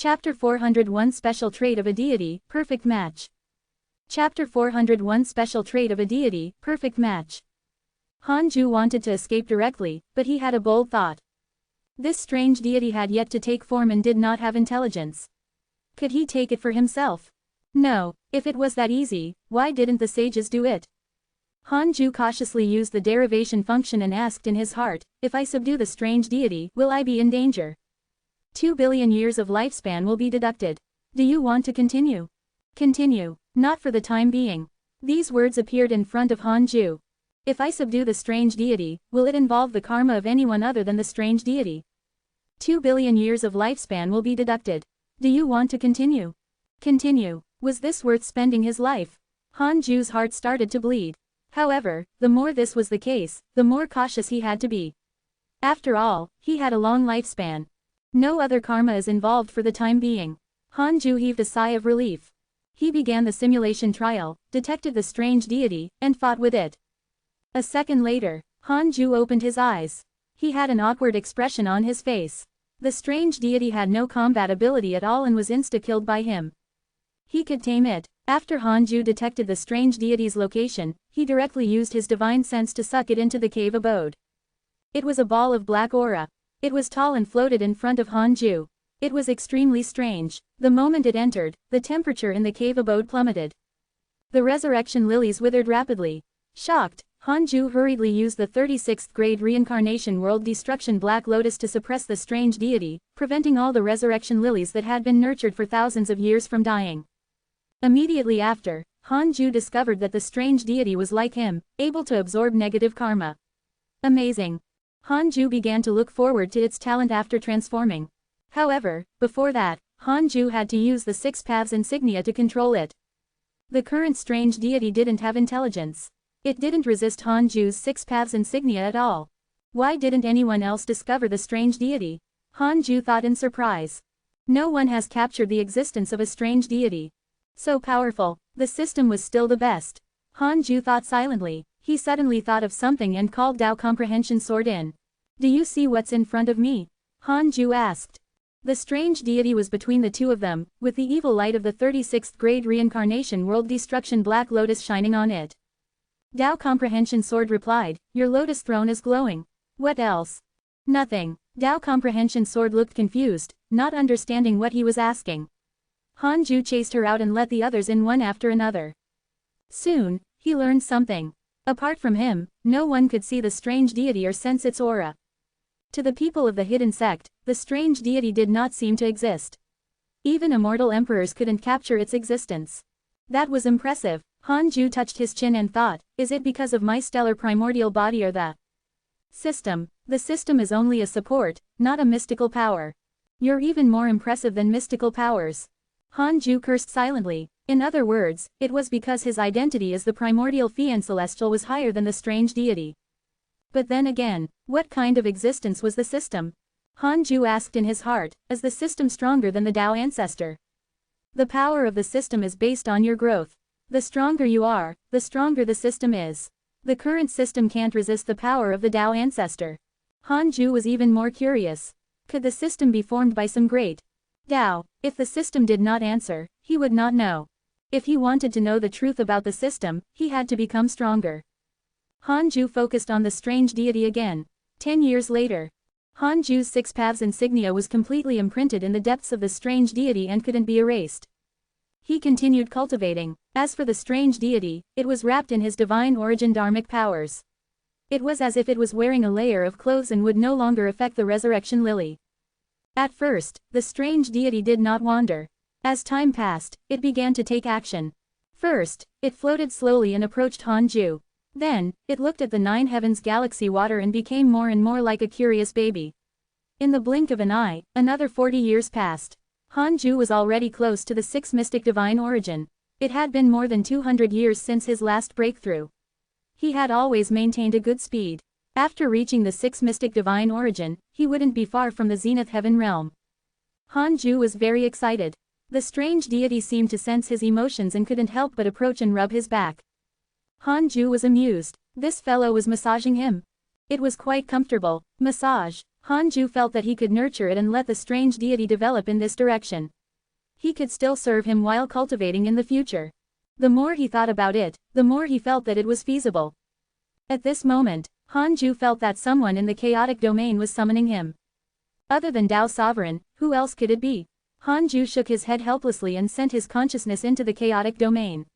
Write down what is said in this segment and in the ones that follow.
Chapter 401 Special Trait of a Deity, Perfect Match. Chapter 401 Special Trait of a Deity, Perfect Match. Hanju wanted to escape directly, but he had a bold thought. This strange deity had yet to take form and did not have intelligence. Could he take it for himself? No, if it was that easy, why didn't the sages do it? Hanju cautiously used the derivation function and asked in his heart, if I subdue the strange deity, will I be in danger? 2 billion years of lifespan will be deducted. Do you want to continue? Continue. Not for the time being. These words appeared in front of Hanju. If I subdue the strange deity, will it involve the karma of anyone other than the strange deity? 2 billion years of lifespan will be deducted. Do you want to continue? Continue. Was this worth spending his life? Hanju's heart started to bleed. However, the more this was the case, the more cautious he had to be. After all, he had a long lifespan. No other karma is involved for the time being. Hanju heaved a sigh of relief. He began the simulation trial, detected the strange deity, and fought with it. A second later, Hanju opened his eyes. He had an awkward expression on his face. The strange deity had no combat ability at all and was insta-killed by him. He could tame it. After Hanju detected the strange deity's location, he directly used his divine sense to suck it into the cave abode. It was a ball of black aura. It was tall and floated in front of Hanju. It was extremely strange. The moment it entered, the temperature in the cave abode plummeted. The resurrection lilies withered rapidly. Shocked, Hanju hurriedly used the 36th grade reincarnation world destruction black lotus to suppress the strange deity, preventing all the resurrection lilies that had been nurtured for thousands of years from dying. Immediately after, Hanju discovered that the strange deity was like him, able to absorb negative karma. Amazing. Hanju began to look forward to its talent after transforming. However, before that, Hanju had to use the 6 paths insignia to control it. The current strange deity didn't have intelligence. It didn't resist Hanju's 6 paths insignia at all. Why didn't anyone else discover the strange deity? Hanju thought in surprise. No one has captured the existence of a strange deity. So powerful, the system was still the best. Hanju thought silently. He suddenly thought of something and called Dao comprehension sword in. Do you see what's in front of me? Hanju asked. The strange deity was between the two of them, with the evil light of the 36th grade reincarnation world destruction black lotus shining on it. Dao comprehension sword replied, your lotus throne is glowing. What else? Nothing. Dao comprehension sword looked confused, not understanding what he was asking. Hanju chased her out and let the others in one after another. Soon, he learned something. Apart from him, no one could see the strange deity or sense its aura. To the people of the hidden sect, the strange deity did not seem to exist. Even immortal emperors couldn't capture its existence. That was impressive. Hanju touched his chin and thought, is it because of my stellar primordial body or the system? The system is only a support, not a mystical power. You're even more impressive than mystical powers. Hanju cursed silently. In other words, it was because his identity as the primordial fiend celestial was higher than the strange deity. But then again, what kind of existence was the system? Hanju asked in his heart, is the system stronger than the Tao ancestor? The power of the system is based on your growth. The stronger you are, the stronger the system is. The current system can't resist the power of the Tao ancestor. Hanju was even more curious. Could the system be formed by some great Tao? If the system did not answer, he would not know. If he wanted to know the truth about the system, he had to become stronger. Hanju focused on the strange deity again. 10 years later, Hanju's 6 paths insignia was completely imprinted in the depths of the strange deity and couldn't be erased. He continued cultivating. As for the strange deity, it was wrapped in his divine origin dharmic powers. It was as if it was wearing a layer of clothes and would no longer affect the resurrection lily. At first, the strange deity did not wander. As time passed, it began to take action. First, it floated slowly and approached Hanju. Then, it looked at the 9 heavens galaxy water and became more and more like a curious baby. In the blink of an eye, another 40 years passed. Hanju was already close to the 6 mystic divine origin. It had been more than 200 years since his last breakthrough. He had always maintained a good speed. After reaching the 6 mystic divine origin, he wouldn't be far from the zenith heaven realm. Hanju was very excited. The strange deity seemed to sense his emotions and couldn't help but approach and rub his back. Hanju was amused. This fellow was massaging him. It was quite comfortable. Massage. Hanju felt that he could nurture it and let the strange deity develop in this direction. He could still serve him while cultivating in the future. The more he thought about it, the more he felt that it was feasible. At this moment, Hanju felt that someone in the chaotic domain was summoning him. Other than Tao Sovereign, who else could it be? Hanju shook his head helplessly and sent his consciousness into the chaotic domain.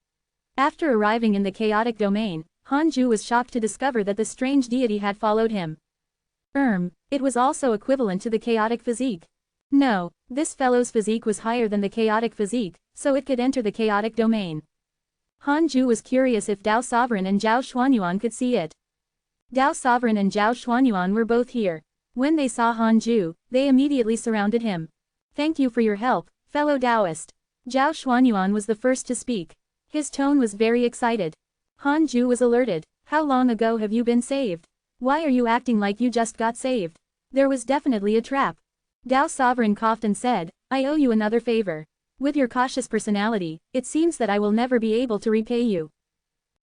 After arriving in the chaotic domain, Hanju was shocked to discover that the strange deity had followed him. It was also equivalent to the chaotic physique. No, this fellow's physique was higher than the chaotic physique, so it could enter the chaotic domain. Hanju was curious if Tao Sovereign and Zhao Xuanyuan could see it. Tao Sovereign and Zhao Xuanyuan were both here. When they saw Hanju, they immediately surrounded him. "Thank you for your help, fellow Taoist." Zhao Xuanyuan was the first to speak. His tone was very excited. Hanju was alerted. "How long ago have you been saved? Why are you acting like you just got saved? There was definitely a trap." Tao Sovereign coughed and said, "I owe you another favor. With your cautious personality, it seems that I will never be able to repay you."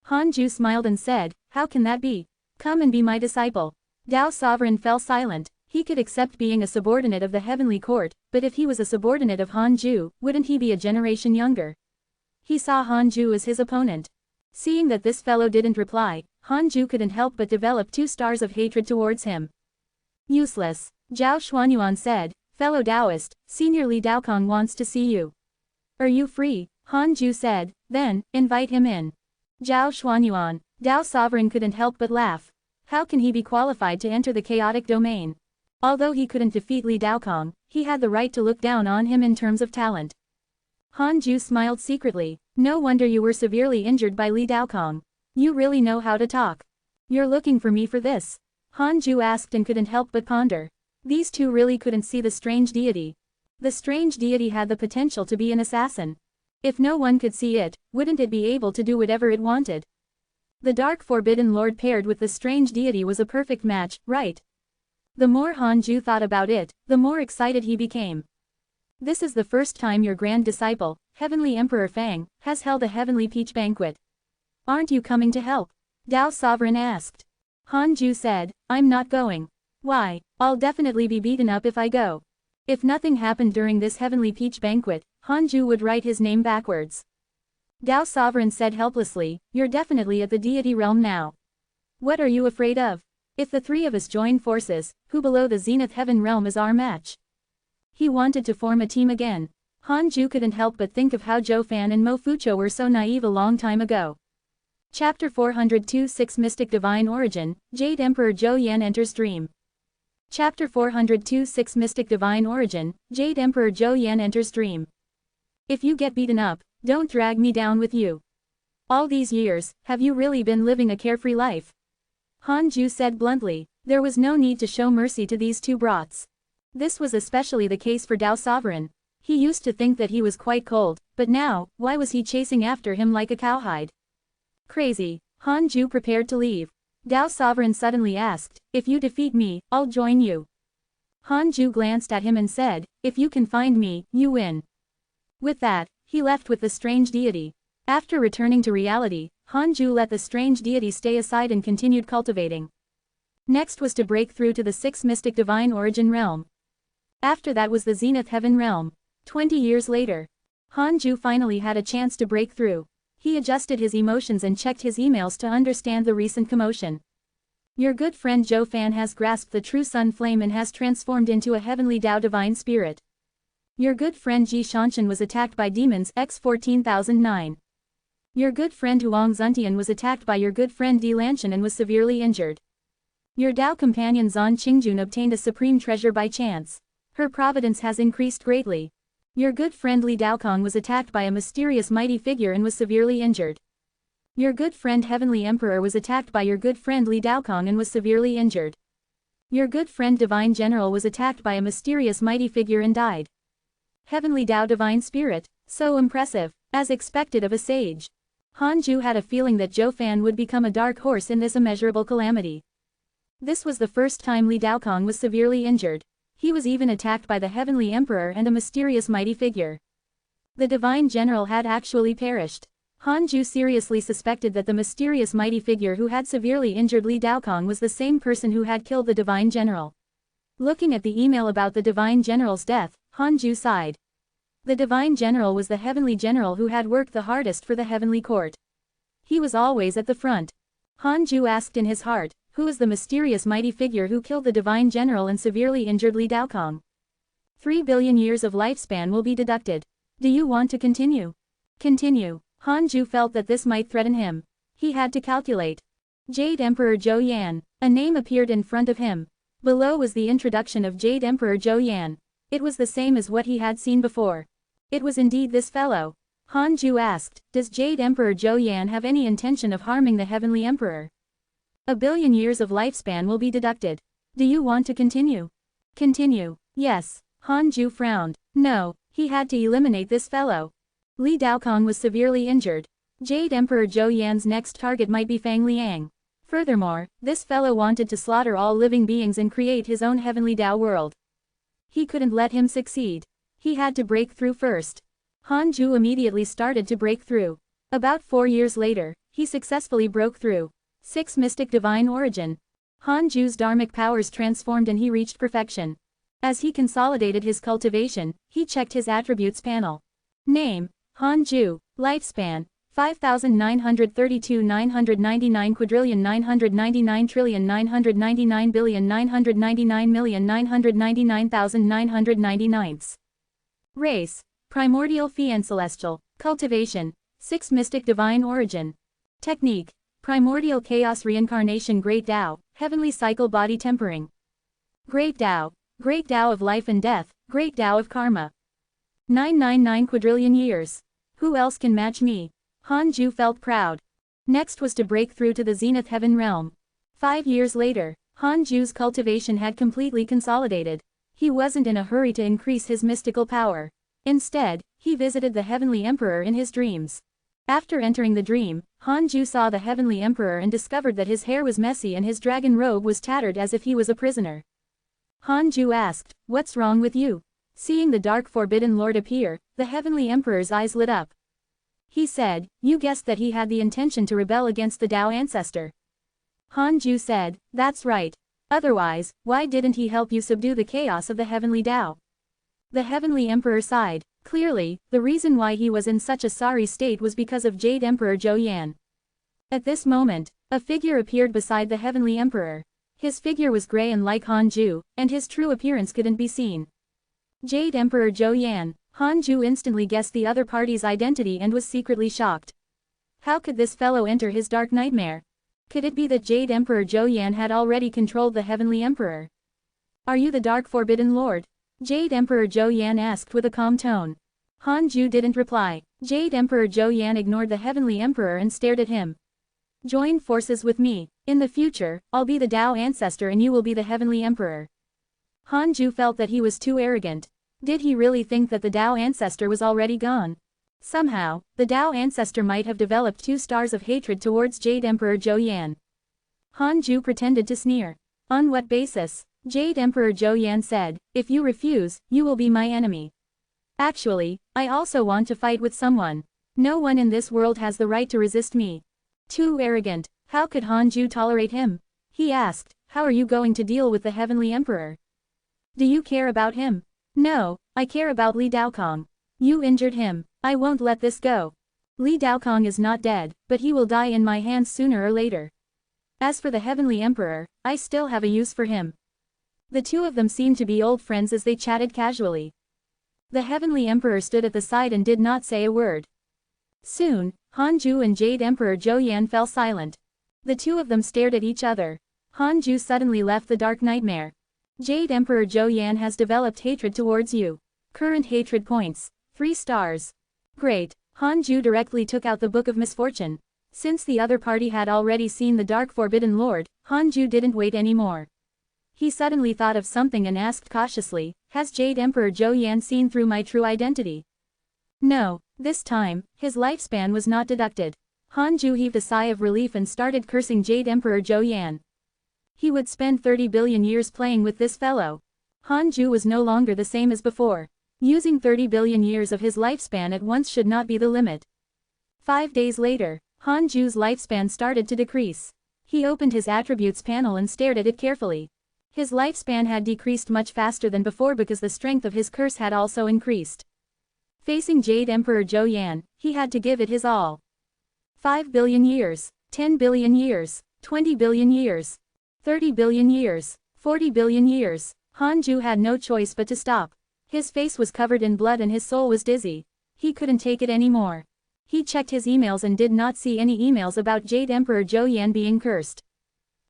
Hanju smiled and said, "How can that be? Come and be my disciple." Tao Sovereign fell silent. He could accept being a subordinate of the heavenly court, but if he was a subordinate of Hanju, wouldn't he be a generation younger? He saw Hanju as his opponent. Seeing that this fellow didn't reply, Hanju couldn't help but develop 2 stars of hatred towards him. "Useless." Zhao Xuanyuan said, "Fellow Taoist, Senior Li Daokong wants to see you." "Are you free?" Hanju said, "Then, invite him in." Zhao Xuanyuan. Tao Sovereign couldn't help but laugh. How can he be qualified to enter the chaotic domain? Although he couldn't defeat Li Daokong, he had the right to look down on him in terms of talent. Hanju smiled secretly. "No wonder you were severely injured by Li Daokong. You really know how to talk. You're looking for me for this?" Hanju asked and couldn't help but ponder. These two really couldn't see the strange deity. The strange deity had the potential to be an assassin. If no one could see it, wouldn't it be able to do whatever it wanted? The Dark Forbidden Lord paired with the strange deity was a perfect match, right? The more Hanju thought about it, the more excited he became. "This is the first time your grand disciple, Heavenly Emperor Fang, has held a heavenly peach banquet. Aren't you coming to help?" Tao Sovereign asked. Hanju said, "I'm not going." "Why? I'll definitely be beaten up if I go." If nothing happened during this heavenly peach banquet, Hanju would write his name backwards. Tao Sovereign said helplessly, "You're definitely at the deity realm now. What are you afraid of? If the 3 of us join forces, who below the Zenith Heaven realm is our match?" He wanted to form a team again. Hanju couldn't help but think of how Zhou Fan and Mo Fucho were so naive a long time ago. Chapter 402-6 Mystic Divine Origin, Jade Emperor Zhou Yan enters dream. Chapter 402-6 Mystic Divine Origin, Jade Emperor Zhou Yan enters dream. "If you get beaten up, don't drag me down with you. All these years, have you really been living a carefree life?" Hanju said bluntly. There was no need to show mercy to these 2 brats. This was especially the case for Tao Sovereign. He used to think that he was quite cold, but now, why was he chasing after him like a cowhide? Crazy. Hanju prepared to leave. Tao Sovereign suddenly asked, "If you defeat me, I'll join you." Hanju glanced at him and said, "If you can find me, you win." With that, he left with the strange deity. After returning to reality, Hanju let the strange deity stay aside and continued cultivating. Next was to break through to the 6th Mystic Divine Origin realm. After that was the Zenith Heaven realm. 20 years later, Hanju finally had a chance to break through. He adjusted his emotions and checked his emails to understand the recent commotion. "Your good friend Zhou Fan has grasped the true sun flame and has transformed into a heavenly Tao divine spirit. Your good friend Ji Shanshan was attacked by demons x 14009. Your good friend Huang Zuntian was attacked by your good friend Di Lanshan and was severely injured. Your Tao companion Zan Qingjun obtained a supreme treasure by chance. Her providence has increased greatly. Your good friend Li Daokong was attacked by a mysterious mighty figure and was severely injured. Your good friend Heavenly Emperor was attacked by your good friend Li Daokong and was severely injured. Your good friend Divine General was attacked by a mysterious mighty figure and died. Heavenly Tao Divine Spirit, so impressive, as expected of a sage." Hanju had a feeling that Zhou Fan would become a dark horse in this immeasurable calamity. This was the first time Li Daokong was severely injured. He was even attacked by the Heavenly Emperor and a mysterious mighty figure. The Divine General had actually perished. Hanju seriously suspected that the mysterious mighty figure who had severely injured Li Daokong was the same person who had killed the Divine General. Looking at the email about the Divine General's death, Hanju sighed. The Divine General was the heavenly general who had worked the hardest for the heavenly court. He was always at the front. Hanju asked in his heart, who is the mysterious mighty figure who killed the Divine General and severely injured Li Daokong? 3 billion years of lifespan will be deducted. Do you want to continue? Continue. Hanju felt that this might threaten him. He had to calculate. Jade Emperor Zhou Yan. A name appeared in front of him. Below was the introduction of Jade Emperor Zhou Yan. It was the same as what he had seen before. It was indeed this fellow. Hanju asked, does Jade Emperor Zhou Yan have any intention of harming the Heavenly Emperor? 1 billion years of lifespan will be deducted. Do you want to continue? Continue. Yes. Hanju frowned. No, he had to eliminate this fellow. Li Daokong was severely injured. Jade Emperor Zhou Yan's next target might be Fang Liang. Furthermore, this fellow wanted to slaughter all living beings and create his own heavenly Dao world. He couldn't let him succeed. He had to break through first. Hanju immediately started to break through. About 4 years later, he successfully broke through. 6 Mystic Divine Origin. Hanju's dharmic powers transformed and he reached perfection. As he consolidated his cultivation, he checked his attributes panel. Name, Hanju. Lifespan, 5,932 999 quadrillion 999 trillion 999 billion 999 million 999,999. Race, primordial fiend celestial. Cultivation, 6 Mystic Divine Origin. Technique, primordial chaos reincarnation Great Tao, heavenly cycle body tempering. Great Tao of life and death, Great Tao of karma. 999 quadrillion years. Who else can match me? Hanju felt proud. Next was to break through to the Zenith Heaven realm. 5 years later, Hanju's cultivation had completely consolidated. He wasn't in a hurry to increase his mystical power. Instead, he visited the Heavenly Emperor in his dreams. After entering the dream, Hanju saw the Heavenly Emperor and discovered that his hair was messy and his dragon robe was tattered as if he was a prisoner. Hanju asked, "What's wrong with you?" Seeing the dark forbidden lord appear, the Heavenly Emperor's eyes lit up. He said, "You guessed that he had the intention to rebel against the Tao ancestor." Hanju said, "That's right. Otherwise, why didn't he help you subdue the chaos of the Heavenly Tao?" The Heavenly Emperor sighed. Clearly, the reason why he was in such a sorry state was because of Jade Emperor Zhou Yan. At this moment, a figure appeared beside the Heavenly Emperor. His figure was gray and like Hanju, and his true appearance couldn't be seen. Jade Emperor Zhou Yan. Hanju instantly guessed the other party's identity and was secretly shocked. How could this fellow enter his dark nightmare? Could it be that Jade Emperor Zhou Yan had already controlled the Heavenly Emperor? "Are you the Dark Forbidden Lord?" Jade Emperor Zhou Yan asked with a calm tone. Hanju didn't reply. Jade Emperor Zhou Yan ignored the Heavenly Emperor and stared at him. "Join forces with me. In the future, I'll be the Tao ancestor and you will be the Heavenly Emperor." Hanju felt that he was too arrogant. Did he really think that the Tao ancestor was already gone? Somehow, the Tao ancestor might have developed 2 stars of hatred towards Jade Emperor Zhou Yan. Hanju pretended to sneer. "On what basis?" Jade Emperor Zhou Yan said, "If you refuse, you will be my enemy. Actually, I also want to fight with someone. No one in this world has the right to resist me." Too arrogant. How could Hanju tolerate him? He asked, "How are you going to deal with the Heavenly Emperor? Do you care about him?" "No, I care about Li Daokong. You injured him. I won't let this go. Li Daokong is not dead, but he will die in my hands sooner or later. As for the Heavenly Emperor, I still have a use for him." The two of them seemed to be old friends as they chatted casually. The Heavenly Emperor stood at the side and did not say a word. Soon, Hanju and Jade Emperor Zhou Yan fell silent. The two of them stared at each other. Hanju suddenly left the dark nightmare. "Jade Emperor Zhou Yan has developed hatred towards you. Current hatred points, 3 stars. Great." Hanju directly took out the Book of Misfortune. Since the other party had already seen the Dark Forbidden Lord, Hanju didn't wait anymore. He suddenly thought of something and asked cautiously, "Has Jade Emperor Zhou Yan seen through my true identity?" No, this time, his lifespan was not deducted. Hanju heaved a sigh of relief and started cursing Jade Emperor Zhou Yan. He would spend 30 billion years playing with this fellow. Hanju was no longer the same as before. Using 30 billion years of his lifespan at once should not be the limit. 5 days later, Hanju's lifespan started to decrease. He opened his attributes panel and stared at it carefully. His lifespan had decreased much faster than before because the strength of his curse had also increased. Facing Jade Emperor Zhou Yan, he had to give it his all. 5 billion years, 10 billion years, 20 billion years, 30 billion years, 40 billion years. Han Ju had no choice but to stop. His face was covered in blood and his soul was dizzy. He couldn't take it anymore. He checked his emails and did not see any emails about Jade Emperor Zhou Yan being cursed.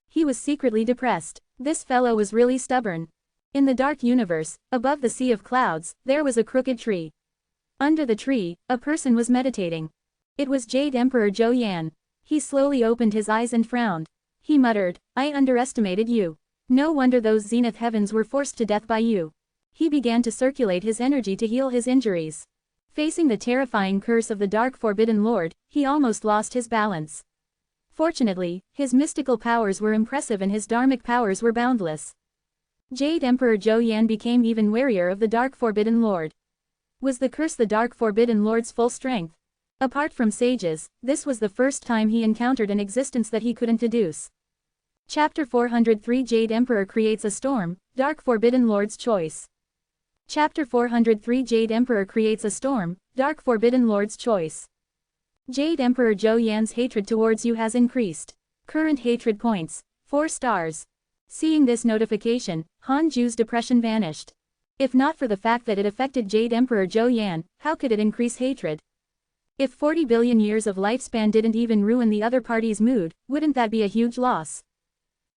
He was secretly depressed. This fellow was really stubborn. In the dark universe, above the sea of clouds, there was a crooked tree. Under the tree, a person was meditating. It was Jade Emperor Zhou Yan. He slowly opened his eyes and frowned. He muttered, "I underestimated you. No wonder those zenith heavens were forced to death by you." He began to circulate his energy to heal his injuries. Facing the terrifying curse of the Dark Forbidden Lord, he almost lost his balance. Fortunately, his mystical powers were impressive and his dharmic powers were boundless. Jade Emperor Zhou Yan became even warier of the Dark Forbidden Lord. Was the curse the Dark Forbidden Lord's full strength? Apart from sages, this was the first time he encountered an existence that he couldn't deduce. Chapter 403 Jade Emperor creates a storm, Dark Forbidden Lord's choice. Chapter 403 Jade Emperor creates a storm, Dark Forbidden Lord's choice. Jade Emperor Zhou Yan's hatred towards you has increased. Current hatred points, 4 stars. Seeing this notification, Han Ju's depression vanished. If not for the fact that it affected Jade Emperor Zhou Yan, how could it increase hatred? If 40 billion years of lifespan didn't even ruin the other party's mood, wouldn't that be a huge loss?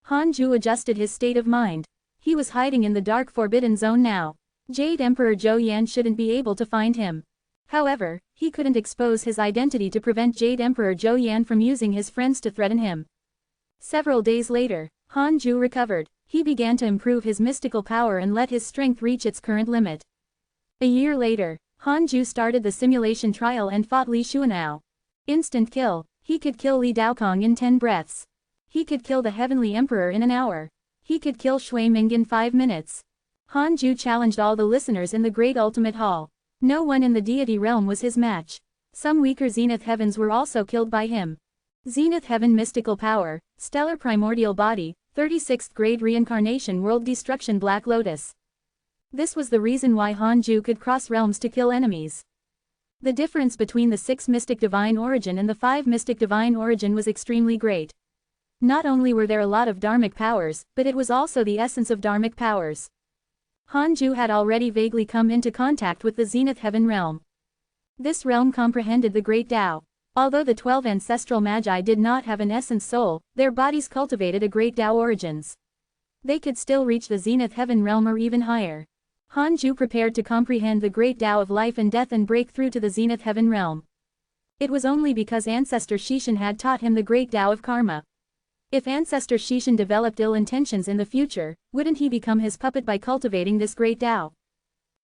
Han Ju adjusted his state of mind. He was hiding in the Dark Forbidden Zone now. Jade Emperor Zhou Yan shouldn't be able to find him. However, he couldn't expose his identity to prevent Jade Emperor Zhou Yan from using his friends to threaten him. Several days later, Han Ju recovered. He began to improve his mystical power and let his strength reach its current limit. A year later, Han Ju started the simulation trial and fought Li Xuanao. Instant kill. He could kill Li Daokong in 10 breaths. He could kill the Heavenly Emperor in an hour. He could kill Shui Ming in 5 minutes. Han Ju challenged all the listeners in the Great Ultimate Hall. No one in the deity realm was his match. Some weaker Zenith Heavens were also killed by him. Zenith Heaven Mystical Power, Stellar Primordial Body, 36th Grade Reincarnation World Destruction Black Lotus. This was the reason why Han Ju could cross realms to kill enemies. The difference between the 6 Mystic Divine Origin and the 5 Mystic Divine Origin was extremely great. Not only were there a lot of dharmic powers, but it was also the essence of dharmic powers. Han Ju had already vaguely come into contact with the Zenith Heaven realm. This realm comprehended the Great Tao. Although the 12 ancestral magi did not have an essence soul, their bodies cultivated a Great Tao origins. They could still reach the Zenith Heaven realm or even higher. Han Ju prepared to comprehend the Great Tao of life and death and break through to the Zenith Heaven realm. It was only because Ancestor Shishan had taught him the Great Tao of karma. If Ancestor Shishan developed ill intentions in the future, wouldn't he become his puppet by cultivating this Great Tao?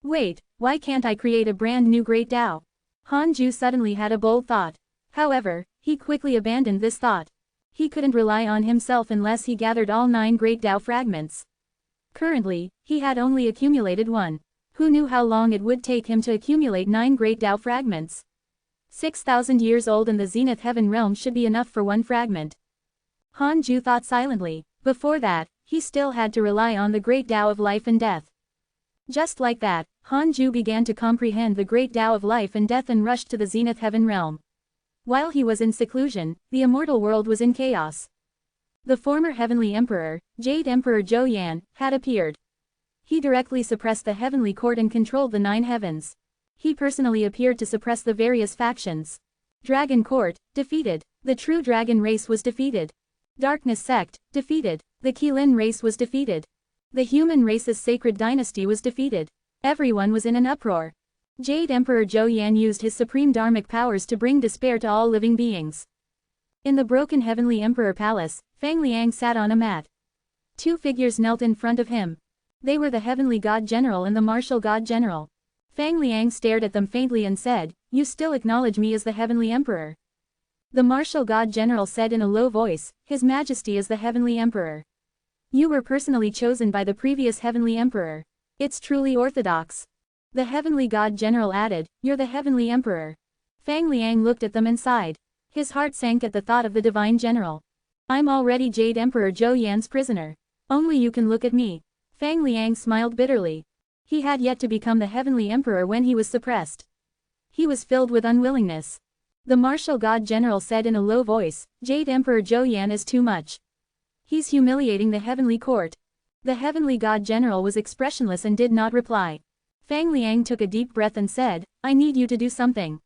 Wait, why can't I create a brand new Great Tao? Han Ju suddenly had a bold thought. However, he quickly abandoned this thought. He couldn't rely on himself unless he gathered all 9 Great Tao fragments. Currently, he had only accumulated 1. Who knew how long it would take him to accumulate 9 Great Tao fragments? 6,000 years old and the Zenith Heaven realm should be enough for 1 fragment. Han Ju thought silently. Before that, he still had to rely on the Great Tao of life and death. Just like that, Han Ju began to comprehend the Great Tao of life and death and rushed to the Zenith Heaven realm. While he was in seclusion, the immortal world was in chaos. The former Heavenly Emperor, Jade Emperor Zhou Yan, had appeared. He directly suppressed the Heavenly Court and controlled the 9 heavens. He personally appeared to suppress the various factions. Dragon Court, defeated. The True Dragon race was defeated. Darkness Sect, defeated. The Qilin race was defeated. The human race's sacred dynasty was defeated. Everyone was in an uproar. Jade Emperor Zhou Yan used his supreme dharmic powers to bring despair to all living beings. In the broken Heavenly Emperor Palace, Fang Liang sat on a mat. 2 figures knelt in front of him. They were the Heavenly God General and the Martial God General. Fang Liang stared at them faintly and said, "You still acknowledge me as the Heavenly Emperor?" The Martial God General said in a low voice, "His Majesty is the Heavenly Emperor. You were personally chosen by the previous Heavenly Emperor. It's truly orthodox." The Heavenly God General added, "You're the Heavenly Emperor." Fang Liang looked at them and sighed. His heart sank at the thought of the Divine General. "I'm already Jade Emperor Zhou Yan's prisoner. Only you can look at me. Fang Liang smiled bitterly. He had yet to become the heavenly emperor when he was suppressed. He was filled with unwillingness. The martial god general said in a low voice, Jade Emperor Zhou Yan is too much. He's humiliating the heavenly court. The heavenly god general was expressionless and did not reply. Fang Liang took a deep breath and said, I need you to do something.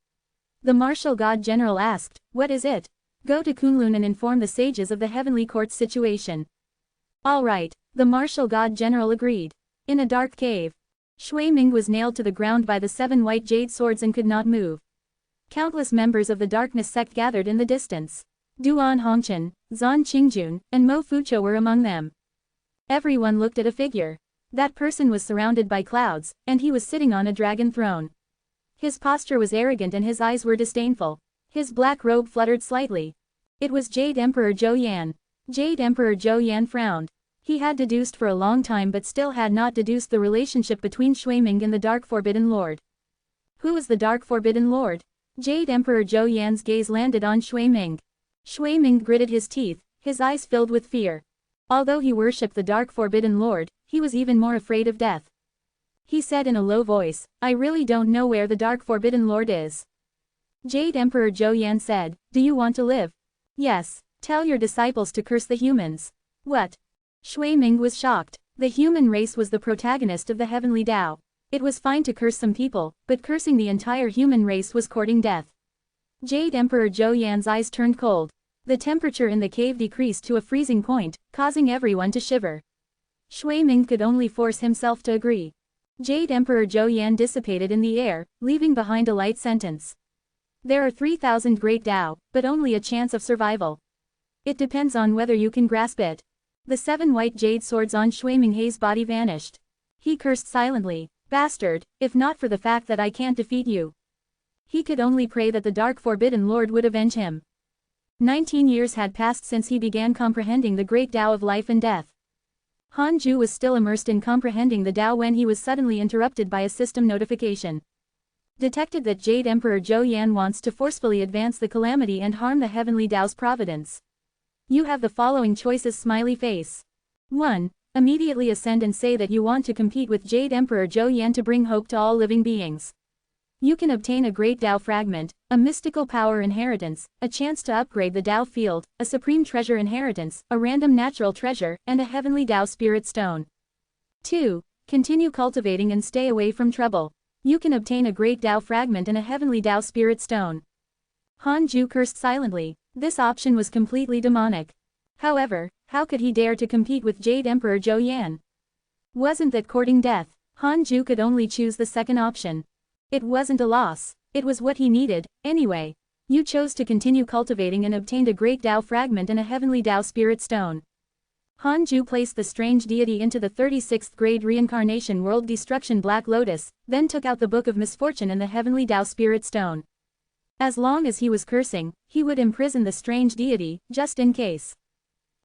The martial god general asked, what is it? Go to Kunlun and inform the sages of the heavenly court's situation. All right, the martial god general agreed. In a dark cave, Shui Ming was nailed to the ground by the 7 white jade swords and could not move. Countless members of the darkness sect gathered in the distance. Duan Hongchen, Zan Qingjun, and Mo Fucho were among them. Everyone looked at a figure. That person was surrounded by clouds, and he was sitting on a dragon throne. His posture was arrogant and his eyes were disdainful. His black robe fluttered slightly. It was Jade Emperor Zhou Yan. Jade Emperor Zhou Yan frowned. He had deduced for a long time but still had not deduced the relationship between Shui Ming and the Dark Forbidden Lord. Who is the Dark Forbidden Lord? Jade Emperor Zhou Yan's gaze landed on Shui Ming. Shui Ming gritted his teeth, his eyes filled with fear. Although he worshipped the Dark Forbidden Lord, he was even more afraid of death. He said in a low voice, I really don't know where the Dark Forbidden Lord is. Jade Emperor Zhou Yan said, do you want to live? Yes, tell your disciples to curse the humans. What? Shui Ming was shocked. The human race was the protagonist of the heavenly Tao. It was fine to curse some people, but cursing the entire human race was courting death. Jade Emperor Zhou Yan's eyes turned cold. The temperature in the cave decreased to a freezing point, causing everyone to shiver. Shui Ming could only force himself to agree. Jade Emperor Zhou Yan dissipated in the air, leaving behind a light sentence. There are 3,000 great Tao, but only a chance of survival. It depends on whether you can grasp it. The 7 white jade swords on Shui Minghei's body vanished. He cursed silently, bastard, if not for the fact that I can't defeat you. He could only pray that the Dark Forbidden Lord would avenge him. 19 years had passed since he began comprehending the great Tao of life and death. Han Ju was still immersed in comprehending the Tao when he was suddenly interrupted by a system notification. Detected that Jade Emperor Zhou Yan wants to forcefully advance the calamity and harm the heavenly Tao's providence. You have the following choices. Smiley face. 1. Immediately ascend and say that you want to compete with Jade Emperor Zhou Yan to bring hope to all living beings. You can obtain a great Tao fragment, a mystical power inheritance, a chance to upgrade the Tao field, a supreme treasure inheritance, a random natural treasure, and a heavenly Tao spirit stone. 2. Continue cultivating and stay away from trouble. You can obtain a great Tao fragment and a heavenly Tao spirit stone. Han Ju cursed silently. This option was completely demonic. However, how could he dare to compete with Jade Emperor Zhou Yan? Wasn't that courting death? Han Ju could only choose the second option. It wasn't a loss. It was what he needed, anyway. You chose to continue cultivating and obtained a great Tao fragment and a heavenly Tao spirit stone. Han Ju placed the strange deity into the 36th grade reincarnation world destruction Black Lotus, then took out the Book of Misfortune and the heavenly Tao spirit stone. As long as he was cursing, he would imprison the strange deity, just in case.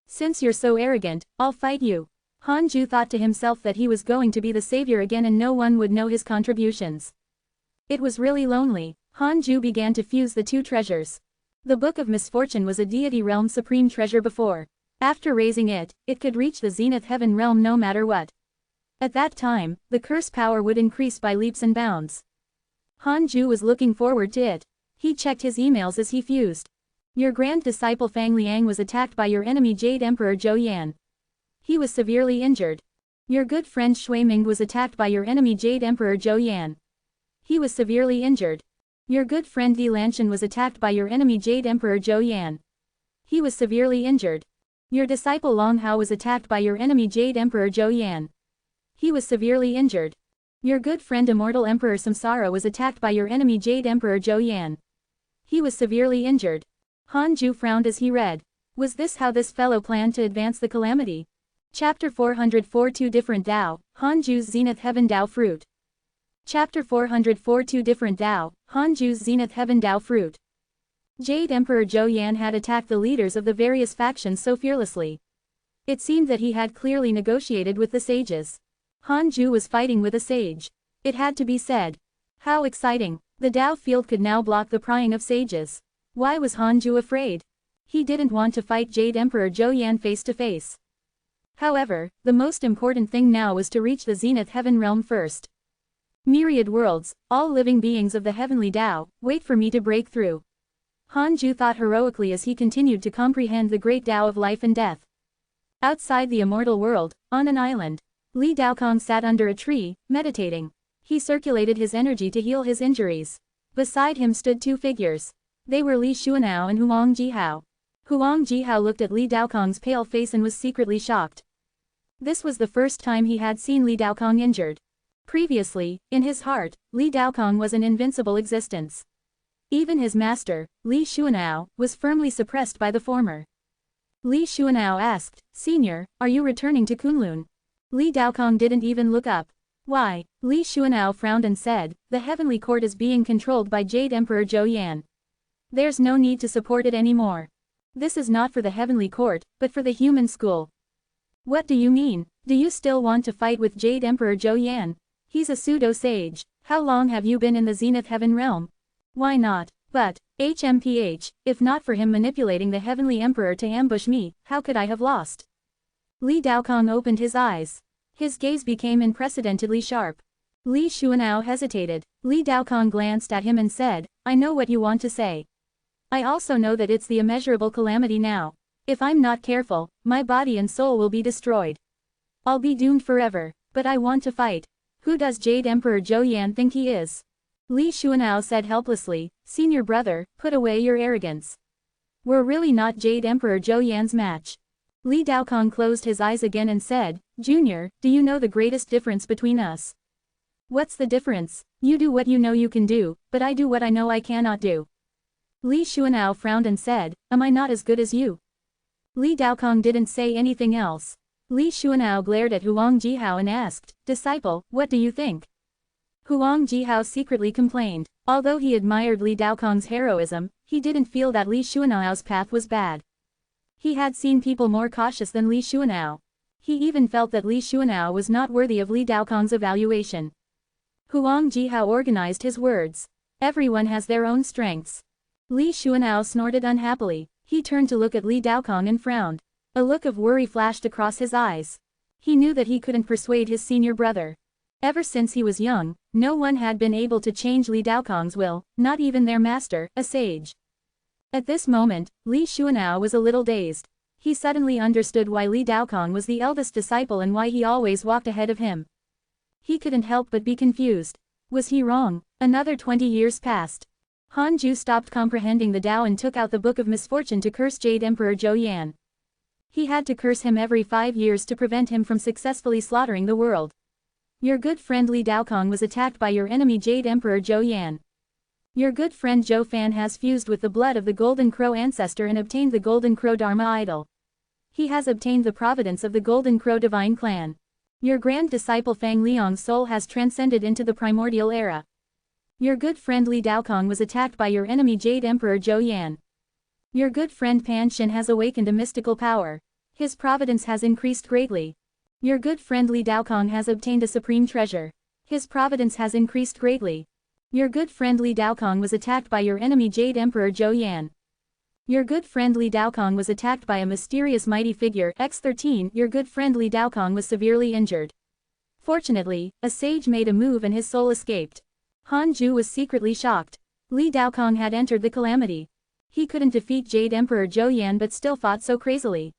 Since you're so arrogant, I'll fight you. Han Ju thought to himself that he was going to be the savior again and no one would know his contributions. It was really lonely. Han Ju began to fuse the 2 treasures. The Book of Misfortune was a deity realm supreme treasure before. After raising it, it could reach the zenith heaven realm no matter what. At that time, the curse power would increase by leaps and bounds. Han Ju was looking forward to it. He checked his emails as he fused. Your grand disciple Fang Liang was attacked by your enemy Jade Emperor Zhou Yan. He was severely injured. Your good friend Shui Ming was attacked by your enemy Jade Emperor Zhou Yan. He was severely injured. Your good friend Di Lanshan was attacked by your enemy Jade Emperor Zhou Yan. He was severely injured. Your disciple Long Hao was attacked by your enemy Jade Emperor Zhou Yan. He was severely injured. Your good friend Immortal Emperor Samsara was attacked by your enemy Jade Emperor Zhou Yan. He was severely injured. Han Ju frowned as he read. Was this how this fellow planned to advance the calamity? Chapter 404 2 Different Tao, Han Ju's Zenith Heaven Tao Fruit. Chapter 404 2 Different Tao, Han Ju's Zenith Heaven Tao Fruit. Jade Emperor Zhou Yan had attacked the leaders of the various factions so fearlessly. It seemed that he had clearly negotiated with the sages. Han Ju was fighting with a sage. It had to be said. How exciting! The Tao field could now block the prying of sages. Why was Han Ju afraid? He didn't want to fight Jade Emperor Zhou Yan face to face. However, the most important thing now was to reach the zenith heaven realm first. Myriad worlds, all living beings of the heavenly Tao, wait for me to break through. Hanju thought heroically as he continued to comprehend the great Tao of life and death. Outside the immortal world, on an island, Li Daokong sat under a tree, meditating. He circulated his energy to heal his injuries. Beside him stood two figures. They were Li Xuanao and Huang Jihao. Huang Jihao looked at Li Daokong's pale face and was secretly shocked. This was the first time he had seen Li Daokong injured. Previously, in his heart, Li Daokong was an invincible existence. Even his master, Li Xuanao, was firmly suppressed by the former. Li Xuanao asked, "Senior, are you returning to Kunlun?" Li Daokong didn't even look up. "Why?" Li Xuanao frowned and said, "The heavenly court is being controlled by Jade Emperor Zhou Yan. There's no need to support it anymore. This is not for the heavenly court, but for the human school." "What do you mean? Do you still want to fight with Jade Emperor Zhou Yan? He's a pseudo-sage. How long have you been in the Zenith Heaven realm? Why not? But, HMPH, if not for him manipulating the heavenly emperor to ambush me, how could I have lost?" Li Daokong opened his eyes. His gaze became unprecedentedly sharp. Li Xuanao hesitated. Li Daokong glanced at him and said, "I know what you want to say. I also know that it's the immeasurable calamity now. If I'm not careful, my body and soul will be destroyed. I'll be doomed forever, but I want to fight. Who does Jade Emperor Zhou Yan think he is?" Li Xuanao said helplessly, "Senior brother, put away your arrogance. We're really not Jade Emperor Zhou Yan's match." Li Daokong closed his eyes again and said, "Junior, do you know the greatest difference between us?" "What's the difference?" "You do what you know you can do, but I do what I know I cannot do." Li Xuanao frowned and said, "Am I not as good as you?" Li Daokong didn't say anything else. Li Xuanao glared at Huang Jihao and asked, "Disciple, what do you think?" Huang Jihao secretly complained. Although he admired Li Daokong's heroism, he didn't feel that Li Xuanao's path was bad. He had seen people more cautious than Li Xuanao. He even felt that Li Xuanao was not worthy of Li Daokong's evaluation. Huang Jihao organized his words. "Everyone has their own strengths." Li Xuanao snorted unhappily. He turned to look at Li Daokong and frowned. A look of worry flashed across his eyes. He knew that he couldn't persuade his senior brother. Ever since he was young, no one had been able to change Li Daokong's will, not even their master, a sage. At this moment, Li Xuanao was a little dazed. He suddenly understood why Li Daokong was the eldest disciple and why he always walked ahead of him. He couldn't help but be confused. Was he wrong? Another 20 years passed. Hanju stopped comprehending the Tao and took out the Book of Misfortune to curse Jade Emperor Zhou Yan. He had to curse him every 5 years to prevent him from successfully slaughtering the world. "Your good friend Li Daokong was attacked by your enemy Jade Emperor Zhou Yan. Your good friend Zhou Fan has fused with the blood of the Golden Crow ancestor and obtained the Golden Crow Dharma idol. He has obtained the providence of the Golden Crow divine clan. Your grand disciple Fang Liang's soul has transcended into the primordial era. Your good friend Li Daokong was attacked by your enemy Jade Emperor Zhou Yan. Your good friend Pan Shin has awakened a mystical power. His providence has increased greatly. Your good friend Li Daokong has obtained a supreme treasure. His providence has increased greatly. Your good friend Li Daokong was attacked by your enemy Jade Emperor Zhou Yan. Your good friend Li Daokong was attacked by a mysterious mighty figure X13. Your good friend Li Daokong was severely injured. Fortunately, a sage made a move and his soul escaped." Hanju was secretly shocked. Li Daokong had entered the calamity. He couldn't defeat Jade Emperor Zhou Yan but still fought so crazily.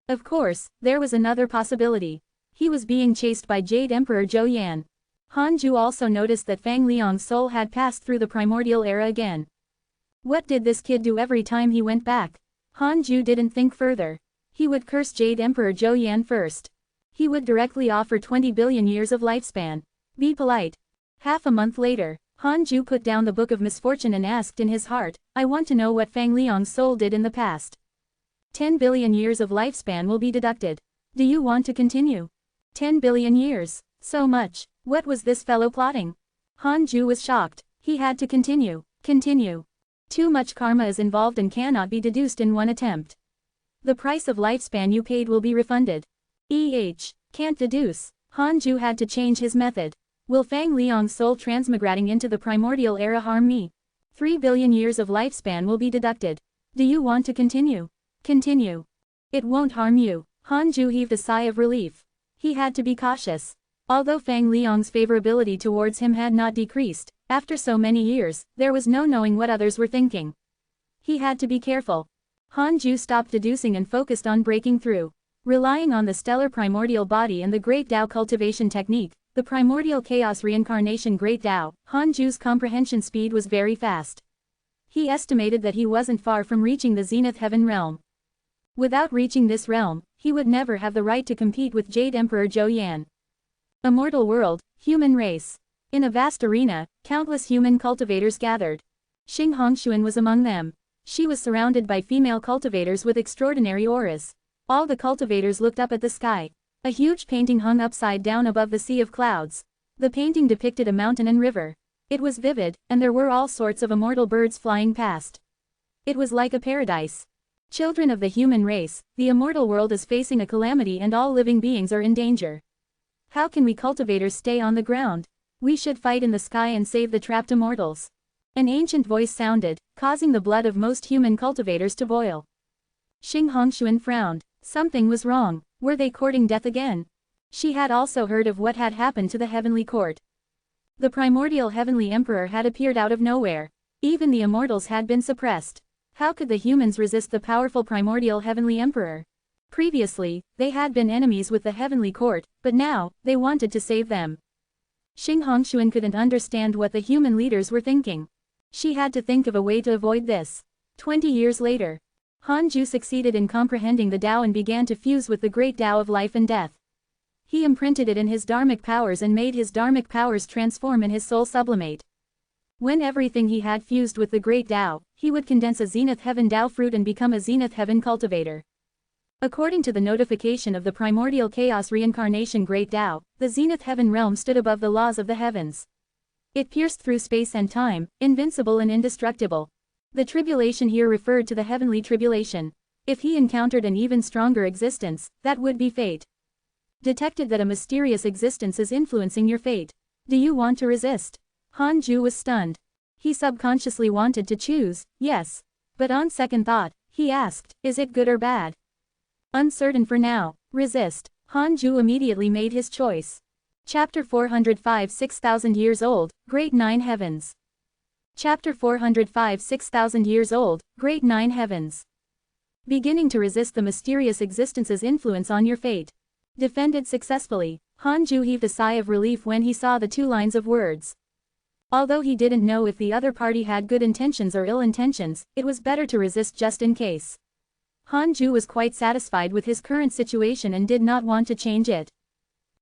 Of course, there was another possibility. He was being chased by Jade Emperor Zhou Yan. Hanju also noticed that Fang Liang's soul had passed through the primordial era again. What did this kid do every time he went back? Hanju didn't think further. He would curse Jade Emperor Zhou Yan first. He would directly offer 20 billion years of lifespan. Be polite. Half a month later, Hanju put down the Book of Misfortune and asked in his heart, "I want to know what Fang Liang's soul did in the past. 10 billion years of lifespan will be deducted. Do you want to continue?" 10 billion years. So much. What was this fellow plotting? Hanju was shocked. He had to continue. Continue. Too much karma is involved and cannot be deduced in one attempt. The price of lifespan you paid will be refunded. Can't deduce. Hanju had to change his method. Will Fang Liang's soul transmigrating into the primordial era harm me? 3 billion years of lifespan will be deducted. Do you want to continue? Continue. It won't harm you. Hanju heaved a sigh of relief. He had to be cautious. Although Fang Liang's favorability towards him had not decreased, after so many years, there was no knowing what others were thinking. He had to be careful. Hanju stopped deducing and focused on breaking through. Relying on the stellar primordial body and the Great Tao cultivation technique, the primordial chaos reincarnation Great Tao, Hanju's comprehension speed was very fast. He estimated that he wasn't far from reaching the Zenith Heaven realm. Without reaching this realm, he would never have the right to compete with Jade Emperor Zhou Yan. Immortal world, human race. In a vast arena, countless human cultivators gathered. Xing Hongxuan was among them. She was surrounded by female cultivators with extraordinary auras. All the cultivators looked up at the sky. A huge painting hung upside down above the sea of clouds. The painting depicted a mountain and river. It was vivid, and there were all sorts of immortal birds flying past. It was like a paradise. Children of the human race, the immortal world is facing a calamity and all living beings are in danger. How can we cultivators stay on the ground? We should fight in the sky and save the trapped immortals. An ancient voice sounded, causing the blood of most human cultivators to boil. Xing Hongxuan frowned. Something was wrong. Were they courting death again? She had also heard of what had happened to the heavenly court. The primordial heavenly emperor had appeared out of nowhere. Even the immortals had been suppressed. How could the humans resist the powerful primordial heavenly emperor? Previously, they had been enemies with the heavenly court, but now, they wanted to save them. Xing Hongxuan couldn't understand what the human leaders were thinking. She had to think of a way to avoid this. 20 years later, Hanju succeeded in comprehending the Tao and began to fuse with the great Tao of life and death. He imprinted it in his dharmic powers and made his dharmic powers transform and his soul sublimate. When everything he had fused with the great Tao, he would condense a Zenith Heaven Tao fruit and become a Zenith Heaven cultivator. According to the notification of the primordial chaos reincarnation Great Tao, the Zenith Heaven realm stood above the laws of the heavens. It pierced through space and time, invincible and indestructible. The tribulation here referred to the heavenly tribulation. If he encountered an even stronger existence, that would be fate. Detected that a mysterious existence is influencing your fate. Do you want to resist? Hanju was stunned. He subconsciously wanted to choose, yes. But on second thought, he asked, is it good or bad? Uncertain for now, resist. Hanju immediately made his choice. Chapter 405 6,000 years old, Great Nine Heavens. Chapter 405 6,000 years old, Great Nine Heavens. Beginning to resist the mysterious existence's influence on your fate. Defended successfully. Hanju heaved a sigh of relief when he saw the 2 lines of words. Although he didn't know if the other party had good intentions or ill intentions, it was better to resist just in case. Hanju was quite satisfied with his current situation and did not want to change it.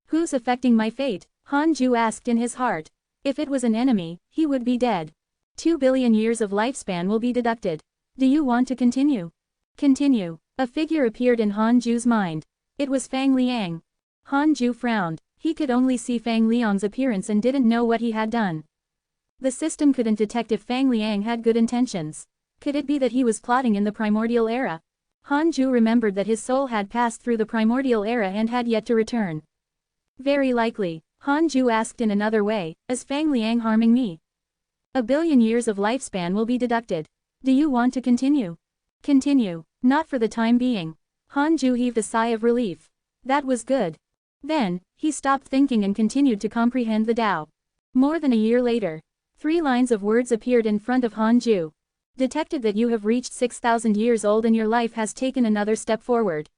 Who's affecting my fate? Hanju asked in his heart. If it was an enemy, he would be dead. 2 billion years of lifespan will be deducted. Do you want to continue? Continue. A figure appeared in Hanju's mind. It was Fang Liang. Hanju frowned. He could only see Fang Liang's appearance and didn't know what he had done. The system couldn't detect if Fang Liang had good intentions. Could it be that he was plotting in the primordial era? Hanju remembered that his soul had passed through the primordial era and had yet to return. Very likely. Hanju asked in another way, is Fang Liang harming me? 1 billion years of lifespan will be deducted. Do you want to continue? Continue. Not for the time being. Hanju heaved a sigh of relief. That was good. Then, he stopped thinking and continued to comprehend the Tao. More than a year later, 3 lines of words appeared in front of Hanju. Detected that you have reached 6,000 years old and your life has taken another step forward.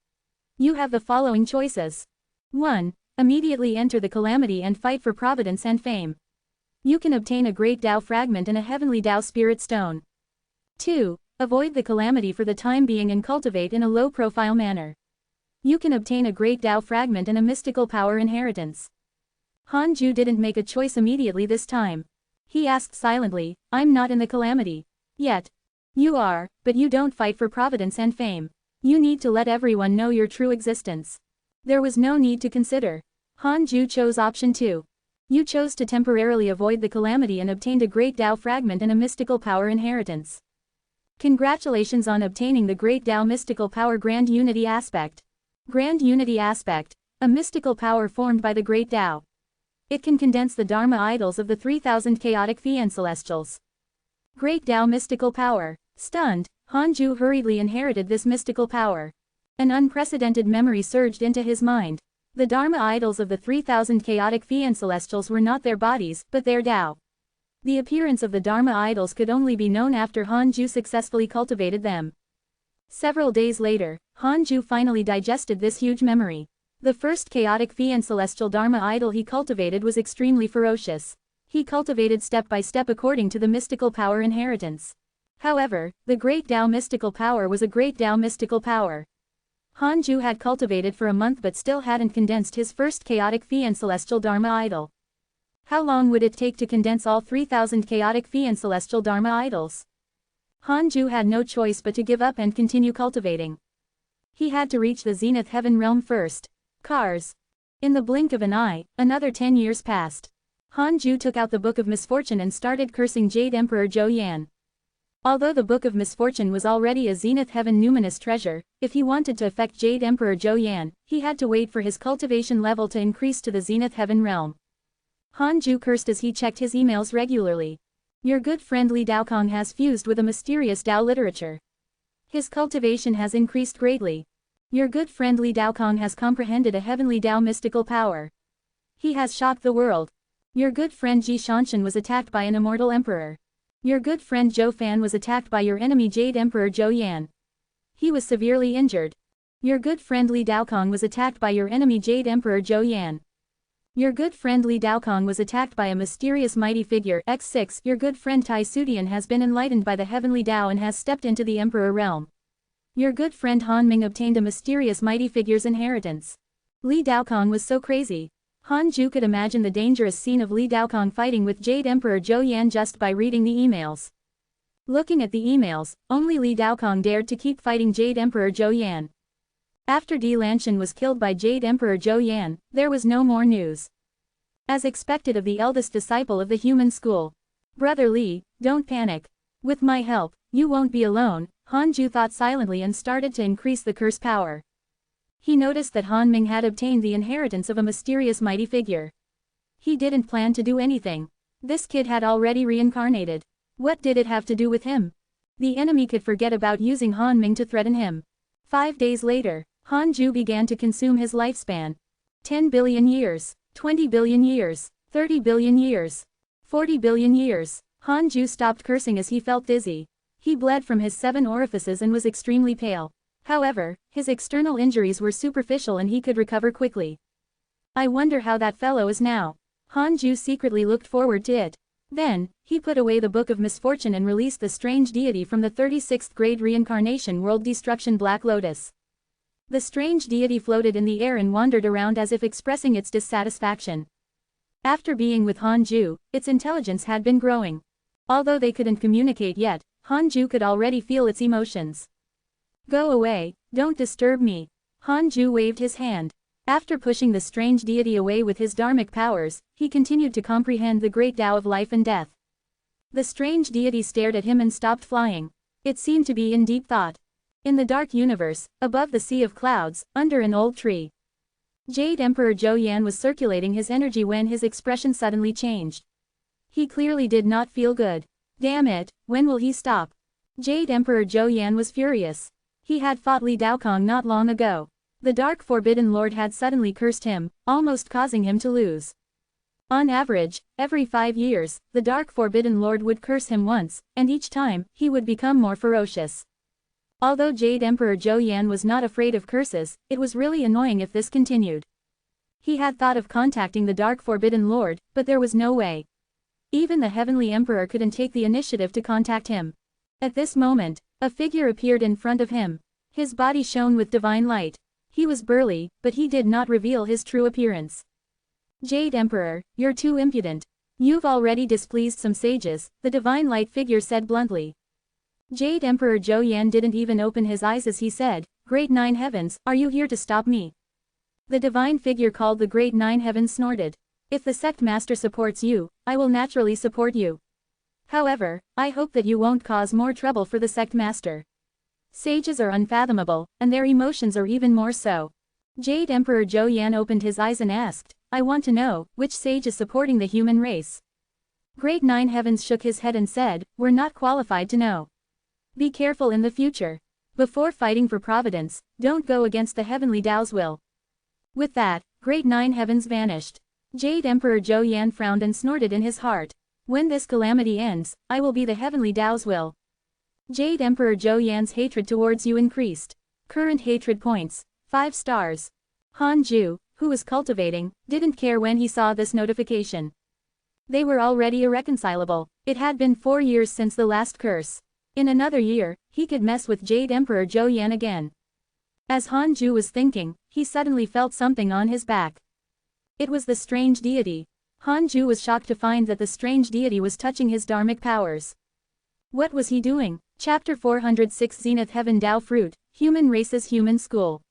You have the following choices. 1. Immediately enter the calamity and fight for providence and fame. You can obtain a great Tao fragment and a heavenly Tao spirit stone. 2. Avoid the calamity for the time being and cultivate in a low-profile manner. You can obtain a great Tao fragment and a mystical power inheritance. Hanju didn't make a choice immediately this time. He asked silently, I'm not in the calamity. Yet. You are, but you don't fight for providence and fame. You need to let everyone know your true existence. There was no need to consider. Hanju chose option 2. You chose to temporarily avoid the calamity and obtained a great Tao fragment and a mystical power inheritance. Congratulations on obtaining the great Tao mystical power Grand Unity Aspect. Grand Unity Aspect. A mystical power formed by the great Tao. It can condense the Dharma idols of the 3,000 chaotic Fian Celestials. Great Tao mystical power. Stunned, Hanju hurriedly inherited this mystical power. An unprecedented memory surged into his mind. The Dharma idols of the 3,000 chaotic Fian Celestials were not their bodies, but their Tao. The appearance of the Dharma idols could only be known after Hanju successfully cultivated them. Several days later, Hanju finally digested this huge memory. The first chaotic Fian Celestial Dharma idol he cultivated was extremely ferocious. He cultivated step by step according to the mystical power inheritance. However, the great Tao mystical power was a great Tao mystical power. Hanju had cultivated for a month but still hadn't condensed his first chaotic Fian Celestial Dharma idol. How long would it take to condense all 3,000 chaotic Fian Celestial Dharma idols? Hanju had no choice but to give up and continue cultivating. He had to reach the Zenith Heaven realm first. Cars. In the blink of an eye, another 10 years passed. Hanju took out the Book of Misfortune and started cursing Jade Emperor Zhou Yan. Although the Book of Misfortune was already a Zenith Heaven numinous treasure, if he wanted to affect Jade Emperor Zhou Yan, he had to wait for his cultivation level to increase to the Zenith Heaven realm. Hanju cursed as he checked his emails regularly. Your good friend Li Daokong has fused with a mysterious Tao literature. His cultivation has increased greatly. Your good friend Li Daokong has comprehended a heavenly Tao mystical power. He has shocked the world. Your good friend Ji Shanshan was attacked by an immortal emperor. Your good friend Zhou Fan was attacked by your enemy Jade Emperor Zhou Yan. He was severely injured. Your good friend Li Daokong was attacked by your enemy Jade Emperor Zhou Yan. Your good friend Li Daokong was attacked by a mysterious mighty figure X6. Your good friend Tai Sudian has been enlightened by the heavenly Tao and has stepped into the Emperor realm. Your good friend Han Ming obtained a mysterious mighty figure's inheritance. Li Daokong was so crazy. Hanju could imagine the dangerous scene of Li Daokong fighting with Jade Emperor Zhou Yan just by reading the emails. Looking at the emails, only Li Daokong dared to keep fighting Jade Emperor Zhou Yan. After Di Lanshan was killed by Jade Emperor Zhou Yan, there was no more news. As expected of the eldest disciple of the human school. Brother Li, don't panic. With my help, you won't be alone, Hanju thought silently and started to increase the curse power. He noticed that Han Ming had obtained the inheritance of a mysterious mighty figure. He didn't plan to do anything. This kid had already reincarnated. What did it have to do with him? The enemy could forget about using Han Ming to threaten him. 5 days later, Hanju began to consume his lifespan. 10 billion years, 20 billion years, 30 billion years, 40 billion years. Hanju stopped cursing as he felt dizzy. He bled from his 7 orifices and was extremely pale. However, his external injuries were superficial and he could recover quickly. I wonder how that fellow is now. Hanju secretly looked forward to it. Then, he put away the Book of Misfortune and released the strange deity from the 36th grade reincarnation world destruction Black Lotus. The strange deity floated in the air and wandered around as if expressing its dissatisfaction. After being with Hanju, its intelligence had been growing. Although they couldn't communicate yet, Hanju could already feel its emotions. Go away, don't disturb me. Hanju waved his hand. After pushing the strange deity away with his dharmic powers, he continued to comprehend the great Tao of life and death. The strange deity stared at him and stopped flying. It seemed to be in deep thought. In the dark universe, above the sea of clouds, under an old tree. Jade Emperor Zhou Yan was circulating his energy when his expression suddenly changed. He clearly did not feel good. Damn it, when will he stop? Jade Emperor Zhou Yan was furious. He had fought Li Daokong not long ago. The Dark Forbidden Lord had suddenly cursed him, almost causing him to lose. On average, every 5 years, the Dark Forbidden Lord would curse him once, and each time, he would become more ferocious. Although Jade Emperor Zhou Yan was not afraid of curses, it was really annoying if this continued. He had thought of contacting the Dark Forbidden Lord, but there was no way. Even the Heavenly Emperor couldn't take the initiative to contact him. At this moment, a figure appeared in front of him. His body shone with divine light. He was burly, but he did not reveal his true appearance. Jade Emperor, you're too impudent. You've already displeased some sages, the divine light figure said bluntly. Jade Emperor Zhou Yan didn't even open his eyes as he said, Great Nine Heavens, are you here to stop me? The divine figure called the Great Nine Heavens snorted. If the sect master supports you, I will naturally support you. However, I hope that you won't cause more trouble for the sect master. Sages are unfathomable, and their emotions are even more so. Jade Emperor Zhou Yan opened his eyes and asked, I want to know, which sage is supporting the human race? Great Nine Heavens shook his head and said, we're not qualified to know. Be careful in the future. Before fighting for Providence, don't go against the heavenly Tao's will. With that, great 9 heavens vanished. Jade Emperor Zhou Yan frowned and snorted in his heart. When this calamity ends, I will be the heavenly Tao's will. Jade Emperor Zhou Yan's hatred towards you increased. Current hatred points, 5 stars. Han Ju, who was cultivating, didn't care when he saw this notification. They were already irreconcilable. It had been 4 years since the last curse. In another year, he could mess with Jade Emperor Zhou Yan again. As Han Ju was thinking, he suddenly felt something on his back. It was the strange deity. Han Ju was shocked to find that the strange deity was touching his dharmic powers. What was he doing? Chapter 406 Zenith Heaven Tao Fruit, Human Races Human School.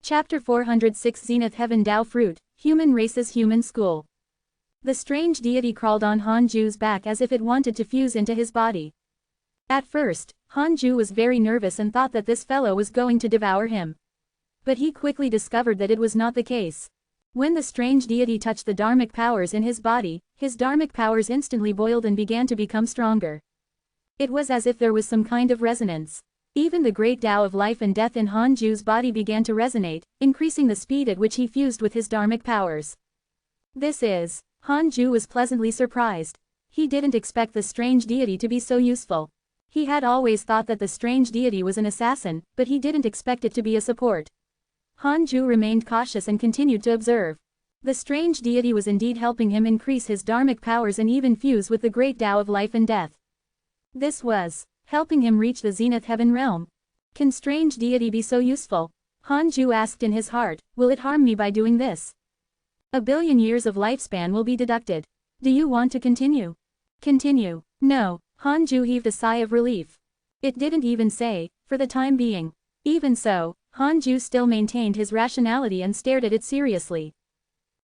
Chapter 406 Zenith Heaven Tao Fruit, Human Races Human School. The strange deity crawled on Han Ju's back as if it wanted to fuse into his body. At first, Han Ju was very nervous and thought that this fellow was going to devour him. But he quickly discovered that it was not the case. When the strange deity touched the dharmic powers in his body, his dharmic powers instantly boiled and began to become stronger. It was as if there was some kind of resonance. Even the great Tao of life and death in Han Ju's body began to resonate, increasing the speed at which he fused with his dharmic powers. Han Ju was pleasantly surprised. He didn't expect the strange deity to be so useful. He had always thought that the strange deity was an assassin, but he didn't expect it to be a support. Han Ju remained cautious and continued to observe. The strange deity was indeed helping him increase his dharmic powers and even fuse with the great Tao of life and death. This was helping him reach the Zenith Heaven realm. Can strange deity be so useful? Han Ju asked in his heart, will it harm me by doing this? 1 billion years of lifespan will be deducted. Do you want to continue? Continue. No. Han Ju heaved a sigh of relief. It didn't even say, for the time being. Even so, Han Ju still maintained his rationality and stared at it seriously.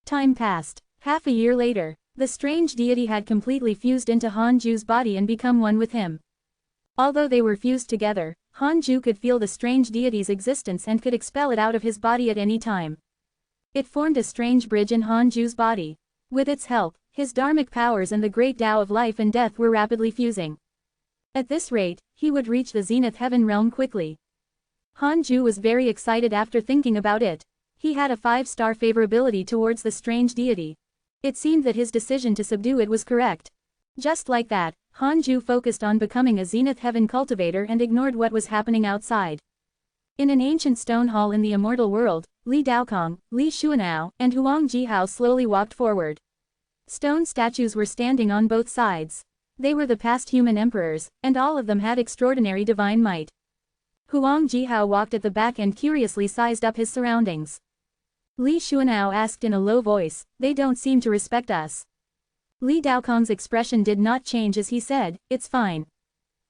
Time passed. Half a year later, the strange deity had completely fused into Han Ju's body and become one with him. Although they were fused together, Han Ju could feel the strange deity's existence and could expel it out of his body at any time. It formed a strange bridge in Han Ju's body. With its help, his dharmic powers and the great Tao of life and death were rapidly fusing. At this rate, he would reach the Zenith Heaven realm quickly. Han Ju was very excited after thinking about it. He had a 5-star favorability towards the strange deity. It seemed that his decision to subdue it was correct. Just like that, Han Ju focused on becoming a Zenith Heaven cultivator and ignored what was happening outside. In an ancient stone hall in the immortal world, Li Daokong, Li Xuanao, and Huang Jihao slowly walked forward. Stone statues were standing on both sides. They were the past human emperors, and all of them had extraordinary divine might. Huang Jihao walked at the back and curiously sized up his surroundings. Li Xuanao asked in a low voice, they don't seem to respect us. Li Daokong's expression did not change as he said, it's fine.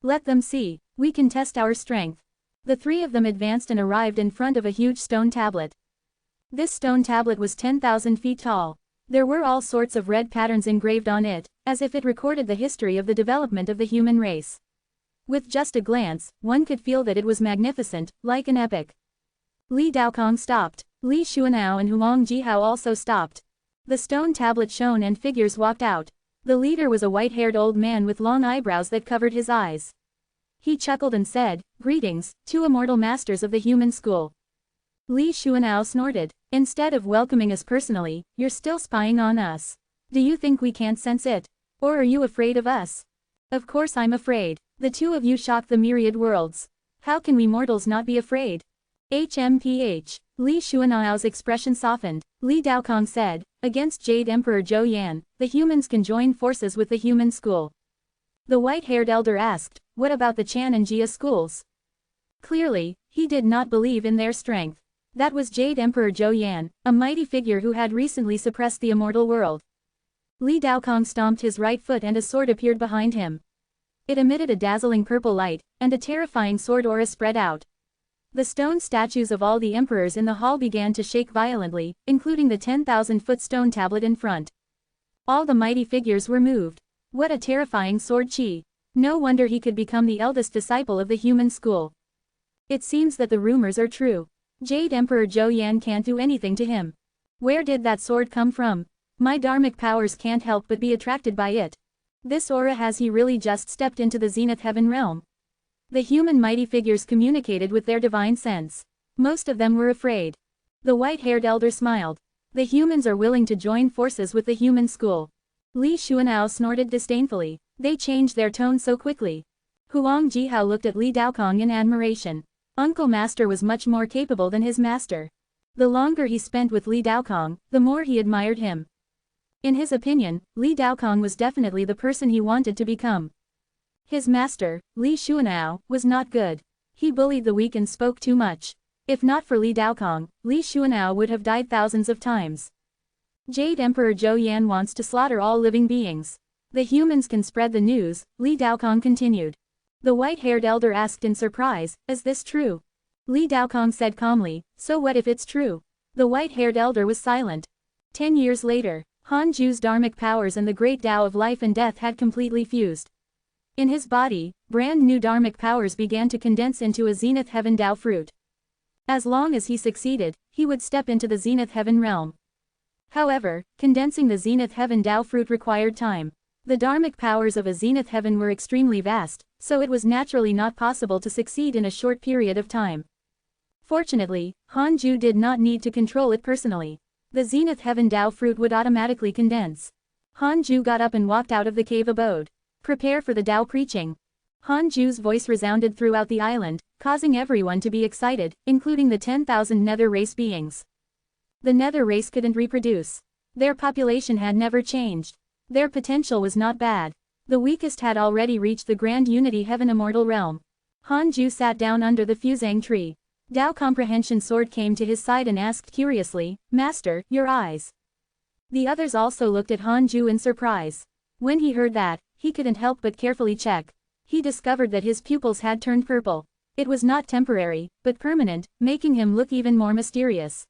Let them see, we can test our strength. The 3 of them advanced and arrived in front of a huge stone tablet. This stone tablet was 10,000 feet tall. There were all sorts of red patterns engraved on it, as if it recorded the history of the development of the human race. With just a glance, one could feel that it was magnificent, like an epic. Li Daokong stopped. Li Xuanao and Huang Jihao also stopped. The stone tablet shone and figures walked out. The leader was a white-haired old man with long eyebrows that covered his eyes. He chuckled and said, greetings, 2 immortal masters of the human school. Li Xuanao snorted. Instead of welcoming us personally, you're still spying on us. Do you think we can't sense it? Or are you afraid of us? Of course I'm afraid. The 2 of you shock the myriad worlds. How can we mortals not be afraid? HMPH. Li Xuanao's expression softened. Li Daokong said, against Jade Emperor Zhou Yan, the humans can join forces with the human school. The white-haired elder asked, what about the Chan and Jia schools? Clearly, he did not believe in their strength. That was Jade Emperor Zhou Yan, a mighty figure who had recently suppressed the immortal world. Li Daokong stomped his right foot and a sword appeared behind him. It emitted a dazzling purple light, and a terrifying sword aura spread out. The stone statues of all the emperors in the hall began to shake violently, including the 10,000-foot stone tablet in front. All the mighty figures were moved. What a terrifying sword chi! No wonder he could become the eldest disciple of the human school. It seems that the rumors are true. Jade Emperor Zhou Yan can't do anything to him. Where did that sword come from? My dharmic powers can't help but be attracted by it. This aura, has he really just stepped into the Zenith Heaven realm? The human mighty figures communicated with their divine sense. Most of them were afraid. The white-haired elder smiled. The humans are willing to join forces with the human school. Li Xuanao snorted disdainfully. They changed their tone so quickly. Huang Jihao looked at Li Daokong in admiration. Uncle Master was much more capable than his master. The longer he spent with Li Daokong, the more he admired him. In his opinion, Li Daokong was definitely the person he wanted to become. His master, Li Xuanao, was not good. He bullied the weak and spoke too much. If not for Li Daokong, Li Xuanao would have died thousands of times. Jade Emperor Zhou Yan wants to slaughter all living beings. The humans can spread the news, Li Daokong continued. The white-haired elder asked in surprise, is this true? Li Daokong said calmly, so what if it's true? The white-haired elder was silent. 10 years later, Han Ju's dharmic powers and the great Tao of life and death had completely fused. In his body, brand new dharmic powers began to condense into a zenith heaven Tao fruit. As long as he succeeded, he would step into the zenith heaven realm. However, condensing the zenith heaven Tao fruit required time. The dharmic powers of a zenith heaven were extremely vast, so it was naturally not possible to succeed in a short period of time. Fortunately, Han Ju did not need to control it personally. The zenith heaven Tao fruit would automatically condense. Han Ju got up and walked out of the cave abode. Prepare for the Tao preaching. Han Ju's voice resounded throughout the island, causing everyone to be excited, including the 10,000 nether race beings. The nether race couldn't reproduce. Their population had never changed. Their potential was not bad. The weakest had already reached the Grand Unity Heaven Immortal Realm. Han Ju sat down under the fusang tree. Tao Comprehension Sword came to his side and asked curiously, Master, your eyes. The others also looked at Han Ju in surprise. When he heard that, he couldn't help but carefully check. He discovered that his pupils had turned purple. It was not temporary, but permanent, making him look even more mysterious.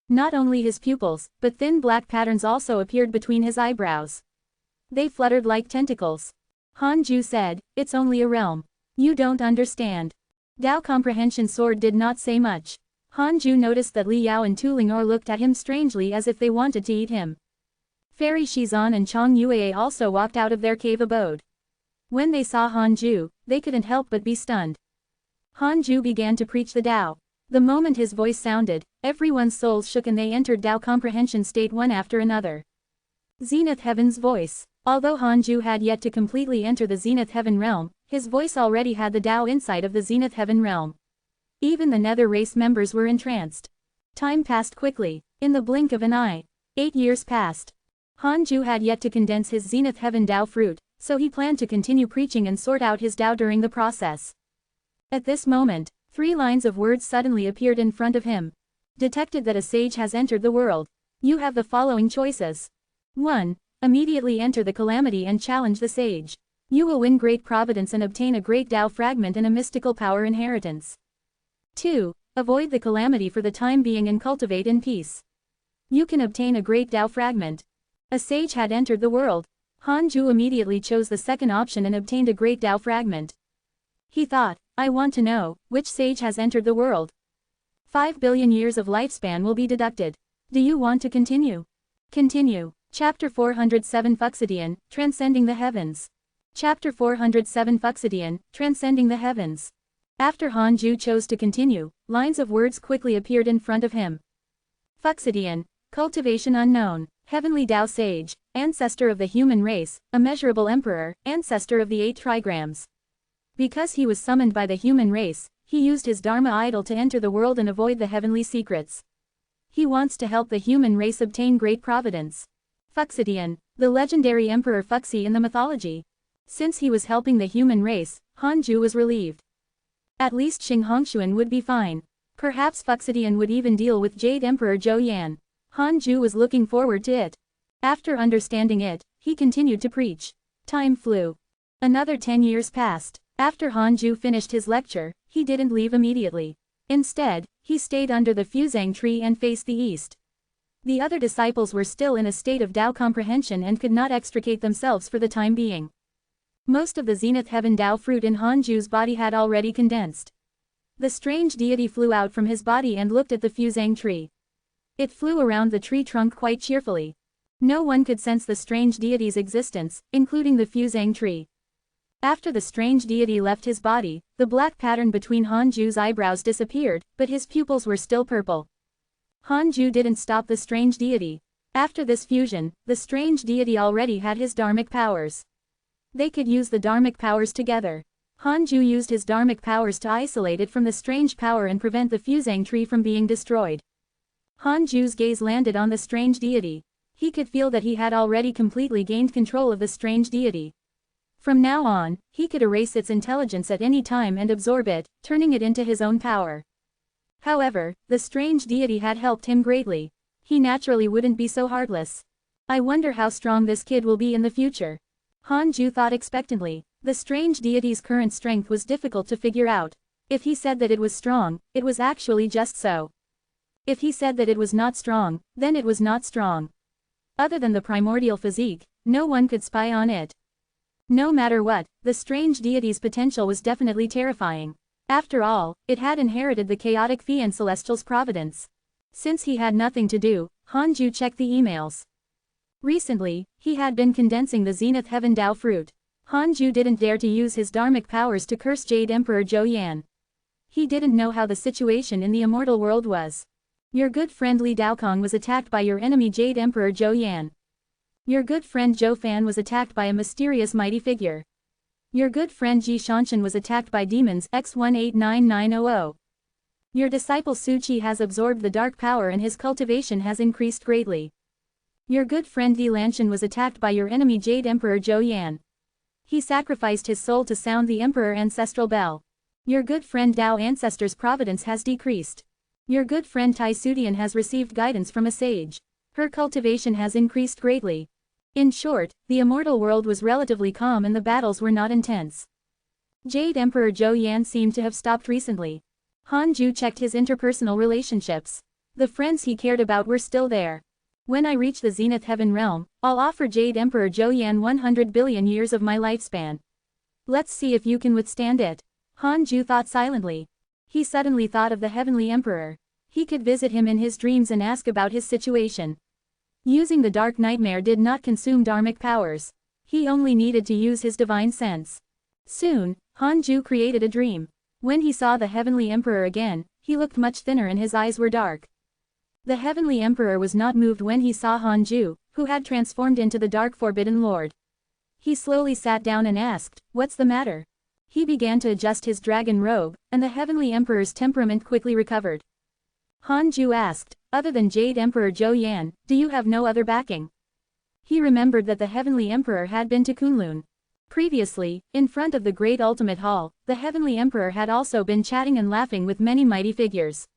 Not only his pupils, but thin black patterns also appeared between his eyebrows. They fluttered like tentacles. Han Ju said, it's only a realm. You don't understand. Tao Comprehension Sword did not say much. Han Ju noticed that Li Yao and Tu Ling'er looked at him strangely as if they wanted to eat him. Fairy Shizan and Chong Yue also walked out of their cave abode. When they saw Han Ju, they couldn't help but be stunned. Han Ju began to preach the Tao. The moment his voice sounded, everyone's souls shook and they entered Tao Comprehension state one after another. Zenith Heaven's voice. Although Han Ju had yet to completely enter the Zenith Heaven realm, his voice already had the Tao insight of the Zenith Heaven realm. Even the nether race members were entranced. Time passed quickly. In the blink of an eye. 8 years passed. Han Ju had yet to condense his Zenith Heaven Tao fruit, so he planned to continue preaching and sort out his Tao during the process. At this moment, 3 lines of words suddenly appeared in front of him. Detected that a sage has entered the world. You have the following choices. 1. Immediately enter the calamity and challenge the sage. You will win great providence and obtain a great Tao fragment and a mystical power inheritance. 2. Avoid the calamity for the time being and cultivate in peace. You can obtain a great Tao fragment. A sage had entered the world. Han Ju immediately chose the second option and obtained a great Tao fragment. He thought, I want to know, which sage has entered the world? 5 billion years of lifespan will be deducted. Do you want to continue? Continue. Chapter 407 Fuxidian, Transcending the Heavens. Chapter 407 Fuxidian, Transcending the Heavens. After Han Ju chose to continue, lines of words quickly appeared in front of him. Fuxidian, cultivation unknown, heavenly Tao sage, ancestor of the human race, immeasurable emperor, ancestor of the 8 trigrams. Because he was summoned by the human race, he used his Dharma idol to enter the world and avoid the heavenly secrets. He wants to help the human race obtain great providence. Fuxidian, the legendary Emperor Fuxi in the mythology. Since he was helping the human race, Han Ju was relieved. At least Xing Hongshuan would be fine. Perhaps Fuxidian would even deal with Jade Emperor Zhou Yan. Han Ju was looking forward to it. After understanding it, he continued to preach. Time flew. Another 10 years passed. After Han Ju finished his lecture, he didn't leave immediately. Instead, he stayed under the fusang tree and faced the east. The other disciples were still in a state of Tao comprehension and could not extricate themselves for the time being. Most of the Zenith Heaven Tao fruit in Han Ju's body had already condensed. The strange deity flew out from his body and looked at the fusang tree. It flew around the tree trunk quite cheerfully. No one could sense the strange deity's existence, including the fusang tree. After the strange deity left his body, the black pattern between Hanju's eyebrows disappeared, but his pupils were still purple. Hanju didn't stop the strange deity. After this fusion, the strange deity already had his dharmic powers. They could use the dharmic powers together. Hanju used his dharmic powers to isolate it from the strange power and prevent the fusang tree from being destroyed. Hanju's gaze landed on the strange deity. He could feel that he had already completely gained control of the strange deity. From now on, he could erase its intelligence at any time and absorb it, turning it into his own power. However, the strange deity had helped him greatly. He naturally wouldn't be so heartless. I wonder how strong this kid will be in the future. Hanju thought expectantly. The strange deity's current strength was difficult to figure out. If he said that it was strong, it was actually just so. If he said that it was not strong, then it was not strong. Other than the primordial physique, no one could spy on it. No matter what, the strange deity's potential was definitely terrifying. After all, it had inherited the chaotic Fee and Celestial's Providence. Since he had nothing to do, Hanju checked the emails. Recently, he had been condensing the Zenith Heaven Dao fruit. Hanju didn't dare to use his dharmic powers to curse Jade Emperor Zhou Yan. He didn't know how the situation in the immortal world was. Your good friend Li Daokong was attacked by your enemy Jade Emperor Zhou Yan. Your good friend Zhou Fan was attacked by a mysterious mighty figure. Your good friend Ji Shanshan was attacked by demons X189900. Your disciple Su Qi has absorbed the dark power and his cultivation has increased greatly. Your good friend Di Lanshan was attacked by your enemy Jade Emperor Zhou Yan. He sacrificed his soul to sound the Emperor Ancestral Bell. Your good friend Dao Ancestor's Providence has decreased. Your good friend Tai Sudian has received guidance from a sage. Her cultivation has increased greatly. In short, the immortal world was relatively calm and the battles were not intense. Jade Emperor Zhou Yan seemed to have stopped recently. Hanju checked his interpersonal relationships. The friends he cared about were still there. When I reach the Zenith Heaven realm, I'll offer Jade Emperor Zhou Yan 100 billion years of my lifespan. Let's see if you can withstand it. Hanju thought silently. He suddenly thought of the Heavenly Emperor. He could visit him in his dreams and ask about his situation. Using the dark nightmare did not consume dharmic powers. He only needed to use his divine sense. Soon, Hanju created a dream. When he saw the Heavenly Emperor again, he looked much thinner and his eyes were dark. The Heavenly Emperor was not moved when he saw Hanju, who had transformed into the Dark Forbidden Lord. He slowly sat down and asked, "What's the matter?" He began to adjust his dragon robe, and the Heavenly Emperor's temperament quickly recovered. Hanju asked, "Other than Jade Emperor Zhou Yan, do you have no other backing?" He remembered that the Heavenly Emperor had been to Kunlun. Previously, in front of the Great Ultimate Hall, the Heavenly Emperor had also been chatting and laughing with many mighty figures.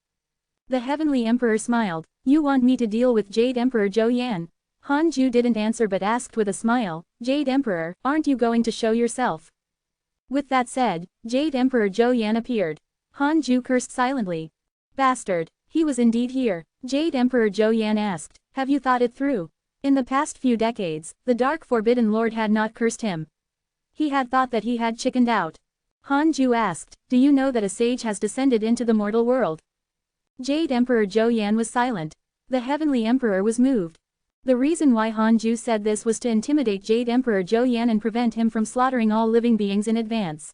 The Heavenly Emperor smiled. "You want me to deal with Jade Emperor Zhou Yan?" Hanju didn't answer but asked with a smile, "Jade Emperor, aren't you going to show yourself?" With that said, Jade Emperor Zhou Yan appeared. Hanju cursed silently. Bastard, he was indeed here. Jade Emperor Zhou Yan asked, "Have you thought it through?" In the past few decades, the Dark Forbidden Lord had not cursed him. He had thought that he had chickened out. Hanju asked, "Do you know that a sage has descended into the mortal world?" Jade Emperor Zhou Yan was silent. The Heavenly Emperor was moved. The reason why Hanju said this was to intimidate Jade Emperor Zhou Yan and prevent him from slaughtering all living beings in advance.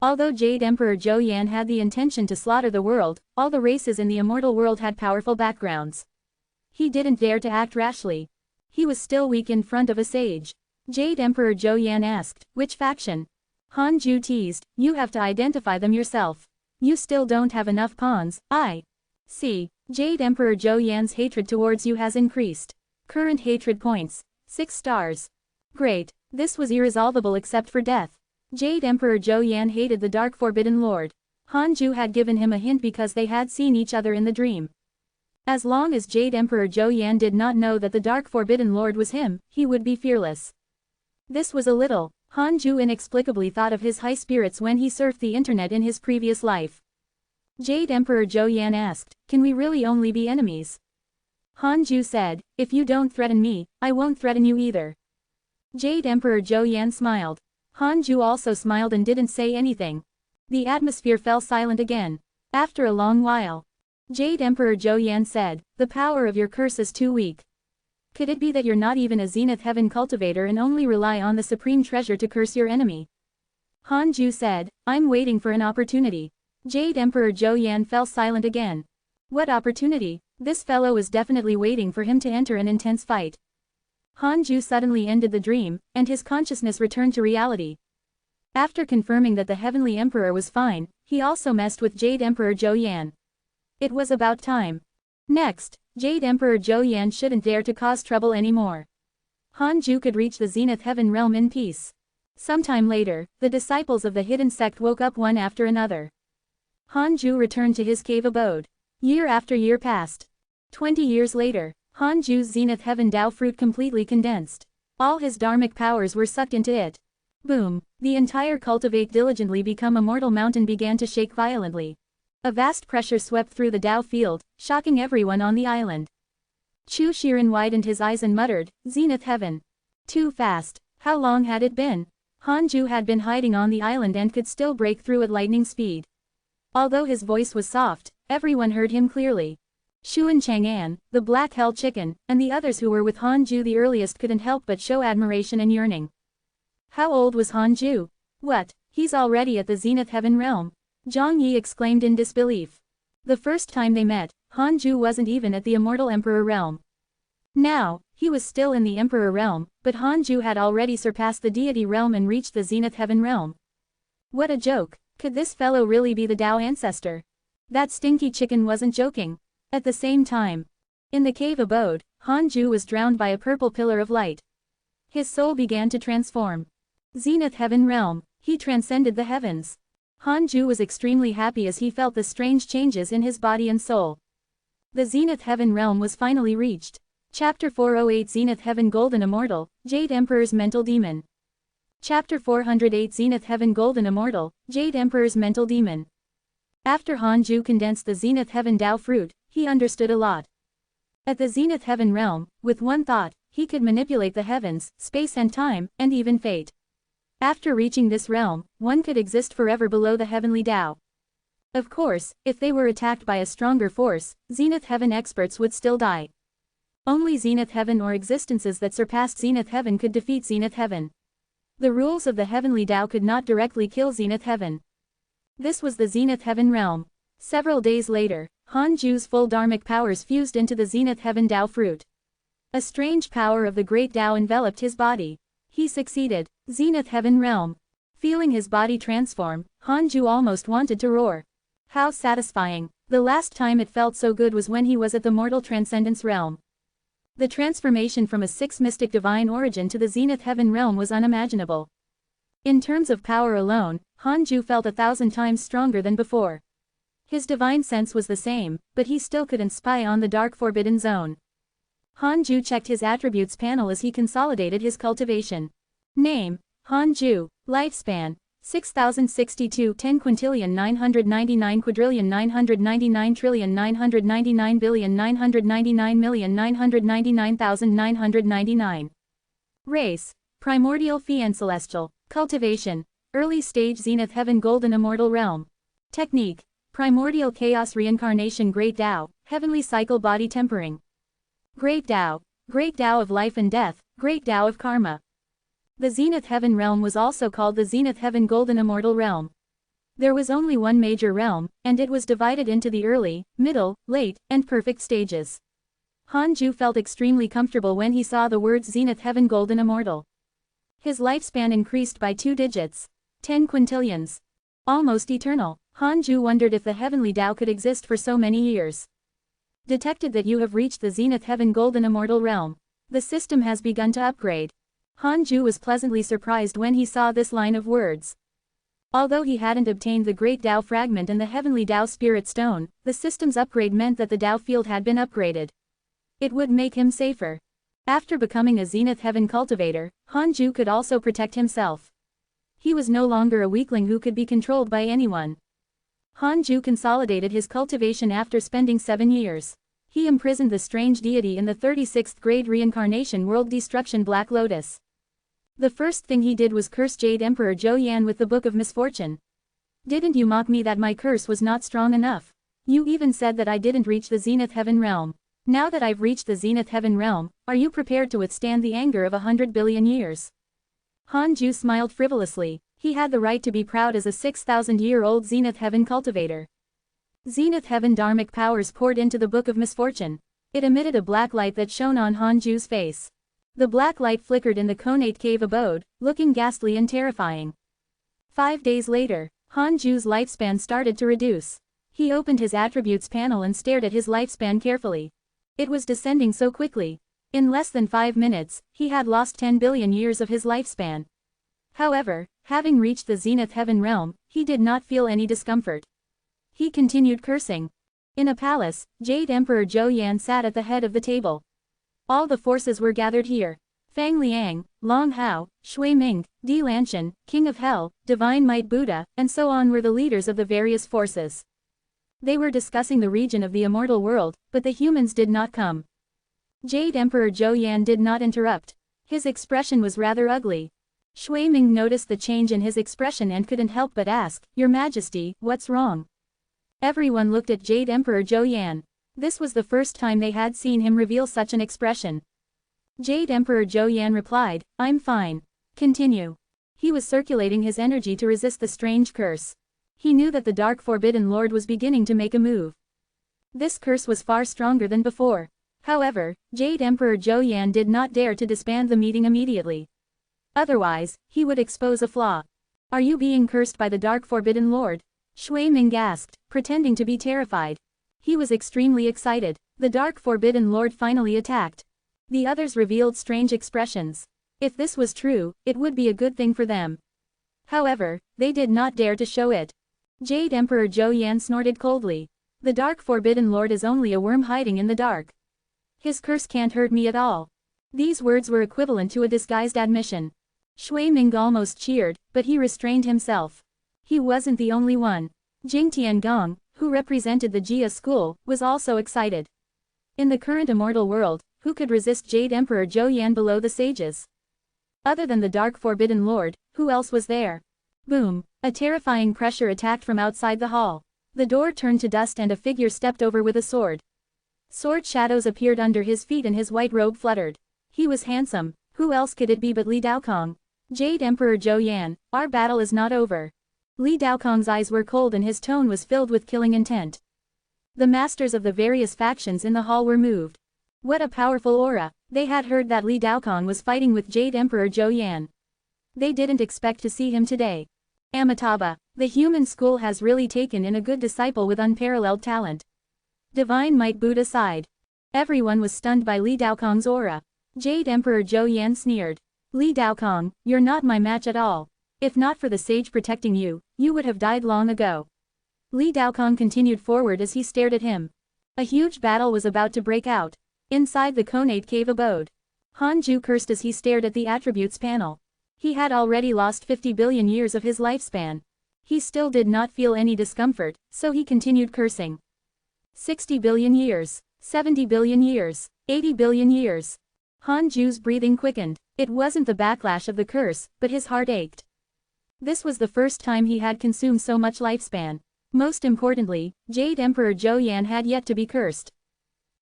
Although Jade Emperor Zhou Yan had the intention to slaughter the world, all the races in the immortal world had powerful backgrounds. He didn't dare to act rashly. He was still weak in front of a sage. Jade Emperor Zhou Yan asked, "Which faction?" Hanju teased, "You have to identify them yourself. You still don't have enough pawns, I see." Jade Emperor Zhou Yan's hatred towards you has increased. Current hatred points. 6 stars. Great. This was irresolvable except for death. Jade Emperor Zhou Yan hated the Dark Forbidden Lord. Hanju had given him a hint because they had seen each other in the dream. As long as Jade Emperor Zhou Yan did not know that the Dark Forbidden Lord was him, he would be fearless. This was a little. Hanju inexplicably thought of his high spirits when he surfed the internet in his previous life. Jade Emperor Zhou Yan asked, "Can we really only be enemies?" Hanju said, "If you don't threaten me, I won't threaten you either." Jade Emperor Zhou Yan smiled. Hanju also smiled and didn't say anything. The atmosphere fell silent again. After a long while, Jade Emperor Zhou Yan said, "The power of your curse is too weak. Could it be that you're not even a Zenith Heaven cultivator and only rely on the supreme treasure to curse your enemy?" Han-ju said, I'm waiting for an opportunity. Jade Emperor Zhou Yan fell silent again. What opportunity? This fellow was definitely waiting for him to enter an intense fight. Han-ju suddenly ended the dream, and his consciousness returned to reality. After confirming that the Heavenly Emperor was fine, he also messed with Jade Emperor Zhou Yan. It was about time. Next, Jade Emperor Zhou Yan shouldn't dare to cause trouble anymore. Han-ju could reach the Zenith Heaven realm in peace. Sometime later, the disciples of the hidden sect woke up one after another. Han-ju returned to his cave abode. Year after year passed. 20 years later, Han-ju's Zenith Heaven Tao fruit completely condensed. All his dharmic powers were sucked into it. Boom, the entire cultivate diligently become immortal mountain began to shake violently. A vast pressure swept through the Tao field, shocking everyone on the island. Chu Shiren widened his eyes and muttered, Zenith Heaven. Too fast. How long had it been? Han-ju had been hiding on the island and could still break through at lightning speed. Although his voice was soft, everyone heard him clearly. Shuan Chang'an, the Black Hell Chicken, and the others who were with Han-ju the earliest couldn't help but show admiration and yearning. How old was Han-ju? What, he's already at the Zenith Heaven realm? Zhang Yi exclaimed in disbelief. The first time they met, Han-ju wasn't even at the Immortal Emperor realm. Now, he was still in the Emperor realm, but Han-ju had already surpassed the deity realm and reached the Zenith Heaven realm. What a joke, could this fellow really be the Tao ancestor? That stinky chicken wasn't joking. At the same time, in the cave abode, Han-ju was drowned by a purple pillar of light. His soul began to transform. Zenith Heaven realm, he transcended the heavens. Han-ju was extremely happy as he felt the strange changes in his body and soul. The Zenith Heaven realm was finally reached. Chapter 408 Zenith Heaven Golden Immortal, Jade Emperor's Mental Demon. Chapter 408 Zenith Heaven Golden Immortal, Jade Emperor's Mental Demon. After Han-ju condensed the Zenith Heaven Tao fruit, he understood a lot. At the Zenith Heaven realm, with one thought, he could manipulate the heavens, space and time, and even fate. After reaching this realm, one could exist forever below the heavenly Tao. Of course, if they were attacked by a stronger force, Zenith Heaven experts would still die. Only Zenith Heaven or existences that surpassed Zenith Heaven could defeat Zenith Heaven. The rules of the heavenly Tao could not directly kill Zenith Heaven. This was the Zenith Heaven realm. Several days later, Han-ju's full dharmic powers fused into the Zenith Heaven Tao fruit. A strange power of the great Tao enveloped his body. He succeeded. Zenith Heaven realm. Feeling his body transform, Han-ju almost wanted to roar. How satisfying. The last time it felt so good was when he was at the mortal transcendence realm. The transformation from a six mystic divine origin to the Zenith Heaven realm was unimaginable. In terms of power alone, Han-ju felt 1,000 times stronger than before. His divine sense was the same, but he still couldn't spy on the dark forbidden zone. Han-ju checked his attributes panel as he consolidated his cultivation. Name, Han-ju. Lifespan, 6062 10 quintillion 999 quadrillion 999 trillion 999 billion 999 million 999,999. Race, primordial fiend celestial. Cultivation, early stage Zenith Heaven Golden Immortal Realm. Technique, primordial chaos reincarnation Great Tao, heavenly cycle body tempering. Great Tao of life and death, Great Tao of karma. The Zenith Heaven realm was also called the Zenith Heaven Golden Immortal Realm. There was only one major realm, and it was divided into the early, middle, late, and perfect stages. Han-ju felt extremely comfortable when he saw the words Zenith Heaven Golden Immortal. His lifespan increased by 2 digits. 10 quintillions. Almost eternal. Han-ju wondered if the heavenly Tao could exist for so many years. Detected that you have reached the Zenith Heaven Golden Immortal Realm. The system has begun to upgrade. Han-ju was pleasantly surprised when he saw this line of words. Although he hadn't obtained the Great Tao Fragment and the Heavenly Tao Spirit Stone, the system's upgrade meant that the Tao field had been upgraded. It would make him safer. After becoming a Zenith Heaven cultivator, Han-ju could also protect himself. He was no longer a weakling who could be controlled by anyone. Han-ju consolidated his cultivation after spending 7 years. He imprisoned the strange deity in the 36th grade reincarnation world destruction Black Lotus. The first thing he did was curse Jade Emperor Zhou Yan with the Book of Misfortune. Didn't you mock me that my curse was not strong enough? You even said that I didn't reach the Zenith Heaven realm. Now that I've reached the Zenith Heaven realm, are you prepared to withstand the anger of 100 billion years? Han-ju smiled frivolously. He had the right to be proud as a 6,000-year-old Zenith Heaven cultivator. Zenith Heaven dharmic powers poured into the Book of Misfortune. It emitted a black light that shone on Hanju's face. The black light flickered in the connate cave abode, looking ghastly and terrifying. 5 days later, Hanju's lifespan started to reduce. He opened his attributes panel and stared at his lifespan carefully. It was descending so quickly. In less than 5 minutes, he had lost 10 billion years of his lifespan. However, having reached the Zenith Heaven realm, he did not feel any discomfort. He continued cursing. In a palace, Jade Emperor Zhou Yan sat at the head of the table. All the forces were gathered here. Fang Liang, Long Hao, Shui Ming, Di Lanshan, King of Hell, Divine Might Buddha, and so on were the leaders of the various forces. They were discussing the region of the immortal world, but the humans did not come. Jade Emperor Zhou Yan did not interrupt. His expression was rather ugly. Shui Ming noticed the change in his expression and couldn't help but ask, "Your Majesty, what's wrong?" Everyone looked at Jade Emperor Zhou Yan. This was the first time they had seen him reveal such an expression. Jade Emperor Zhou Yan replied, "I'm fine. Continue." He was circulating his energy to resist the strange curse. He knew that the Dark Forbidden Lord was beginning to make a move. This curse was far stronger than before. However, Jade Emperor Zhou Yan did not dare to disband the meeting immediately. Otherwise, he would expose a flaw. "Are you being cursed by the Dark Forbidden Lord?" Shui Ming gasped, pretending to be terrified. He was extremely excited. The Dark Forbidden Lord finally attacked. The others revealed strange expressions. If this was true, it would be a good thing for them. However, they did not dare to show it. Jade Emperor Zhou Yan snorted coldly. "The Dark Forbidden Lord is only a worm hiding in the dark. His curse can't hurt me at all." These words were equivalent to a disguised admission. Shui Ming almost cheered, but he restrained himself. He wasn't the only one. Jing Tiangong, who represented the Jia school, was also excited. In the current immortal world, who could resist Jade Emperor Zhou Yan below the sages? Other than the Dark Forbidden Lord, who else was there? Boom! A terrifying pressure attacked from outside the hall. The door turned to dust and a figure stepped over with a sword. Sword shadows appeared under his feet and his white robe fluttered. He was handsome. Who else could it be but Li Daokong? "Jade Emperor Zhou Yan, our battle is not over." Li Daokong's eyes were cold and his tone was filled with killing intent. The masters of the various factions in the hall were moved. What a powerful aura! They had heard that Li Daokong was fighting with Jade Emperor Zhou Yan. They didn't expect to see him today. Amitabha, the human school has really taken in a good disciple with unparalleled talent. Divine Might Buddha sighed. Everyone was stunned by Li Daokong's aura. Jade Emperor Zhou Yan sneered. "Li Daokong, you're not my match at all. If not for the sage protecting you, you would have died long ago." Li Daokong continued forward as he stared at him. A huge battle was about to break out. Inside the connate cave abode, Hanju cursed as he stared at the attributes panel. He had already lost 50 billion years of his lifespan. He still did not feel any discomfort, so he continued cursing. 60 billion years, 70 billion years, 80 billion years. Hanju's breathing quickened. It wasn't the backlash of the curse, but his heart ached. This was the first time he had consumed so much lifespan. Most importantly, Jade Emperor Zhou Yan had yet to be cursed.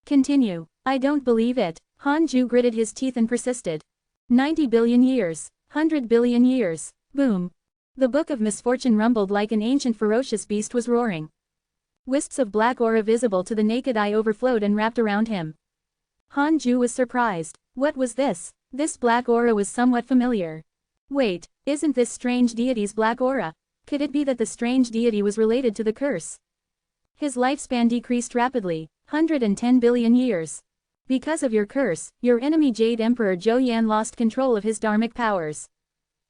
"Continue." "I don't believe it." Hanju gritted his teeth and persisted. 90 billion years. 100 billion years. Boom. The Book of Misfortune rumbled like an ancient ferocious beast was roaring. Wisps of black aura visible to the naked eye overflowed and wrapped around him. Hanju was surprised. What was this? This black aura was somewhat familiar. Wait, isn't this strange deity's black aura? Could it be that the strange deity was related to the curse? His lifespan decreased rapidly, 110 billion years. Because of your curse, your enemy Jade Emperor Zhou Yan lost control of his dharmic powers.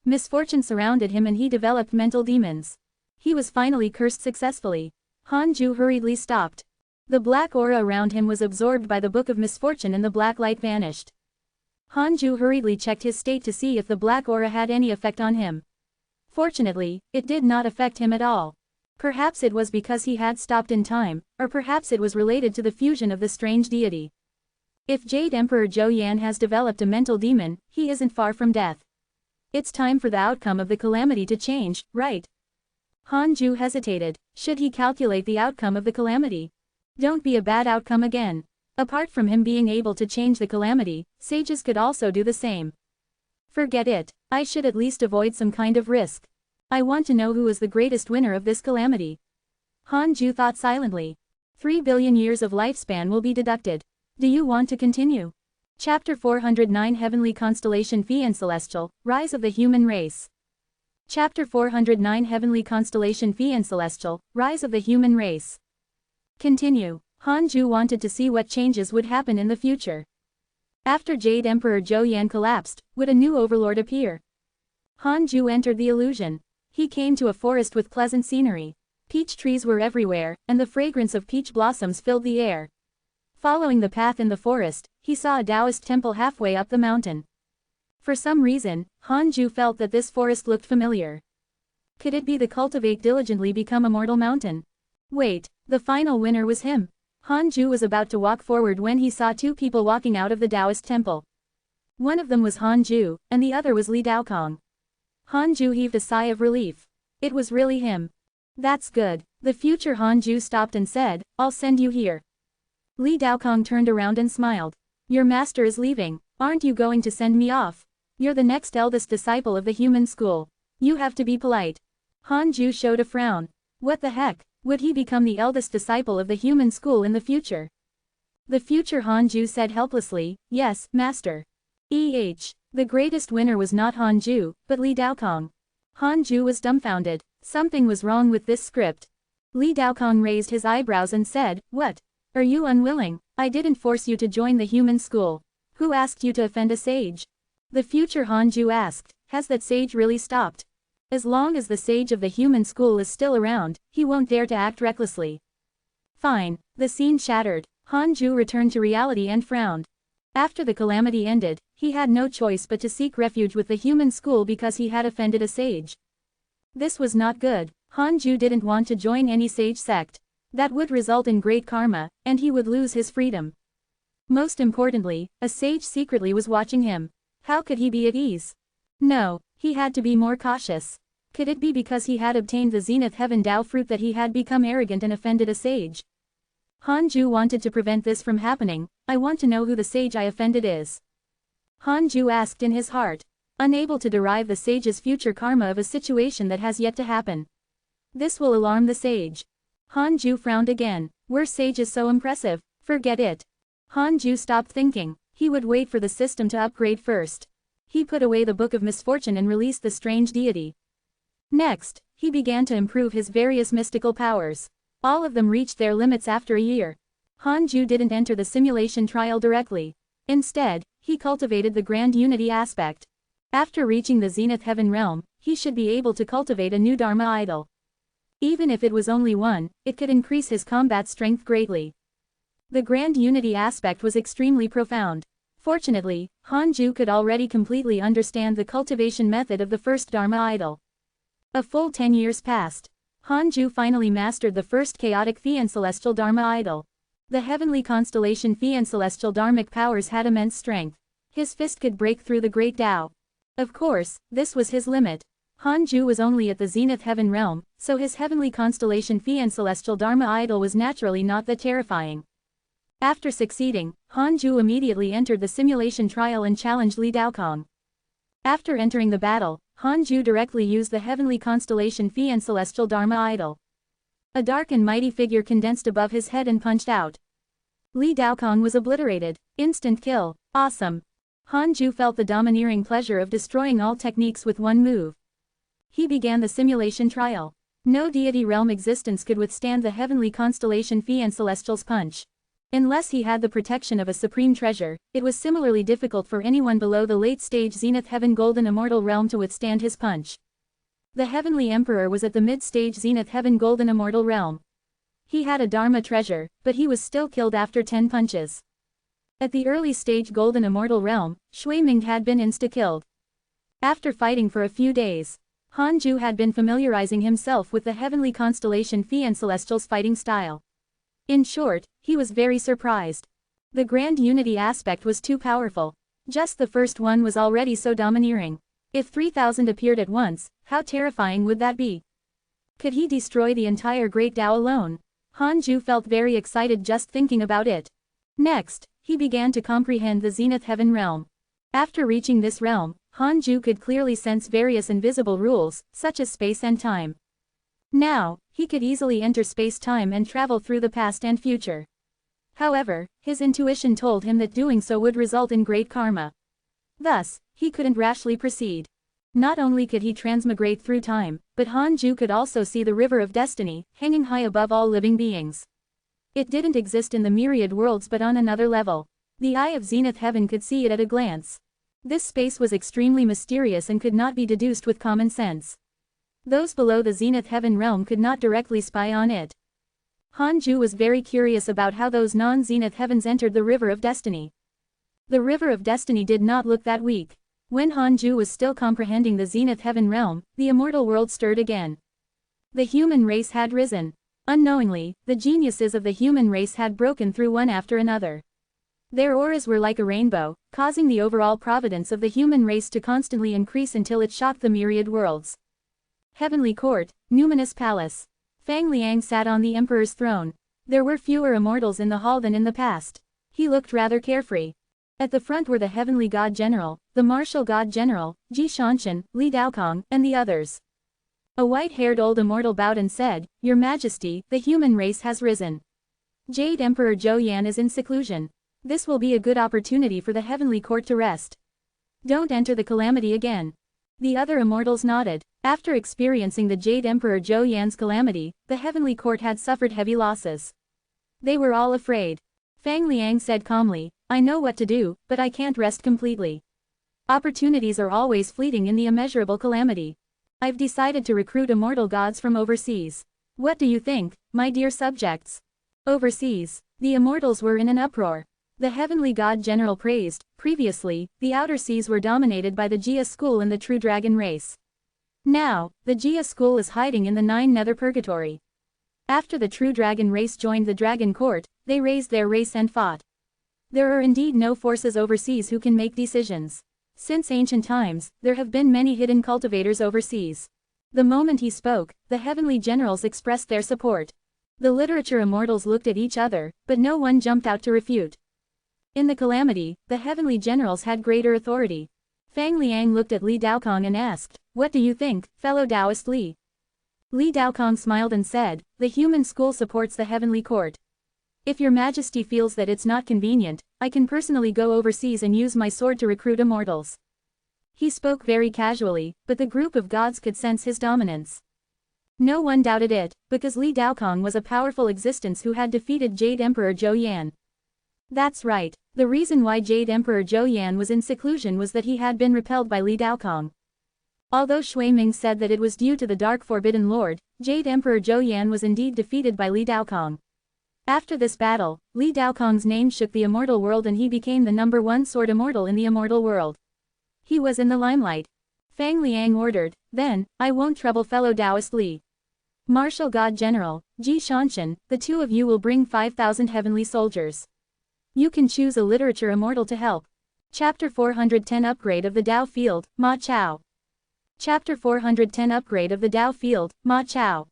Misfortune surrounded him and he developed mental demons. He was finally cursed successfully. Hanju hurriedly stopped. The black aura around him was absorbed by the Book of Misfortune and the black light vanished. Hanju hurriedly checked his state to see if the black aura had any effect on him. Fortunately, it did not affect him at all. Perhaps it was because he had stopped in time, or perhaps it was related to the fusion of the strange deity. If Jade Emperor Zhou Yan has developed a mental demon, he isn't far from death. It's time for the outcome of the calamity to change, right? Hanju hesitated. Should he calculate the outcome of the calamity? Don't be a bad outcome again. Apart from him being able to change the calamity, sages could also do the same. Forget it. I should at least avoid some kind of risk. I want to know who is the greatest winner of this calamity. Hanju thought silently. 3 billion years of lifespan will be deducted. Do you want to continue? Chapter 409 Heavenly Constellation Phi and Celestial, Rise of the Human Race. Chapter 409 Heavenly Constellation Phi and Celestial, Rise of the Human Race. Continue. Hanju wanted to see what changes would happen in the future. After Jade Emperor Zhou Yan collapsed, would a new overlord appear? Hanju entered the illusion. He came to a forest with pleasant scenery. Peach trees were everywhere, and the fragrance of peach blossoms filled the air. Following the path in the forest, he saw a Taoist temple halfway up the mountain. For some reason, Hanju felt that this forest looked familiar. Could it be the Cultivate Diligently Become Immortal mountain? Wait, the final winner was him. Hanju was about to walk forward when he saw two people walking out of the Taoist temple. One of them was Hanju, and the other was Li Daokong. Hanju heaved a sigh of relief. It was really him. That's good. The future Hanju stopped and said, I'll send you here. Li Daokong turned around and smiled. Your master is leaving. Aren't you going to send me off? You're the next eldest disciple of the human school. You have to be polite. Hanju showed a frown. What the heck? Would he become the eldest disciple of the human school in the future? The future Hanju said helplessly, yes, master. The greatest winner was not Hanju, but Li Daokong. Hanju was dumbfounded. Something was wrong with this script. Li Daokong raised his eyebrows and said, What? Are you unwilling? I didn't force you to join the human school. Who asked you to offend a sage? The future Hanju asked, Has that sage really stopped? As long as the sage of the human school is still around, he won't dare to act recklessly. Fine. The scene shattered. Hanju returned to reality and frowned. After the calamity ended, he had no choice but to seek refuge with the human school because he had offended a sage. This was not good. Hanju didn't want to join any sage sect. That would result in great karma, and he would lose his freedom. Most importantly, a sage secretly was watching him. How could he be at ease? No, he had to be more cautious. Could it be because he had obtained the Zenith Heaven Tao fruit that he had become arrogant and offended a sage? Hanju wanted to prevent this from happening. I want to know who the sage I offended is. Hanju asked in his heart, unable to derive the sage's future karma of a situation that has yet to happen. This will alarm the sage. Hanju frowned again. Were sages so impressive? Forget it. Hanju stopped thinking. He would wait for the system to upgrade first. He put away the Book of Misfortune and released the strange deity. Next, he began to improve his various mystical powers. All of them reached their limits after a year. Hanju didn't enter the simulation trial directly. Instead, he cultivated the grand unity aspect. After reaching the Zenith Heaven realm, he should be able to cultivate a new Dharma idol. Even if it was only one, it could increase his combat strength greatly. The grand unity aspect was extremely profound. Fortunately, Hanju could already completely understand the cultivation method of the first Dharma idol. A full 10 years passed. Hanju finally mastered the first chaotic Phi and celestial Dharma idol. The heavenly constellation Phi and celestial Dharmic powers had immense strength. His fist could break through the great Tao. Of course, this was his limit. Hanju was only at the Zenith Heaven realm, so his heavenly constellation Phi and celestial Dharma idol was naturally not that terrifying. After succeeding, Hanju immediately entered the simulation trial and challenged Li Daokong. After entering the battle, Hanju directly used the heavenly constellation Phi and celestial Dharma idol. A dark and mighty figure condensed above his head and punched out. Li Daokong was obliterated. Instant kill. Awesome. Hanju felt the domineering pleasure of destroying all techniques with one move. He began the simulation trial. No deity realm existence could withstand the heavenly constellation Phi and celestial's punch. Unless he had the protection of a supreme treasure, it was similarly difficult for anyone below the late-stage Zenith Heaven Golden Immortal Realm to withstand his punch. The Heavenly Emperor was at the mid-stage Zenith Heaven Golden Immortal Realm. He had a Dharma treasure, but he was still killed after 10 punches. At the early-stage Golden Immortal Realm, Shui Ming had been insta-killed. After fighting for a few days, Hanju had been familiarizing himself with the heavenly constellation Phi and celestial's fighting style. In short, he was very surprised. The grand unity aspect was too powerful. Just the first one was already so domineering. If 3,000 appeared at once, how terrifying would that be? Could he destroy the entire Great Tao alone? Hanju felt very excited just thinking about it. Next, he began to comprehend the Zenith Heaven realm. After reaching this realm, Hanju could clearly sense various invisible rules, such as space and time. Now, he could easily enter space-time and travel through the past and future. However, his intuition told him that doing so would result in great karma. Thus, he couldn't rashly proceed. Not only could he transmigrate through time, but Hanju could also see the river of destiny, hanging high above all living beings. It didn't exist in the myriad worlds but on another level. The eye of Zenith Heaven could see it at a glance. This space was extremely mysterious and could not be deduced with common sense. Those below the Zenith Heaven realm could not directly spy on it. Hanju was very curious about how those non-Zenith Heavens entered the river of destiny. The river of destiny did not look that weak. When Hanju was still comprehending the Zenith Heaven realm, the immortal world stirred again. The human race had risen. Unknowingly, the geniuses of the human race had broken through one after another. Their auras were like a rainbow, causing the overall providence of the human race to constantly increase until it shocked the myriad worlds. Heavenly Court, Numinous Palace. Fang Liang sat on the Emperor's throne. There were fewer immortals in the hall than in the past. He looked rather carefree. At the front were the Heavenly God General, the Martial God General, Ji Shanshan, Li Daokong, and the others. A white-haired old immortal bowed and said, "Your Majesty, the human race has risen. Jade Emperor Zhou Yan is in seclusion. This will be a good opportunity for the Heavenly Court to rest. Don't enter the calamity again." The other immortals nodded. After experiencing the Jade Emperor Zhou Yan's calamity, the Heavenly Court had suffered heavy losses. They were all afraid. Fang Liang said calmly, "I know what to do, but I can't rest completely. Opportunities are always fleeting in the immeasurable calamity. I've decided to recruit immortal gods from overseas. What do you think, my dear subjects?" Overseas, the immortals were in an uproar. The Heavenly God General praised, previously, the outer seas were dominated by the Jia school and the True Dragon race. Now, the Jia school is hiding in the 9 Nether Purgatory. After the True Dragon race joined the Dragon Court, they raised their race and fought. There are indeed no forces overseas who can make decisions. Since ancient times, there have been many hidden cultivators overseas. The moment he spoke, the Heavenly Generals expressed their support. The literature immortals looked at each other, but no one jumped out to refute. In the calamity, the Heavenly Generals had greater authority. Fang Liang looked at Li Daokong and asked, "What do you think, fellow Taoist Li?" Li Daokong smiled and said, "The human school supports the Heavenly Court. If your Majesty feels that it's not convenient, I can personally go overseas and use my sword to recruit immortals." He spoke very casually, but the group of gods could sense his dominance. No one doubted it, because Li Daokong was a powerful existence who had defeated Jade Emperor Zhou Yan. That's right, the reason why Jade Emperor Zhou Yan was in seclusion was that he had been repelled by Li Daokong. Although Shui Ming said that it was due to the Dark Forbidden Lord, Jade Emperor Zhou Yan was indeed defeated by Li Daokong. After this battle, Li Daokong's name shook the immortal world and he became the #1 sword immortal in the immortal world. He was in the limelight. Fang Liang ordered, "Then, I won't trouble fellow Taoist Li. Martial God General, Ji Shanshan, the two of you will bring 5,000 heavenly soldiers. You can choose a literature immortal to help." Chapter 410 Upgrade of the Dao Field, Ma Chao. Chapter 410 Upgrade of the Dao Field, Ma Chao.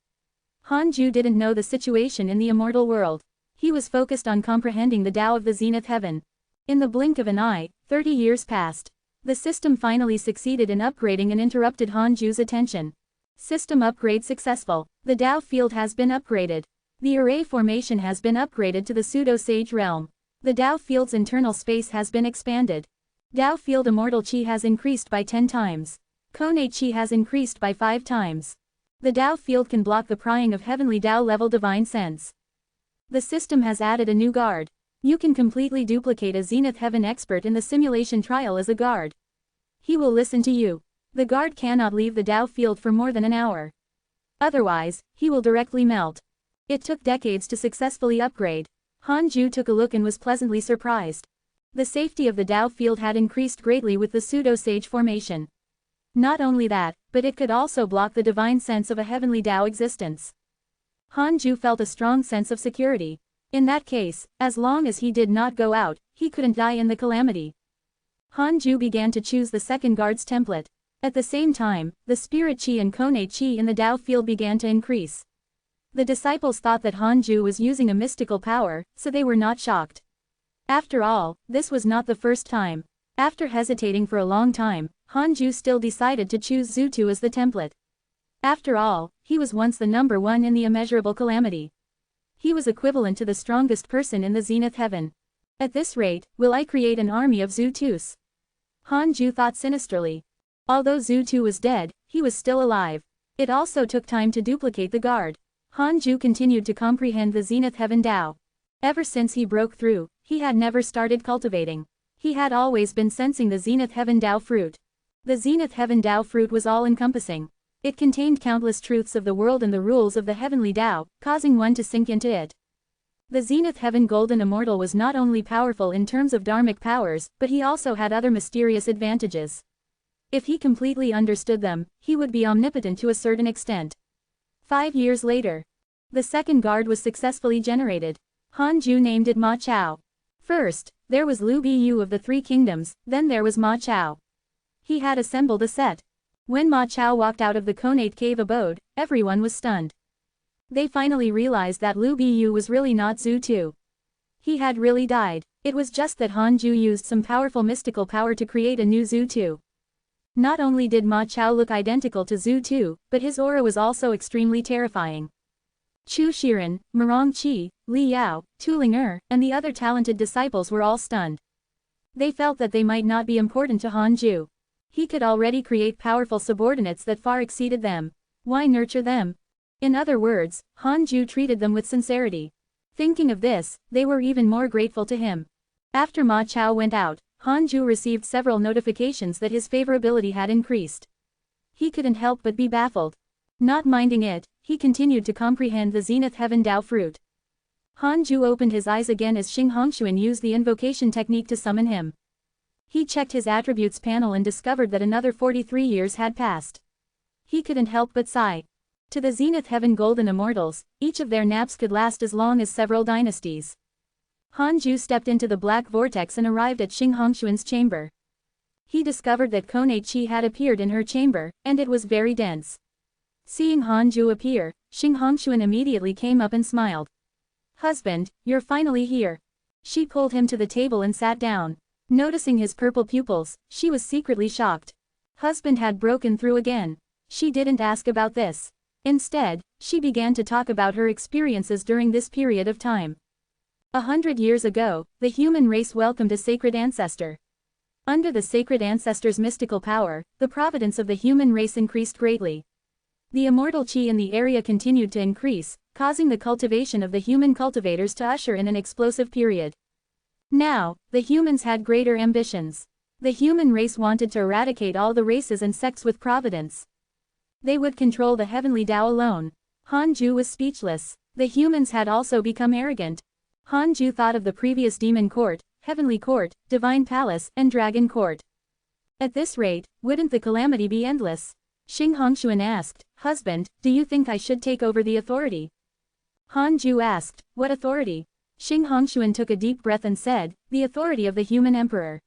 Hanju didn't know the situation in the immortal world. He was focused on comprehending the Dao of the Zenith Heaven. In the blink of an eye, 30 years passed. The system finally succeeded in upgrading and interrupted Hanju's attention. System upgrade successful. The Dao Field has been upgraded. The array formation has been upgraded to the pseudo-sage realm. The Dao Field's internal space has been expanded. Dao Field Immortal Qi has increased by 10 times. Kone Qi has increased by 5 times. The Dao Field can block the prying of Heavenly Dao level Divine Sense. The system has added a new guard. You can completely duplicate a Zenith Heaven expert in the simulation trial as a guard. He will listen to you. The guard cannot leave the Dao Field for more than an hour. Otherwise, he will directly melt. It took decades to successfully upgrade. Hanju took a look and was pleasantly surprised. The safety of the Dao Field had increased greatly with the pseudo-sage formation. Not only that, but it could also block the divine sense of a heavenly Dao existence. Hanju felt a strong sense of security. In that case, as long as he did not go out, he couldn't die in the calamity. Hanju began to choose the second guard's template. At the same time, the spirit Qi and Kone Qi in the Dao Field began to increase. The disciples thought that Hanju was using a mystical power, so they were not shocked. After all, this was not the first time. After hesitating for a long time, Hanju still decided to choose Zutu as the template. After all, he was once the number one in the immeasurable calamity. He was equivalent to the strongest person in the zenith heaven. At this rate, will I create an army of Zutus? Hanju thought sinisterly. Although Zutu was dead, he was still alive. It also took time to duplicate the guard. Hanju continued to comprehend the zenith heaven Tao. Ever since he broke through, he had never started cultivating. He had always been sensing the zenith heaven Tao fruit. The zenith heaven Tao fruit was all-encompassing. It contained countless truths of the world and the rules of the heavenly Tao, causing one to sink into it. The zenith heaven golden immortal was not only powerful in terms of dharmic powers, but he also had other mysterious advantages. If he completely understood them, he would be omnipotent to a certain extent. 5 years later, the second guard was successfully generated. Hanju named it Ma Chao. First, there was Lu Bu of the Three Kingdoms, then there was Ma Chao. He had assembled a set. When Ma Chao walked out of the Conate cave abode, everyone was stunned. They finally realized that Lu Bu was really not Zutu. He had really died. It was just that Hanju used some powerful mystical power to create a new Zutu. Not only did Ma Chao look identical to Zutu, but his aura was also extremely terrifying. Chu Shiren, Marong Qi, Li Yao, Tu Ling and the other talented disciples were all stunned. They felt that they might not be important to Hanju. He could already create powerful subordinates that far exceeded them. Why nurture them? In other words, Hanju treated them with sincerity. Thinking of this, they were even more grateful to him. After Ma Chao went out, Hanju received several notifications that his favorability had increased. He couldn't help but be baffled. Not minding it, he continued to comprehend the zenith heaven Tao fruit. Hanju opened his eyes again as Xing Hongshuan used the invocation technique to summon him. He checked his attributes panel and discovered that another 43 years had passed. He couldn't help but sigh. To the zenith heaven golden immortals, each of their naps could last as long as several dynasties. Hanju stepped into the black vortex and arrived at Xing Hongshuan's chamber. He discovered that Konei Qi had appeared in her chamber, and it was very dense. Seeing Hanju appear, Xing Hongshuan immediately came up and smiled. "Husband, you're finally here." She pulled him to the table and sat down. Noticing his purple pupils, she was secretly shocked. Husband had broken through again. She didn't ask about this. Instead, she began to talk about her experiences during this period of time. 100 years ago, the human race welcomed a sacred ancestor. Under the sacred ancestor's mystical power, the providence of the human race increased greatly. The immortal qi in the area continued to increase, causing the cultivation of the human cultivators to usher in an explosive period. Now, the humans had greater ambitions. The human race wanted to eradicate all the races and sects with providence. They would control the heavenly Tao alone. Hanju was speechless. The humans had also become arrogant. Hanju thought of the previous demon court, heavenly court, divine palace, and dragon court. At this rate, wouldn't the calamity be endless? Xing Hongshuan asked, "Husband, do you think I should take over the authority?" Hanju asked, "What authority?" Xing Hongshuan took a deep breath and said, "The authority of the human emperor."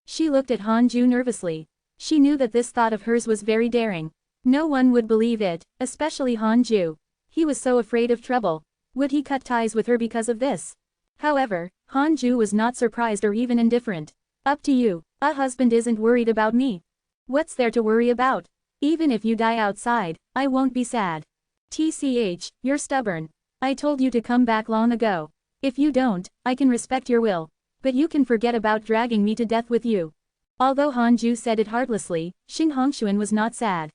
She looked at Hanju nervously. She knew that this thought of hers was very daring. No one would believe it, especially Hanju. He was so afraid of trouble. Would he cut ties with her because of this? However, Hanju was not surprised or even indifferent. "Up to you. A husband isn't worried about me. What's there to worry about? Even if you die outside, I won't be sad. TCH, you're stubborn. I told you to come back long ago. If you don't, I can respect your will. But you can forget about dragging me to death with you." Although Hanju said it heartlessly, Xing Hongshuan was not sad.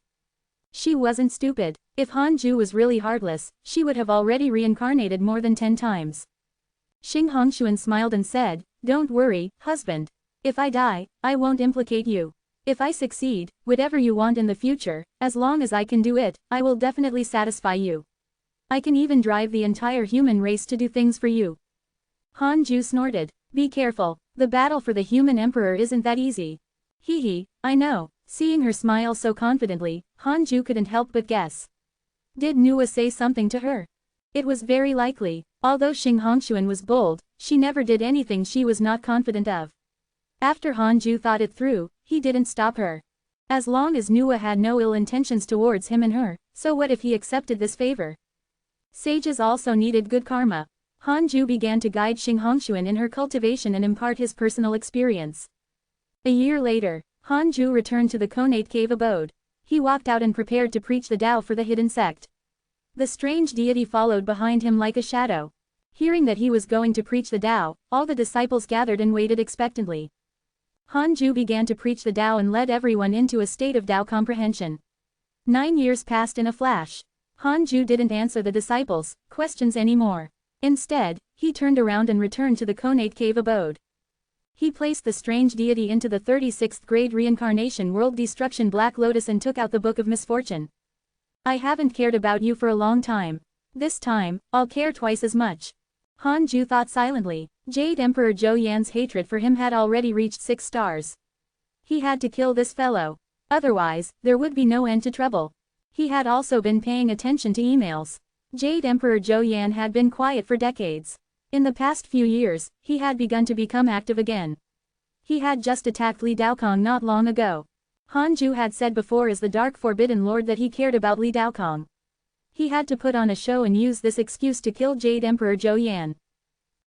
She wasn't stupid. If Hanju was really heartless, she would have already reincarnated more than 10 times. Xing Hongshuan smiled and said, "Don't worry, husband. If I die, I won't implicate you. If I succeed, whatever you want in the future, as long as I can do it, I will definitely satisfy you. I can even drive the entire human race to do things for you." Hanju snorted. "Be careful. The battle for the human emperor isn't that easy." "Hee, I know." Seeing her smile so confidently, Hanju couldn't help but guess. Did Nua say something to her? It was very likely. Although Xing Hongshuan was bold, she never did anything she was not confident of. After Hanju thought it through, he didn't stop her. As long as Nua had no ill intentions towards him and her, so what if he accepted this favor? Sages also needed good karma. Hanju began to guide Xing Hongshuan in her cultivation and impart his personal experience. A year later, Hanju returned to the Konate cave abode. He walked out and prepared to preach the Tao for the hidden sect. The strange deity followed behind him like a shadow. Hearing that he was going to preach the Tao, all the disciples gathered and waited expectantly. Hanju began to preach the Tao and led everyone into a state of Tao comprehension. 9 years passed in a flash. Hanju didn't answer the disciples' questions anymore. Instead, he turned around and returned to the Konate cave abode. He placed the strange deity into the 36th grade reincarnation world destruction Black Lotus and took out the Book of Misfortune. I haven't cared about you for a long time. This time, I'll care twice as much. Hanju thought silently. Jade Emperor Zhou Yan's hatred for him had already reached 6 stars. He had to kill this fellow. Otherwise, there would be no end to trouble. He had also been paying attention to emails. Jade Emperor Zhou Yan had been quiet for decades. In the past few years, he had begun to become active again. He had just attacked Li Daokong not long ago. Hanju had said before as the Dark Forbidden Lord that he cared about Li Daokong. He had to put on a show and use this excuse to kill Jade Emperor Zhou Yan.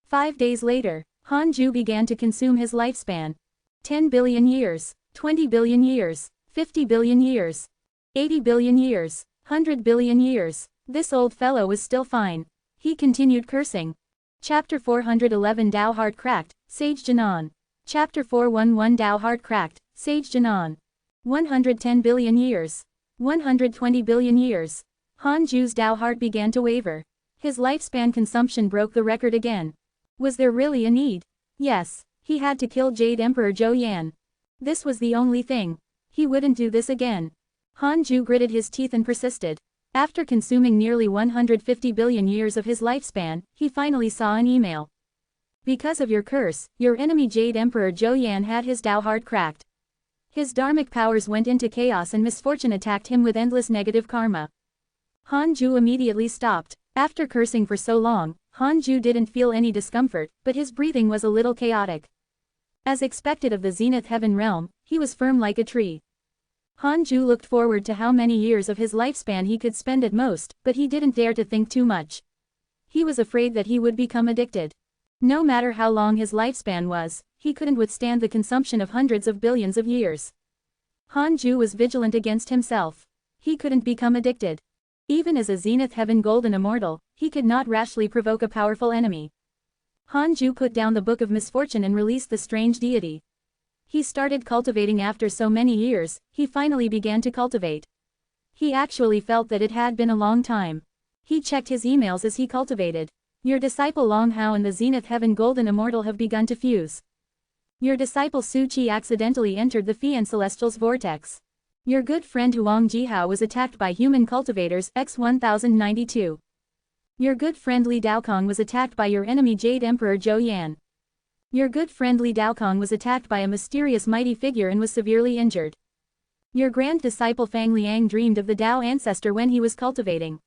5 days later, Hanju began to consume his lifespan. 10 billion years, 20 billion years, 50 billion years, 80 billion years, 100 billion years. This old fellow was still fine. He continued cursing. Chapter 411 Dao Heart Cracked, Sage Jinan. Chapter 411 Dao Heart Cracked, Sage Jinan. 110 billion years. 120 billion years. Hanju's Dao heart began to waver. His lifespan consumption broke the record again. Was there really a need? Yes, he had to kill Jade Emperor Zhou Yan. This was the only thing. He wouldn't do this again. Hanju gritted his teeth and persisted. After consuming nearly 150 billion years of his lifespan, he finally saw an email. Because of your curse, your enemy Jade Emperor Zhou Yan had his Dao heart cracked. His dharmic powers went into chaos and misfortune attacked him with endless negative karma. Hanju immediately stopped. After cursing for so long, Hanju didn't feel any discomfort, but his breathing was a little chaotic. As expected of the Zenith Heaven realm, he was firm like a tree. Hanju looked forward to how many years of his lifespan he could spend at most, but he didn't dare to think too much. He was afraid that he would become addicted. No matter how long his lifespan was, he couldn't withstand the consumption of hundreds of billions of years. Hanju was vigilant against himself. He couldn't become addicted. Even as a Zenith Heaven Golden Immortal, he could not rashly provoke a powerful enemy. Hanju put down the Book of Misfortune and released the strange deity. He started cultivating after so many years, he finally began to cultivate. He actually felt that it had been a long time. He checked his emails as he cultivated. Your disciple Long Hao and the Zenith Heaven Golden Immortal have begun to fuse. Your disciple Su Qi accidentally entered the Fian Celestial's vortex. Your good friend Huang Jihao was attacked by human cultivators X-1092. Your good friend Li Daokong was attacked by your enemy Jade Emperor Zhou Yan. Your good friend Li Daokong was attacked by a mysterious mighty figure and was severely injured. Your grand disciple Fang Liang dreamed of the Tao ancestor when he was cultivating.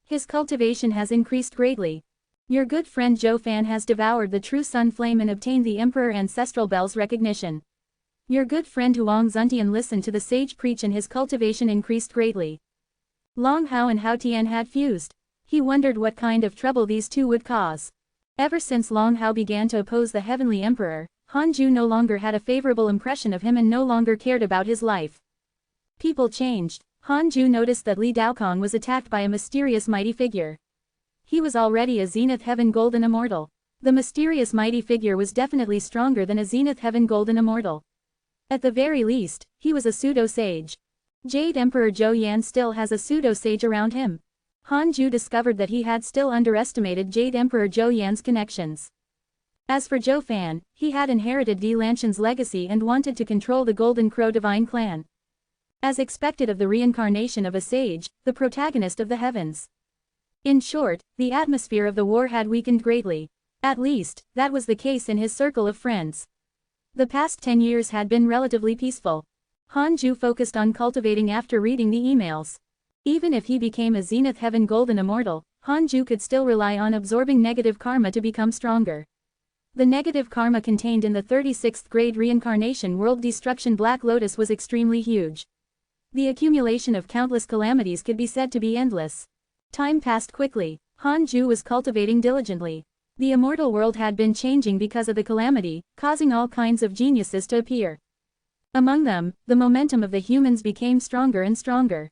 His cultivation has increased greatly. Your good friend Zhou Fan has devoured the true sun flame and obtained the Emperor Ancestral Bell's recognition. Your good friend Huang Zuntian listened to the sage preach and his cultivation increased greatly. Long Hao and Hao Tian had fused. He wondered what kind of trouble these two would cause. Ever since Long Hao began to oppose the Heavenly Emperor, Hanju no longer had a favorable impression of him and no longer cared about his life. People changed. Hanju noticed that Li Daokong was attacked by a mysterious mighty figure. He was already a Zenith Heaven Golden Immortal. The mysterious mighty figure was definitely stronger than a Zenith Heaven Golden Immortal. At the very least, he was a pseudo-sage. Jade Emperor Zhou Yan still has a pseudo-sage around him. Hanju discovered that he had still underestimated Jade Emperor Zhou Yan's connections. As for Zhou Fan, he had inherited Di Lanshan's legacy and wanted to control the Golden Crow Divine Clan. As expected of the reincarnation of a sage, the protagonist of the heavens. In short, the atmosphere of the war had weakened greatly. At least, that was the case in his circle of friends. The past 10 years had been relatively peaceful. Hanju focused on cultivating after reading the emails. Even if he became a Zenith Heaven Golden Immortal, Hanju could still rely on absorbing negative karma to become stronger. The negative karma contained in the 36th grade reincarnation world destruction Black Lotus was extremely huge. The accumulation of countless calamities could be said to be endless. Time passed quickly. Hanju was cultivating diligently. The immortal world had been changing because of the calamity, causing all kinds of geniuses to appear. Among them, the momentum of the humans became stronger and stronger.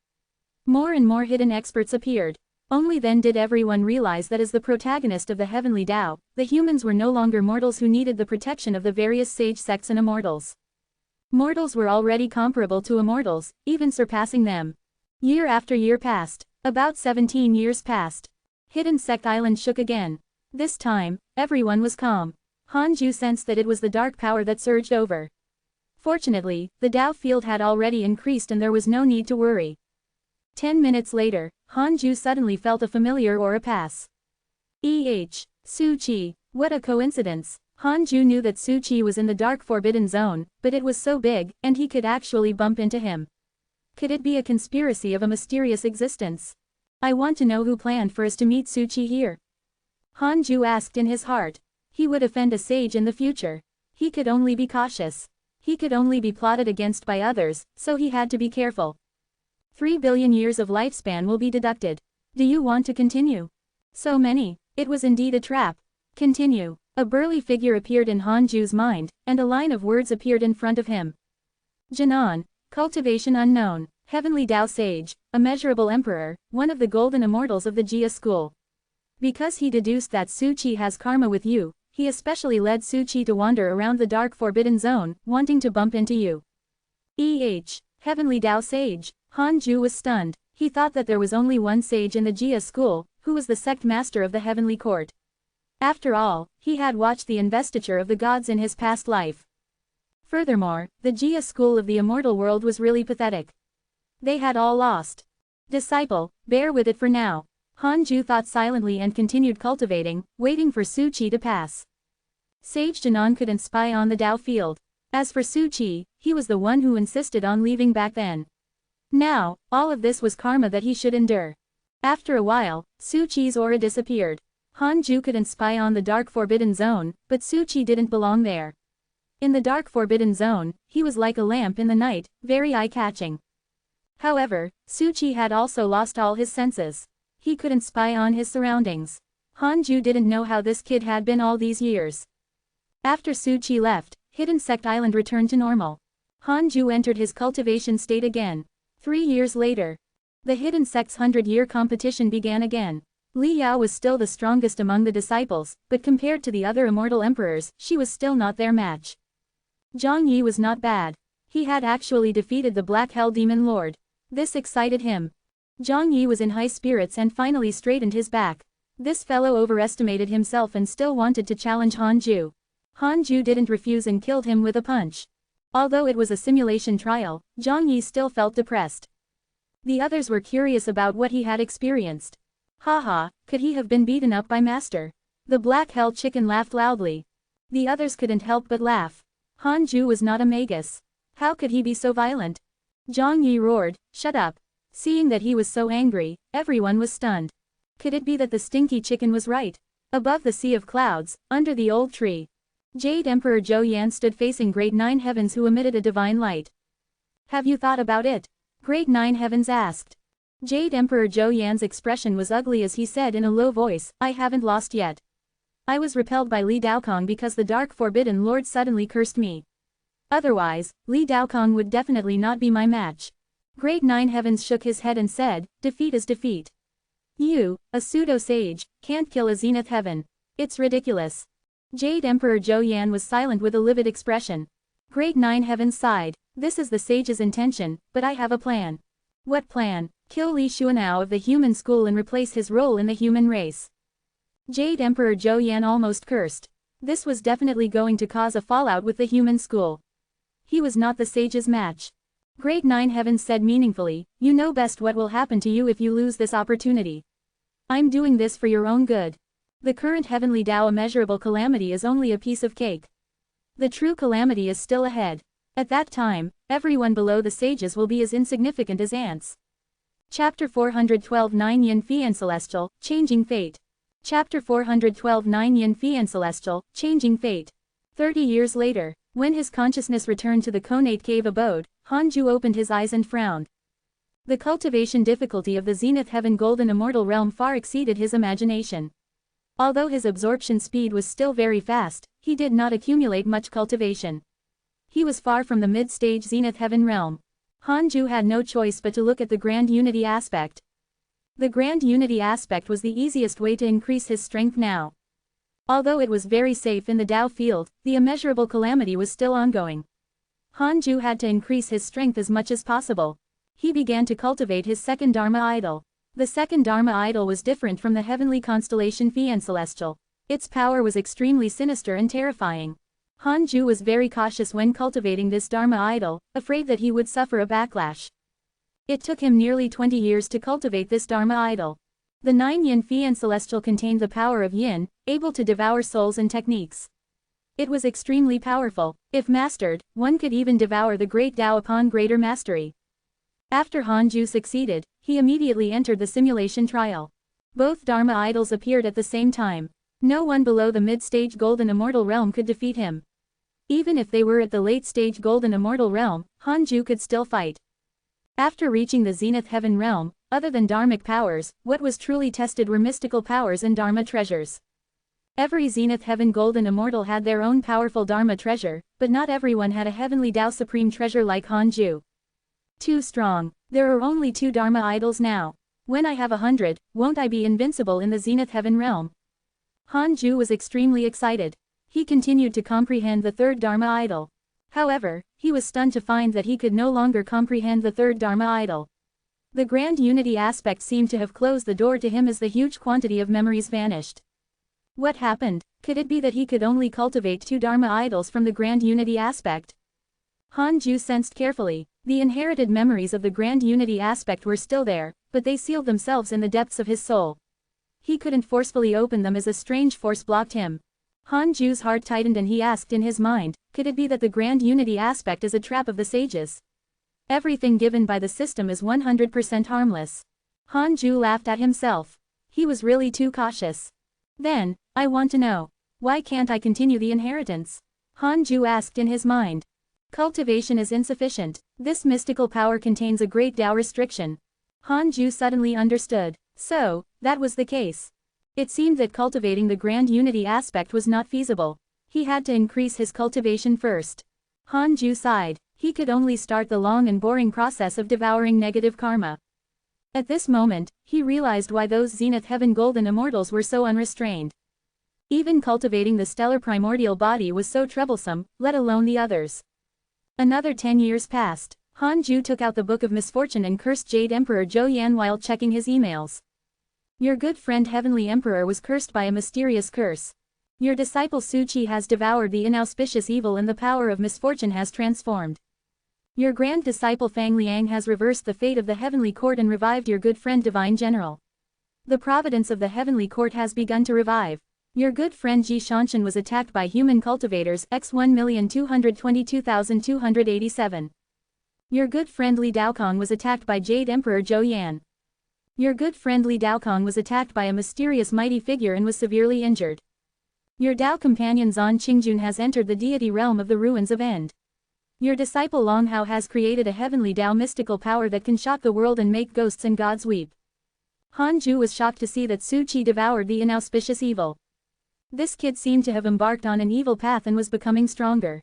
More and more hidden experts appeared. Only then did everyone realize that as the protagonist of the heavenly Tao, the humans were no longer mortals who needed the protection of the various sage sects and immortals. Mortals were already comparable to immortals, even surpassing them. Year after year passed. About 17 years passed. Hidden Sect Island shook again. This time, everyone was calm. Hanju sensed that it was the dark power that surged over. Fortunately, the Tao field had already increased and there was no need to worry. 10 minutes later, Hanju suddenly felt a familiar aura pass. Su Qi, what a coincidence. Hanju knew that Su Qi was in the dark forbidden zone, but it was so big, and he could actually bump into him. Could it be a conspiracy of a mysterious existence? I want to know who planned for us to meet Su Qi here. Hanju asked in his heart. He would offend a sage in the future. He could only be cautious. He could only be plotted against by others, so he had to be careful. 3 billion years of lifespan will be deducted. Do you want to continue? So many. It was indeed a trap. Continue. A burly figure appeared in Hanju's mind, and a line of words appeared in front of him. Jinan, cultivation unknown, heavenly Tao sage, immeasurable emperor, one of the golden immortals of the Jia school. Because he deduced that Su Qi has karma with you, he especially led Su Qi to wander around the dark forbidden zone, wanting to bump into you. Heavenly Tao sage. Hanju was stunned. He thought that there was only one sage in the Jia school, who was the sect master of the heavenly court. After all, he had watched the investiture of the gods in his past life. Furthermore, the Jia school of the immortal world was really pathetic. They had all lost. Disciple, bear with it for now. Hanju thought silently and continued cultivating, waiting for Su Qi to pass. Sage Jinan couldn't spy on the Tao field. As for Su Qi, he was the one who insisted on leaving back then. Now, all of this was karma that he should endure. After a while, Su Qi's aura disappeared. Hanju couldn't spy on the dark forbidden zone, but Su Qi didn't belong there. In the dark forbidden zone, he was like a lamp in the night, very eye-catching. However, Su Qi had also lost all his senses. He couldn't spy on his surroundings. Hanju didn't know how this kid had been all these years. After Su Qi left, Hidden Sect Island returned to normal. Hanju entered his cultivation state again. 3 years later, the Hidden Sect's 100-year competition began again. Li Yao was still the strongest among the disciples, but compared to the other immortal emperors, she was still not their match. Zhang Yi was not bad. He had actually defeated the Black Hell Demon Lord. This excited him. Zhang Yi was in high spirits and finally straightened his back. This fellow overestimated himself and still wanted to challenge Hanju. Hanju didn't refuse and killed him with a punch. Although it was a simulation trial, Zhang Yi still felt depressed. The others were curious about what he had experienced. Haha, could he have been beaten up by Master? The Black Hell Chicken laughed loudly. The others couldn't help but laugh. Hanju was not a magus. How could he be so violent? Zhang Yi roared, shut up. Seeing that he was so angry, everyone was stunned. Could it be that the stinky chicken was right? Above the sea of clouds, under the old tree, Jade Emperor Zhou Yan stood facing Great Nine Heavens, who emitted a divine light. Have you thought about it? Great Nine Heavens asked. Jade Emperor Zhou Yan's expression was ugly as he said in a low voice, I haven't lost yet. I was repelled by Li Daokong because the Dark Forbidden Lord suddenly cursed me. Otherwise, Li Daokong would definitely not be my match. Great Nine Heavens shook his head and said, defeat is defeat. You, a pseudo-sage, can't kill a zenith heaven. It's ridiculous. Jade Emperor Zhou Yan was silent with a livid expression. Great Nine Heavens sighed. This is the sage's intention, but I have a plan. What plan? Kill Li Xuanao of the human school and replace his role in the human race. Jade Emperor Zhou Yan almost cursed. This was definitely going to cause a fallout with the human school. He was not the sage's match. Great Nine Heavens said meaningfully, you know best what will happen to you if you lose this opportunity. I'm doing this for your own good. The current heavenly Tao immeasurable calamity is only a piece of cake. The true calamity is still ahead. At that time, everyone below the sages will be as insignificant as ants. Chapter 412 Nine Yin Fi and Celestial, Changing Fate. Chapter 412 Nine Yin Fi and Celestial, Changing Fate. 30 years later, when his consciousness returned to the Conate Cave abode, Hanju opened his eyes and frowned. The cultivation difficulty of the Zenith Heaven Golden Immortal Realm far exceeded his imagination. Although his absorption speed was still very fast, he did not accumulate much cultivation. He was far from the mid-stage zenith heaven realm. Hanju had no choice but to look at the grand unity aspect. The grand unity aspect was the easiest way to increase his strength now. Although it was very safe in the Tao field, the immeasurable calamity was still ongoing. Hanju had to increase his strength as much as possible. He began to cultivate his second Dharma idol. The second Dharma idol was different from the heavenly constellation Fian Celestial. Its power was extremely sinister and terrifying. Hanju was very cautious when cultivating this Dharma idol, afraid that he would suffer a backlash. It took him nearly 20 years to cultivate this Dharma idol. The 9 Yin Fian Celestial contained the power of Yin, able to devour souls and techniques. It was extremely powerful. If mastered, one could even devour the great Tao upon greater mastery. After Hanju succeeded, he immediately entered the simulation trial. Both Dharma idols appeared at the same time. No one below the mid-stage Golden Immortal Realm could defeat him. Even if they were at the late-stage Golden Immortal Realm, Hanju could still fight. After reaching the Zenith Heaven Realm, other than Dharmic powers, what was truly tested were mystical powers and Dharma treasures. Every Zenith Heaven Golden Immortal had their own powerful Dharma treasure, but not everyone had a heavenly Tao Supreme treasure like Hanju. Too strong. There are only 2 Dharma idols now. When I have 100, won't I be invincible in the Zenith Heaven Realm? Hanju was extremely excited. He continued to comprehend the third Dharma idol. However, he was stunned to find that he could no longer comprehend the third Dharma idol. The grand unity aspect seemed to have closed the door to him as the huge quantity of memories vanished. What happened? Could it be that he could only cultivate 2 Dharma idols from the grand unity aspect? Hanju sensed carefully. The inherited memories of the grand unity aspect were still there, but they sealed themselves in the depths of his soul. He couldn't forcefully open them as a strange force blocked him. Hanju's heart tightened and he asked in his mind, could it be that the grand unity aspect is a trap of the sages? Everything given by the system is 100% harmless. Hanju laughed at himself. He was really too cautious. Then, I want to know, why can't I continue the inheritance? Hanju asked in his mind. Cultivation is insufficient. This mystical power contains a great Tao restriction. Hanju suddenly understood. So, that was the case. It seemed that cultivating the grand unity aspect was not feasible. He had to increase his cultivation first. Hanju sighed. He could only start the long and boring process of devouring negative karma. At this moment, he realized why those Zenith Heaven Golden Immortals were so unrestrained. Even cultivating the stellar primordial body was so troublesome, let alone the others. Another 10 years passed. Hanju took out the Book of Misfortune and cursed Jade Emperor Zhou Yan while checking his emails. Your good friend Heavenly Emperor was cursed by a mysterious curse. Your disciple Su Qi has devoured the inauspicious evil and the power of misfortune has transformed. Your grand disciple Fang Liang has reversed the fate of the Heavenly Court and revived your good friend Divine General. The Providence of the Heavenly Court has begun to revive. Your good friend Ji Shanshan was attacked by human cultivators x 1,222,287. Your good friend Li Daokong was attacked by Jade Emperor Zhou Yan. Your good friend Li Daokong was attacked by a mysterious mighty figure and was severely injured. Your Tao companion Zan Qingjun has entered the deity realm of the ruins of End. Your disciple Long Hao has created a heavenly Tao mystical power that can shock the world and make ghosts and gods weep. Hanju was shocked to see that Su Qi devoured the inauspicious evil. This kid seemed to have embarked on an evil path and was becoming stronger.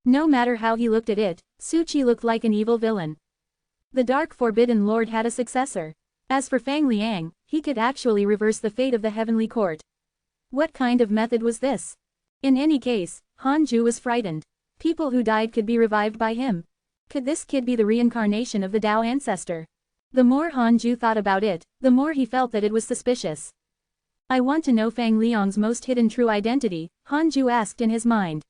No matter how he looked at it, Su Qi looked like an evil villain. The Dark Forbidden Lord had a successor. As for Fang Liang, he could actually reverse the fate of the Heavenly Court. What kind of method was this? In any case, Hanju was frightened. People who died could be revived by him. Could this kid be the reincarnation of the Tao ancestor? The more Hanju thought about it, the more he felt that it was suspicious. I want to know Fang Liang's most hidden true identity, Hanju asked in his mind.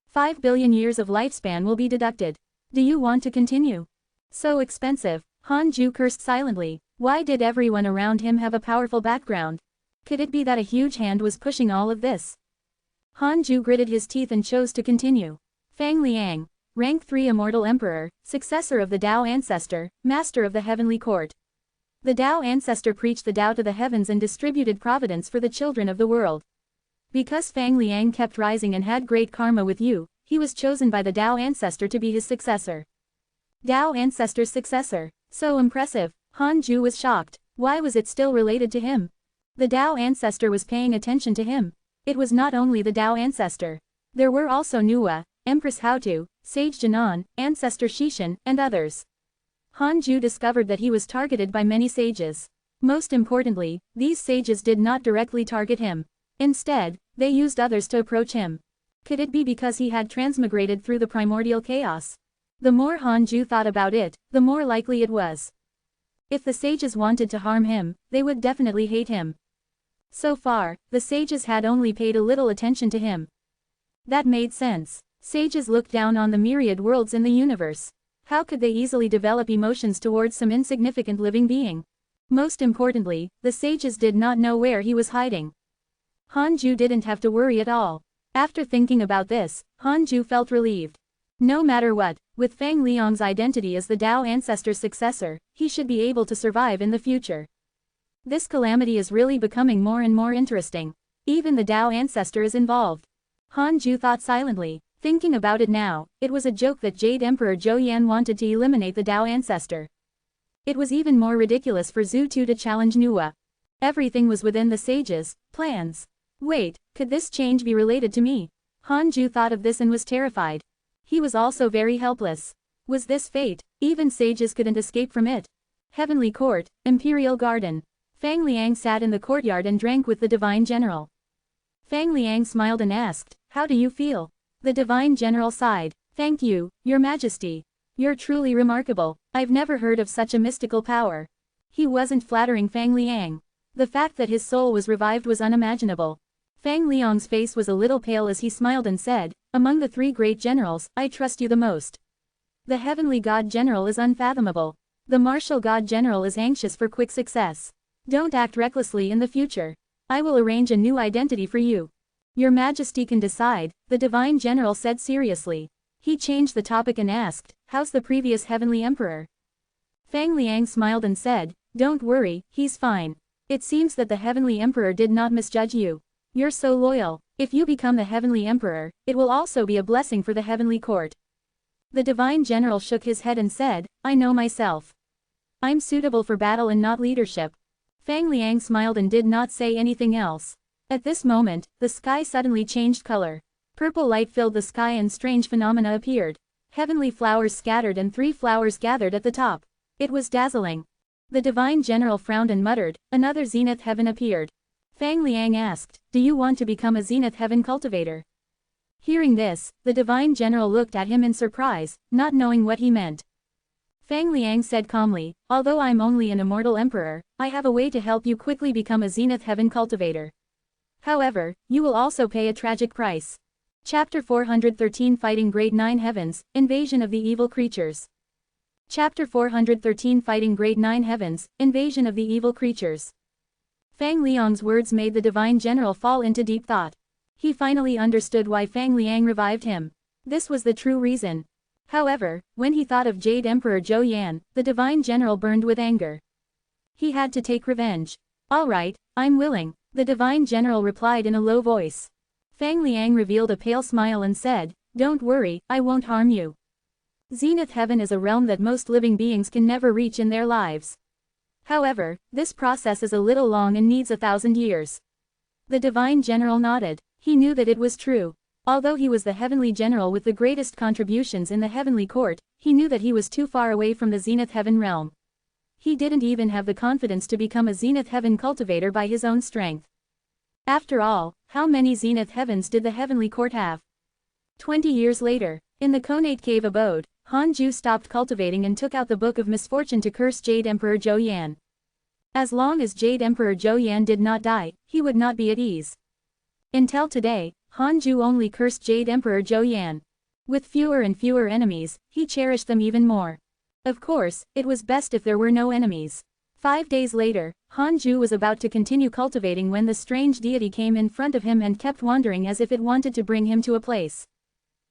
5 billion years of lifespan will be deducted. Do you want to continue? So expensive. Hanju cursed silently. Why did everyone around him have a powerful background? Could it be that a huge hand was pushing all of this? Hanju gritted his teeth and chose to continue. Fang Liang, rank 3 Immortal Emperor, successor of the Tao ancestor, master of the Heavenly Court. The Tao ancestor preached the Tao to the heavens and distributed providence for the children of the world. Because Fang Liang kept rising and had great karma with you, he was chosen by the Tao ancestor to be his successor. Tao ancestor's successor. So impressive. Hanju was shocked. Why was it still related to him? The Tao ancestor was paying attention to him. It was not only the Tao ancestor. There were also Nuwa, Empress Haotu, Sage Janan, Ancestor Shishan, and others. Hanju discovered that he was targeted by many sages. Most importantly, these sages did not directly target him. Instead, they used others to approach him. Could it be because he had transmigrated through the primordial chaos? The more Hanju thought about it, the more likely it was. If the sages wanted to harm him, they would definitely hate him. So far, the sages had only paid a little attention to him. That made sense. Sages look down on the myriad worlds in the universe. How could they easily develop emotions towards some insignificant living being? Most importantly, the sages did not know where he was hiding. Hanju didn't have to worry at all. After thinking about this, Hanju felt relieved. No matter what, with Fang Liang's identity as the Dao ancestor's successor, he should be able to survive in the future. This calamity is really becoming more and more interesting. Even the Dao ancestor is involved. Hanju thought silently. Thinking about it now, it was a joke that Jade Emperor Zhou Yan wanted to eliminate the Dao ancestor. It was even more ridiculous for Zhu Tu to challenge Nuwa. Everything was within the sages' plans. Wait, could this change be related to me? Hanju thought of this and was terrified. He was also very helpless. Was this fate? Even sages couldn't escape from it. Heavenly Court, Imperial Garden. Fang Liang sat in the courtyard and drank with the Divine General. Fang Liang smiled and asked, "How do you feel?" The Divine General sighed. "Thank you, Your Majesty. You're truly remarkable. I've never heard of such a mystical power." He wasn't flattering Fang Liang. The fact that his soul was revived was unimaginable. Fang Liang's face was a little pale as he smiled and said, "Among the three great generals, I trust you the most. The Heavenly God General is unfathomable. The Martial God General is anxious for quick success. Don't act recklessly in the future. I will arrange a new identity for you. Your Majesty can decide," the Divine General said seriously. He changed the topic and asked, "How's the previous Heavenly Emperor?" Fang Liang smiled and said, "Don't worry, he's fine. It seems that the Heavenly Emperor did not misjudge you. You're so loyal. If you become the Heavenly Emperor, it will also be a blessing for the Heavenly Court." The Divine General shook his head and said, "I know myself. I'm suitable for battle and not leadership." Fang Liang smiled and did not say anything else. At this moment, the sky suddenly changed color. Purple light filled the sky and strange phenomena appeared. Heavenly flowers scattered and 3 flowers gathered at the top. It was dazzling. The Divine General frowned and muttered, "Another Zenith Heaven appeared." Fang Liang asked, "Do you want to become a Zenith Heaven cultivator?" Hearing this, the Divine General looked at him in surprise, not knowing what he meant. Fang Liang said calmly, "Although I'm only an immortal emperor, I have a way to help you quickly become a Zenith Heaven cultivator. However, you will also pay a tragic price." Chapter 413 Fighting Great Nine Heavens, Invasion of the Evil Creatures. Chapter 413 Fighting Great Nine Heavens, Invasion of the Evil Creatures. Fang Liang's words made the Divine General fall into deep thought. He finally understood why Fang Liang revived him. This was the true reason. However, when he thought of Jade Emperor Zhou Yan, the Divine General burned with anger. He had to take revenge. "All right, I'm willing," the Divine General replied in a low voice. Fang Liang revealed a pale smile and said, "Don't worry, I won't harm you. Zenith Heaven is a realm that most living beings can never reach in their lives. However, this process is a little long and needs 1,000 years." The Divine General nodded. He knew that it was true. Although he was the Heavenly General with the greatest contributions in the Heavenly Court, he knew that he was too far away from the Zenith Heaven realm. He didn't even have the confidence to become a Zenith Heaven cultivator by his own strength. After all, how many Zenith Heavens did the Heavenly Court have? 20 years later, in the Conate Cave abode, Hanju stopped cultivating and took out the Book of Misfortune to curse Jade Emperor Zhou Yan. As long as Jade Emperor Zhou Yan did not die, he would not be at ease. Until today, Hanju only cursed Jade Emperor Zhou Yan. With fewer and fewer enemies, he cherished them even more. Of course, it was best if there were no enemies. 5 days later, Hanju was about to continue cultivating when the strange deity came in front of him and kept wandering as if it wanted to bring him to a place.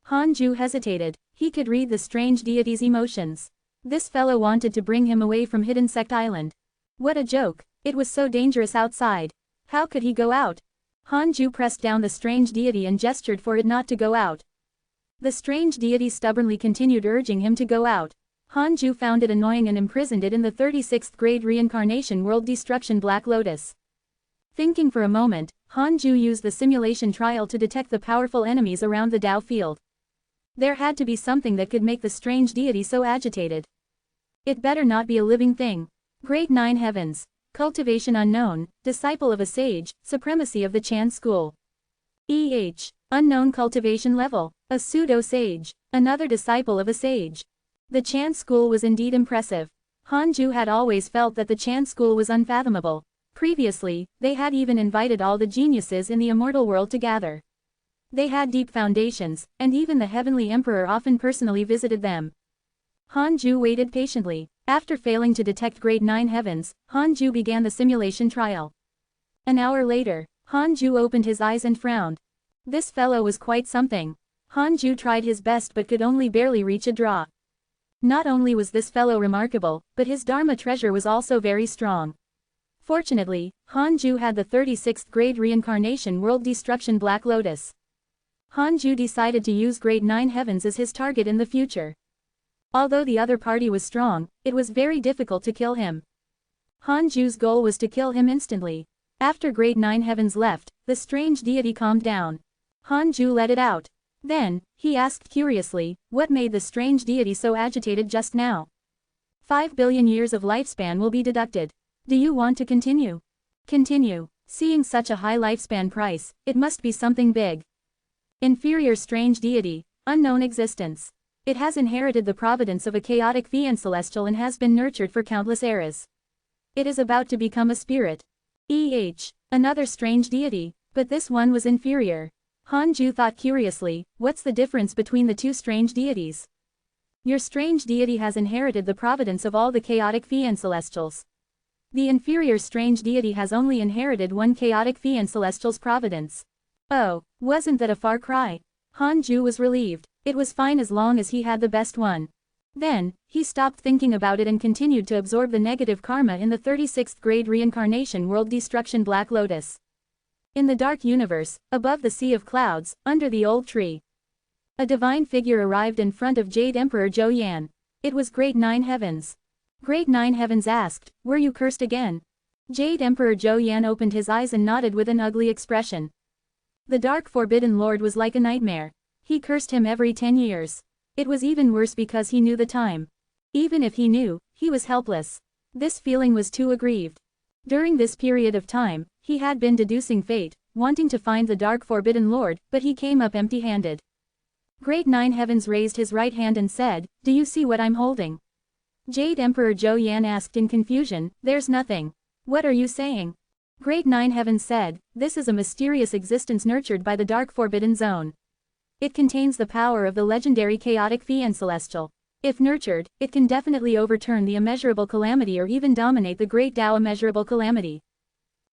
Hanju hesitated. He could read the strange deity's emotions. This fellow wanted to bring him away from Hidden Sect Island. What a joke. It was so dangerous outside. How could he go out? Hanju pressed down the strange deity and gestured for it not to go out. The strange deity stubbornly continued urging him to go out. Hanju found it annoying and imprisoned it in the 36th grade reincarnation world destruction Black Lotus. Thinking for a moment, Hanju used the simulation trial to detect the powerful enemies around the Dao field. There had to be something that could make the strange deity so agitated. It better not be a living thing. Great Nine Heavens. Cultivation unknown, disciple of a sage, supremacy of the Chan school. Unknown cultivation level, a pseudo-sage, another disciple of a sage. The Chan school was indeed impressive. Hanju had always felt that the Chan school was unfathomable. Previously, they had even invited all the geniuses in the immortal world to gather. They had deep foundations, and even the heavenly emperor often personally visited them. Hanju waited patiently. After failing to detect Great Nine Heavens, Hanju began the simulation trial. An hour later, Hanju opened his eyes and frowned. This fellow was quite something. Hanju tried his best but could only barely reach a draw. Not only was this fellow remarkable, but his Dharma treasure was also very strong. Fortunately, Hanju had the 36th grade reincarnation world destruction Black Lotus. Hanju decided to use Great Nine Heavens as his target in the future. Although the other party was strong, it was very difficult to kill him. Hanju's goal was to kill him instantly. After Great Nine Heavens left, the strange deity calmed down. Hanju let it out. Then, he asked curiously, what made the strange deity so agitated just now? 5 billion years of lifespan will be deducted. Do you want to continue? Continue. Seeing such a high lifespan price, it must be something big. Inferior strange deity, unknown existence. It has inherited the providence of a chaotic fiend celestial and has been nurtured for countless eras. It is about to become a spirit. Another strange deity, but this one was inferior. Hanju thought curiously, what's the difference between the two strange deities? Your strange deity has inherited the providence of all the chaotic fiend celestials. The inferior strange deity has only inherited one chaotic fiend celestial's providence. Oh, wasn't that a far cry? Hanju was relieved. It was fine as long as he had the best one. Then, he stopped thinking about it and continued to absorb the negative karma in the 36th grade reincarnation world destruction Black Lotus. In the dark universe, above the sea of clouds, under the old tree, a divine figure arrived in front of Jade Emperor Zhou Yan. It was Great Nine Heavens. Great Nine Heavens asked, were you cursed again? Jade Emperor Zhou Yan opened his eyes and nodded with an ugly expression. The Dark Forbidden Lord was like a nightmare. He cursed him every 10 years. It was even worse because he knew the time. Even if he knew, he was helpless. This feeling was too aggrieved. During this period of time, he had been deducing fate, wanting to find the Dark Forbidden Lord, but he came up empty-handed. Great Nine Heavens raised his right hand and said, do you see what I'm holding? Jade Emperor Zhou Yan asked in confusion, there's nothing. What are you saying? Great Nine Heavens said, this is a mysterious existence nurtured by the Dark Forbidden Zone. It contains the power of the legendary chaotic fiend celestial. If nurtured, it can definitely overturn the immeasurable calamity or even dominate the great Tao immeasurable calamity.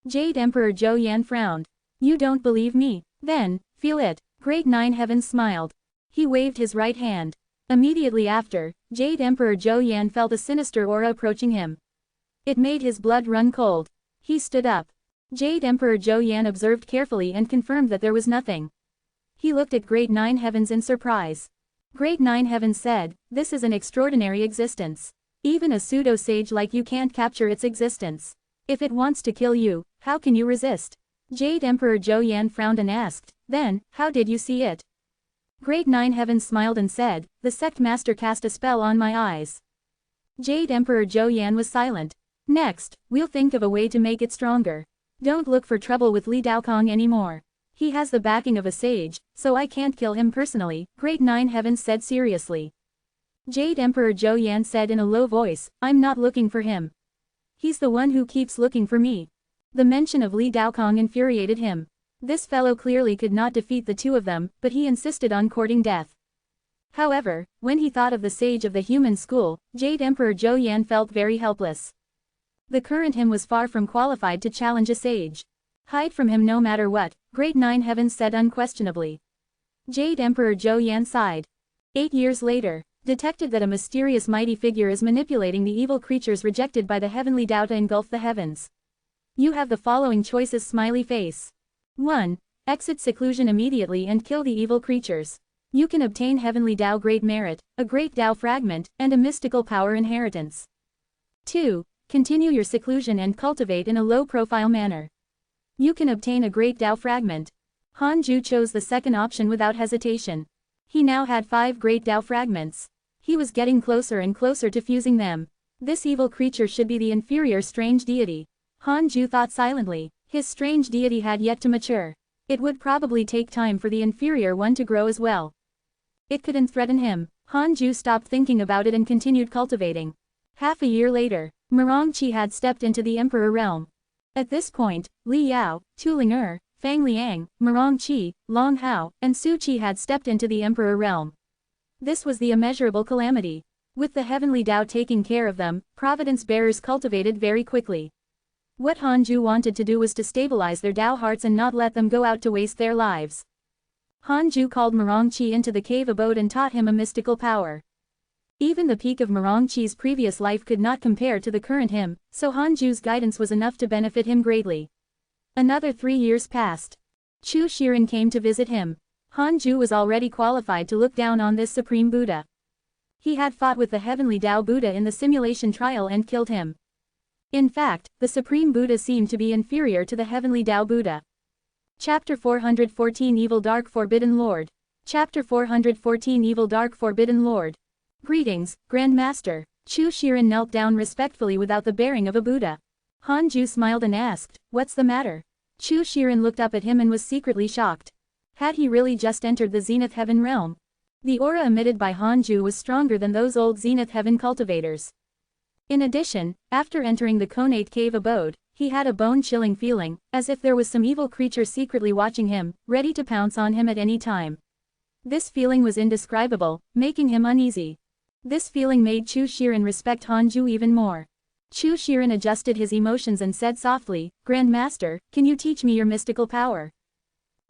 Jade Emperor Zhou Yan frowned. You don't believe me? Then, feel it. Great Nine Heavens smiled. He waved his right hand. Immediately after, Jade Emperor Zhou Yan felt a sinister aura approaching him. It made his blood run cold. He stood up. Jade Emperor Zhou Yan observed carefully and confirmed that there was nothing. He looked at Great Nine Heavens in surprise. Great Nine Heavens said, this is an extraordinary existence. Even a pseudo-sage like you can't capture its existence. If it wants to kill you, how can you resist? Jade Emperor Zhou Yan frowned and asked, then, how did you see it? Great Nine Heavens smiled and said, the sect master cast a spell on my eyes. Jade Emperor Zhou Yan was silent. Next, we'll think of a way to make it stronger. Don't look for trouble with Li Daokong anymore. He has the backing of a sage, so I can't kill him personally, Great Nine Heavens said seriously. Jade Emperor Zhou Yan said in a low voice, I'm not looking for him. He's the one who keeps looking for me. The mention of Li Daokong infuriated him. This fellow clearly could not defeat the two of them, but he insisted on courting death. However, when he thought of the sage of the human school, Jade Emperor Zhou Yan felt very helpless. The current him was far from qualified to challenge a sage. Hide from him no matter what, Great Nine Heavens said unquestionably. Jade Emperor Zhou Yan sighed. 8 years later, detected that a mysterious mighty figure is manipulating the evil creatures rejected by the heavenly Tao to engulf the heavens. You have the following choices smiley face. 1. Exit seclusion immediately and kill the evil creatures. You can obtain heavenly Tao great merit, a great Tao fragment, and a mystical power inheritance. 2. Continue your seclusion and cultivate in a low-profile manner. You can obtain a great Tao fragment. Hanju chose the second option without hesitation. He now had 5 great Tao fragments. He was getting closer and closer to fusing them. This evil creature should be the inferior strange deity. Hanju thought silently. His strange deity had yet to mature. It would probably take time for the inferior one to grow as well. It couldn't threaten him. Hanju stopped thinking about it and continued cultivating. Half a year later, Mirongqi had stepped into the emperor realm. At this point, Li Yao, Tu Ling Fang Liang, Mirongqi, Long Hao, and Su Qi had stepped into the emperor realm. This was the immeasurable calamity. With the heavenly Tao taking care of them, Providence bearers cultivated very quickly. What Hanju wanted to do was to stabilize their Tao hearts and not let them go out to waste their lives. Hanju called Mirongqi into the cave abode and taught him a mystical power. Even the peak of Mirongqi's previous life could not compare to the current him, so Hanju's guidance was enough to benefit him greatly. Another 3 years passed. Chu Shiren came to visit him. Hanju was already qualified to look down on this supreme Buddha. He had fought with the heavenly Tao Buddha in the simulation trial and killed him. In fact, the supreme Buddha seemed to be inferior to the heavenly Tao Buddha. Chapter 414 Evil Dark Forbidden Lord. Chapter 414 Evil Dark Forbidden Lord. Greetings, Grand Master. Chu Shiren knelt down respectfully without the bearing of a Buddha. Hanju smiled and asked, "What's the matter?" Chu Shiren looked up at him and was secretly shocked. Had he really just entered the Zenith Heaven realm? The aura emitted by Hanju was stronger than those old Zenith Heaven cultivators. In addition, after entering the Conate Cave abode, he had a bone-chilling feeling, as if there was some evil creature secretly watching him, ready to pounce on him at any time. This feeling was indescribable, making him uneasy. This feeling made Chu Shiren respect Hanju even more. Chu Shiren adjusted his emotions and said softly, "Grand Master, can you teach me your mystical power?"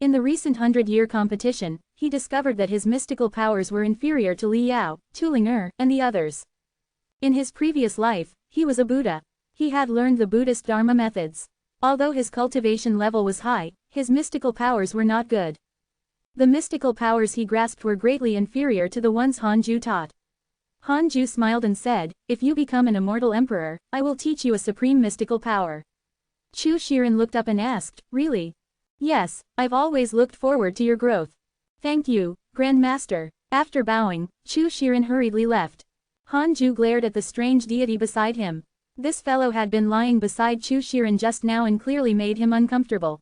In the recent 100-year competition, he discovered that his mystical powers were inferior to Li Yao, Tu Ling and the others. In his previous life, he was a Buddha. He had learned the Buddhist Dharma methods. Although his cultivation level was high, his mystical powers were not good. The mystical powers he grasped were greatly inferior to the ones Hanju taught. Hanju smiled and said, "If you become an immortal emperor, I will teach you a supreme mystical power." Chu Shiren looked up and asked, "Really?" "Yes, I've always looked forward to your growth." "Thank you, Grand Master." After bowing, Chu Shiren hurriedly left. Hanju glared at the strange deity beside him. This fellow had been lying beside Chu Shiren just now and clearly made him uncomfortable.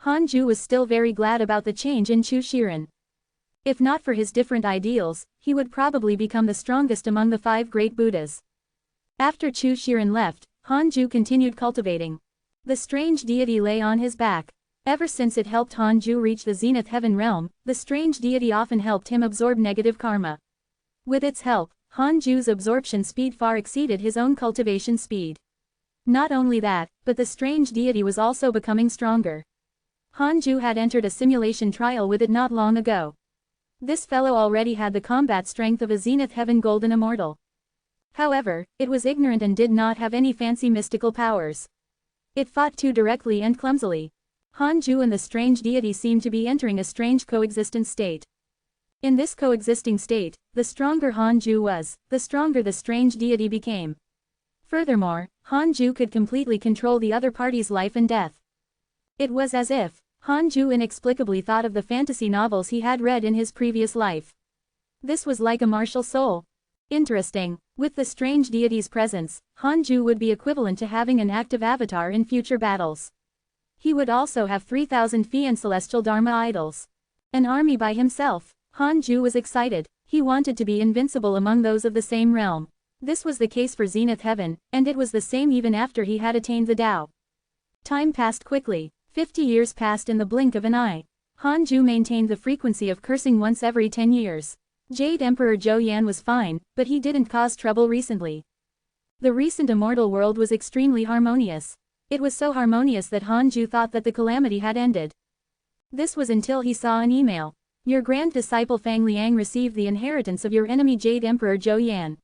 Hanju was still very glad about the change in Chu Shiren. If not for his different ideals, he would probably become the strongest among the 5 great Buddhas. After Chu Shiren left, Hanju continued cultivating. The strange deity lay on his back. Ever since it helped Hanju reach the Zenith Heaven realm, the strange deity often helped him absorb negative karma. With its help, Hanju's absorption speed far exceeded his own cultivation speed. Not only that, but the strange deity was also becoming stronger. Hanju had entered a simulation trial with it not long ago. This fellow already had the combat strength of a Zenith Heaven Golden Immortal. However, it was ignorant and did not have any fancy mystical powers. It fought too directly and clumsily. Hanju and the strange deity seemed to be entering a strange coexistence state. In this coexisting state, the stronger Hanju was, the stronger the strange deity became. Furthermore, Hanju could completely control the other party's life and death. It was as if Hanju inexplicably thought of the fantasy novels he had read in his previous life. This was like a martial soul. Interesting. With the strange deity's presence, Hanju would be equivalent to having an active avatar in future battles. He would also have 3,000 Fi and celestial Dharma idols. An army by himself. Hanju was excited. He wanted to be invincible among those of the same realm. This was the case for Zenith Heaven, and it was the same even after he had attained the Tao. Time passed quickly. 50 years passed in the blink of an eye. Hanju maintained the frequency of cursing once every 10 years. Jade Emperor Zhou Yan was fine, but he didn't cause trouble recently. The recent immortal world was extremely harmonious. It was so harmonious that Hanju thought that the calamity had ended. This was until he saw an email. "Your grand disciple Fang Liang received the inheritance of your enemy Jade Emperor Zhou Yan.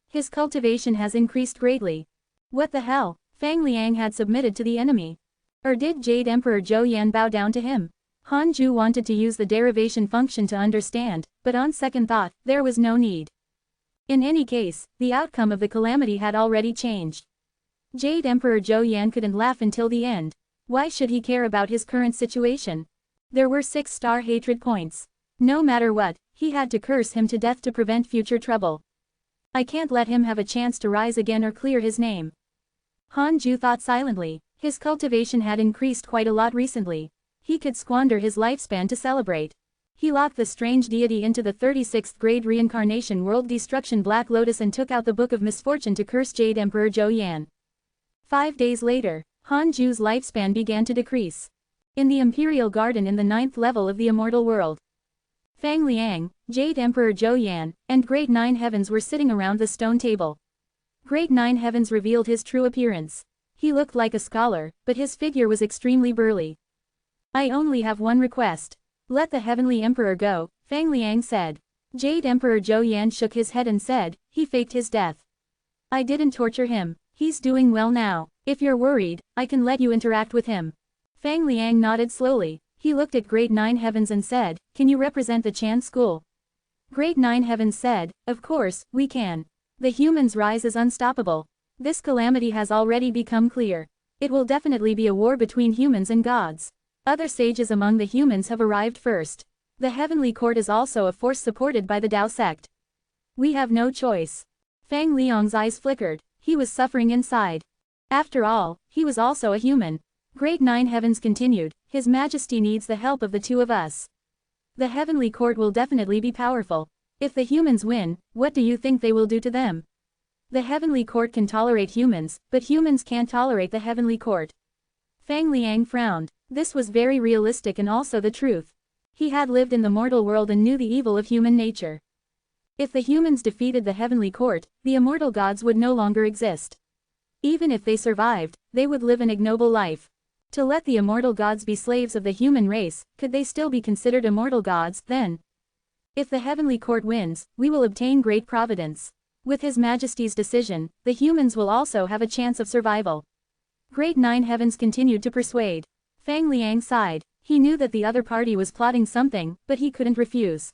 His cultivation has increased greatly." What the hell? Fang Liang had submitted to the enemy. Or did Jade Emperor Zhou Yan bow down to him? Hanju wanted to use the derivation function to understand, but on second thought, there was no need. In any case, the outcome of the calamity had already changed. Jade Emperor Zhou Yan couldn't laugh until the end. Why should he care about his current situation? There were 6 star hatred points. No matter what, he had to curse him to death to prevent future trouble. I can't let him have a chance to rise again or clear his name. Hanju thought silently. His cultivation had increased quite a lot recently. He could squander his lifespan to celebrate. He locked the strange deity into the 36th grade reincarnation world destruction Black Lotus and took out the Book of Misfortune to curse Jade Emperor Zhou Yan. 5 days later, Hanju's lifespan began to decrease. In the Imperial Garden in the 9th level of the Immortal World, Fang Liang, Jade Emperor Zhou Yan, and Great Nine Heavens were sitting around the stone table. Great Nine Heavens revealed his true appearance. He looked like a scholar, but his figure was extremely burly. I only have one request. Let the Heavenly Emperor go, Fang Liang said. Jade Emperor Zhou Yan shook his head and said, he faked his death. I didn't torture him, he's doing well now. If you're worried, I can let you interact with him. Fang Liang nodded slowly. He looked at Great Nine Heavens and said, can you represent the Chan school? Great Nine Heavens said, of course, we can. The humans' rise is unstoppable. This calamity has already become clear. It will definitely be a war between humans and gods. Other sages among the humans have arrived first. The Heavenly Court is also a force supported by the Tao sect. We have no choice. Fang Liang's eyes flickered. He was suffering inside. After all, he was also a human. Great Nine Heavens continued, His Majesty needs the help of the two of us. The Heavenly Court will definitely be powerful. If the humans win, what do you think they will do to them? The Heavenly Court can tolerate humans, but humans can't tolerate the Heavenly Court. Fang Liang frowned. This was very realistic and also the truth. He had lived in the mortal world and knew the evil of human nature. If the humans defeated the Heavenly Court, the immortal gods would no longer exist. Even if they survived, they would live an ignoble life. To let the immortal gods be slaves of the human race, could they still be considered immortal gods, then? If the Heavenly Court wins, we will obtain great providence. With His Majesty's decision, the humans will also have a chance of survival. Great Nine Heavens continued to persuade. Fang Liang sighed. He knew that the other party was plotting something, but he couldn't refuse.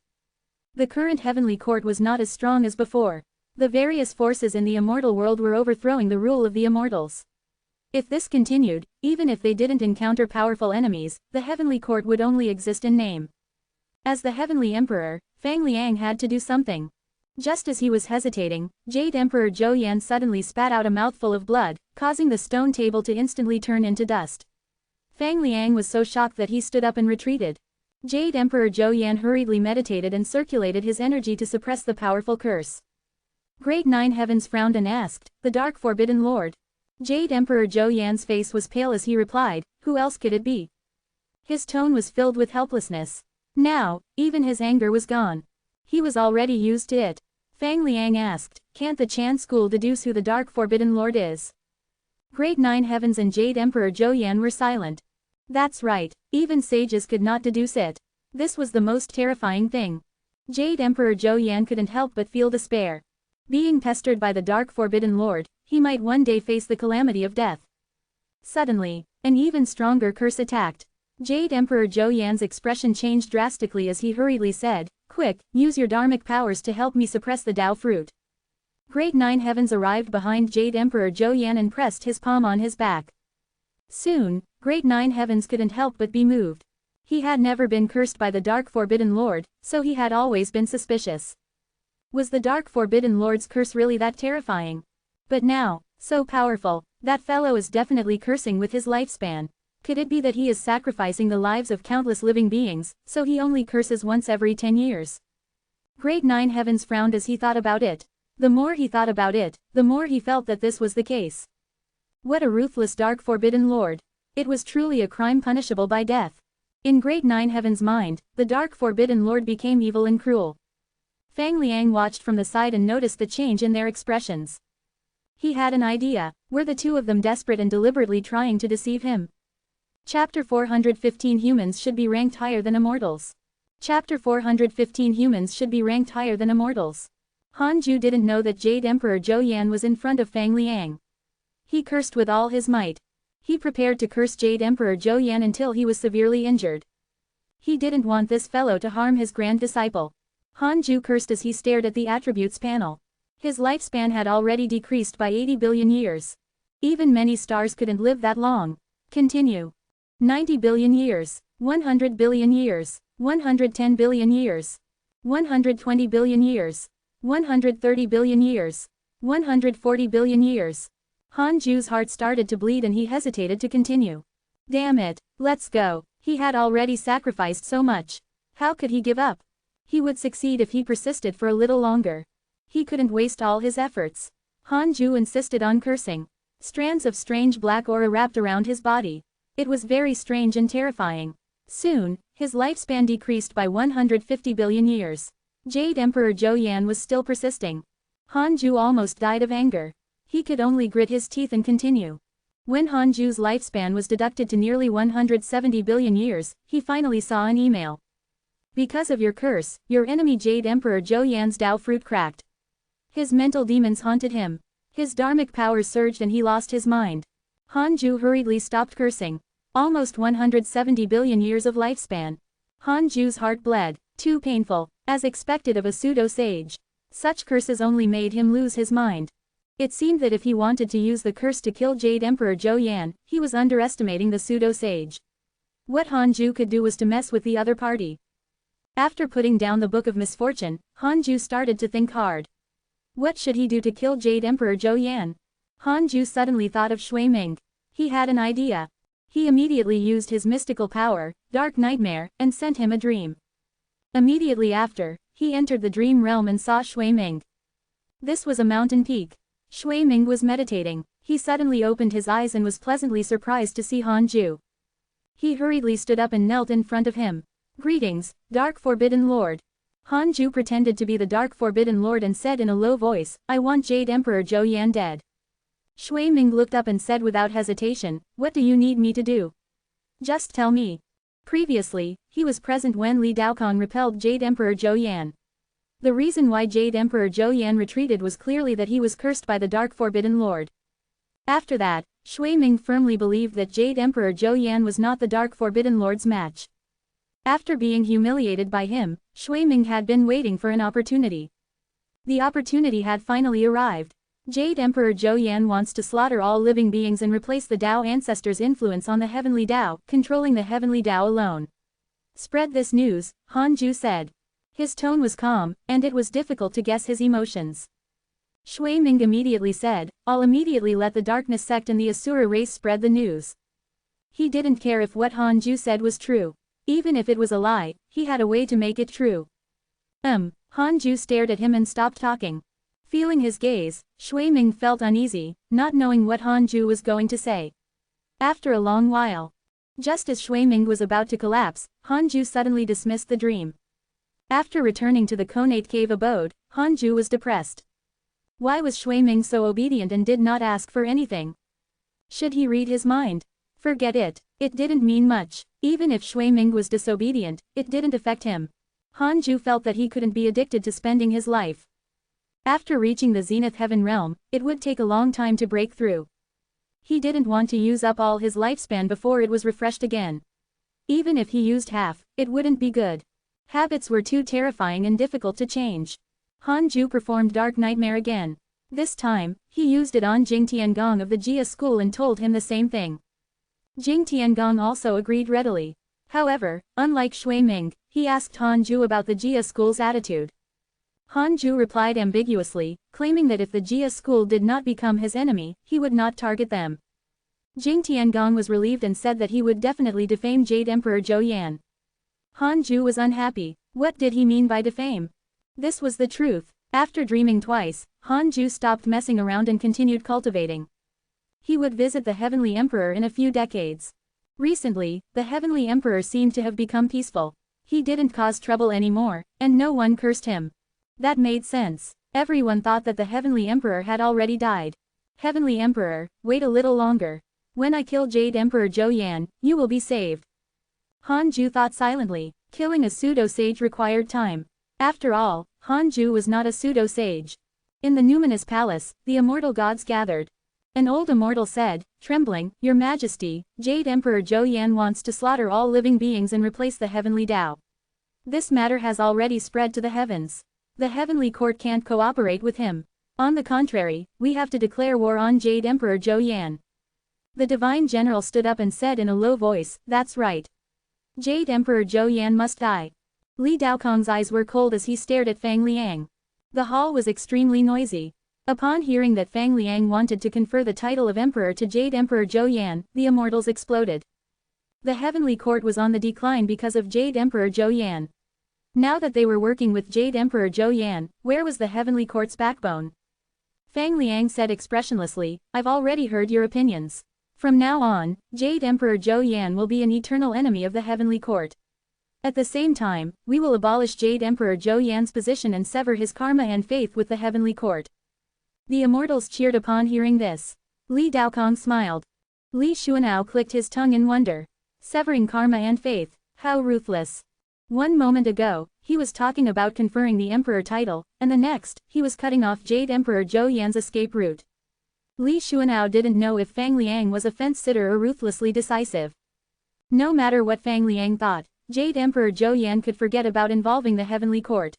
The current Heavenly Court was not as strong as before. The various forces in the immortal world were overthrowing the rule of the immortals. If this continued, even if they didn't encounter powerful enemies, the Heavenly Court would only exist in name. As the Heavenly Emperor, Fang Liang had to do something. Just as he was hesitating, Jade Emperor Zhou Yan suddenly spat out a mouthful of blood, causing the stone table to instantly turn into dust. Fang Liang was so shocked that he stood up and retreated. Jade Emperor Zhou Yan hurriedly meditated and circulated his energy to suppress the powerful curse. Great Nine Heavens frowned and asked, the Dark Forbidden Lord. Jade Emperor Zhou Yan's face was pale as he replied, who else could it be? His tone was filled with helplessness. Now, even his anger was gone. He was already used to it. Fang Liang asked, can't the Chan school deduce who the Dark Forbidden Lord is? Great Nine Heavens and Jade Emperor Zhou Yan were silent. That's right, even sages could not deduce it. This was the most terrifying thing. Jade Emperor Zhou Yan couldn't help but feel despair. Being pestered by the Dark Forbidden Lord, he might one day face the calamity of death. Suddenly, an even stronger curse attacked. Jade Emperor Zhou Yan's expression changed drastically as he hurriedly said, quick, use your dharmic powers to help me suppress the Tao fruit. Great Nine Heavens arrived behind Jade Emperor Zhou Yan and pressed his palm on his back. Soon, Great Nine Heavens couldn't help but be moved. He had never been cursed by the Dark Forbidden Lord, so he had always been suspicious. Was the Dark Forbidden Lord's curse really that terrifying? But now, so powerful, that fellow is definitely cursing with his lifespan. Could it be that he is sacrificing the lives of countless living beings, so he only curses once every 10 years? Great Nine Heavens frowned as he thought about it. The more he thought about it, the more he felt that this was the case. What a ruthless Dark Forbidden Lord. It was truly a crime punishable by death. In Great Nine Heavens' mind, the Dark Forbidden Lord became evil and cruel. Fang Liang watched from the side and noticed the change in their expressions. He had an idea. Were the two of them desperate and deliberately trying to deceive him? Chapter 415 Humans should be ranked higher than immortals. Chapter 415 Humans should be ranked higher than immortals. Hanju didn't know that Jade Emperor Zhou Yan was in front of Fang Liang. He cursed with all his might. He prepared to curse Jade Emperor Zhou Yan until he was severely injured. He didn't want this fellow to harm his grand disciple. Hanju cursed as he stared at the attributes panel. His lifespan had already decreased by 80 billion years. Even many stars couldn't live that long. Continue. 90 billion years. 100 billion years. 110 billion years. 120 billion years. 130 billion years. 140 billion years. Han Ju's heart started to bleed and he hesitated to continue. Damn it, let's go. He had already sacrificed so much. How could he give up? He would succeed if he persisted for a little longer. He couldn't waste all his efforts. Han Ju insisted on cursing. Strands of strange black aura wrapped around his body. It was very strange and terrifying. Soon, his lifespan decreased by 150 billion years. Jade Emperor Zhou Yan was still persisting. Han Ju almost died of anger. He could only grit his teeth and continue. When Han Ju's lifespan was deducted to nearly 170 billion years, he finally saw an email. Because of your curse, your enemy Jade Emperor Zhou Yan's Dao fruit cracked. His mental demons haunted him. His dharmic powers surged and he lost his mind. Han Ju hurriedly stopped cursing. Almost 170 billion years of lifespan. Han Ju's heart bled. Too painful, as expected of a pseudo-sage. Such curses only made him lose his mind. It seemed that if he wanted to use the curse to kill Jade Emperor Zhou Yan, he was underestimating the pseudo-sage. What Han Ju could do was to mess with the other party. After putting down the Book of Misfortune, Han Ju started to think hard. What should he do to kill Jade Emperor Zhou Yan? Han Ju suddenly thought of Shui Ming. He had an idea. He immediately used his mystical power, Dark Nightmare, and sent him a dream. Immediately after, he entered the dream realm and saw Shui Ming. This was a mountain peak. Shui Ming was meditating. He suddenly opened his eyes and was pleasantly surprised to see Han Ju. He hurriedly stood up and knelt in front of him. Greetings, Dark Forbidden Lord. Han Ju pretended to be the Dark Forbidden Lord and said in a low voice, I want Jade Emperor Zhou Yan dead. Shui Ming looked up and said without hesitation, what do you need me to do? Just tell me. Previously, he was present when Li Daokong repelled Jade Emperor Zhou Yan. The reason why Jade Emperor Zhou Yan retreated was clearly that he was cursed by the Dark Forbidden Lord. After that, Shui Ming firmly believed that Jade Emperor Zhou Yan was not the Dark Forbidden Lord's match. After being humiliated by him, Shui Ming had been waiting for an opportunity. The opportunity had finally arrived. Jade Emperor Zhou Yan wants to slaughter all living beings and replace the Dao ancestors' influence on the heavenly Dao, controlling the heavenly Dao alone. Spread this news, Han Ju said. His tone was calm, and it was difficult to guess his emotions. Shui Ming immediately said, I'll immediately let the Darkness sect and the Asura race spread the news. He didn't care if what Han Ju said was true. Even if it was a lie, he had a way to make it true. Han Ju stared at him and stopped talking. Feeling his gaze, Shui Ming felt uneasy, not knowing what Han Ju was going to say. After a long while, just as Shui Ming was about to collapse, Han Ju suddenly dismissed the dream. After returning to the Conate Cave abode, Han Ju was depressed. Why was Shui Ming so obedient and did not ask for anything? Should he read his mind? Forget it. It didn't mean much. Even if Shui Ming was disobedient, it didn't affect him. Han Ju felt that he couldn't be addicted to spending his life. After reaching the Zenith Heaven realm, it would take a long time to break through. He didn't want to use up all his lifespan before it was refreshed again. Even if he used half, it wouldn't be good. Habits were too terrifying and difficult to change. Han Ju performed Dark Nightmare again. This time, he used it on Jing Tiangong of the Jia school and told him the same thing. Jing Tiangong also agreed readily. However, unlike Shui Ming, he asked Han Ju about the Jia school's attitude. Han Ju replied ambiguously, claiming that if the Jia school did not become his enemy, he would not target them. Jing Tiangong was relieved and said that he would definitely defame Jade Emperor Zhou Yan. Han Ju was unhappy. What did he mean by defame? This was the truth. After dreaming twice, Han Ju stopped messing around and continued cultivating. He would visit the Heavenly Emperor in a few decades. Recently, the Heavenly Emperor seemed to have become peaceful. He didn't cause trouble anymore, and no one cursed him. That made sense. Everyone thought that the Heavenly Emperor had already died. Heavenly Emperor, wait a little longer. When I kill Jade Emperor Zhou Yan, you will be saved. Han Ju thought silently. Killing a pseudo-sage required time. After all, Han Ju was not a pseudo-sage. In the numinous palace, the immortal gods gathered. An old immortal said, trembling, Your Majesty, Jade Emperor Zhou Yan wants to slaughter all living beings and replace the heavenly Dao. This matter has already spread to the heavens. The heavenly court can't cooperate with him. On the contrary, we have to declare war on Jade Emperor Zhou Yan. The divine general stood up and said in a low voice, That's right. Jade Emperor Zhou Yan must die. Li Daokong's eyes were cold as he stared at Fang Liang. The hall was extremely noisy. Upon hearing that Fang Liang wanted to confer the title of emperor to Jade Emperor Zhou Yan, the immortals exploded. The heavenly court was on the decline because of Jade Emperor Zhou Yan. Now that they were working with Jade Emperor Zhou Yan, where was the heavenly court's backbone? Fang Liang said expressionlessly, "I've already heard your opinions. From now on, Jade Emperor Zhou Yan will be an eternal enemy of the heavenly court. At the same time, we will abolish Jade Emperor Zhou Yan's position and sever his karma and faith with the heavenly court." The immortals cheered upon hearing this. Li Daokong smiled. Li Xuanao clicked his tongue in wonder. Severing karma and faith, how ruthless. 1 moment ago, he was talking about conferring the emperor title, and the next, he was cutting off Jade Emperor Zhou Yan's escape route. Li Xuanao didn't know if Fang Liang was a fence-sitter or ruthlessly decisive. No matter what Fang Liang thought, Jade Emperor Zhou Yan could forget about involving the heavenly court.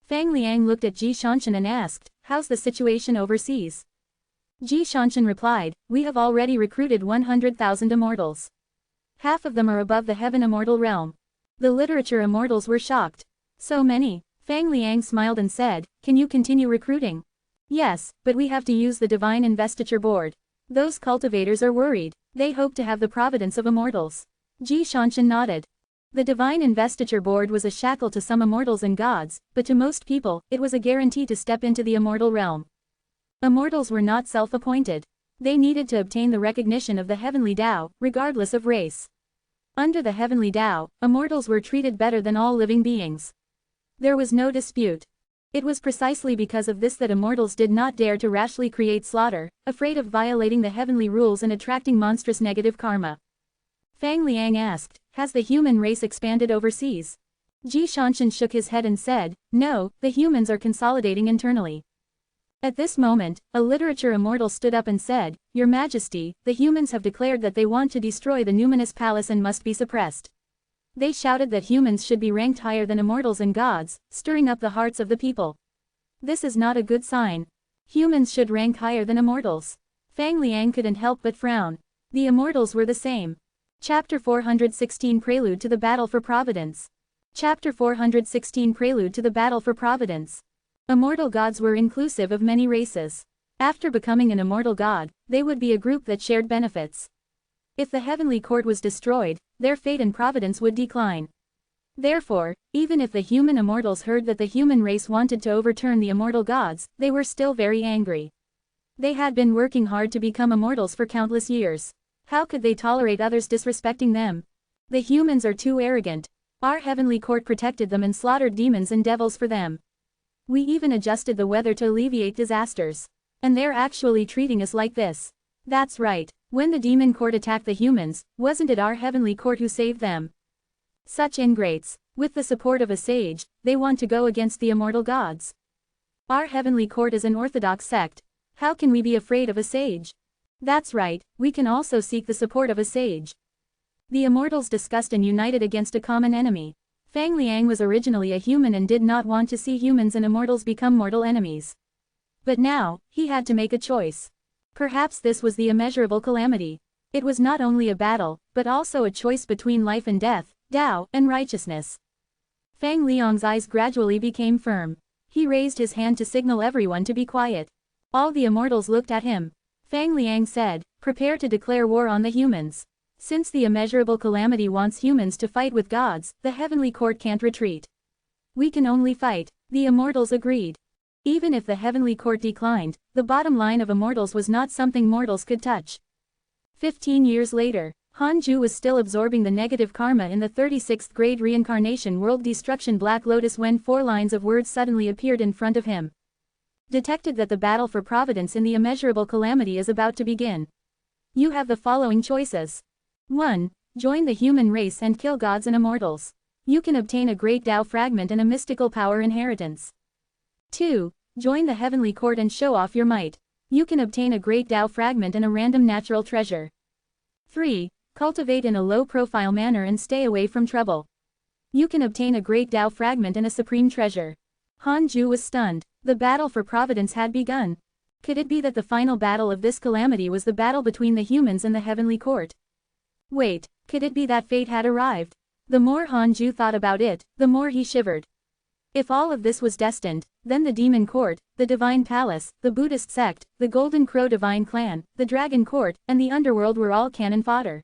Fang Liang looked at Ji Shanshan and asked, "How's the situation overseas?" Ji Shanshan replied, "We have already recruited 100,000 immortals. Half of them are above the heaven immortal realm." The literature immortals were shocked. "So many?" Fang Liang smiled and said, "Can you continue recruiting?" "Yes, but we have to use the divine investiture board. Those cultivators are worried. They hope to have the providence of immortals." Ji Shanshan nodded. The divine investiture board was a shackle to some immortals and gods, but to most people, it was a guarantee to step into the immortal realm. Immortals were not self-appointed. They needed to obtain the recognition of the heavenly Tao, regardless of race. Under the heavenly Tao, immortals were treated better than all living beings. There was no dispute. It was precisely because of this that immortals did not dare to rashly create slaughter, afraid of violating the heavenly rules and attracting monstrous negative karma. Fang Liang asked, "Has the human race expanded overseas?" Ji Shanshan shook his head and said, "No, the humans are consolidating internally." At this moment, a literature immortal stood up and said, "Your Majesty, the humans have declared that they want to destroy the numinous palace and must be suppressed. They shouted that humans should be ranked higher than immortals and gods, stirring up the hearts of the people. This is not a good sign. Humans should rank higher than immortals." Fang Liang couldn't help but frown. The immortals were the same. Chapter 416 Prelude to the Battle for Providence. Chapter 416 Prelude to the Battle for Providence. Immortal gods were inclusive of many races. After becoming an immortal god, they would be a group that shared benefits. If the heavenly court was destroyed, their fate and providence would decline. Therefore, even if the human immortals heard that the human race wanted to overturn the immortal gods, they were still very angry. They had been working hard to become immortals for countless years. How could they tolerate others disrespecting them? The humans are too arrogant. Our heavenly court protected them and slaughtered demons and devils for them. We even adjusted the weather to alleviate disasters. And they're actually treating us like this. That's right, when the demon court attacked the humans, wasn't it our heavenly court who saved them? Such ingrates. With the support of a sage, they want to go against the immortal gods. Our heavenly court is an orthodox sect. How can we be afraid of a sage? That's right, we can also seek the support of a sage. The immortals discussed and united against a common enemy. Fang Liang was originally a human and did not want to see humans and immortals become mortal enemies. But now, he had to make a choice. Perhaps this was the immeasurable calamity. It was not only a battle, but also a choice between life and death, Tao, and righteousness. Fang Liang's eyes gradually became firm. He raised his hand to signal everyone to be quiet. All the immortals looked at him. Fang Liang said, "Prepare to declare war on the humans. Since the immeasurable calamity wants humans to fight with gods, the heavenly court can't retreat. We can only fight." The immortals agreed. Even if the heavenly court declined, the bottom line of immortals was not something mortals could touch. 15 years later, Hanju was still absorbing the negative karma in the 36th grade reincarnation world destruction Black Lotus when 4 lines of words suddenly appeared in front of him. Detected that the battle for providence in the immeasurable calamity is about to begin. You have the following choices. 1. Join the human race and kill gods and immortals. You can obtain a great Tao fragment and a mystical power inheritance. 2. Join the heavenly court and show off your might. You can obtain a great Tao fragment and a random natural treasure. 3. Cultivate in a low-profile manner and stay away from trouble. You can obtain a great Tao fragment and a supreme treasure. Hanju was stunned. The battle for providence had begun. Could it be that the final battle of this calamity was the battle between the humans and the heavenly court? Wait, could it be that fate had arrived? The more Hanju thought about it, the more he shivered. If all of this was destined, then the demon court, the divine palace, the Buddhist sect, the Golden Crow divine clan, the dragon court, and the underworld were all cannon fodder.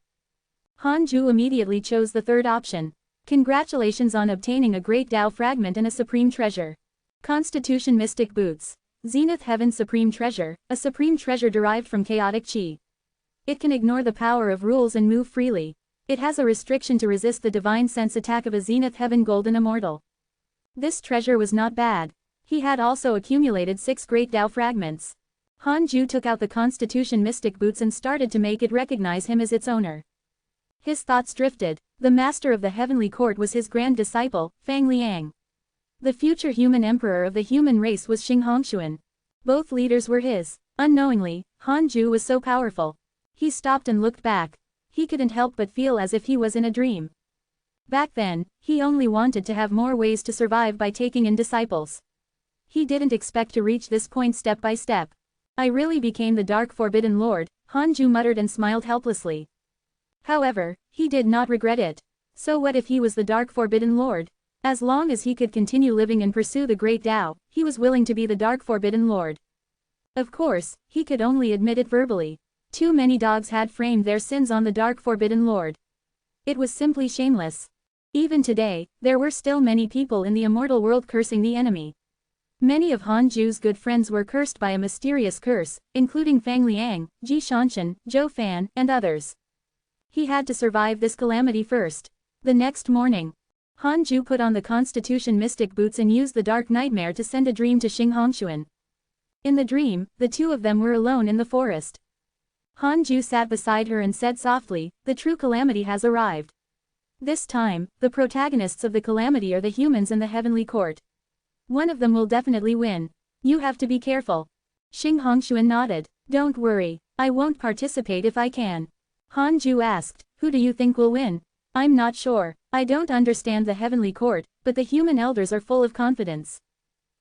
Hanju immediately chose the third option. Congratulations on obtaining a great Tao fragment and a supreme treasure. Constitution Mystic Boots. Zenith Heaven Supreme Treasure, a supreme treasure derived from chaotic chi. It can ignore the power of rules and move freely. It has a restriction to resist the divine sense attack of a Zenith Heaven Golden Immortal. This treasure was not bad. He had also accumulated 6 great Tao fragments. Hanju took out the Constitution Mystic Boots and started to make it recognize him as its owner. His thoughts drifted. The master of the heavenly court was his grand disciple, Fang Liang. The future human emperor of the human race was Xing Hongshuan. Both leaders were his. Unknowingly, Hanju was so powerful. He stopped and looked back. He couldn't help but feel as if he was in a dream. Back then, he only wanted to have more ways to survive by taking in disciples. He didn't expect to reach this point step by step. I really became the Dark Forbidden Lord, Hanju muttered and smiled helplessly. However, he did not regret it. So what if he was the Dark Forbidden Lord? As long as he could continue living and pursue the Great Tao, he was willing to be the Dark Forbidden Lord. Of course, he could only admit it verbally. Too many dogs had framed their sins on the Dark Forbidden Lord. It was simply shameless. Even today, there were still many people in the immortal world cursing the enemy. Many of Hanju's good friends were cursed by a mysterious curse, including Fang Liang, Ji Shanshan, Zhou Fan, and others. He had to survive this calamity first. The next morning, Hanju put on the Constitution Mystic Boots and used the Dark Nightmare to send a dream to Xing Hongshuan. In the dream, the two of them were alone in the forest. Hanju sat beside her and said softly, "The true calamity has arrived. This time, the protagonists of the calamity are the humans in the heavenly court. One of them will definitely win. You have to be careful." Xing Hongshuan nodded. "Don't worry, I won't participate if I can." Hanju asked, "Who do you think will win?" "I'm not sure. I don't understand the heavenly court, but the human elders are full of confidence.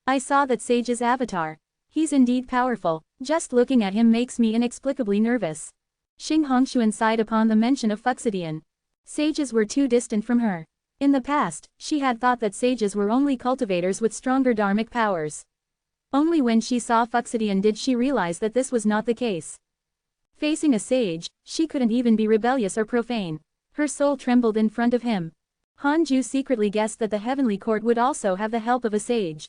I saw that sage's avatar. He's indeed powerful. Just looking at him makes me inexplicably nervous." Xing Hongshuan sighed upon the mention of Fuxidian. Sages were too distant from her. In the past, she had thought that sages were only cultivators with stronger dharmic powers. Only when she saw Fuxidian did she realize that this was not the case. Facing a sage, she couldn't even be rebellious or profane. Her soul trembled in front of him. Hanju secretly guessed that the heavenly court would also have the help of a sage.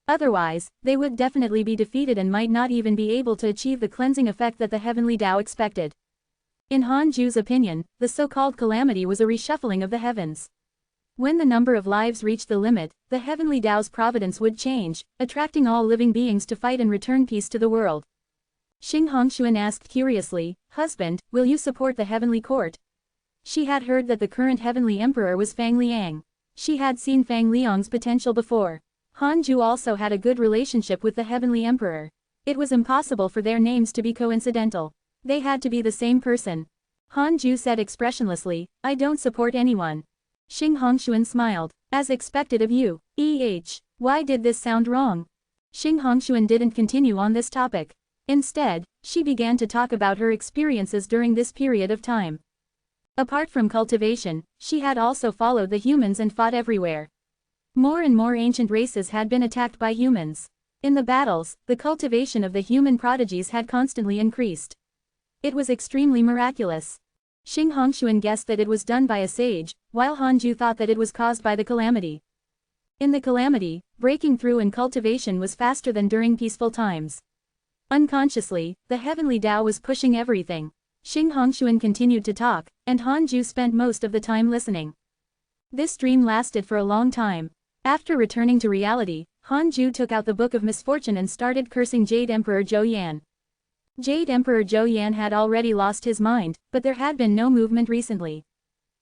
Otherwise, they would definitely be defeated and might not even be able to achieve the cleansing effect that the heavenly Tao expected. In Hanju's opinion, the so-called calamity was a reshuffling of the heavens. When the number of lives reached the limit, the heavenly Tao's providence would change, attracting all living beings to fight and return peace to the world. Xing Hongshuan asked curiously, "Husband, will you support the heavenly court?" She had heard that the current heavenly emperor was Fang Liang. She had seen Fang Liang's potential before. Hanju also had a good relationship with the heavenly emperor. It was impossible for their names to be coincidental. They had to be the same person. Hanju said expressionlessly, "I don't support anyone." Xing Hongshuan smiled. "As expected of you. Why did this sound wrong?" Xing Hongshuan didn't continue on this topic. Instead, she began to talk about her experiences during this period of time. Apart from cultivation, she had also followed the humans and fought everywhere. More and more ancient races had been attacked by humans. In the battles, the cultivation of the human prodigies had constantly increased. It was extremely miraculous. Xing Hongshuan guessed that it was done by a sage, while Hanju thought that it was caused by the calamity. In the calamity, breaking through in cultivation was faster than during peaceful times. Unconsciously, the heavenly Tao was pushing everything. Xing Hongshuan continued to talk, and Hanju spent most of the time listening. This dream lasted for a long time. After returning to reality, Hanju took out the Book of Misfortune and started cursing Jade Emperor Zhou Yan. Jade Emperor Zhou Yan had already lost his mind, but there had been no movement recently.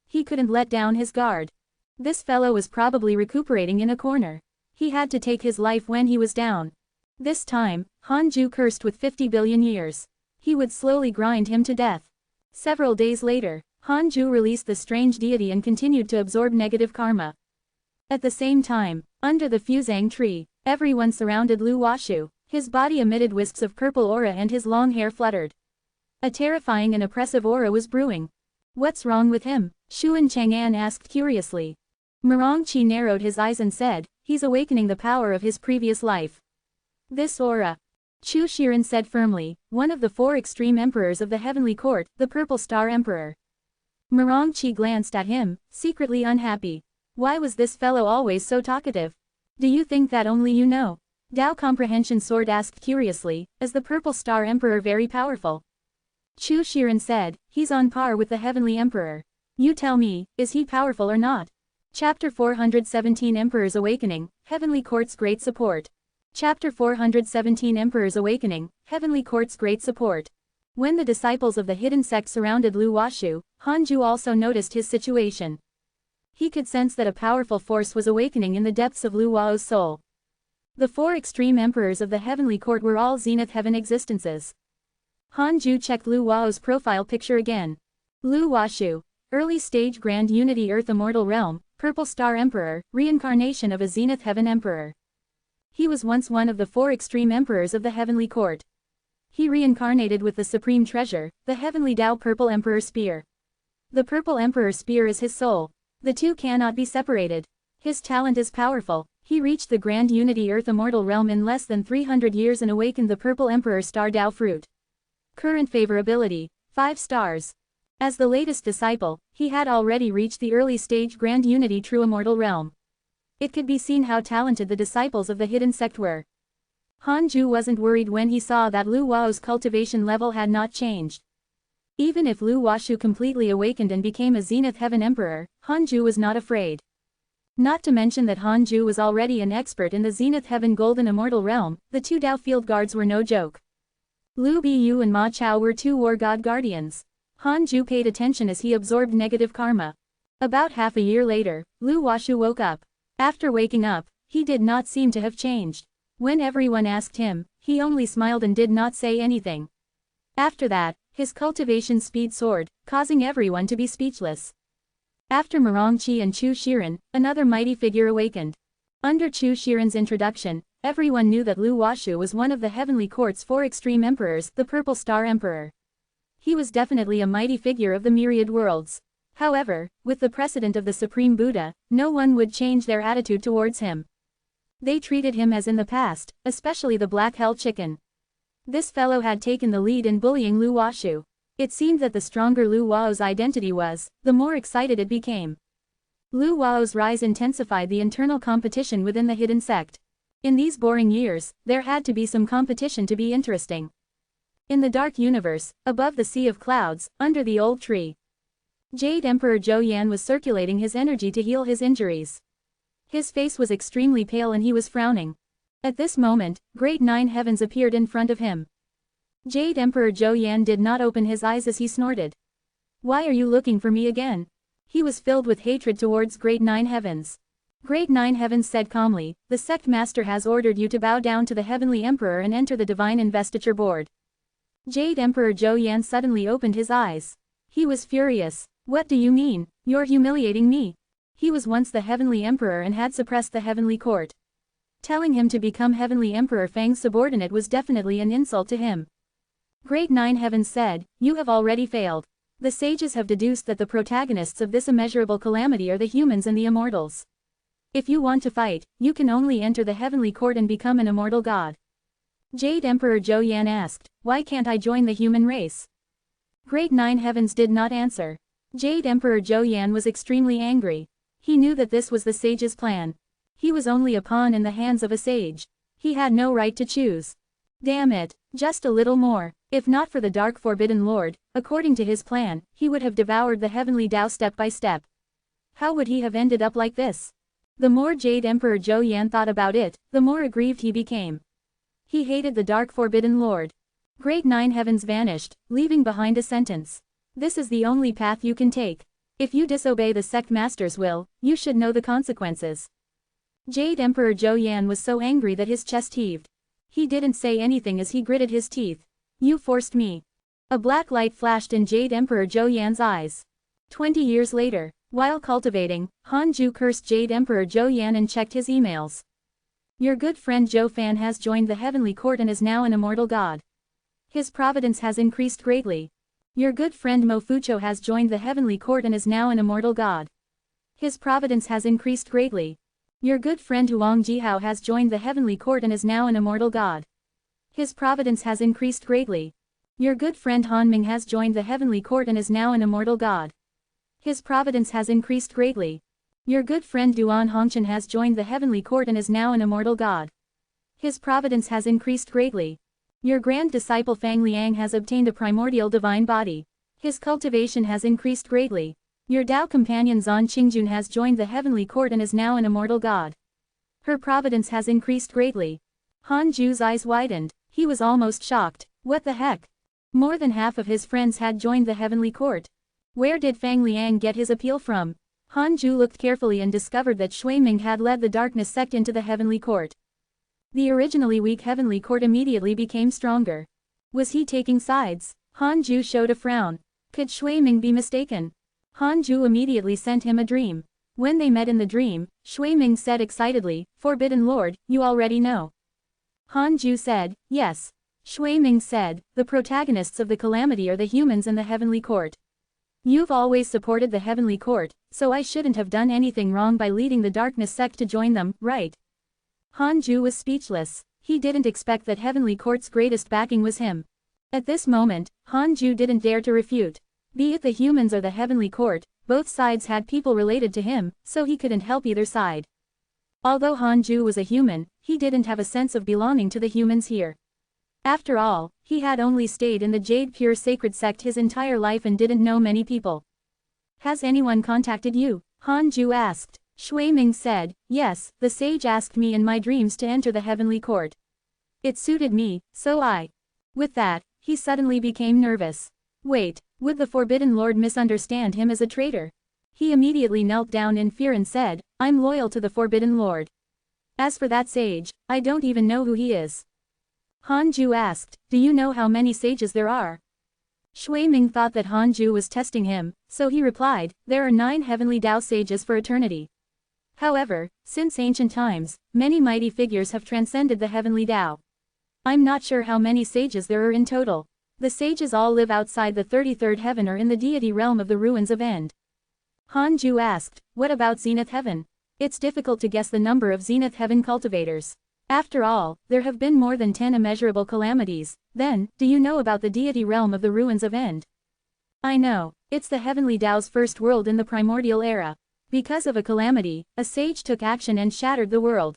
He couldn't let down his guard. This fellow was probably recuperating in a corner. He had to take his life when he was down. This time, Hanju cursed with 50 billion years. He would slowly grind him to death. Several days later, Hanju released the strange deity and continued to absorb negative karma. At the same time, under the fuzang tree, everyone surrounded Lu Washu. His body emitted wisps of purple aura and his long hair fluttered. A terrifying and oppressive aura was brewing. What's wrong with him? Xuan Chang'an asked curiously. Mirongqi narrowed his eyes and said, he's awakening the power of his previous life. This aura. Chu Shiren said firmly, one of the 4 extreme emperors of the heavenly court, the Purple Star Emperor. Mirongqi glanced at him, secretly unhappy. Why was this fellow always so talkative? Do you think that only you know? Dao Comprehension Sword asked curiously, is the Purple Star Emperor very powerful? Chu Shiren said, he's on par with the Heavenly Emperor. You tell me, is he powerful or not? Chapter 417 Emperor's Awakening, Heavenly Court's Great Support. Chapter 417 Emperor's Awakening, Heavenly Court's Great Support. When the disciples of the hidden sect surrounded Lu Washu, Hanju also noticed his situation. He could sense that a powerful force was awakening in the depths of Lu Wao's soul. The 4 extreme emperors of the heavenly court were all zenith heaven existences. Hanju checked Lu Wao's profile picture again. Lu Washu, early stage Grand Unity Earth Immortal Realm, Purple Star Emperor, reincarnation of a zenith heaven emperor. He was once one of the 4 extreme emperors of the heavenly court. He reincarnated with the supreme treasure, the heavenly Tao Purple Emperor Spear. The Purple Emperor Spear is his soul. The two cannot be separated. His talent is powerful. He reached the Grand Unity Earth Immortal Realm in less than 300 years and awakened the Purple Emperor Star Tao Fruit. Current favorability, 5 stars. As the latest disciple, he had already reached the early stage Grand Unity True Immortal Realm. It could be seen how talented the disciples of the hidden sect were. Hanju wasn't worried when he saw that Lu Wao's cultivation level had not changed. Even if Lu Washu completely awakened and became a Zenith Heaven Emperor, Hanju was not afraid. Not to mention that Hanju was already an expert in the Zenith Heaven Golden Immortal Realm, the 2 Tao Field Guards were no joke. Lu Biyu and Ma Chao were 2 War God Guardians. Hanju paid attention as he absorbed negative karma. About half a year later, Lu Washu woke up. After waking up, he did not seem to have changed. When everyone asked him, he only smiled and did not say anything. After that, his cultivation speed soared, causing everyone to be speechless. After Mirongqi and Chu Shiren, another mighty figure awakened. Under Chu Shiren's introduction, everyone knew that Lu Washu was one of the heavenly court's 4 extreme emperors, the Purple Star Emperor. He was definitely a mighty figure of the myriad worlds. However, with the precedent of the Supreme Buddha, no one would change their attitude towards him. They treated him as in the past, especially the Black Hell Chicken. This fellow had taken the lead in bullying Lu Washu. It seemed that the stronger Lu Wao's identity was, the more excited it became. Lu Wao's rise intensified the internal competition within the hidden sect. In these boring years, there had to be some competition to be interesting. In the dark universe, above the sea of clouds, under the old tree, Jade Emperor Zhou Yan was circulating his energy to heal his injuries. His face was extremely pale and he was frowning. At this moment, great 9 heavens appeared in front of him. Jade Emperor Zhou Yan did not open his eyes as he snorted. Why are you looking for me again? He was filled with hatred towards great 9 heavens. Great 9 heavens said calmly, the sect master has ordered you to bow down to the heavenly emperor and enter the divine investiture board. Jade Emperor Zhou Yan suddenly opened his eyes. He was furious. What do you mean? You're humiliating me. He was once the heavenly emperor and had suppressed the heavenly court. Telling him to become heavenly emperor Fang's subordinate was definitely an insult to him. Great 9 heavens said, you have already failed. The sages have deduced that the protagonists of this immeasurable calamity are the humans and the immortals. If you want to fight, you can only enter the heavenly court and become an immortal god. Jade Emperor Zhou Yan asked, why can't I join the human race? Great 9 heavens did not answer. Jade Emperor Zhou Yan was extremely angry. He knew that this was the sage's plan. He was only a pawn in the hands of a sage. He had no right to choose. Damn it, just a little more. If not for the Dark Forbidden Lord, according to his plan, he would have devoured the heavenly Tao step by step. How would he have ended up like this? The more Jade Emperor Zhou Yan thought about it, the more aggrieved he became. He hated the Dark Forbidden Lord. Great 9 heavens vanished, leaving behind a sentence. This is the only path you can take. If you disobey the sect master's will, you should know the consequences. Jade Emperor Zhou Yan was so angry that his chest heaved. He didn't say anything as he gritted his teeth. You forced me. A black light flashed in Jade Emperor Zhou Yan's eyes. 20 years later, while cultivating, Hanju cursed Jade Emperor Zhou Yan and checked his emails. Your good friend Zhou Fan has joined the heavenly court and is now an immortal god. His providence has increased greatly. Your good friend Mo Fucho has joined the heavenly court and is now an immortal god. His providence has increased greatly. Your good friend Huang Jihao has joined the heavenly court and is now an immortal god. His providence has increased greatly. Your good friend Han Ming has joined the heavenly court and is now an immortal god. His providence has increased greatly. Your good friend Duan Hongchen has joined the heavenly court and is now an immortal god. His providence has increased greatly. Your grand disciple Fang Liang has obtained a primordial divine body. His cultivation has increased greatly. Your Tao companion Zan Qingjun has joined the heavenly court and is now an immortal god. Her providence has increased greatly. Han Ju's eyes widened. He was almost shocked. What the heck? More than half of his friends had joined the heavenly court. Where did Fang Liang get his appeal from? Han Ju looked carefully and discovered that Shui Ming had led the darkness sect into the heavenly court. The originally weak heavenly court immediately became stronger. Was he taking sides? Han Ju showed a frown. Could Shui Ming be mistaken? Han Ju immediately sent him a dream. When they met in the dream, Shui Ming said excitedly, "Forbidden Lord, you already know." Han Ju said, "Yes." Shui Ming said, "The protagonists of the calamity are the humans in the heavenly court. You've always supported the heavenly court, so I shouldn't have done anything wrong by leading the darkness sect to join them, right?" Han Ju was speechless. He didn't expect that heavenly court's greatest backing was him. At this moment, Han Ju didn't dare to refute. Be it the humans or the heavenly court, both sides had people related to him, so he couldn't help either side. Although Han Ju was a human, he didn't have a sense of belonging to the humans here. After all, he had only stayed in the Jade Pure Sacred Sect his entire life and didn't know many people. "Has anyone contacted you?" Han Ju asked. Shui Ming said, "Yes, the sage asked me in my dreams to enter the heavenly court. It suited me, so I." With that, he suddenly became nervous. Wait, would the Forbidden Lord misunderstand him as a traitor? He immediately knelt down in fear and said, "I'm loyal to the Forbidden Lord. As for that sage, I don't even know who he is." Han Ju asked, "Do you know how many sages there are?" Shui Ming thought that Han Ju was testing him, so he replied, "There are 9 heavenly Tao sages for eternity. However, since ancient times, many mighty figures have transcended the heavenly Tao. I'm not sure how many sages there are in total. The sages all live outside the 33rd heaven or in the deity realm of the ruins of End." Han Ju asked, "What about Zenith Heaven?" It's difficult to guess the number of Zenith Heaven cultivators. After all, there have been more than 10 immeasurable calamities. Then, do you know about the deity realm of the ruins of End? I know. It's the heavenly Tao's first world in the primordial era. Because of a calamity, a sage took action and shattered the world.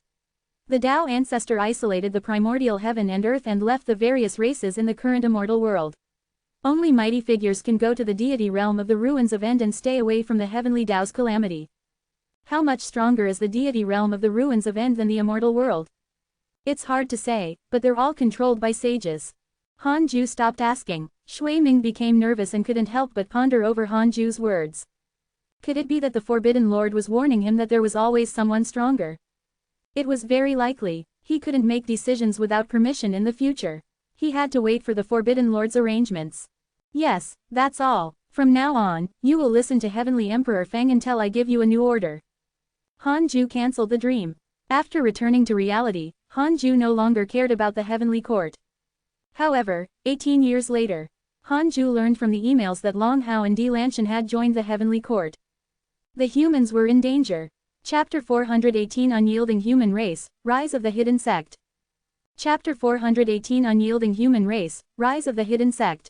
The Tao ancestor isolated the primordial heaven and earth and left the various races in the current immortal world. Only mighty figures can go to the deity realm of the ruins of End and stay away from the heavenly Tao's calamity. How much stronger is the deity realm of the ruins of End than the immortal world? It's hard to say, but they're all controlled by sages. Han Ju stopped asking. Shui Ming became nervous and couldn't help but ponder over Han Ju's words. Could it be that the Forbidden Lord was warning him that there was always someone stronger? It was very likely. He couldn't make decisions without permission in the future. He had to wait for the Forbidden Lord's arrangements. Yes, that's all. From now on, you will listen to Heavenly Emperor Feng until I give you a new order. Han Ju cancelled the dream. After returning to reality, Han Ju no longer cared about the heavenly court. However, 18 years later, Han Ju learned from the emails that Long Hao and Di Lanshan had joined the heavenly court. The humans were in danger. Chapter 418 Unyielding Human Race, Rise of the Hidden Sect. Chapter 418 Unyielding Human Race, Rise of the Hidden Sect.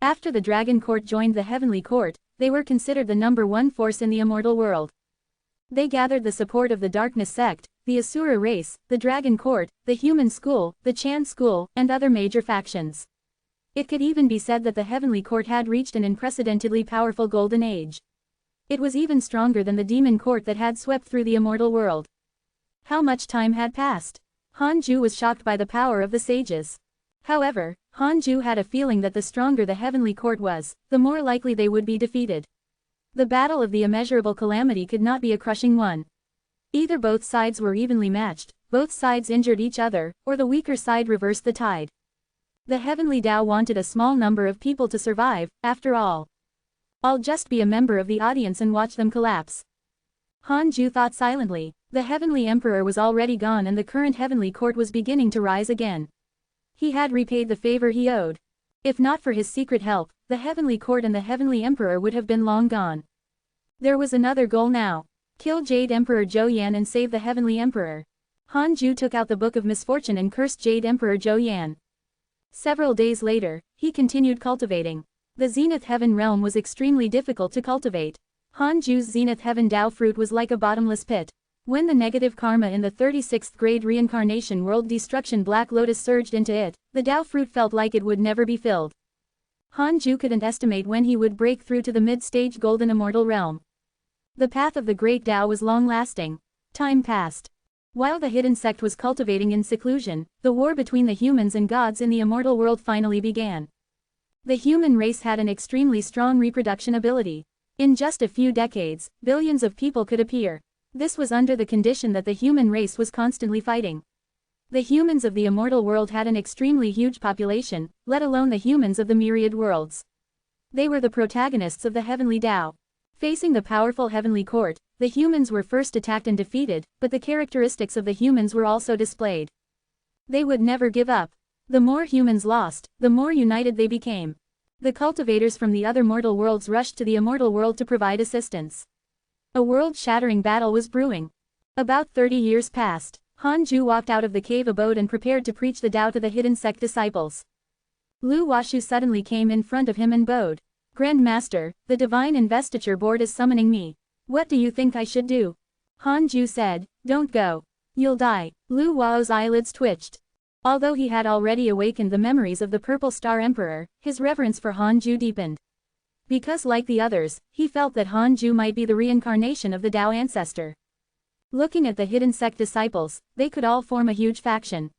After the Dragon Court joined the heavenly court, they were considered the #1 force in the immortal world. They gathered the support of the Darkness Sect, the Asura race, the Dragon Court, the Human School, the Chan School, and other major factions. It could even be said that the heavenly court had reached an unprecedentedly powerful golden age. It was even stronger than the demon court that had swept through the immortal world. How much time had passed? Han Ju was shocked by the power of the sages. However, Han Ju had a feeling that the stronger the heavenly court was, the more likely they would be defeated. The battle of the immeasurable calamity could not be a crushing one. Either both sides were evenly matched, both sides injured each other, or the weaker side reversed the tide. The heavenly Tao wanted a small number of people to survive, after all. I'll just be a member of the audience and watch them collapse. Han Ju thought silently. The heavenly emperor was already gone and the current heavenly court was beginning to rise again. He had repaid the favor he owed. If not for his secret help, the heavenly court and the heavenly emperor would have been long gone. There was another goal now. Kill Jade Emperor Zhou Yan and save the heavenly emperor. Han Ju took out the Book of Misfortune and cursed Jade Emperor Zhou Yan. Several days later, he continued cultivating. The Zenith Heaven realm was extremely difficult to cultivate. Han Ju's Zenith Heaven Dao fruit was like a bottomless pit. When the negative karma in the 36th grade reincarnation world destruction Black Lotus surged into it, the Dao fruit felt like it would never be filled. Han Ju couldn't estimate when he would break through to the mid-stage golden immortal realm. The path of the great Dao was long-lasting. Time passed. While the hidden sect was cultivating in seclusion, the war between the humans and gods in the immortal world finally began. The human race had an extremely strong reproduction ability. In just a few decades, billions of people could appear. This was under the condition that the human race was constantly fighting. The humans of the immortal world had an extremely huge population, let alone the humans of the myriad worlds. They were the protagonists of the heavenly Dao. Facing the powerful heavenly court, the humans were first attacked and defeated, but the characteristics of the humans were also displayed. They would never give up. The more humans lost, the more united they became. The cultivators from the other mortal worlds rushed to the immortal world to provide assistance. A world-shattering battle was brewing. About 30 years passed. Han Ju walked out of the cave abode and prepared to preach the Tao to the hidden sect disciples. Lu Washu suddenly came in front of him and bowed. Grand Master, the Divine Investiture Board is summoning me. What do you think I should do? Han Ju said, don't go. You'll die. Lu Wao's eyelids twitched. Although he had already awakened the memories of the Purple Star Emperor, his reverence for Han Ju deepened. Because like the others, he felt that Han Ju might be the reincarnation of the Tao ancestor. Looking at the hidden sect disciples, they could all form a huge faction.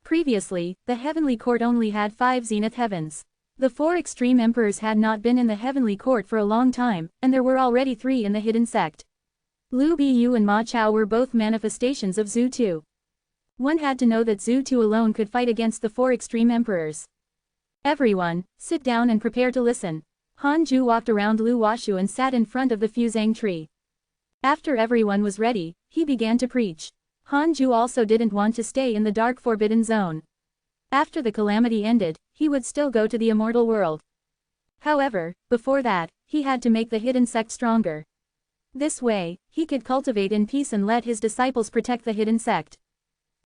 Previously, the heavenly court only had 5 zenith heavens. The 4 extreme emperors had not been in the heavenly court for a long time, and there were already 3 in the hidden sect. Lu Biyu and Ma Chao were both manifestations of Zhu Tu. One had to know that Zhu Tu alone could fight against the 4 extreme emperors. Everyone, sit down and prepare to listen. Han Ju walked around Lu Washu and sat in front of the fusang tree. After everyone was ready, he began to preach. Han Ju also didn't want to stay in the dark forbidden zone. After the calamity ended, he would still go to the immortal world. However, before that, he had to make the hidden sect stronger. This way, he could cultivate in peace and let his disciples protect the hidden sect.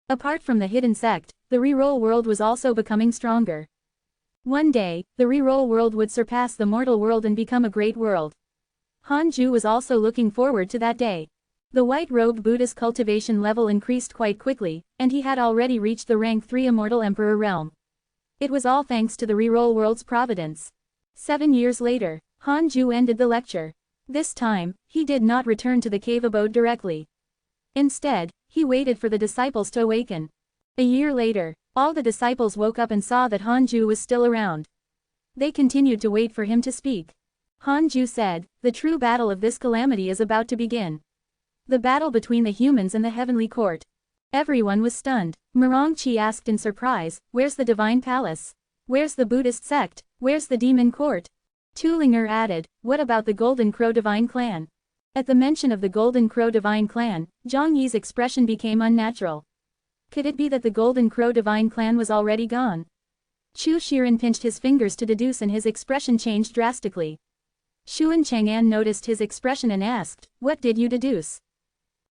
Apart from the hidden sect, the reroll world was also becoming stronger. One day, the reroll world would surpass the mortal world and become a great world. Han Ju was also looking forward to that day. The white-robed Buddhist cultivation level increased quite quickly, and he had already reached the rank 3 immortal emperor realm. It was all thanks to the reroll world's providence. 7 years later, Han Ju ended the lecture. This time, he did not return to the cave abode directly. Instead, he waited for the disciples to awaken. A year later, all the disciples woke up and saw that Han Ju was still around. They continued to wait for him to speak. Han Ju said, the true battle of this calamity is about to begin. The battle between the humans and the heavenly court. Everyone was stunned. Murong Qi asked in surprise, where's the divine palace? Where's the Buddhist sect? Where's the demon court? Tulinger added, what about the Golden Crow divine clan? At the mention of the Golden Crow divine clan, Zhang Yi's expression became unnatural. Could it be that the Golden Crow divine clan was already gone? Chu Shiren pinched his fingers to deduce and his expression changed drastically. Xuan Chang'an noticed his expression and asked, what did you deduce?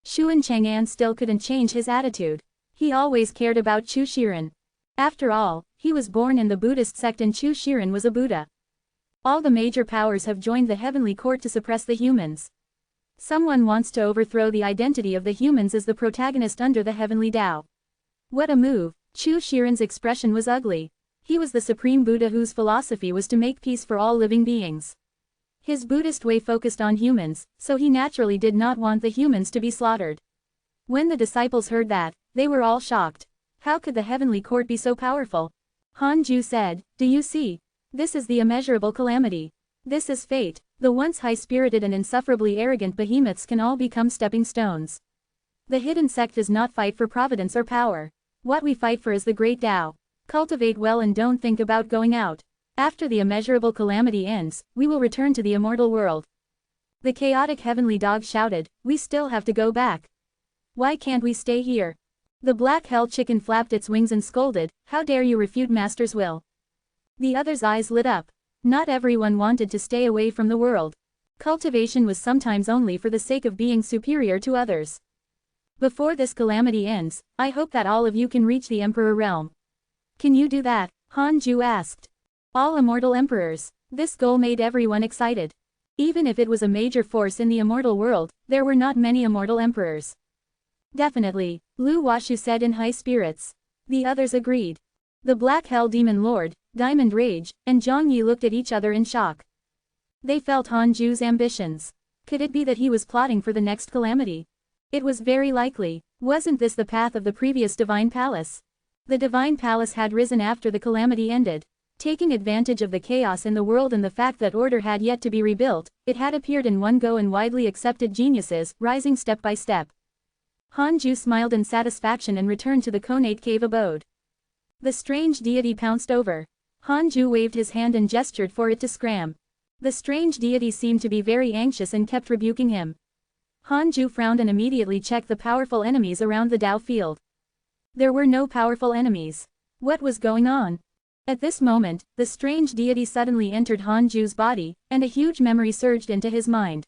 Xuan Chang'an still couldn't change his attitude. He always cared about Chu Shiren. After all, he was born in the Buddhist sect and Chu Shiren was a Buddha. All the major powers have joined the heavenly court to suppress the humans. Someone wants to overthrow the identity of the humans as the protagonist under the heavenly Tao. What a move! Chu Shiren's expression was ugly. He was the supreme Buddha whose philosophy was to make peace for all living beings. His Buddhist way focused on humans, so he naturally did not want the humans to be slaughtered. When the disciples heard that, they were all shocked. How could the heavenly court be so powerful? Han Ju said, do you see? This is the immeasurable calamity. This is fate. The once high-spirited and insufferably arrogant behemoths can all become stepping stones. The hidden sect does not fight for providence or power. What we fight for is the great Tao. Cultivate well and don't think about going out. After the immeasurable calamity ends, we will return to the immortal world. The chaotic heavenly dog shouted, we still have to go back. Why can't we stay here? The black hell chicken flapped its wings and scolded, how dare you refute Master's will? The other's eyes lit up. Not everyone wanted to stay away from the world. Cultivation was sometimes only for the sake of being superior to others. Before this calamity ends, I hope that all of you can reach the Emperor realm. Can you do that? Hanju asked. All immortal emperors. This goal made everyone excited. Even if it was a major force in the immortal world, there were not many immortal emperors. Definitely, Lu Washu said in high spirits. The others agreed. The Black Hell Demon Lord, Diamond Rage, and Zhang Yi looked at each other in shock. They felt Hanju's ambitions. Could it be that he was plotting for the next calamity? It was very likely. Wasn't this the path of the previous Divine Palace? The Divine Palace had risen after the calamity ended. Taking advantage of the chaos in the world and the fact that order had yet to be rebuilt, it had appeared in one go and widely accepted geniuses, rising step by step. Hanju smiled in satisfaction and returned to the Conate Cave abode. The strange deity pounced over. Hanju waved his hand and gestured for it to scram. The strange deity seemed to be very anxious and kept rebuking him. Hanju frowned and immediately checked the powerful enemies around the Dao field. There were no powerful enemies. What was going on? At this moment, the strange deity suddenly entered Hanju's body, and a huge memory surged into his mind.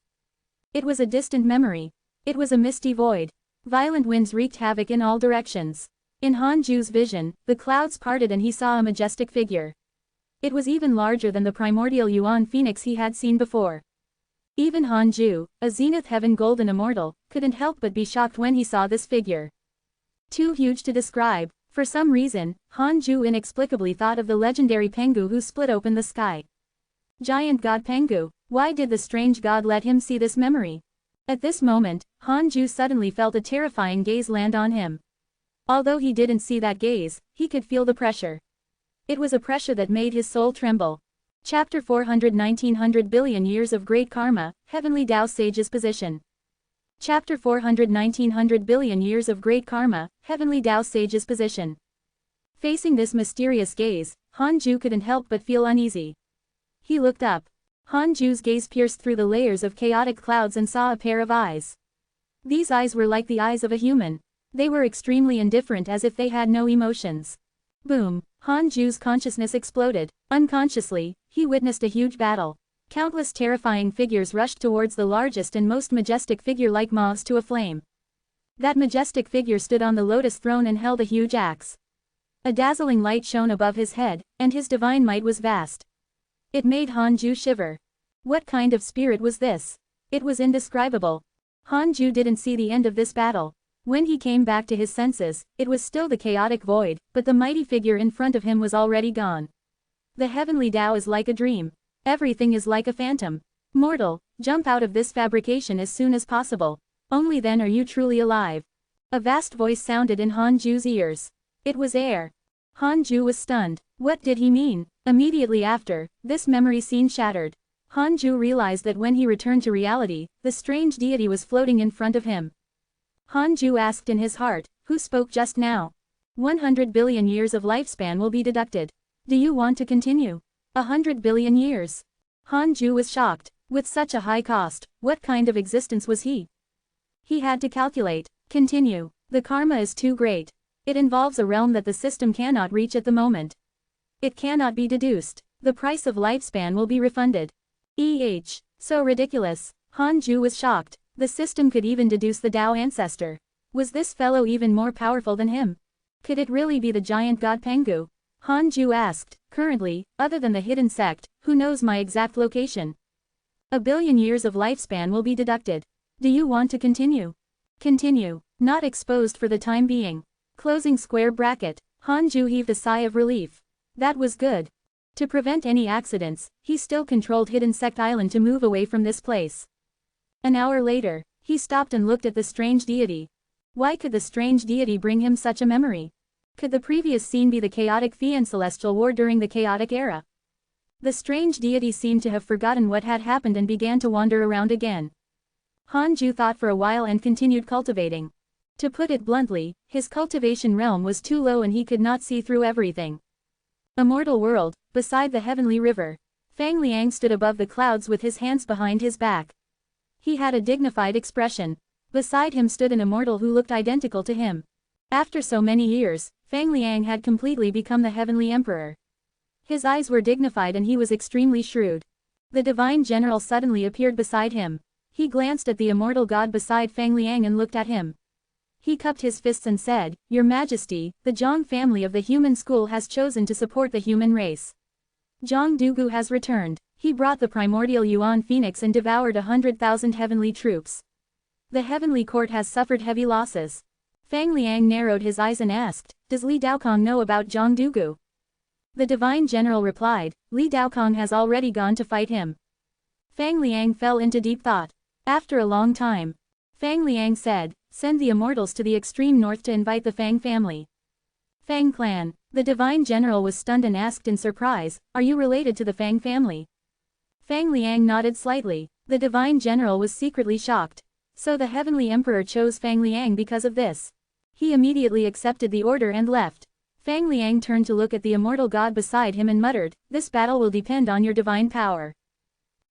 It was a distant memory. It was a misty void. Violent winds wreaked havoc in all directions. In Hanju's vision, the clouds parted and he saw a majestic figure. It was even larger than the primordial Yuan Phoenix he had seen before. Even Hanju, a Zenith Heaven Golden Immortal, couldn't help but be shocked when he saw this figure. Too huge to describe. For some reason, Hanju inexplicably thought of the legendary Pengu who split open the sky. Giant God Pengu, why did the strange god let him see this memory? At this moment, Hanju suddenly felt a terrifying gaze land on him. Although he didn't see that gaze, he could feel the pressure. It was a pressure that made his soul tremble. Chapter 400 1900 Billion Years of Great Karma, Heavenly Tao Sage's Position. Chapter 400 1900 Billion Years of Great Karma, Heavenly Tao Sage's Position. Facing this mysterious gaze, Hanju couldn't help but feel uneasy. He looked up. Hanju's gaze pierced through the layers of chaotic clouds and saw a pair of eyes. These eyes were like the eyes of a human. They were extremely indifferent, as if they had no emotions. Boom! Hanju's consciousness exploded. Unconsciously, he witnessed a huge battle. Countless terrifying figures rushed towards the largest and most majestic figure like moths to a flame. That majestic figure stood on the lotus throne and held a huge axe. A dazzling light shone above his head, and his divine might was vast. It made Hanju shiver. What kind of spirit was this? It was indescribable. Hanju didn't see the end of this battle. When he came back to his senses, it was still the chaotic void, but the mighty figure in front of him was already gone. The heavenly Tao is like a dream. Everything is like a phantom. Mortal, jump out of this fabrication as soon as possible. Only then are you truly alive. A vast voice sounded in Hanju's ears. It was air. Hanju was stunned. What did he mean? Immediately after, this memory scene shattered. Hanju realized that when he returned to reality, the strange deity was floating in front of him. Hanju asked in his heart, who spoke just now? 100 billion years of lifespan will be deducted. Do you want to continue? 100 billion years. Hanju was shocked. With such a high cost, what kind of existence was he? He had to calculate. Continue. The karma is too great. It involves a realm that the system cannot reach at the moment. It cannot be deduced. The price of lifespan will be refunded. So ridiculous. Hanju was shocked. The system could even deduce the Tao ancestor. Was this fellow even more powerful than him? Could it really be the giant god Pengu? Hanju asked. Currently, other than the hidden sect, who knows my exact location? 1 billion years of lifespan will be deducted. Do you want to continue? Continue. Not exposed for the time being. Closing square bracket. Hanju heaved a sigh of relief. That was good. To prevent any accidents, he still controlled Hidden Sect Island to move away from this place. An hour later, he stopped and looked at the strange deity. Why could the strange deity bring him such a memory? Could the previous scene be the chaotic Fian Celestial War during the chaotic era? The strange deity seemed to have forgotten what had happened and began to wander around again. Hanju thought for a while and continued cultivating. To put it bluntly, his cultivation realm was too low and he could not see through everything. Immortal world, beside the heavenly river. Fang Liang stood above the clouds with his hands behind his back. He had a dignified expression. Beside him stood an immortal who looked identical to him. After so many years, Fang Liang had completely become the heavenly emperor. His eyes were dignified and he was extremely shrewd. The divine general suddenly appeared beside him. He glanced at the immortal god beside Fang Liang and looked at him. He cupped his fists and said, "Your Majesty, the Zhang family of the human school has chosen to support the human race. Zhang Dugu has returned. He brought the primordial Yuan Phoenix and devoured 100,000 heavenly troops. The heavenly court has suffered heavy losses." Fang Liang narrowed his eyes and asked, "Does Li Daokong know about Zhang Dugu?" The divine general replied, "Li Daokong has already gone to fight him." Fang Liang fell into deep thought. After a long time, Fang Liang said, "Send the immortals to the extreme north to invite the Fang family." Fang clan. The divine general was stunned and asked in surprise, "Are you related to the Fang family?" Fang Liang nodded slightly. The divine general was secretly shocked. So the heavenly emperor chose Fang Liang because of this. He immediately accepted the order and left. Fang Liang turned to look at the immortal god beside him and muttered, "This battle will depend on your divine power."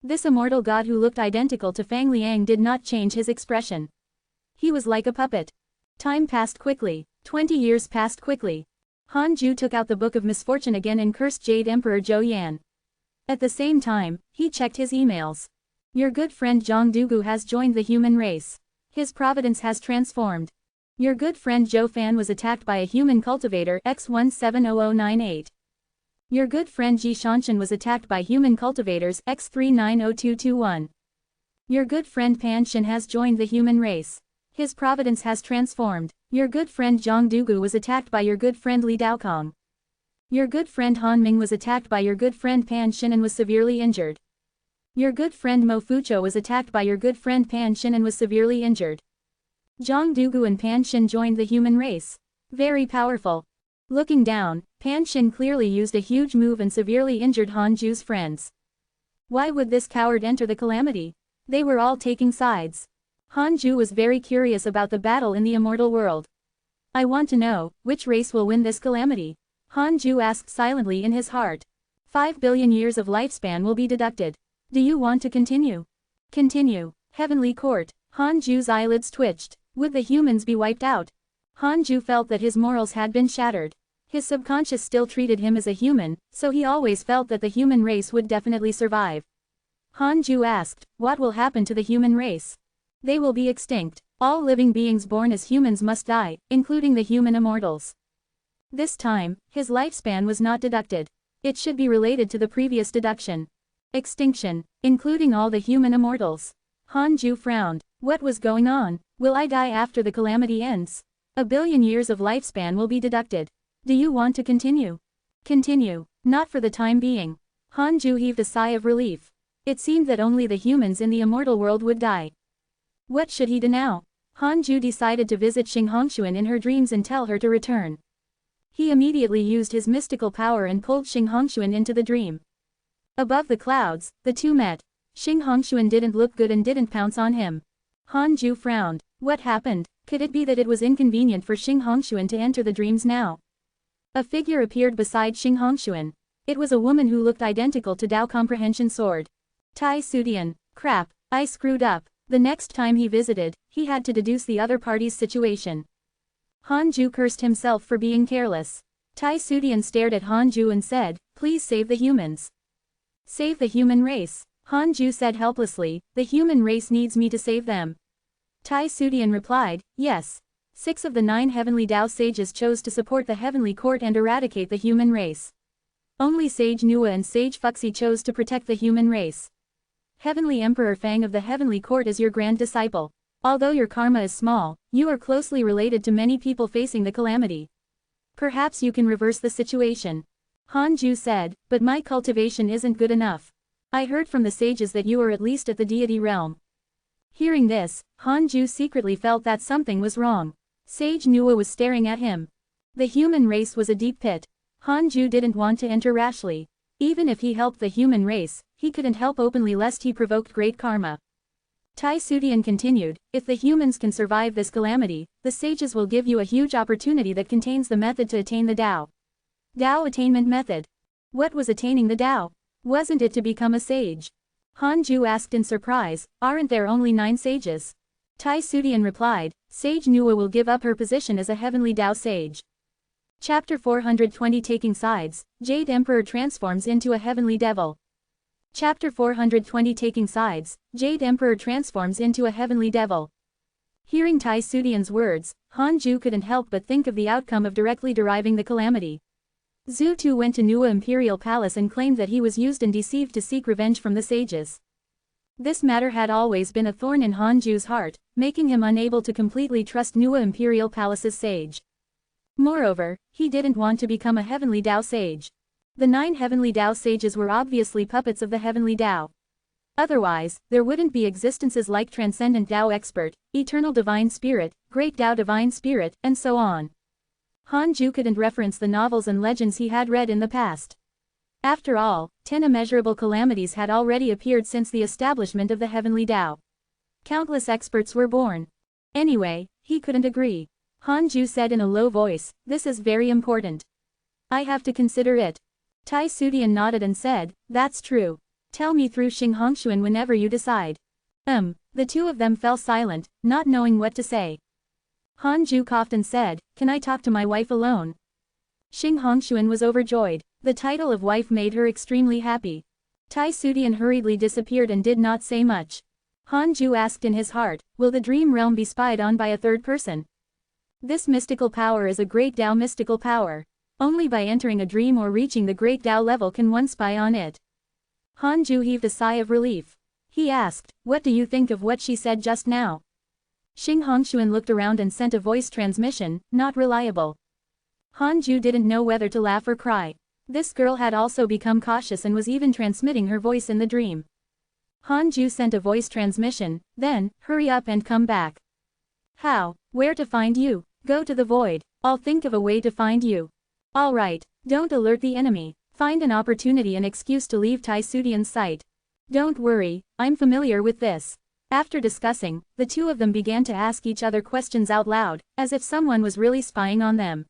This immortal god who looked identical to Fang Liang did not change his expression. He was like a puppet. Time passed quickly. 20 years passed quickly. Han Ju took out the Book of Misfortune again and cursed Jade Emperor Zhou Yan. At the same time, he checked his emails. Your good friend Zhang Dugu has joined the human race. His providence has transformed. Your good friend Zhou Fan was attacked by a human cultivator X170098. Your good friend Ji Shanshan was attacked by human cultivators X390221. Your good friend Pan Shin has joined the human race. His providence has transformed. Your good friend Zhang Dugu was attacked by your good friend Li Daokong. Your good friend Han Ming was attacked by your good friend Pan Shin and was severely injured. Your good friend Mo Fucho was attacked by your good friend Pan Shin and was severely injured. Zhang Dugu and Pan Shin joined the human race. Very powerful. Looking down, Pan Shin clearly used a huge move and severely injured Han Ju's friends. Why would this coward enter the calamity? They were all taking sides. Han Ju was very curious about the battle in the immortal world. I want to know, which race will win this calamity? Han Ju asked silently in his heart. 5 billion years of lifespan will be deducted. Do you want to continue? Continue. Heavenly Court. Han Ju's eyelids twitched. Would the humans be wiped out? Han Ju felt that his morals had been shattered. His subconscious still treated him as a human, so he always felt that the human race would definitely survive. Han Ju asked, what will happen to the human race? They will be extinct. All living beings born as humans must die, including the human immortals. This time, his lifespan was not deducted. It should be related to the previous deduction. Extinction, including all the human immortals. Han Ju frowned. What was going on? Will I die after the calamity ends? 1 billion years of lifespan will be deducted. Do you want to continue? Continue. Not for the time being. Han Ju heaved a sigh of relief. It seemed that only the humans in the immortal world would die. What should he do now? Han Ju decided to visit Xing Hongshuan in her dreams and tell her to return. He immediately used his mystical power and pulled Xing Hongshuan into the dream. Above the clouds, the two met. Xing Hongshuan didn't look good and didn't pounce on him. Han Ju frowned. What happened? Could it be that it was inconvenient for Xing Hongshuan to enter the dreams now? A figure appeared beside Xing Hongshuan. It was a woman who looked identical to Dao Comprehension Sword. Tai Sudian. Crap, I screwed up. The next time he visited, he had to deduce the other party's situation. Han Ju cursed himself for being careless. Tai Sudian stared at Han Ju and said, please save the humans. Save the human race. Han Ju said helplessly, the human race needs me to save them. Tai Sudian replied, yes. 6 of the 9 heavenly Dao sages chose to support the heavenly court and eradicate the human race. Only Sage Nua and Sage Fuxi chose to protect the human race. Heavenly Emperor Fang of the heavenly court is your grand disciple. Although your karma is small, you are closely related to many people facing the calamity. Perhaps you can reverse the situation. Han Ju said, but my cultivation isn't good enough. I heard from the sages that you are at least at the deity realm. Hearing this, Han Ju secretly felt that something was wrong. Sage Nua was staring at him. The human race was a deep pit. Han Ju didn't want to enter rashly. Even if he helped the human race, he couldn't help openly lest he provoked great karma. Tai Sudian continued, if the humans can survive this calamity, the sages will give you a huge opportunity that contains the method to attain the Dao. Dao attainment method. What was attaining the Dao? Wasn't it to become a sage? Han Ju asked in surprise, aren't there only 9 sages? Tai Sudian replied, Sage Nua will give up her position as a heavenly Dao sage. Chapter 420 Taking Sides, Jade Emperor transforms into a heavenly devil. Chapter 420 Taking Sides, Jade Emperor transforms into a heavenly devil. Hearing Tai Sudian's words, Hanju couldn't help but think of the outcome of directly deriving the calamity. Zhu Tu went to Nuwa Imperial Palace and claimed that he was used and deceived to seek revenge from the sages. This matter had always been a thorn in Hanju's heart, making him unable to completely trust Nuwa Imperial Palace's sage. Moreover, he didn't want to become a heavenly Dao sage. The 9 heavenly Dao sages were obviously puppets of the heavenly Dao. Otherwise, there wouldn't be existences like Transcendent Dao Expert, Eternal Divine Spirit, Great Dao Divine Spirit, and so on. Hanju couldn't reference the novels and legends he had read in the past. After all, 10 immeasurable calamities had already appeared since the establishment of the heavenly Dao. Countless experts were born. Anyway, he couldn't agree. Hanju said in a low voice, "This is very important. I have to consider it." Tai Sudian nodded and said, "That's true. Tell me through Xing Hongshuan whenever you decide." The two of them fell silent, not knowing what to say. Hanju coughed and said, "Can I talk to my wife alone?" Xing Hongshuan was overjoyed. The title of wife made her extremely happy. Tai Sudian hurriedly disappeared and did not say much. Hanju asked in his heart, "Will the dream realm be spied on by a third person?" This mystical power is a great Dao mystical power. Only by entering a dream or reaching the great Dao level can one spy on it. Hanju heaved a sigh of relief. He asked, "What do you think of what she said just now?" Xing Hongshuan looked around and sent a voice transmission, "Not reliable." Hanju didn't know whether to laugh or cry. This girl had also become cautious and was even transmitting her voice in the dream. Hanju sent a voice transmission, then, "Hurry up and come back." "How? Where to find you?" "Go to the void. I'll think of a way to find you." "All right. Don't alert the enemy. Find an opportunity and excuse to leave Tai Sudian's sight." "Don't worry, I'm familiar with this." After discussing, the two of them began to ask each other questions out loud, as if someone was really spying on them.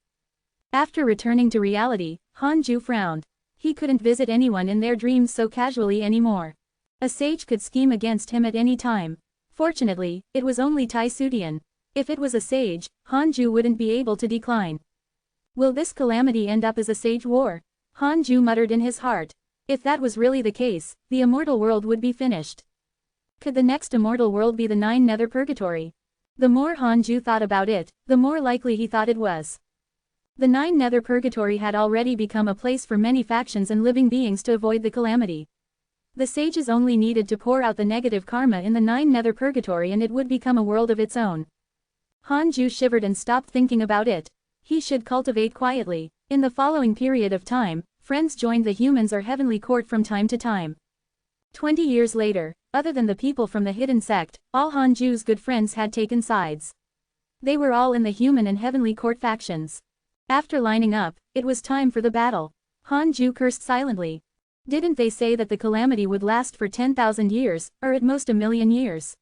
After returning to reality, Hanju frowned. He couldn't visit anyone in their dreams so casually anymore. A sage could scheme against him at any time. Fortunately, it was only Tai Sudian. If it was a sage, Hanju wouldn't be able to decline. Will this calamity end up as a sage war? Hanju muttered in his heart. If that was really the case, the immortal world would be finished. Could the next immortal world be the 9 nether purgatory? The more Hanju thought about it, the more likely he thought it was. The 9 nether purgatory had already become a place for many factions and living beings to avoid the calamity. The sages only needed to pour out the negative karma in the 9 nether purgatory and it would become a world of its own. Hanju shivered and stopped thinking about it. He should cultivate quietly. In the following period of time, friends joined the humans or heavenly court from time to time. 20 years later, other than the people from the hidden sect, all Hanju's good friends had taken sides. They were all in the human and heavenly court factions. After lining up, it was time for the battle. Hanju cursed silently. Didn't they say that the calamity would last for 10,000 years, or at most 1,000,000 years?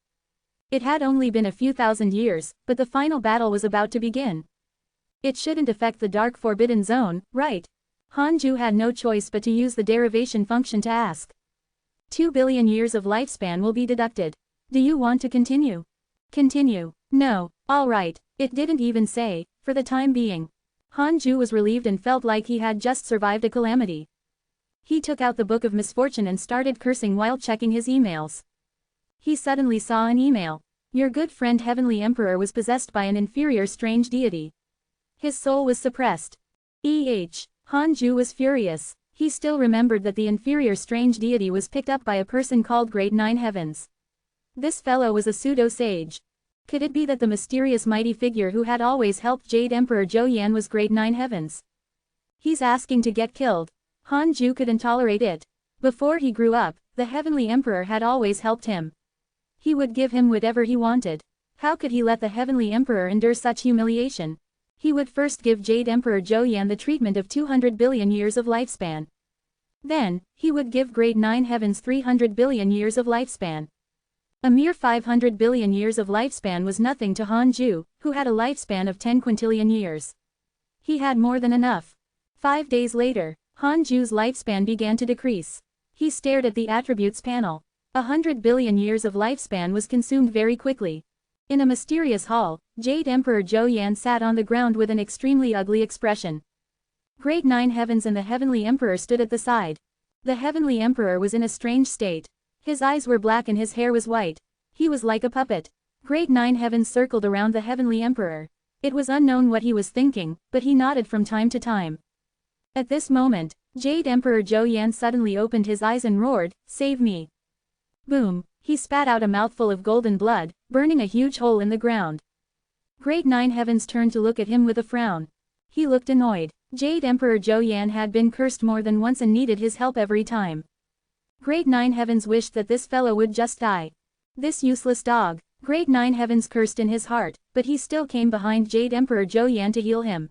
It had only been a few thousand years, but the final battle was about to begin. It shouldn't affect the dark forbidden zone, right? Hanju had no choice but to use the derivation function to ask. 2 billion years of lifespan will be deducted. Do you want to continue? Continue. No. All right. It didn't even say, for the time being. Hanju was relieved and felt like he had just survived a calamity. He took out the Book of Misfortune and started cursing while checking his emails. He suddenly saw an email. Your good friend Heavenly Emperor was possessed by an inferior strange deity. His soul was suppressed. Hanju was furious. He still remembered that the inferior strange deity was picked up by a person called Great Nine Heavens. This fellow was a pseudo-sage. Could it be that the mysterious mighty figure who had always helped Jade Emperor Zhou Yan was Great Nine Heavens? He's asking to get killed. Hanju couldn't tolerate it. Before he grew up, the Heavenly Emperor had always helped him. He would give him whatever he wanted. How could he let the Heavenly Emperor endure such humiliation? He would first give Jade Emperor Zhou Yan the treatment of 200 billion years of lifespan. Then, he would give Great Nine Heavens 300 billion years of lifespan. A mere 500 billion years of lifespan was nothing to Hanju, who had a lifespan of 10 quintillion years. He had more than enough. 5 days later, Hanju's lifespan began to decrease. He stared at the attributes panel. 100 billion years of lifespan was consumed very quickly. In a mysterious hall, Jade Emperor Zhou Yan sat on the ground with an extremely ugly expression. Great Nine Heavens and the Heavenly Emperor stood at the side. The Heavenly Emperor was in a strange state. His eyes were black and his hair was white. He was like a puppet. Great Nine Heavens circled around the Heavenly Emperor. It was unknown what he was thinking, but he nodded from time to time. At this moment, Jade Emperor Zhou Yan suddenly opened his eyes and roared, "Save me!" Boom! He spat out a mouthful of golden blood, burning a huge hole in the ground. Great Nine Heavens turned to look at him with a frown. He looked annoyed. Jade Emperor Zhou Yan had been cursed more than once and needed his help every time. Great Nine Heavens wished that this fellow would just die. This useless dog. Great Nine Heavens cursed in his heart, but he still came behind Jade Emperor Zhou Yan to heal him.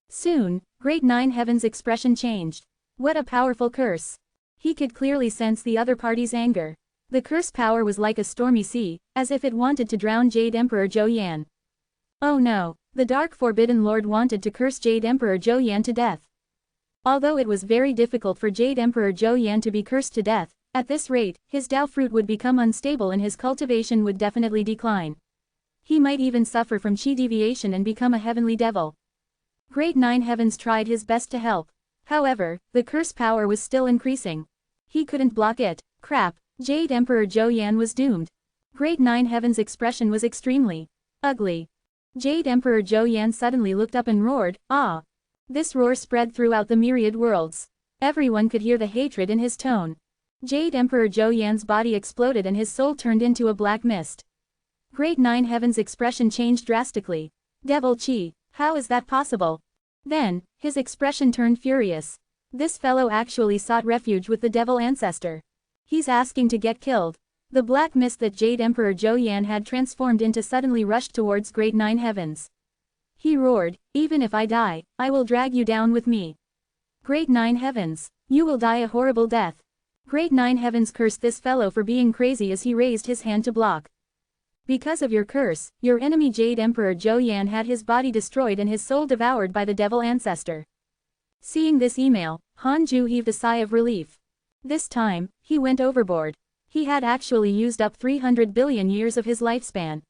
Soon, Great Nine Heavens' expression changed. What a powerful curse! He could clearly sense the other party's anger. The curse power was like a stormy sea, as if it wanted to drown Jade Emperor Zhou Yan. Oh no, the Dark Forbidden Lord wanted to curse Jade Emperor Zhou Yan to death. Although it was very difficult for Jade Emperor Zhou Yan to be cursed to death, at this rate, his Dao fruit would become unstable and his cultivation would definitely decline. He might even suffer from chi deviation and become a heavenly devil. Great Nine Heavens tried his best to help. However, the curse power was still increasing. He couldn't block it. Crap, Jade Emperor Zhou Yan was doomed. Great Nine Heavens' expression was extremely ugly. Jade Emperor Zhou Yan suddenly looked up and roared, "Ah!" This roar spread throughout the myriad worlds. Everyone could hear the hatred in his tone. Jade Emperor Zhou Yan's body exploded and his soul turned into a black mist. Great Nine Heavens' expression changed drastically. Devil Chi, how is that possible? Then, his expression turned furious. This fellow actually sought refuge with the devil ancestor. He's asking to get killed. The black mist that Jade Emperor Zhou Yan had transformed into suddenly rushed towards Great Nine Heavens. He roared, "Even if I die, I will drag you down with me. Great Nine Heavens, you will die a horrible death." Great Nine Heavens cursed this fellow for being crazy as he raised his hand to block. "Because of your curse, your enemy Jade Emperor Zhou Yan had his body destroyed and his soul devoured by the devil ancestor." Seeing this email, Han Ju heaved a sigh of relief. This time, he went overboard. He had actually used up 300 billion years of his lifespan.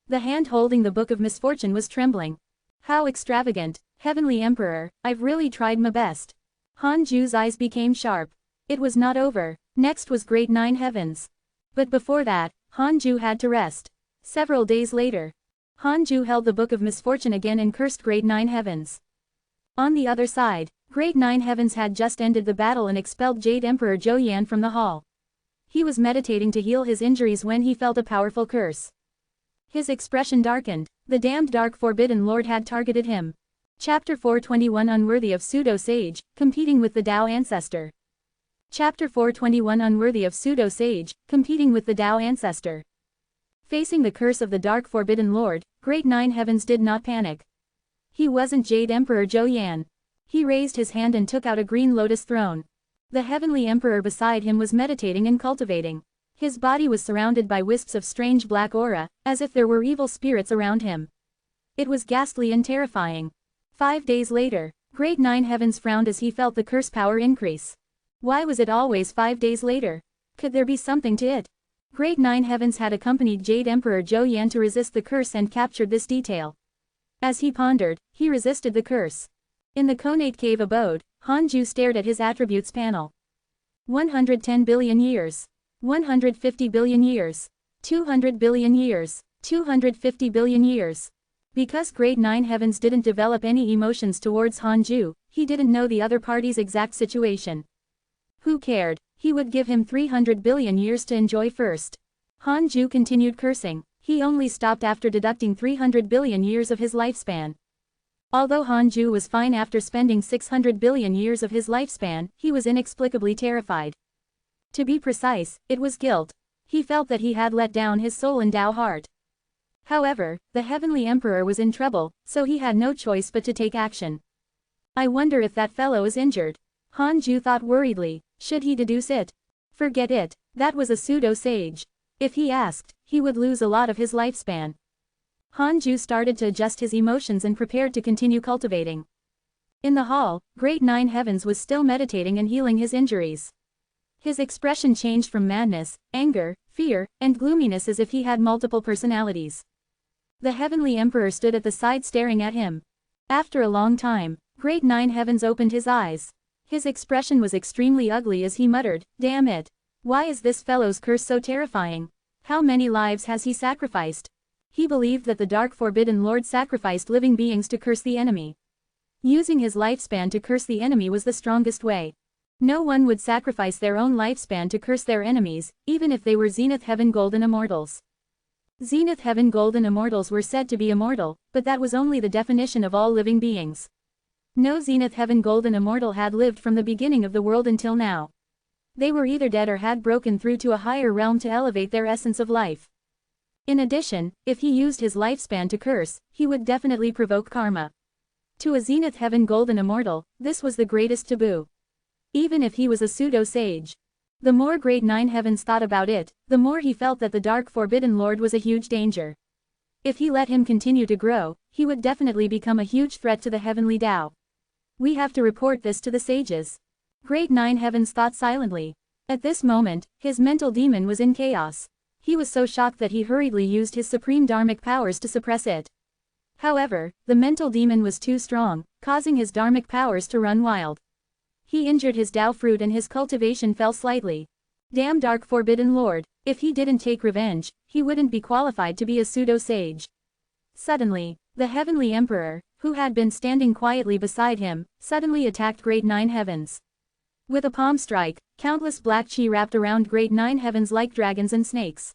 The hand holding the Book of Misfortune was trembling. How extravagant, Heavenly Emperor, I've really tried my best. Han Ju's eyes became sharp. It was not over. Next was Great Nine Heavens. But before that, Han Ju had to rest. Several days later, Han Ju held the Book of Misfortune again and cursed Great Nine Heavens. On the other side, Great Nine Heavens had just ended the battle and expelled Jade Emperor Zhou Yan from the hall. He was meditating to heal his injuries when he felt a powerful curse. His expression darkened. The damned Dark Forbidden Lord had targeted him. Chapter 421 Unworthy of Pseudo-Sage, Competing with the Tao Ancestor. Chapter 421 Unworthy of Pseudo-Sage, Competing with the Tao Ancestor. Facing the curse of the Dark Forbidden Lord, Great Nine Heavens did not panic. He wasn't Jade Emperor Zhou Yan. He raised his hand and took out a green lotus throne. The Heavenly Emperor beside him was meditating and cultivating. His body was surrounded by wisps of strange black aura, as if there were evil spirits around him. It was ghastly and terrifying. 5 days later, Great Nine Heavens frowned as he felt the curse power increase. Why was it always 5 days later? Could there be something to it? Great Nine Heavens had accompanied Jade Emperor Zhou Yan to resist the curse and captured this detail. As he pondered, he resisted the curse. In the Conate Cave abode, Han Ju stared at his attributes panel. 110 billion years. 150 billion years. 200 billion years. 250 billion years. Because Great Nine Heavens didn't develop any emotions towards Han Ju, he didn't know the other party's exact situation. Who cared? He would give him 300 billion years to enjoy first. Han Ju continued cursing. He only stopped after deducting 300 billion years of his lifespan. Although Han Ju was fine after spending 600 billion years of his lifespan, he was inexplicably terrified. To be precise, it was guilt. He felt that he had let down his soul and Tao heart. However, the Heavenly Emperor was in trouble, so he had no choice but to take action. I wonder if that fellow is injured. Han Ju thought worriedly. Should he deduce it? Forget it, that was a pseudo-sage. If he asked, he would lose a lot of his lifespan. Han Ju started to adjust his emotions and prepared to continue cultivating. In the hall, Great Nine Heavens was still meditating and healing his injuries. His expression changed from madness, anger, fear, and gloominess as if he had multiple personalities. The Heavenly Emperor stood at the side staring at him. After a long time, Grade 9 Heavens opened his eyes. His expression was extremely ugly as he muttered, "Damn it. Why is this fellow's curse so terrifying? How many lives has he sacrificed?" He believed that the Dark Forbidden Lord sacrificed living beings to curse the enemy. Using his lifespan to curse the enemy was the strongest way. No one would sacrifice their own lifespan to curse their enemies, even if they were Zenith Heaven Golden Immortals. Zenith Heaven Golden Immortals were said to be immortal, but that was only the definition of all living beings. No Zenith Heaven Golden Immortal had lived from the beginning of the world until now. They were either dead or had broken through to a higher realm to elevate their essence of life. In addition, if he used his lifespan to curse, he would definitely provoke karma. To a Zenith Heaven Golden Immortal, this was the greatest taboo. Even if he was a pseudo-sage. The more Grade 9 Heavens thought about it, the more he felt that the Dark Forbidden Lord was a huge danger. If he let him continue to grow, he would definitely become a huge threat to the Heavenly Tao. We have to report this to the sages. Grade 9 Heavens thought silently. At this moment, his mental demon was in chaos. He was so shocked that he hurriedly used his supreme dharmic powers to suppress it. However, the mental demon was too strong, causing his dharmic powers to run wild. He injured his Tao fruit and his cultivation fell slightly. Damn Dark Forbidden Lord, if he didn't take revenge, he wouldn't be qualified to be a pseudo-sage. Suddenly, the Heavenly Emperor, who had been standing quietly beside him, suddenly attacked Grade 9 Heavens. With a palm strike, countless black chi wrapped around Grade 9 Heavens like dragons and snakes.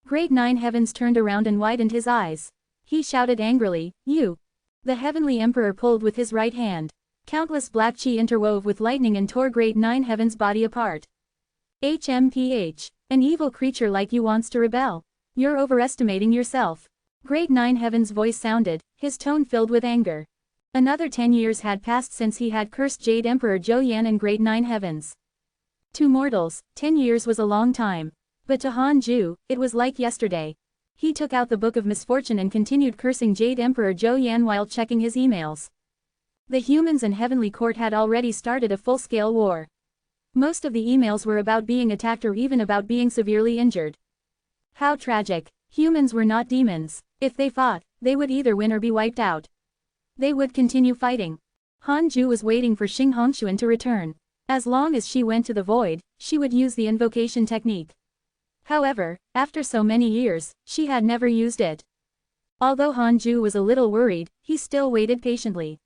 Grade 9 Heavens turned around and widened his eyes. He shouted angrily, "You!" The Heavenly Emperor pulled with his right hand. Countless black chi interwove with lightning and tore Grade 9 Heaven's body apart. HMPH. An evil creature like you wants to rebel. You're overestimating yourself. Grade 9 Heaven's voice sounded, his tone filled with anger. Another 10 years had passed since he had cursed Jade Emperor Zhou Yan and Grade 9 Heavens. To mortals, 10 years was a long time. But to Han Ju, it was like yesterday. He took out the Book of Misfortune and continued cursing Jade Emperor Zhou Yan while checking his emails. The humans and Heavenly Court had already started a full-scale war. Most of the emails were about being attacked or even about being severely injured. How tragic. Humans were not demons. If they fought, they would either win or be wiped out. They would continue fighting. Han Ju was waiting for Xing Hongxuan to return. As long as she went to the void, she would use the invocation technique. However, after so many years, she had never used it. Although Han Ju was a little worried, he still waited patiently.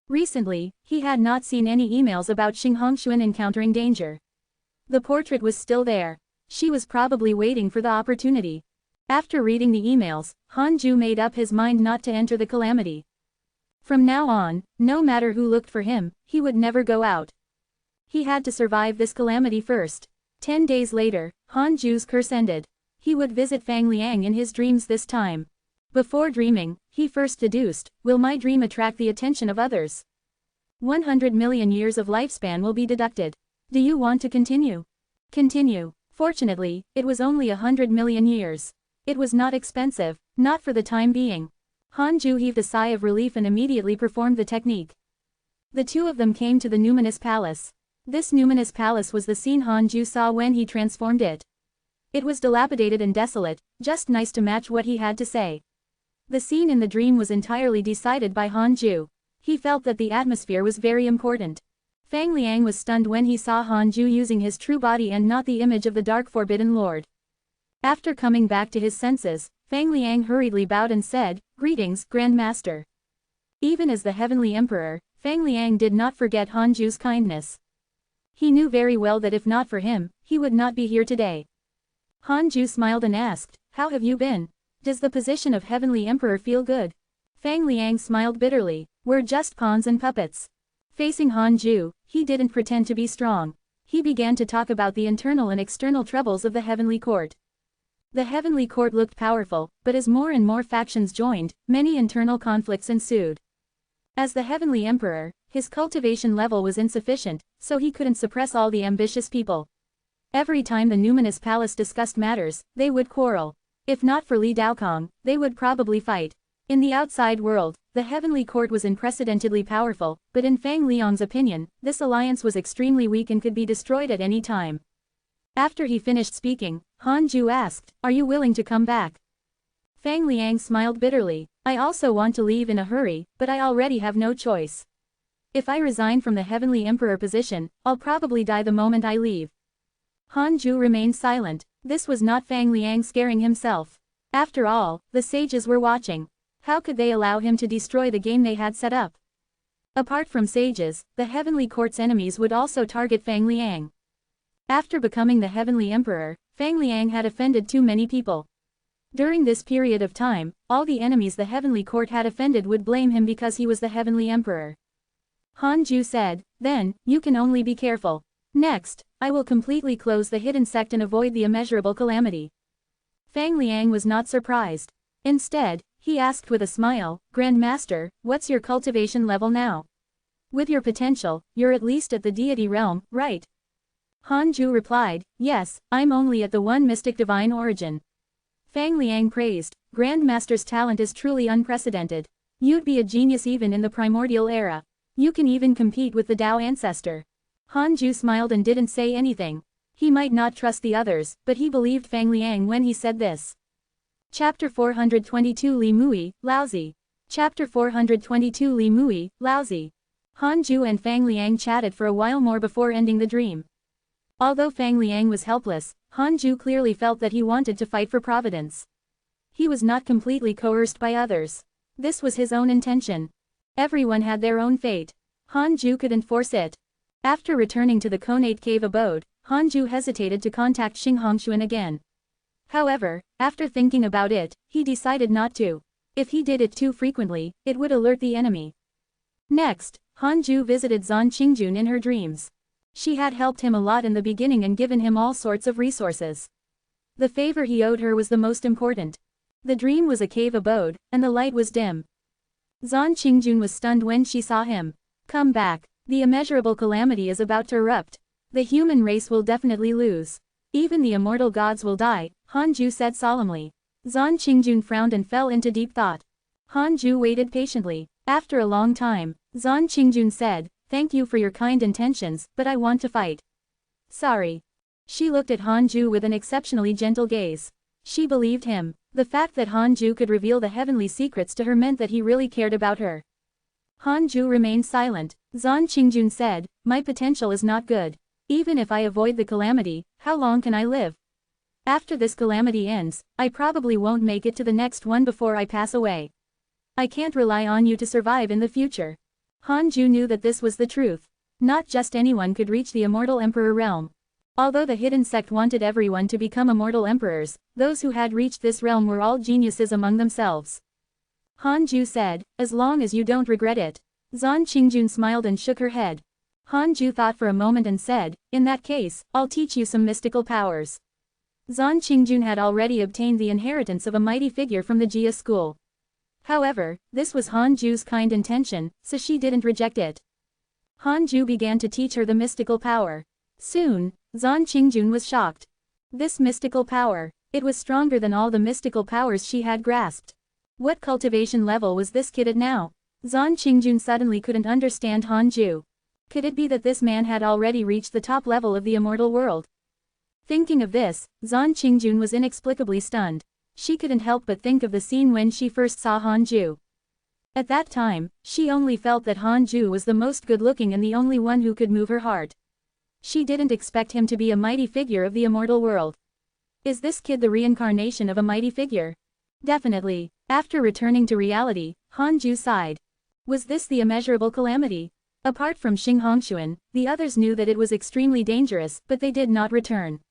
Recently, he had not seen any emails about Xing Hongxuan encountering danger. The portrait was still there. She was probably waiting for the opportunity. After reading the emails, Han Ju made up his mind not to enter the calamity. From now on, no matter who looked for him, he would never go out. He had to survive this calamity first. 10 days later, Han Ju's curse ended. He would visit Fang Liang in his dreams this time. Before dreaming, he first deduced, will my dream attract the attention of others? 100 million years of lifespan will be deducted. Do you want to continue? Continue. Fortunately, it was only 100 million years. It was not expensive, not for the time being. Han Ju heaved a sigh of relief and immediately performed the technique. The two of them came to the numinous palace. This numinous palace was the scene Han Ju saw when he transformed it. It was dilapidated and desolate, just nice to match what he had to say. The scene in the dream was entirely decided by Han Ju. He felt that the atmosphere was very important. Fang Liang was stunned when he saw Han Ju using his true body and not the image of the Dark Forbidden Lord. After coming back to his senses, Fang Liang hurriedly bowed and said, "Greetings, Grand Master." Even as the Heavenly Emperor, Fang Liang did not forget Han Ju's kindness. He knew very well that if not for him, he would not be here today. Han Ju smiled and asked, "How have you been? Does the position of Heavenly Emperor feel good?" Fang Liang smiled bitterly, "We're just pawns and puppets." Facing Han Ju, he didn't pretend to be strong. He began to talk about the internal and external troubles of the Heavenly Court. The Heavenly Court looked powerful, but as more and more factions joined, many internal conflicts ensued. As the Heavenly Emperor, his cultivation level was insufficient, so he couldn't suppress all the ambitious people. Every time the numinous palace discussed matters, they would quarrel. If not for Li Daokong, they would probably fight. In the outside world, the Heavenly Court was unprecedentedly powerful, but in Fang Liang's opinion, this alliance was extremely weak and could be destroyed at any time. After he finished speaking, Han Ju asked, "Are you willing to come back?" Fang Liang smiled bitterly, "I also want to leave in a hurry, but I already have no choice." If I resign from the Heavenly Emperor position, I'll probably die the moment I leave. Han Ju remained silent. This was not Fang Liang scaring himself. After all, the sages were watching. How could they allow him to destroy the game they had set up? Apart from sages, the Heavenly Court's enemies would also target Fang Liang. After becoming the Heavenly Emperor, Fang Liang had offended too many people. During this period of time, all the enemies the Heavenly Court had offended would blame him because he was the Heavenly Emperor. Han Ju said, "Then, you can only be careful. Next, I will completely close the hidden sect and avoid the immeasurable calamity." Fang Liang was not surprised. Instead, he asked with a smile, "Grand Master, what's your cultivation level now? With your potential, you're at least at the deity realm, right?" Han Ju replied, "Yes, I'm only at the one mystic divine origin." Fang Liang praised, "Grand Master's talent is truly unprecedented. You'd be a genius even in the primordial era. You can even compete with the Tao ancestor." Han Ju smiled and didn't say anything. He might not trust the others, but he believed Fang Liang when he said this. Chapter 422 Li Mui, Lousy. Chapter 422 Li Mui, Lousy. Han Ju and Fang Liang chatted for a while more before ending the dream. Although Fang Liang was helpless, Han Ju clearly felt that he wanted to fight for Providence. He was not completely coerced by others. This was his own intention. Everyone had their own fate. Han Ju couldn't force it. After returning to the Conate Cave abode, Han Ju hesitated to contact Xing Hongshuan again. However, after thinking about it, he decided not to. If he did it too frequently, it would alert the enemy. Next, Han Ju visited Zan Qingjun in her dreams. She had helped him a lot in the beginning and given him all sorts of resources. The favor he owed her was the most important. The dream was a cave abode, and the light was dim. Zan Qingjun was stunned when she saw him. "Come back. The immeasurable calamity is about to erupt. The human race will definitely lose. Even the immortal gods will die," Han Ju said solemnly. Zan Qingjun frowned and fell into deep thought. Han Ju waited patiently. After a long time, Zan Qingjun said, "Thank you for your kind intentions, but I want to fight." "Sorry." She looked at Han Ju with an exceptionally gentle gaze. She believed him. The fact that Han Ju could reveal the heavenly secrets to her meant that he really cared about her. Han Ju remained silent. Zan Qingjun said, "My potential is not good. Even if I avoid the calamity, how long can I live? After this calamity ends, I probably won't make it to the next one before I pass away. I can't rely on you to survive in the future." Han Ju knew that this was the truth. Not just anyone could reach the immortal emperor realm. Although the hidden sect wanted everyone to become immortal emperors, those who had reached this realm were all geniuses among themselves. Han Ju said, "As long as you don't regret it." Zan Qingjun smiled and shook her head. Han Ju thought for a moment and said, "In that case, I'll teach you some mystical powers." Zan Qingjun had already obtained the inheritance of a mighty figure from the Jia school. However, this was Han Ju's kind intention, so she didn't reject it. Han Ju began to teach her the mystical power. Soon, Zan Qingjun was shocked. This mystical power, it was stronger than all the mystical powers she had grasped. What cultivation level was this kid at now? Zan Qingjun suddenly couldn't understand Han Ju. Could it be that this man had already reached the top level of the immortal world? Thinking of this, Zan Qingjun was inexplicably stunned. She couldn't help but think of the scene when she first saw Han Ju. At that time, she only felt that Han Ju was the most good-looking and the only one who could move her heart. She didn't expect him to be a mighty figure of the immortal world. Is this kid the reincarnation of a mighty figure? Definitely. After returning to reality, Han Ju sighed. Was this the immeasurable calamity? Apart from Xing Hongshuan, the others knew that it was extremely dangerous, but they did not return.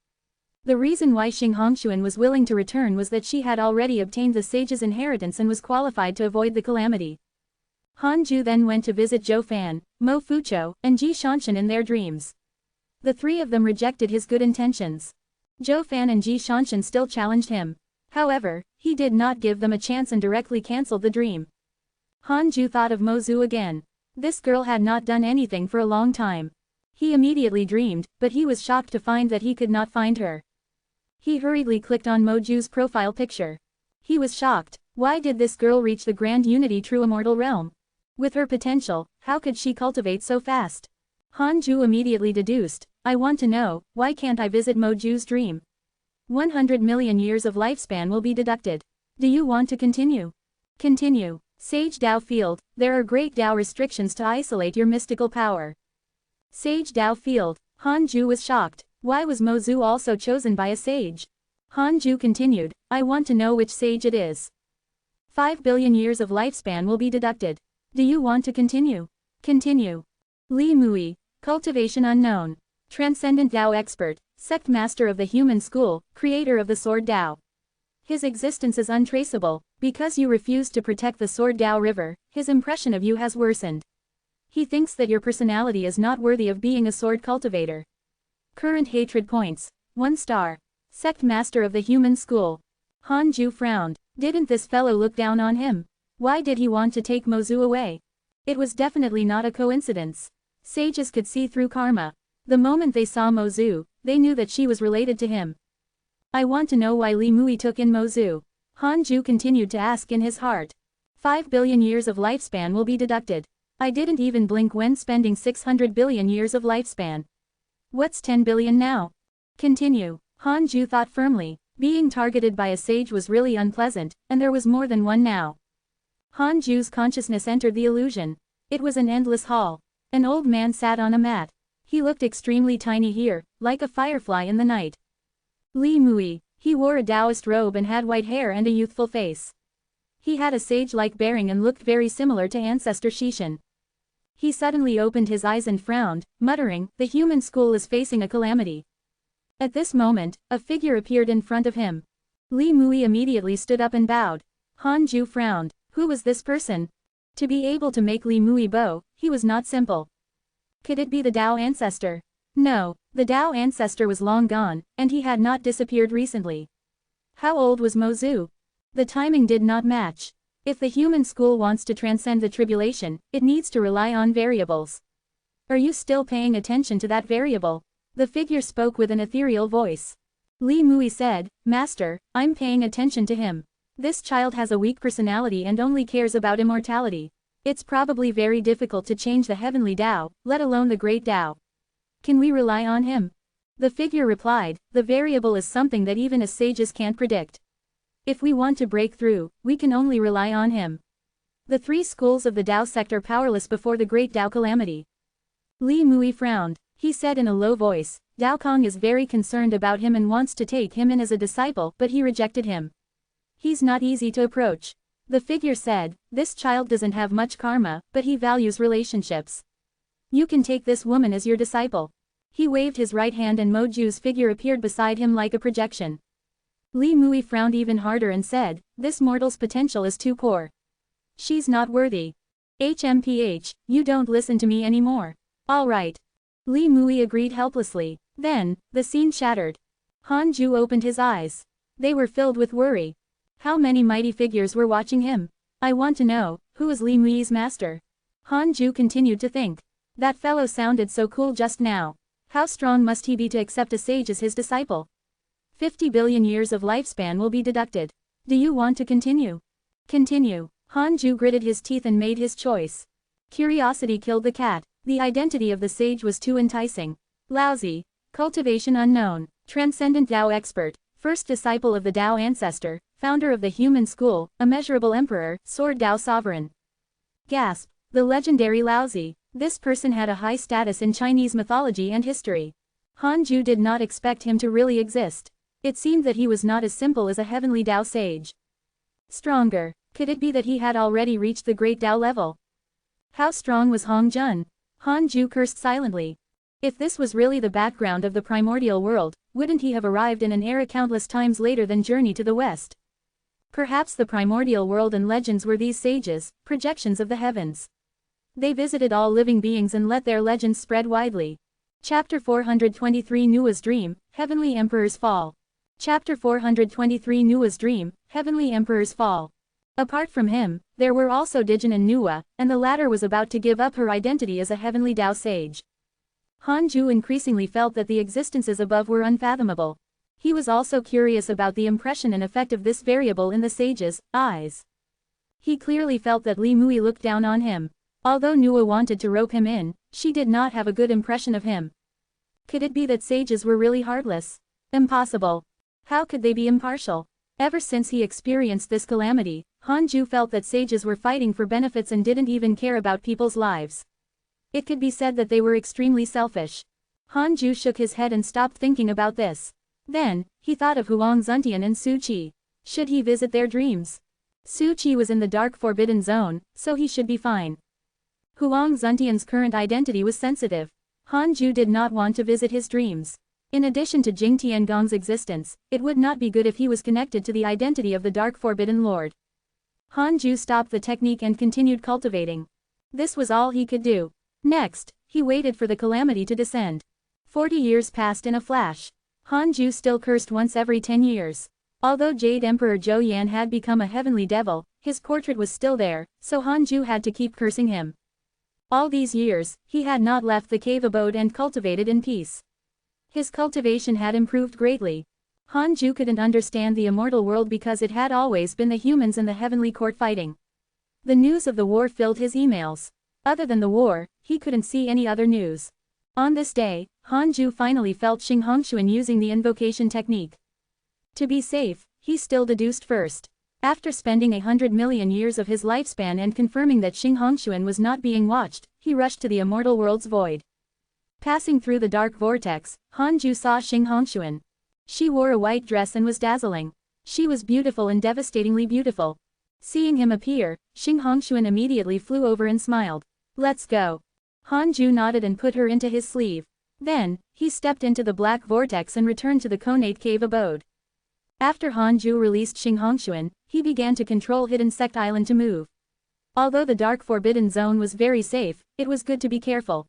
The reason why Xing Hongshuan was willing to return was that she had already obtained the sage's inheritance and was qualified to avoid the calamity. Han Ju then went to visit Zhou Fan, Mo Fucho, and Ji Shanshan in their dreams. The three of them rejected his good intentions. Zhou Fan and Ji Shanshan still challenged him. However, he did not give them a chance and directly cancelled the dream. Han Ju thought of Mo Zhu again. This girl had not done anything for a long time. He immediately dreamed, but he was shocked to find that he could not find her. He hurriedly clicked on Mo Zhu's profile picture. He was shocked. Why did this girl reach the Grand Unity True Immortal Realm? With her potential, how could she cultivate so fast? Han Ju immediately deduced, "I want to know, why can't I visit Mo Zhu's dream? 100 million years of lifespan will be deducted. Do you want to continue?" "Continue." Sage Dao Field, there are great Dao restrictions to isolate your mystical power. Sage Dao Field. Han Ju was shocked. Why was Mo Zhu also chosen by a sage? Han Ju continued, I want to know which sage it is. 5 billion years of lifespan will be deducted. Do you want to continue? Continue. Li Mui, cultivation unknown. Transcendent Dao expert, sect master of the human school, creator of the sword Dao. His existence is untraceable. Because you refused to protect the sword Dao river, his impression of you has worsened. He thinks that your personality is not worthy of being a sword cultivator. Current hatred points. 1 star. Sect master of the human school. Han Ju frowned. Didn't this fellow look down on him? Why did he want to take Mo Zhu away? It was definitely not a coincidence. Sages could see through karma. The moment they saw Mo Zhu, they knew that she was related to him. I want to know why Li Mui took in Mo Zhu. Han Ju continued to ask in his heart. 5 billion years of lifespan will be deducted. I didn't even blink when spending 600 billion years of lifespan. What's 10 billion now? Continue. Han Ju thought firmly. Being targeted by a sage was really unpleasant, and there was more than one now. Han Ju's consciousness entered the illusion. It was an endless hall. An old man sat on a mat. He looked extremely tiny here, like a firefly in the night. Li Mui. He wore a Taoist robe and had white hair and a youthful face. He had a sage-like bearing and looked very similar to ancestor Shishan. He suddenly opened his eyes and frowned, muttering, the human school is facing a calamity. At this moment, a figure appeared in front of him. Li Mui immediately stood up and bowed. Han Ju frowned. Who was this person? To be able to make Li Mui bow, he was not simple. Could it be the Dao ancestor? No, the Dao ancestor was long gone, and he had not disappeared recently. How old was Mo Zhu? The timing did not match. If the human school wants to transcend the tribulation, it needs to rely on variables. Are you still paying attention to that variable? The figure spoke with an ethereal voice. Li Mui said, Master, I'm paying attention to him. This child has a weak personality and only cares about immortality. It's probably very difficult to change the heavenly Dao, let alone the great Dao. Can we rely on him? The figure replied, the variable is something that even as sages can't predict. If we want to break through, we can only rely on him. The 3 schools of the Dao sect are powerless before the great Dao calamity. Li Mui frowned. He said in a low voice, Dao Kong is very concerned about him and wants to take him in as a disciple, but he rejected him. He's not easy to approach. The figure said, this child doesn't have much karma, but he values relationships. You can take this woman as your disciple. He waved his right hand and Mo Zhu's figure appeared beside him like a projection. Li Mui frowned even harder and said, this mortal's potential is too poor. She's not worthy. HMPH, you don't listen to me anymore. All right. Li Mui agreed helplessly. Then, the scene shattered. Han Ju opened his eyes. They were filled with worry. How many mighty figures were watching him? I want to know, who is Li Mui's master? Han Ju continued to think. That fellow sounded so cool just now. How strong must he be to accept a sage as his disciple? 50 billion years of lifespan will be deducted. Do you want to continue? Continue. Han Ju gritted his teeth and made his choice. Curiosity killed the cat. The identity of the sage was too enticing. Lousy. Cultivation unknown. Transcendent Dao expert. First disciple of the Dao ancestor. Founder of the human school. Immeasurable emperor. Sword Dao sovereign. Gasp. The legendary Lousy. This person had a high status in Chinese mythology and history. Han Ju did not expect him to really exist. It seemed that he was not as simple as a heavenly Dao sage. Stronger. Could it be that he had already reached the great Dao level? How strong was Hong Jun? Han Ju cursed silently. If this was really the background of the primordial world, wouldn't he have arrived in an era countless times later than Journey to the West? Perhaps the primordial world and legends were these sages, projections of the heavens. They visited all living beings and let their legends spread widely. Chapter 423 Nua's Dream, Heavenly Emperor's Fall. Chapter 423 Nua's Dream, Heavenly Emperor's Fall. Apart from him, there were also Dijin and Nua, and the latter was about to give up her identity as a heavenly Dao sage. Han Ju increasingly felt that the existences above were unfathomable. He was also curious about the impression and effect of this variable in the sage's eyes. He clearly felt that Li Mui looked down on him. Although Nua wanted to rope him in, she did not have a good impression of him. Could it be that sages were really heartless? Impossible. How could they be impartial? Ever since he experienced this calamity, Hanju felt that sages were fighting for benefits and didn't even care about people's lives. It could be said that they were extremely selfish. Hanju shook his head and stopped thinking about this. Then, he thought of Huang Zuntian and Su Qi. Should he visit their dreams? Su Qi was in the dark forbidden zone, so he should be fine. Huang Zuntian's current identity was sensitive. Hanju did not want to visit his dreams. In addition to Jing Tiangong's existence, it would not be good if he was connected to the identity of the Dark Forbidden Lord. Hanju stopped the technique and continued cultivating. This was all he could do. Next, he waited for the calamity to descend. 40 years passed in a flash. Hanju still cursed once every 10 years. Although Jade Emperor Zhou Yan had become a heavenly devil, his portrait was still there, so Hanju had to keep cursing him. All these years, he had not left the cave abode and cultivated in peace. His cultivation had improved greatly. Hanju couldn't understand the immortal world because it had always been the humans in the heavenly court fighting. The news of the war filled his emails. Other than the war, he couldn't see any other news. On this day, Hanju finally felt Xing Hongshuan using the invocation technique. To be safe, he still deduced first. After spending 100 million years of his lifespan and confirming that Xing Hongshuan was not being watched, he rushed to the immortal world's void. Passing through the dark vortex, Hanju saw Xing Hongshuan. She wore a white dress and was dazzling. She was beautiful and devastatingly beautiful. Seeing him appear, Xing Hongshuan immediately flew over and smiled. "Let's go." Hanju nodded and put her into his sleeve. Then, he stepped into the black vortex and returned to the Konate cave abode. After Hanju released Xing Hongshuan, he began to control Hidden Sect Island to move. Although the dark forbidden zone was very safe, it was good to be careful.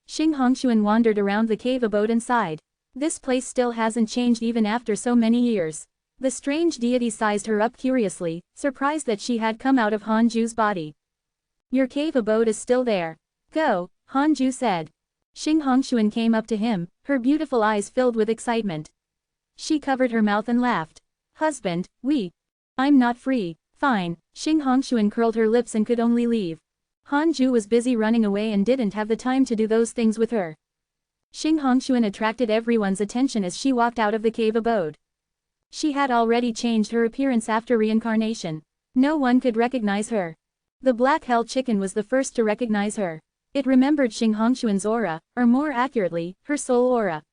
Xing Hongshuan wandered around the cave abode and sighed. This place still hasn't changed even after so many years. The strange deity sized her up curiously, surprised that she had come out of Hanju's body. "Your cave abode is still there. Go," Hanju said. Xing Hongshuan came up to him, her beautiful eyes filled with excitement. She covered her mouth and laughed. "Husband, I'm not free." "Fine." Xing Hongshuan curled her lips and could only leave. Hanju was busy running away and didn't have the time to do those things with her. Xing Hongshuan attracted everyone's attention as she walked out of the cave abode. She had already changed her appearance after reincarnation. No one could recognize her. The black hell chicken was the first to recognize her. It remembered Xing Hongshuan's aura, or more accurately, her soul aura.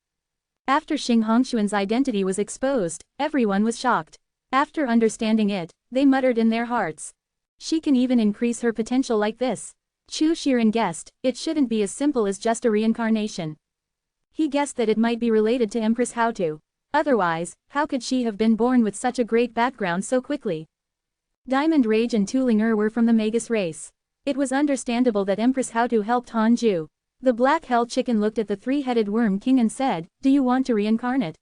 After Xing Hongshuan's identity was exposed, everyone was shocked. After understanding it, they muttered in their hearts. She can even increase her potential like this. Chu Shiren guessed, it shouldn't be as simple as just a reincarnation. He guessed that it might be related to Empress Haotu. Otherwise, how could she have been born with such a great background so quickly? Diamond Rage and Tulinger were from the Magus race. It was understandable that Empress Haotu helped Hanju. The black hell chicken looked at the three-headed worm king and said, "Do you want to reincarnate?"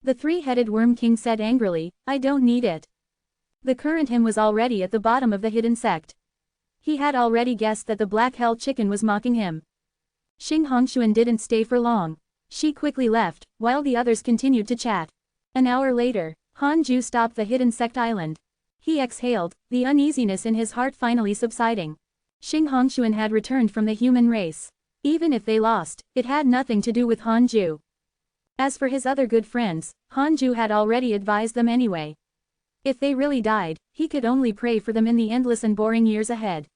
The three-headed worm king said angrily, "I don't need it." The current him was already at the bottom of the hidden sect. He had already guessed that the black hell chicken was mocking him. Xing Hongshuan didn't stay for long. She quickly left, while the others continued to chat. An hour later, Hanju stopped the hidden sect island. He exhaled, the uneasiness in his heart finally subsiding. Xing Hongshuan had returned from the human race. Even if they lost, it had nothing to do with Hanju. As for his other good friends, Hanju had already advised them anyway. If they really died, he could only pray for them in the endless and boring years ahead.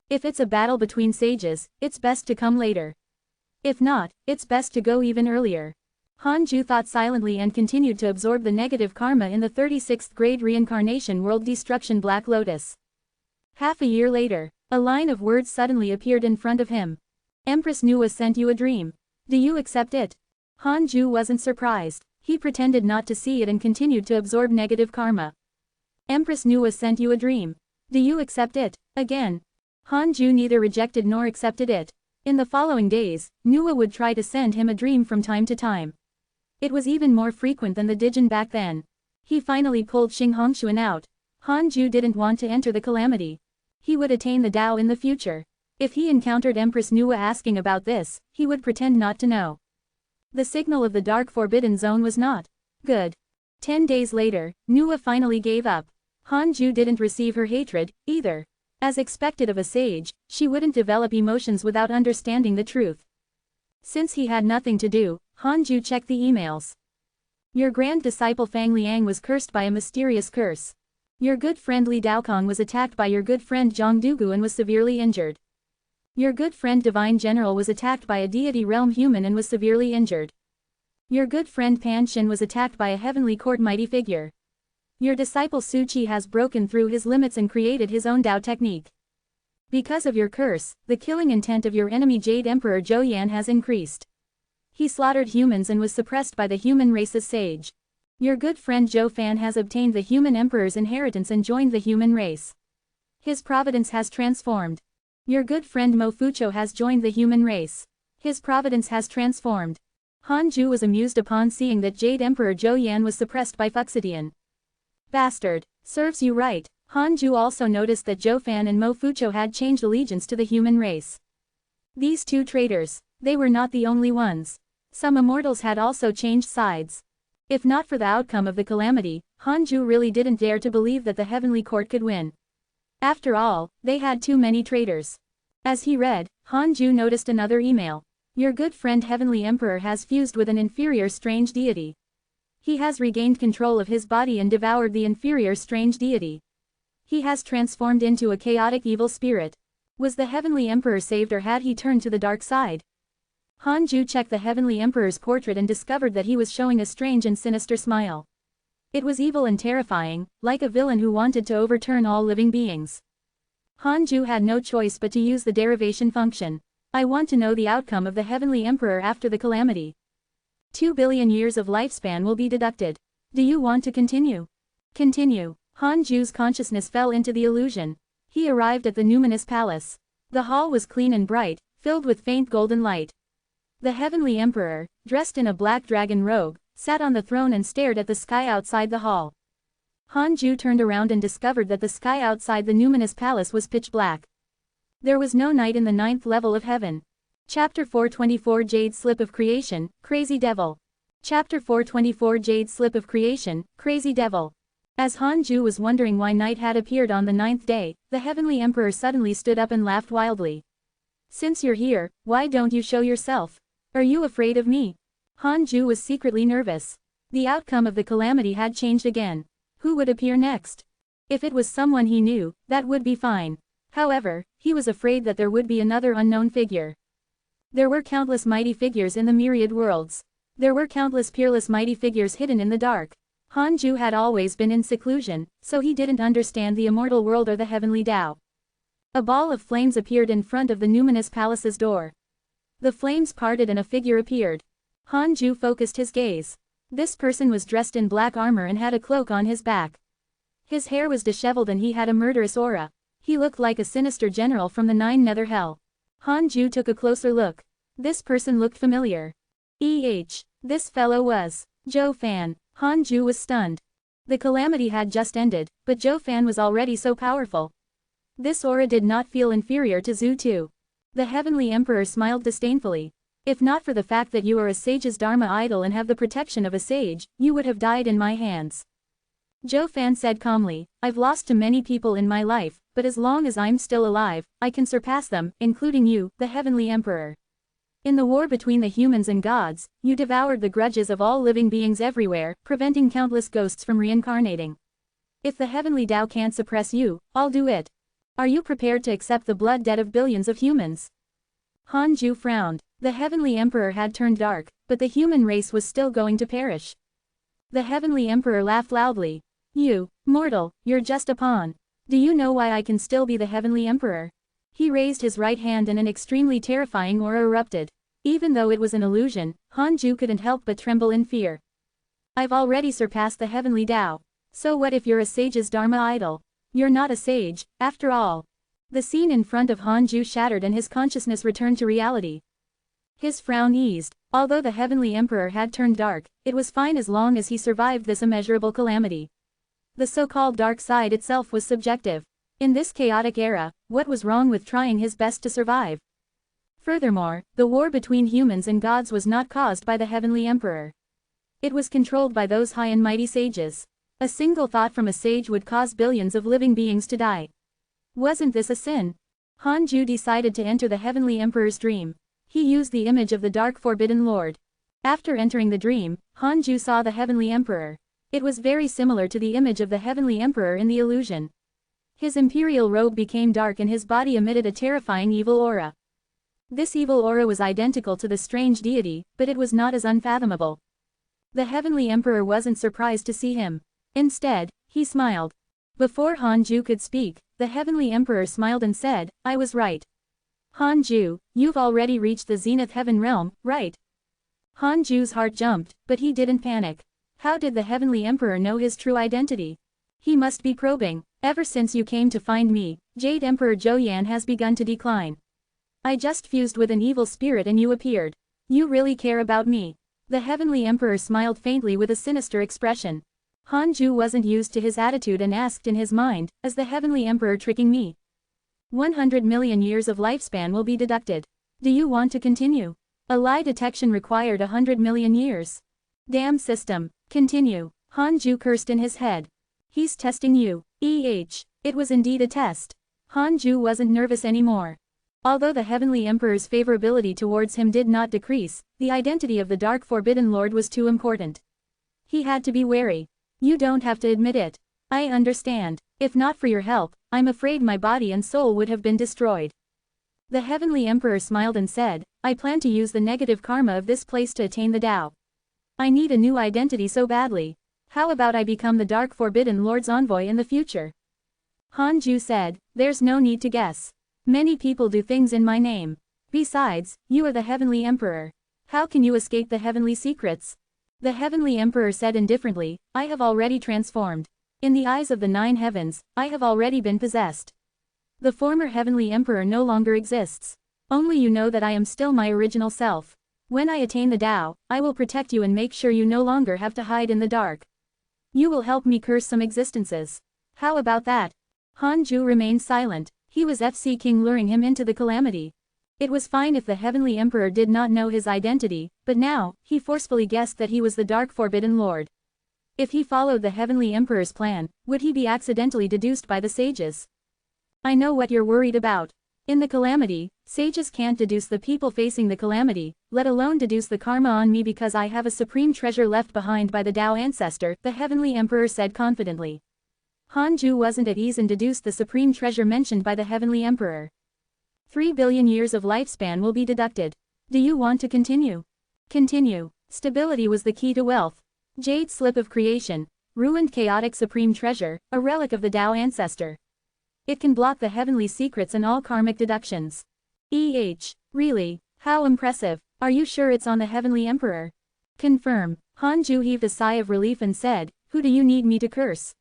If it's a battle between sages, it's best to come later. If not, it's best to go even earlier. Hanju thought silently and continued to absorb the negative karma in the 36th grade reincarnation world destruction Black Lotus. Half a year later, a line of words suddenly appeared in front of him. "Empress Nua sent you a dream. Do you accept it?" Hanju wasn't surprised. He pretended not to see it and continued to absorb negative karma. "Empress Nua sent you a dream. Do you accept it?" Again. Hanju neither rejected nor accepted it. In the following days, Nua would try to send him a dream from time to time. It was even more frequent than the Dijin back then. He finally pulled Xing Hongshuan out. Hanju didn't want to enter the calamity. He would attain the Tao in the future. If he encountered Empress Nua asking about this, he would pretend not to know. The signal of the dark forbidden zone was not good. 10 days later, Nua finally gave up. Hanju didn't receive her hatred, either. As expected of a sage, she wouldn't develop emotions without understanding the truth. Since he had nothing to do, Hanju checked the emails. "Your grand disciple Fang Liang was cursed by a mysterious curse. Your good friend Li Daokong was attacked by your good friend Zhang Dugu and was severely injured. Your good friend Divine General was attacked by a deity realm human and was severely injured. Your good friend Pan Shin was attacked by a heavenly court mighty figure. Your disciple Su Qi has broken through his limits and created his own Dao technique. Because of your curse, the killing intent of your enemy Jade Emperor Zhou Yan has increased. He slaughtered humans and was suppressed by the human race's sage. Your good friend Zhou Fan has obtained the human emperor's inheritance and joined the human race. His providence has transformed. Your good friend Mo Fucho has joined the human race. His providence has transformed. Han Ju was amused upon seeing that Jade Emperor Zhou Yan was suppressed by Fuxidian. Bastard. Serves you right. Han Ju also noticed that Zhou Fan and Mo Fucho had changed allegiance to the human race. These two traitors, they were not the only ones. Some immortals had also changed sides. If not for the outcome of the calamity, Han Ju really didn't dare to believe that the heavenly court could win. After all, they had too many traitors. As he read, Han Ju noticed another email. Your good friend Heavenly Emperor has fused with an inferior strange deity. He has regained control of his body and devoured the inferior strange deity. He has transformed into a chaotic evil spirit. Was the Heavenly Emperor saved or had he turned to the dark side? Han Ju checked the Heavenly Emperor's portrait and discovered that he was showing a strange and sinister smile. It was evil and terrifying, like a villain who wanted to overturn all living beings. Han Ju had no choice but to use the derivation function. I want to know the outcome of the Heavenly Emperor after the calamity. 2 billion years of lifespan will be deducted. Do you want to continue? Continue. Han Ju's consciousness fell into the illusion. He arrived at the numinous palace. The hall was clean and bright, filled with faint golden light. The Heavenly Emperor, dressed in a black dragon robe, sat on the throne and stared at the sky outside the hall. Han Ju turned around and discovered that the sky outside the numinous palace was pitch black. There was no night in the 9th level of heaven. Chapter 424 Jade Slip of Creation, Crazy Devil. Chapter 424 Jade Slip of Creation, Crazy Devil. As Han Ju was wondering why night had appeared on the 9th day, the Heavenly Emperor suddenly stood up and laughed wildly. Since you're here, why don't you show yourself? Are you afraid of me? Han Ju was secretly nervous. The outcome of the calamity had changed again. Who would appear next? If it was someone he knew, that would be fine. However, he was afraid that there would be another unknown figure. There were countless mighty figures in the myriad worlds. There were countless peerless mighty figures hidden in the dark. Han Ju had always been in seclusion, so he didn't understand the immortal world or the heavenly Tao. A ball of flames appeared in front of the numinous palace's door. The flames parted and a figure appeared. Han Ju focused his gaze. This person was dressed in black armor and had a cloak on his back. His hair was disheveled and he had a murderous aura. He looked like a sinister general from the 9 nether hell. Han Ju took a closer look. This person looked familiar. This fellow was Zhou Fan. Han Ju was stunned. The calamity had just ended, but Zhou Fan was already so powerful. This aura did not feel inferior to Zhu Tu. The Heavenly Emperor smiled disdainfully. If not for the fact that you are a sage's dharma idol and have the protection of a sage, you would have died in my hands. Zhou Fan said calmly, I've lost to many people in my life, but as long as I'm still alive, I can surpass them, including you, the Heavenly Emperor. In the war between the humans and gods, you devoured the grudges of all living beings everywhere, preventing countless ghosts from reincarnating. If the Heavenly Tao can't suppress you, I'll do it. Are you prepared to accept the blood debt of billions of humans? Han Ju frowned. The Heavenly Emperor had turned dark, but the human race was still going to perish. The Heavenly Emperor laughed loudly. You, mortal, you're just a pawn. Do you know why I can still be the Heavenly Emperor? He raised his right hand and an extremely terrifying aura erupted. Even though it was an illusion, Han Ju couldn't help but tremble in fear. I've already surpassed the Heavenly Tao. So what if you're a sage's dharma idol? You're not a sage, after all. The scene in front of Han Ju shattered and his consciousness returned to reality. His frown eased. Although the Heavenly Emperor had turned dark, it was fine as long as he survived this immeasurable calamity. The so-called dark side itself was subjective. In this chaotic era, what was wrong with trying his best to survive? Furthermore, the war between humans and gods was not caused by the Heavenly Emperor. It was controlled by those high and mighty sages. A single thought from a sage would cause billions of living beings to die. Wasn't this a sin? Han Ju decided to enter the Heavenly Emperor's dream. He used the image of the Dark Forbidden Lord. After entering the dream, Han Ju saw the Heavenly Emperor. It was very similar to the image of the heavenly emperor in the illusion. His imperial robe became dark and his body emitted a terrifying evil aura. This evil aura was identical to the strange deity, but it was not as unfathomable. The heavenly emperor wasn't surprised to see him. Instead, he smiled. Before Hanju could speak, the heavenly emperor smiled and said, "I was right. Hanju, you've already reached the zenith heaven realm, right?" Hanju's heart jumped, but he didn't panic. How did the heavenly emperor know his true identity? He must be probing. Ever since you came to find me, Jade Emperor Zhou has begun to decline. I just fused with an evil spirit and you appeared. You really care about me. The heavenly emperor smiled faintly with a sinister expression. Hanju wasn't used to his attitude and asked in his mind, "Is the heavenly emperor tricking me? 100 million years of lifespan will be deducted. Do you want to continue? A lie detection required 100 million years. Damn system. Continue." Hanju cursed in his head. He's testing you. It was indeed a test. Hanju wasn't nervous anymore. Although the heavenly emperor's favorability towards him did not decrease, the identity of the Dark Forbidden Lord was too important. He had to be wary. You don't have to admit it. I understand. If not for your help, I'm afraid my body and soul would have been destroyed. The heavenly emperor smiled and said, "I plan to use the negative karma of this place to attain the Tao. I need a new identity so badly. How about I become the Dark Forbidden Lord's envoy in the future?" Hanju said, "There's no need to guess. Many people do things in my name. Besides, you are the heavenly emperor. How can you escape the heavenly secrets?" The heavenly emperor said indifferently, "I have already transformed. In the eyes of the 9 heavens, I have already been possessed. The former heavenly emperor no longer exists. Only you know that I am still my original self. When I attain the Tao, I will protect you and make sure you no longer have to hide in the dark. You will help me curse some existences. How about that?" Hanju remained silent. He was FC King luring him into the calamity. It was fine if the heavenly emperor did not know his identity, but now, he forcefully guessed that he was the Dark Forbidden Lord. If he followed the heavenly emperor's plan, would he be accidentally deduced by the sages? "I know what you're worried about. In the calamity, sages can't deduce the people facing the calamity, let alone deduce the karma on me because I have a supreme treasure left behind by the Tao ancestor," the heavenly emperor said confidently. Hanju wasn't at ease and deduced the supreme treasure mentioned by the heavenly emperor. 3 billion years of lifespan will be deducted. Do you want to continue? Continue. Stability was the key to wealth. Jade slip of creation, ruined chaotic supreme treasure, a relic of the Tao ancestor. It can block the heavenly secrets and all karmic deductions. Really? How impressive. Are you sure it's on the heavenly emperor? Confirm. Hanju heaved a sigh of relief and said, "Who do you need me to curse?"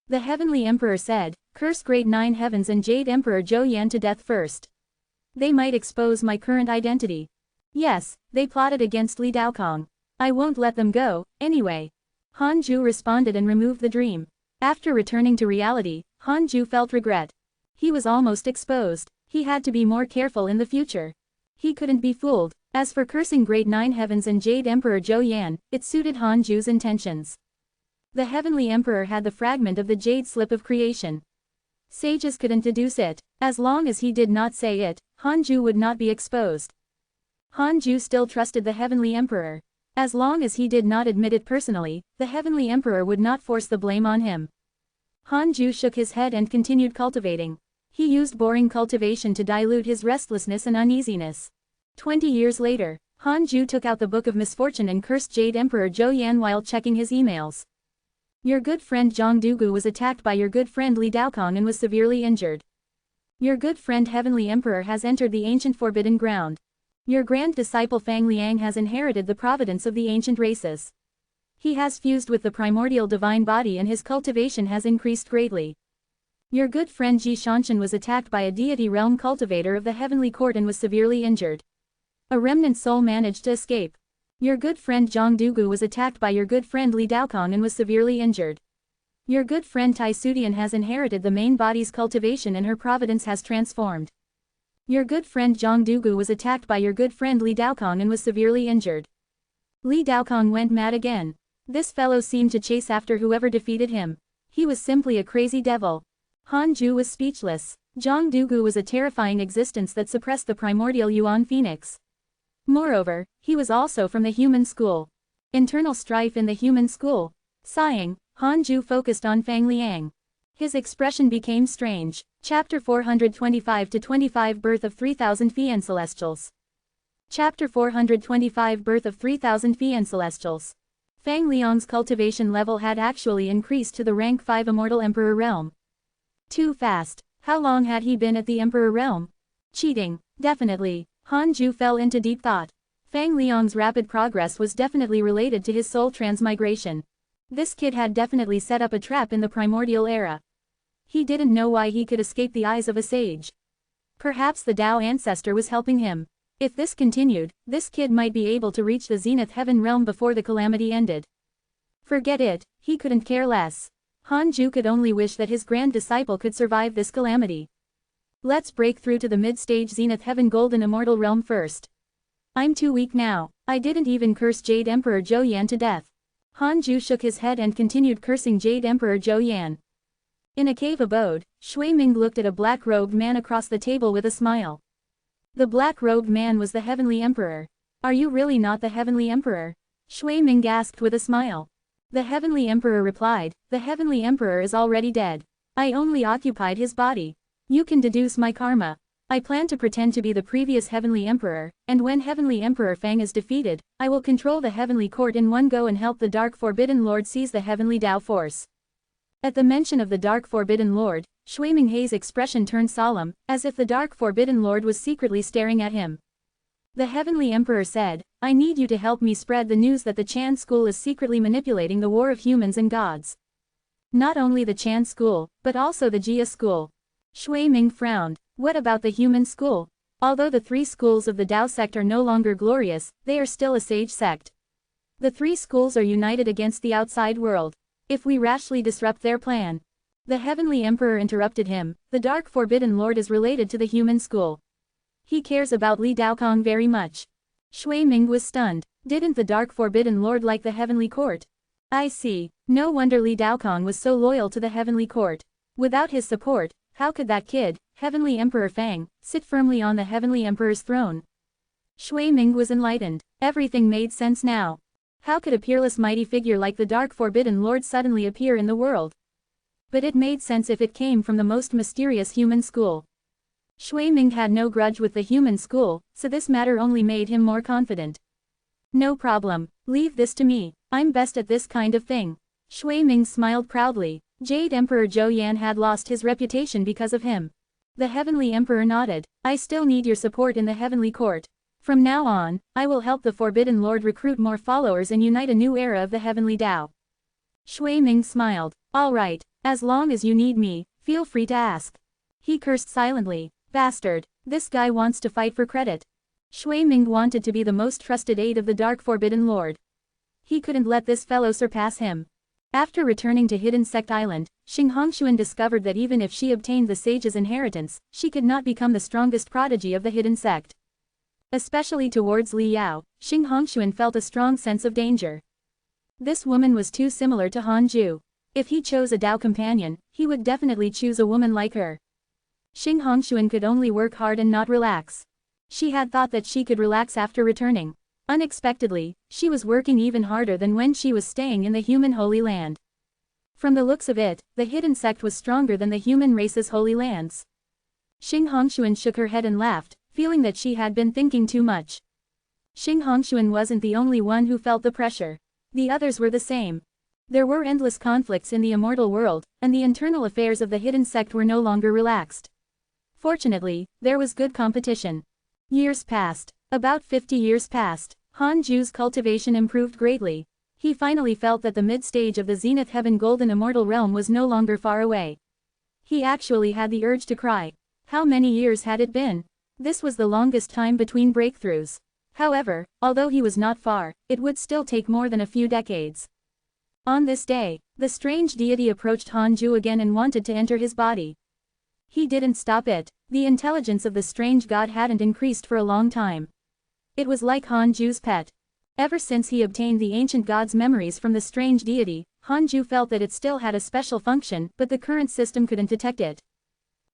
The heavenly emperor said, "Curse great 9 heavens and Jade Emperor Zhou to death first. They might expose my current identity. Yes, they plotted against Li Daokong. I won't let them go, anyway." Hanju responded and removed the dream. After returning to reality, Hanju felt regret. He was almost exposed. He had to be more careful in the future. He couldn't be fooled. As for cursing great 9 heavens and Jade Emperor Zhou, it suited Hanju's intentions. The heavenly emperor had the fragment of the jade slip of creation. Sages couldn't deduce it. As long as he did not say it, Hanju would not be exposed. Hanju still trusted the heavenly emperor. As long as he did not admit it personally, the heavenly emperor would not force the blame on him. Hanju shook his head and continued cultivating. He used boring cultivation to dilute his restlessness and uneasiness. 20 years later, Hanju took out the Book of Misfortune and cursed Jade Emperor Zhou while checking his emails. Your good friend Zhang Dugu was attacked by your good friend Li Daokong and was severely injured. Your good friend Heavenly Emperor has entered the ancient forbidden ground. Your grand disciple Fang Liang has inherited the providence of the ancient races. He has fused with the primordial divine body and his cultivation has increased greatly. Your good friend Ji Shanshan was attacked by a deity realm cultivator of the heavenly court and was severely injured. A remnant soul managed to escape. Your good friend Zhang Dugu was attacked by your good friend Li Daokong and was severely injured. Your good friend Tai Sudian has inherited the main body's cultivation and her providence has transformed. Your good friend Zhang Dugu was attacked by your good friend Li Daokong and was severely injured. Li Daokong went mad again. This fellow seemed to chase after whoever defeated him. He was simply a crazy devil. Hanju was speechless. Zhang Dugu was a terrifying existence that suppressed the primordial Yuan Phoenix. Moreover, he was also from the human school. Internal strife in the human school. Sighing, Hanju focused on Fang Liang. His expression became strange. Chapter 425-25 Birth of 3,000 Fian Celestials. Chapter 425 Birth of 3,000 Fian Celestials. Fang Liang's cultivation level had actually increased to the rank 5 Immortal Emperor realm. Too fast. How long had he been at the Emperor realm? Cheating. Definitely. Hanju fell into deep thought. Fang Liang's rapid progress was definitely related to his soul transmigration. This kid had definitely set up a trap in the primordial era. He didn't know why he could escape the eyes of a sage. Perhaps the Tao ancestor was helping him. If this continued, this kid might be able to reach the Zenith Heaven realm before the calamity ended. Forget it, he couldn't care less. Hanju could only wish that his grand disciple could survive this calamity. Let's break through to the mid-stage Zenith Heaven Golden Immortal realm first. I'm too weak now. I didn't even curse Jade Emperor Zhou Yan to death. Hanju shook his head and continued cursing Jade Emperor Zhou Yan. In a cave abode, Shui Ming looked at a black-robed man across the table with a smile. The black-robed man was the Heavenly Emperor. Are you really not the Heavenly Emperor? Shui Ming gasped with a smile. The Heavenly Emperor replied, the Heavenly Emperor is already dead. I only occupied his body. You can deduce my karma. I plan to pretend to be the previous Heavenly Emperor, and when Heavenly Emperor Fang is defeated, I will control the Heavenly Court in one go and help the Dark Forbidden Lord seize the Heavenly Tao Force. At the mention of the Dark Forbidden Lord, Shui Minghei's expression turned solemn, as if the Dark Forbidden Lord was secretly staring at him. The Heavenly Emperor said, I need you to help me spread the news that the Chan School is secretly manipulating the war of humans and gods. Not only the Chan School, but also the Jia School. Shui Ming frowned. What about the human school? Although the three schools of the Tao sect are no longer glorious, they are still a sage sect. The three schools are united against the outside world. If we rashly disrupt their plan. The Heavenly Emperor interrupted him, the Dark Forbidden Lord is related to the human school. He cares about Li Daokong very much. Shui Ming was stunned. Didn't the Dark Forbidden Lord like the Heavenly Court? I see. No wonder Li Daokong was so loyal to the Heavenly Court. Without his support, how could that kid, Heavenly Emperor Fang, sit firmly on the Heavenly Emperor's throne? Shui Ming was enlightened. Everything made sense now. How could a peerless mighty figure like the Dark Forbidden Lord suddenly appear in the world? But it made sense if it came from the most mysterious human school. Shui Ming had no grudge with the human school, so this matter only made him more confident. No problem, leave this to me, I'm best at this kind of thing. Shui Ming smiled proudly. Jade Emperor Zhou Yan had lost his reputation because of him. The Heavenly Emperor nodded. I still need your support in the Heavenly Court. From now on, I will help the Forbidden Lord recruit more followers and unite a new era of the Heavenly Tao. Shui Ming smiled. All right, as long as you need me, feel free to ask. He cursed silently. Bastard, this guy wants to fight for credit. Shui Ming wanted to be the most trusted aide of the Dark Forbidden Lord. He couldn't let this fellow surpass him. After returning to Hidden Sect Island, Xing Hongshuan discovered that even if she obtained the sage's inheritance, she could not become the strongest prodigy of the Hidden Sect. Especially towards Li Yao, Xing Hongshuan felt a strong sense of danger. This woman was too similar to Hanju. If he chose a Tao companion, he would definitely choose a woman like her. Xing Hongshuan could only work hard and not relax. She had thought that she could relax after returning. Unexpectedly, she was working even harder than when she was staying in the human Holy Land. From the looks of it, the Hidden Sect was stronger than the human race's Holy Lands. Xing Hongshuan shook her head and laughed, feeling that she had been thinking too much. Xing Hongshuan wasn't the only one who felt the pressure. The others were the same. There were endless conflicts in the immortal world, and the internal affairs of the Hidden Sect were no longer relaxed. Fortunately, there was good competition. Years passed. About 50 years passed. Hanju's cultivation improved greatly. He finally felt that the mid-stage of the Zenith Heaven Golden Immortal Realm was no longer far away. He actually had the urge to cry. How many years had it been? This was the longest time between breakthroughs. However, although he was not far, it would still take more than a few decades. On this day, the strange deity approached Hanju again and wanted to enter his body. He didn't stop it. The intelligence of the strange god hadn't increased for a long time. It was like Hanju's pet. Ever since he obtained the ancient god's memories from the strange deity, Hanju felt that it still had a special function, but the current system couldn't detect it.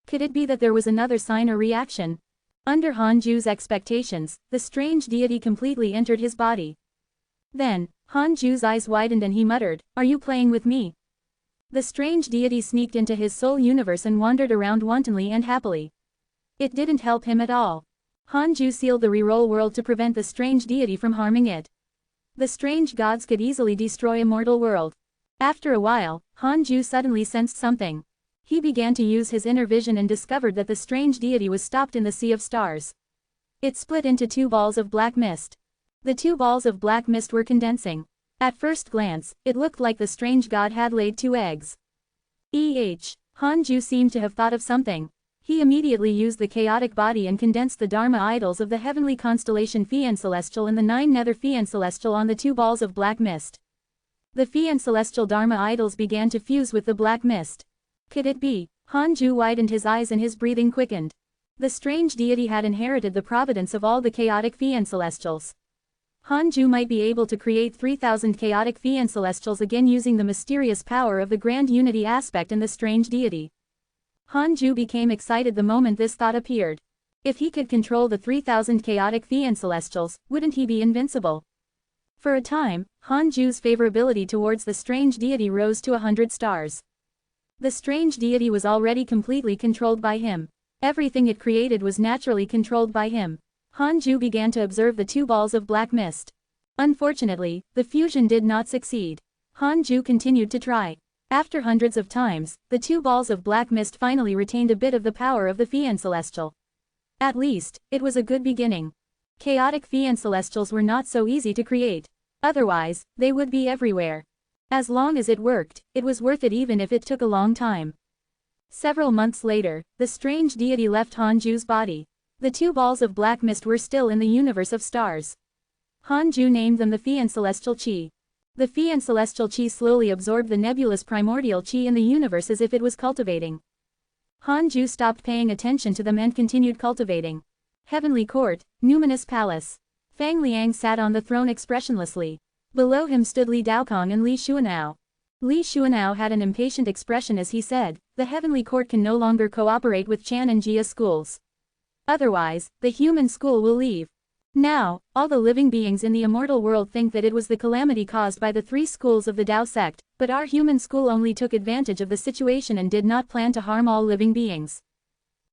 Could it be that there was another sign or reaction? Under Hanju's expectations, the strange deity completely entered his body. Then, Hanju's eyes widened and he muttered, "Are you playing with me?" The strange deity sneaked into his soul universe and wandered around wantonly and happily. It didn't help him at all. Hanju sealed the reroll world to prevent the strange deity from harming it. The strange gods could easily destroy a mortal world. After a while, Hanju suddenly sensed something. He began to use his inner vision and discovered that the strange deity was stopped in the sea of stars. It split into two balls of black mist. The two balls of black mist were condensing. At first glance, it looked like the strange god had laid two eggs. Hanju seemed to have thought of something. He immediately used the chaotic body and condensed the Dharma idols of the heavenly constellation Phi Celestial and the 9 nether Phi Celestial on the two balls of black mist. The Phi Celestial Dharma idols began to fuse with the black mist. Could it be? Hanju widened his eyes and his breathing quickened. The strange deity had inherited the providence of all the chaotic Phi Celestials. Hanju might be able to create 3,000 chaotic Phi Celestials again using the mysterious power of the grand unity aspect and the strange deity. Hanju became excited the moment this thought appeared. If he could control the 3,000 chaotic Phi Celestials, wouldn't he be invincible? For a time, Hanju's favorability towards the strange deity rose to 100 stars. The strange deity was already completely controlled by him. Everything it created was naturally controlled by him. Hanju began to observe the two balls of black mist. Unfortunately, the fusion did not succeed. Hanju continued to try. After hundreds of times, the two balls of black mist finally retained a bit of the power of the Phi Celestial. At least, it was a good beginning. Chaotic Phi Celestials were not so easy to create. Otherwise, they would be everywhere. As long as it worked, it was worth it even if it took a long time. Several months later, the strange deity left Hanju's body. The two balls of black mist were still in the universe of stars. Hanju named them the Phi Celestial Chi. The Phi Celestial Chi slowly absorbed the nebulous primordial Chi in the universe as if it was cultivating. Hanju stopped paying attention to them and continued cultivating. Heavenly Court, Numinous Palace. Fang Liang sat on the throne expressionlessly. Below him stood Li Daokong and Li Xuanao. Li Xuanao had an impatient expression as he said, "The Heavenly Court can no longer cooperate with Chan and Jia schools. Otherwise, the human school will leave. Now, all the living beings in the immortal world think that it was the calamity caused by the 3 schools of the Tao sect, but our human school only took advantage of the situation and did not plan to harm all living beings."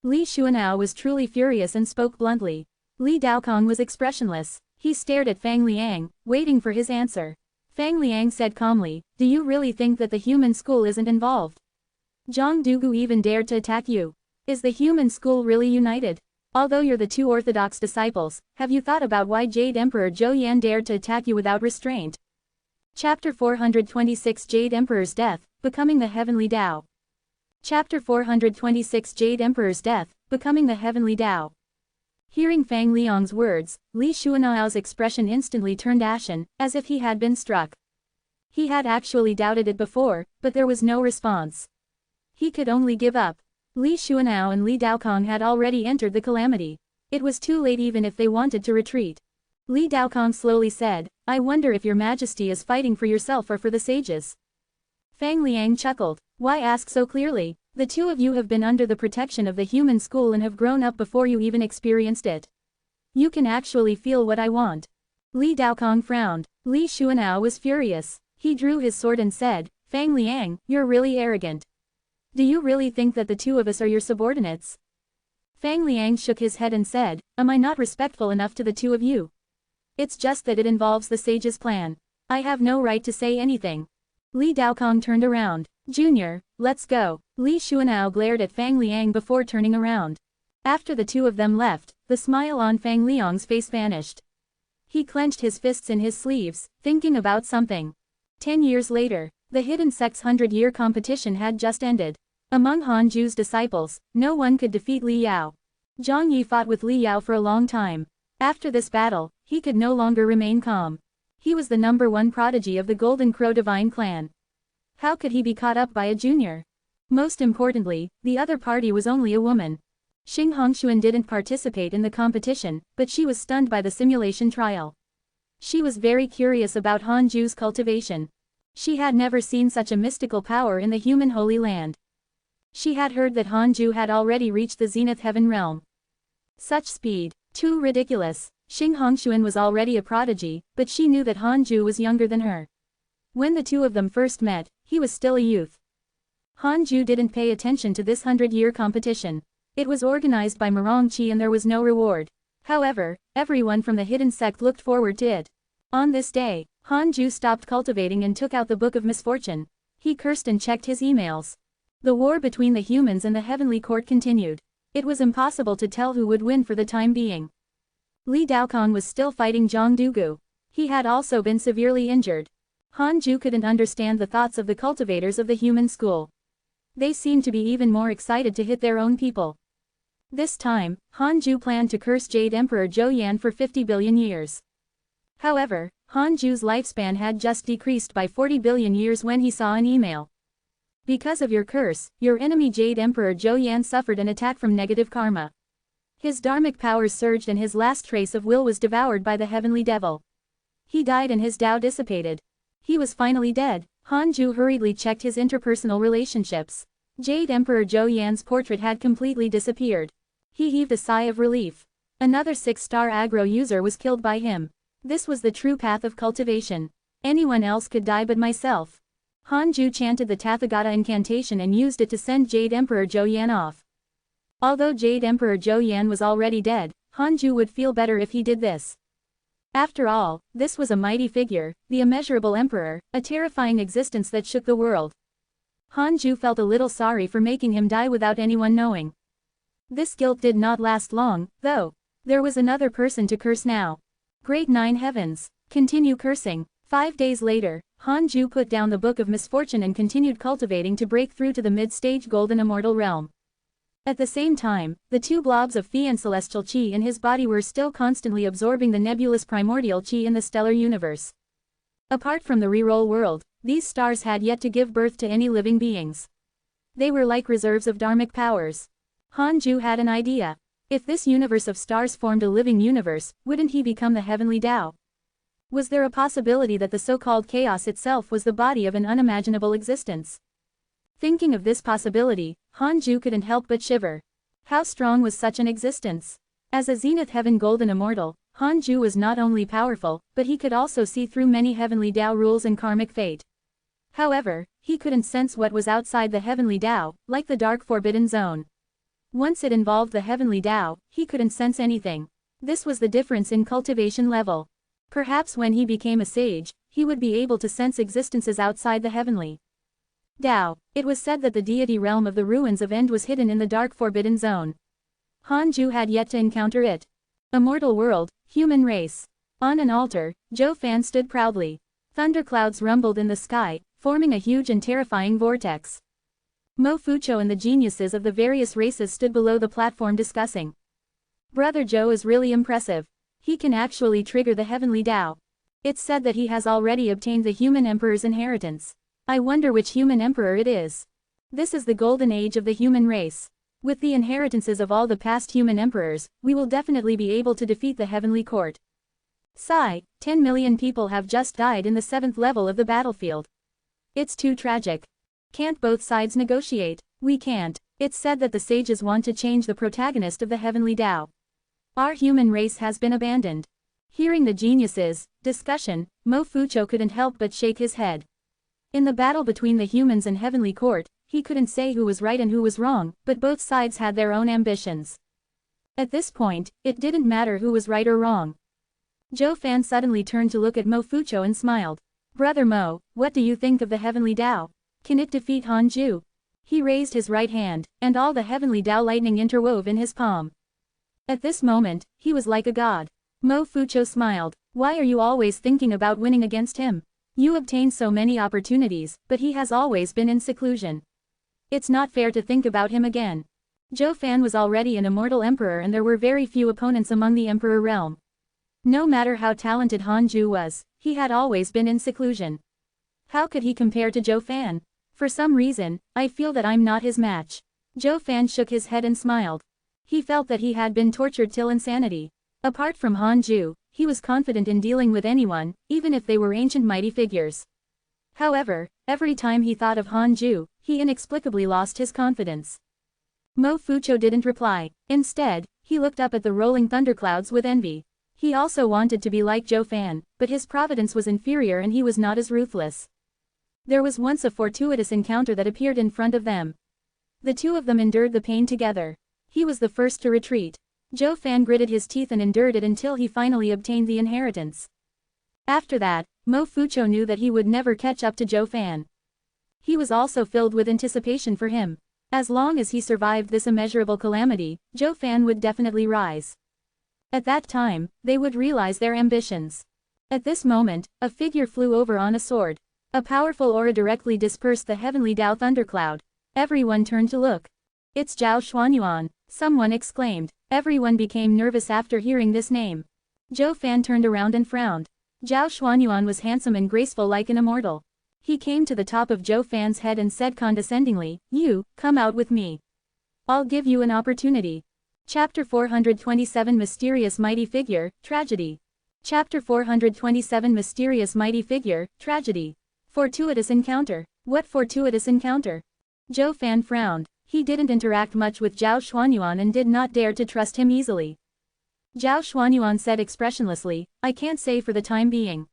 Li Xuanao was truly furious and spoke bluntly. Li Daokong was expressionless. He stared at Fang Liang, waiting for his answer. Fang Liang said calmly, "Do you really think that the human school isn't involved? Zhang Dugu even dared to attack you. Is the human school really united? Although you're the 2 orthodox disciples, have you thought about why Jade Emperor Zhou Yan dared to attack you without restraint?" Chapter 426 Jade Emperor's Death, Becoming the Heavenly Tao. Chapter 426 Jade Emperor's Death, Becoming the Heavenly Tao. Hearing Fang Liang's words, Li Xuanao's expression instantly turned ashen, as if he had been struck. He had actually doubted it before, but there was no response. He could only give up. Li Xuanao and Li Daokong had already entered the calamity. It was too late even if they wanted to retreat. Li Daokong slowly said, "I wonder if your majesty is fighting for yourself or for the sages." Fang Liang chuckled. "Why ask so clearly? The 2 of you have been under the protection of the human school and have grown up before you even experienced it. You can actually feel what I want." Li Daokong frowned. Li Xuanao was furious. He drew his sword and said, "Fang Liang, you're really arrogant. Do you really think that the 2 of us are your subordinates?" Fang Liang shook his head and said, "Am I not respectful enough to the 2 of you? It's just that it involves the sage's plan. I have no right to say anything." Li Daokong turned around. "Junior, let's go." Li Xuanao glared at Fang Liang before turning around. After the 2 of them left, the smile on Fang Liang's face vanished. He clenched his fists in his sleeves, thinking about something. 10 years later, the Hidden Sect's 100-year competition had just ended. Among Hanju's disciples, no one could defeat Li Yao. Zhang Yi fought with Li Yao for a long time. After this battle, he could no longer remain calm. He was the #1 prodigy of the Golden Crow Divine Clan. How could he be caught up by a junior? Most importantly, the other party was only a woman. Xing Hongxuan didn't participate in the competition, but she was stunned by the simulation trial. She was very curious about Hanju's cultivation. She had never seen such a mystical power in the human Holy Land. She had heard that Hanju had already reached the Zenith Heaven realm. Such speed, too ridiculous. Xing Hongshuan was already a prodigy, but she knew that Han Ju was younger than her. When the two of them first met, he was still a youth. Han Ju didn't pay attention to this 100-year competition. It was organized by Marong Qi and there was no reward. However, everyone from the hidden sect looked forward to it. On this day, Han Ju stopped cultivating and took out the Book of Misfortune. He cursed and checked his emails. The war between the humans and the heavenly court continued. It was impossible to tell who would win for the time being. Li Daokong was still fighting Zhang Dugu. He had also been severely injured. Han Ju couldn't understand the thoughts of the cultivators of the human school. They seemed to be even more excited to hit their own people. This time, Han Ju planned to curse Jade Emperor Zhou Yan for 50 billion years. However, Han Ju's lifespan had just decreased by 40 billion years when he saw an email. Because of your curse, your enemy Jade Emperor Zhou Yan suffered an attack from negative karma. His dharmic powers surged and his last trace of will was devoured by the heavenly devil. He died and his Tao dissipated. He was finally dead. Han Ju hurriedly checked his interpersonal relationships. Jade Emperor Zhou Yan's portrait had completely disappeared. He heaved a sigh of relief. Another 6-star aggro user was killed by him. This was the true path of cultivation. Anyone else could die but myself. Han Ju chanted the Tathagata incantation and used it to send Jade Emperor Zhou Yan off. Although Jade Emperor Zhou Yan was already dead, Han Ju would feel better if he did this. After all, this was a mighty figure, the immeasurable emperor, a terrifying existence that shook the world. Han Ju felt a little sorry for making him die without anyone knowing. This guilt did not last long, though. There was another person to curse now. Great Nine Heavens. Continue cursing. 5 days later, Han Ju put down the Book of Misfortune and continued cultivating to break through to the mid-stage Golden Immortal Realm. At the same time, the 2 blobs of Phi and Celestial Qi in his body were still constantly absorbing the nebulous primordial Qi in the stellar universe. Apart from the reroll world, these stars had yet to give birth to any living beings. They were like reserves of dharmic powers. Han Ju had an idea. If this universe of stars formed a living universe, wouldn't he become the heavenly Tao? Was there a possibility that the so-called chaos itself was the body of an unimaginable existence? Thinking of this possibility, Han Ju couldn't help but shiver. How strong was such an existence? As a Zenith Heaven Golden Immortal, Han Ju was not only powerful, but he could also see through many heavenly Tao rules and karmic fate. However, he couldn't sense what was outside the heavenly Tao, like the dark forbidden zone. Once it involved the heavenly Tao, he couldn't sense anything. This was the difference in cultivation level. Perhaps when he became a sage, he would be able to sense existences outside the heavenly Tao. It was said that the deity realm of the ruins of End was hidden in the dark forbidden zone. Han Ju had yet to encounter it. Immortal world, human race. On an altar, Zhou Fan stood proudly. Thunderclouds rumbled in the sky, forming a huge and terrifying vortex. Mo Fucho and the geniuses of the various races stood below the platform discussing. Brother Zhou is really impressive. He can actually trigger the heavenly Tao. It's said that he has already obtained the human emperor's inheritance. I wonder which human emperor it is. This is the golden age of the human race. With the inheritances of all the past human emperors, we will definitely be able to defeat the heavenly court. Sigh, 10 million people have just died in the 7th level of the battlefield. It's too tragic. Can't both sides negotiate? We can't. It's said that the sages want to change the protagonist of the heavenly Tao. Our human race has been abandoned. Hearing the geniuses' discussion, Mo Fucho couldn't help but shake his head. In the battle between the humans and heavenly court, he couldn't say who was right and who was wrong, but both sides had their own ambitions. At this point, it didn't matter who was right or wrong. Zhou Fan suddenly turned to look at Mo Fucho and smiled. Brother Mo, what do you think of the heavenly Tao? Can it defeat Han Ju? He raised his right hand, and all the heavenly Tao lightning interwove in his palm. At this moment, he was like a god. Mo Fucho smiled. Why are you always thinking about winning against him? You obtained so many opportunities, but he has always been in seclusion. It's not fair to think about him again. Zhou Fan was already an immortal emperor and there were very few opponents among the emperor realm. No matter how talented Han Ju was, he had always been in seclusion. How could he compare to Zhou Fan? For some reason, I feel that I'm not his match. Zhou Fan shook his head and smiled. He felt that he had been tortured till insanity. Apart from Han Ju, he was confident in dealing with anyone, even if they were ancient mighty figures. However, every time he thought of Han Ju, he inexplicably lost his confidence. Mo Fucho didn't reply. Instead, he looked up at the rolling thunderclouds with envy. He also wanted to be like Zhou Fan, but his Providence was inferior and he was not as ruthless. There was once a fortuitous encounter that appeared in front of them. The two of them endured the pain together. He was the first to retreat. Zhou Fan gritted his teeth and endured it until he finally obtained the inheritance. After that, Mo Fucho knew that he would never catch up to Zhou Fan. He was also filled with anticipation for him. As long as he survived this immeasurable calamity, Zhou Fan would definitely rise. At that time, they would realize their ambitions. At this moment, a figure flew over on a sword. A powerful aura directly dispersed the heavenly Dao thundercloud. Everyone turned to look. It's Zhao Xuanyuan, someone exclaimed. Everyone became nervous after hearing this name. Zhou Fan turned around and frowned. Zhao Xuanyuan was handsome and graceful like an immortal. He came to the top of Zhou Fan's head and said condescendingly, "You, come out with me. I'll give you an opportunity." Chapter 427 Mysterious Mighty Figure, Tragedy. Chapter 427 Mysterious Mighty Figure, Tragedy. Fortuitous encounter. What fortuitous encounter? Zhou Fan frowned. He didn't interact much with Zhao Xuanyuan and did not dare to trust him easily. Zhao Xuanyuan said expressionlessly, "I can't say for the time being.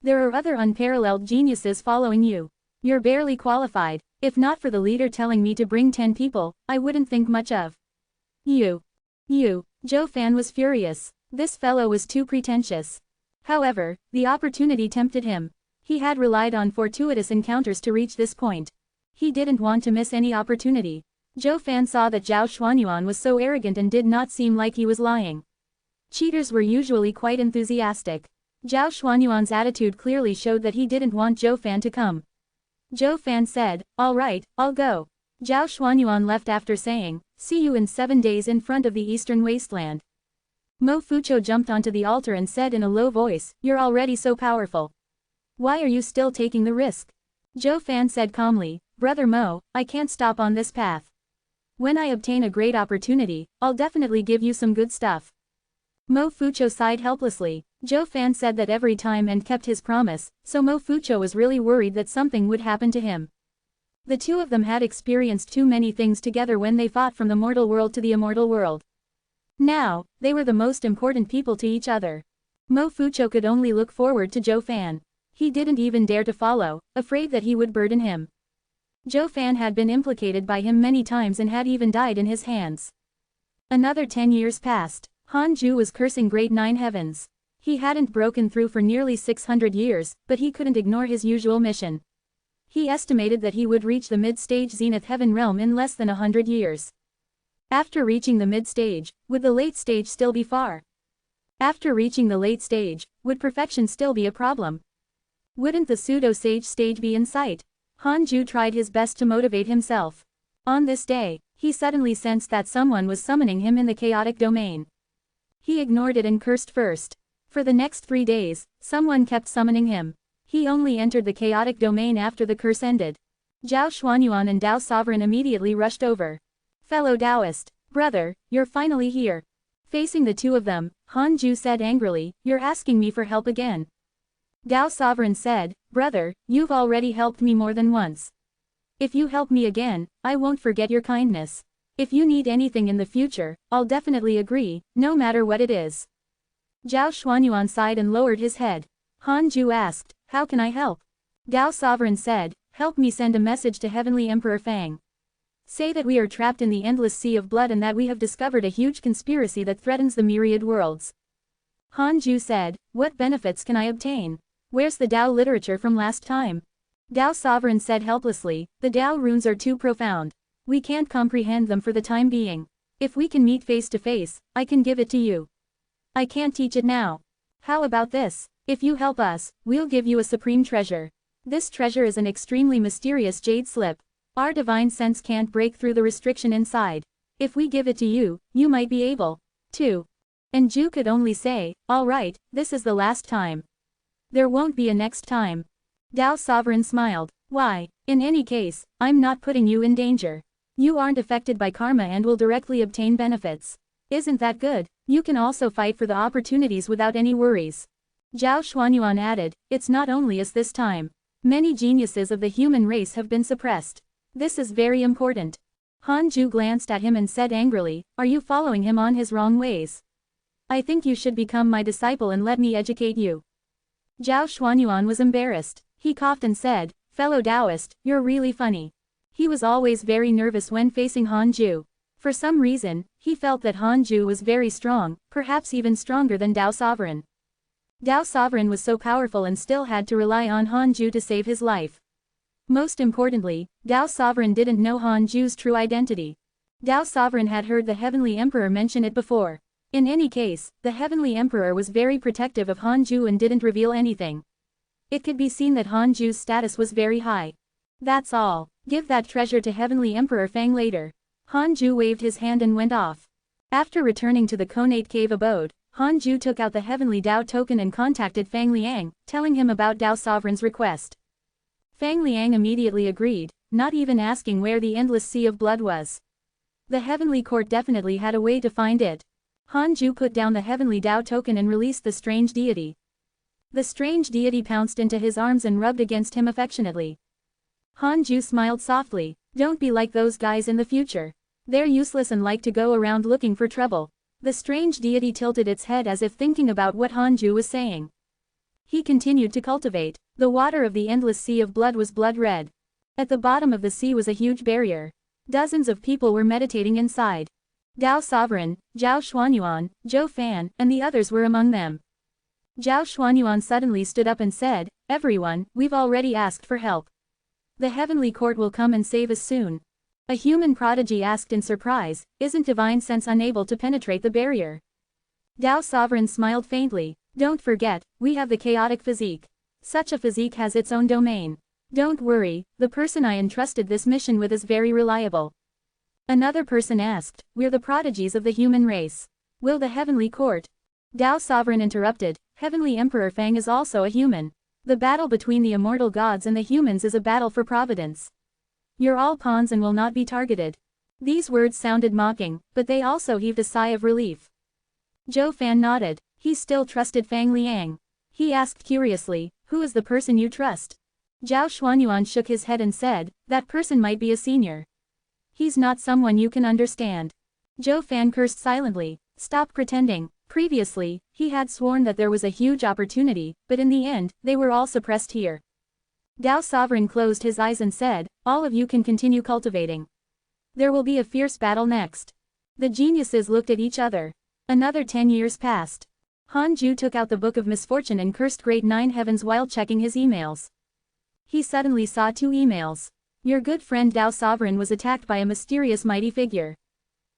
There are other unparalleled geniuses following you. You're barely qualified. If not for the leader telling me to bring 10 people, I wouldn't think much of you." Zhou Fan was furious. This fellow was too pretentious. However, the opportunity tempted him. He had relied on fortuitous encounters to reach this point. He didn't want to miss any opportunity. Zhou Fan saw that Zhao Xuanyuan was so arrogant and did not seem like he was lying. Cheaters were usually quite enthusiastic. Zhao Xuanyuan's attitude clearly showed that he didn't want Zhou Fan to come. Zhou Fan said, "All right, I'll go." Zhao Xuanyuan left after saying, "See you in 7 days in front of the eastern wasteland." Mo Fucho jumped onto the altar and said in a low voice, "You're already so powerful. Why are you still taking the risk?" Zhou Fan said calmly, "Brother Mo, I can't stop on this path. When I obtain a great opportunity, I'll definitely give you some good stuff." Mo Fucho sighed helplessly. Zhou Fan said that every time and kept his promise, so Mo Fucho was really worried that something would happen to him. The two of them had experienced too many things together when they fought from the mortal world to the immortal world. Now, they were the most important people to each other. Mo Fucho could only look forward to Zhou Fan. He didn't even dare to follow, afraid that he would burden him. Zhou Fan had been implicated by him many times and had even died in his hands. Another 10 years passed. Han Ju was cursing Great Nine Heavens. He hadn't broken through for nearly 600 years, but he couldn't ignore his usual mission. He estimated that he would reach the mid-stage Zenith Heaven realm in less than 100 years. After reaching the mid-stage, would the late stage still be far? After reaching the late stage, would perfection still be a problem? Wouldn't the pseudo-sage stage be in sight? Han Ju tried his best to motivate himself. On this day, he suddenly sensed that someone was summoning him in the chaotic domain. He ignored it and cursed first. For the next 3 days, someone kept summoning him. He only entered the chaotic domain after the curse ended. Zhao Xuanyuan and Dao Sovereign immediately rushed over. "Fellow Taoist, brother, you're finally here." Facing the two of them, Han Ju said angrily, "You're asking me for help again." Dao Sovereign said, "Brother, you've already helped me more than once. If you help me again, I won't forget your kindness. If you need anything in the future, I'll definitely agree, no matter what it is." Zhao Xuanyuan sighed and lowered his head. Han Ju asked, "How can I help?" Dao Sovereign said, "Help me send a message to Heavenly Emperor Fang. Say that we are trapped in the endless sea of blood and that we have discovered a huge conspiracy that threatens the myriad worlds." Han Ju said, "What benefits can I obtain? Where's the Dao literature from last time?" Dao Sovereign said helplessly, "The Dao runes are too profound. We can't comprehend them for the time being. If we can meet face to face, I can give it to you. I can't teach it now. How about this? If you help us, we'll give you a supreme treasure. This treasure is an extremely mysterious jade slip. Our divine sense can't break through the restriction inside. If we give it to you, you might be able to." And Ju could only say, "All right, this is the last time. There won't be a next time." Dao Sovereign smiled. "Why? In any case, I'm not putting you in danger. You aren't affected by karma and will directly obtain benefits. Isn't that good? You can also fight for the opportunities without any worries." Zhao Xuanyuan added, "It's not only us this time. Many geniuses of the human race have been suppressed. This is very important." Han Ju glanced at him and said angrily, "Are you following him on his wrong ways?" I think you should become my disciple and let me educate you. Zhao Xuanyuan was embarrassed. He coughed and said, fellow Taoist, you're really funny. He was always very nervous when facing Han Ju. For some reason, he felt that Han Ju was very strong, perhaps even stronger than Dao Sovereign. Dao Sovereign was so powerful and still had to rely on Han Ju to save his life. Most importantly, Dao Sovereign didn't know Han Ju's true identity. Dao Sovereign had heard the Heavenly Emperor mention it before. In any case, the Heavenly Emperor was very protective of Han Ju and didn't reveal anything. It could be seen that Han Ju's status was very high. That's all. Give that treasure to Heavenly Emperor Fang later. Han Ju waved his hand and went off. After returning to the Conate Cave abode, Han Ju took out the Heavenly Dao token and contacted Fang Liang, telling him about Dao Sovereign's request. Fang Liang immediately agreed, not even asking where the endless sea of blood was. The Heavenly Court definitely had a way to find it. Han Ju put down the Heavenly Dao token and released the strange deity. The strange deity pounced into his arms and rubbed against him affectionately. Han Ju smiled softly, don't be like those guys in the future. They're useless and like to go around looking for trouble. The strange deity tilted its head as if thinking about what Han Ju was saying. He continued to cultivate. The water of the endless sea of blood was blood red. At the bottom of the sea was a huge barrier. Dozens of people were meditating inside. Dao Sovereign, Zhao Xuanyuan, Zhou Fan, and the others were among them. Zhao Xuanyuan suddenly stood up and said, everyone, we've already asked for help. The Heavenly Court will come and save us soon. A human prodigy asked in surprise, isn't divine sense unable to penetrate the barrier? Dao Sovereign smiled faintly, don't forget, we have the chaotic physique. Such a physique has its own domain. Don't worry, the person I entrusted this mission with is very reliable. Another person asked, we're the prodigies of the human race. Will the Heavenly Court? Dao Sovereign interrupted, Heavenly Emperor Fang is also a human. The battle between the immortal gods and the humans is a battle for Providence. You're all pawns and will not be targeted. These words sounded mocking, but they also heaved a sigh of relief. Zhou Fan nodded. He still trusted Fang Liang. He asked curiously, who is the person you trust? Zhao Xuanyuan shook his head and said, that person might be a senior. He's not someone you can understand. Zhou Fan cursed silently. Stop pretending. Previously, he had sworn that there was a huge opportunity, but in the end, they were all suppressed here. Dao Sovereign closed his eyes and said, all of you can continue cultivating. There will be a fierce battle next. The geniuses looked at each other. Another 10 years passed. Han Ju took out the Book of Misfortune and cursed Great Nine Heavens while checking his emails. He suddenly saw 2 emails. Your good friend Dao Sovereign was attacked by a mysterious mighty figure.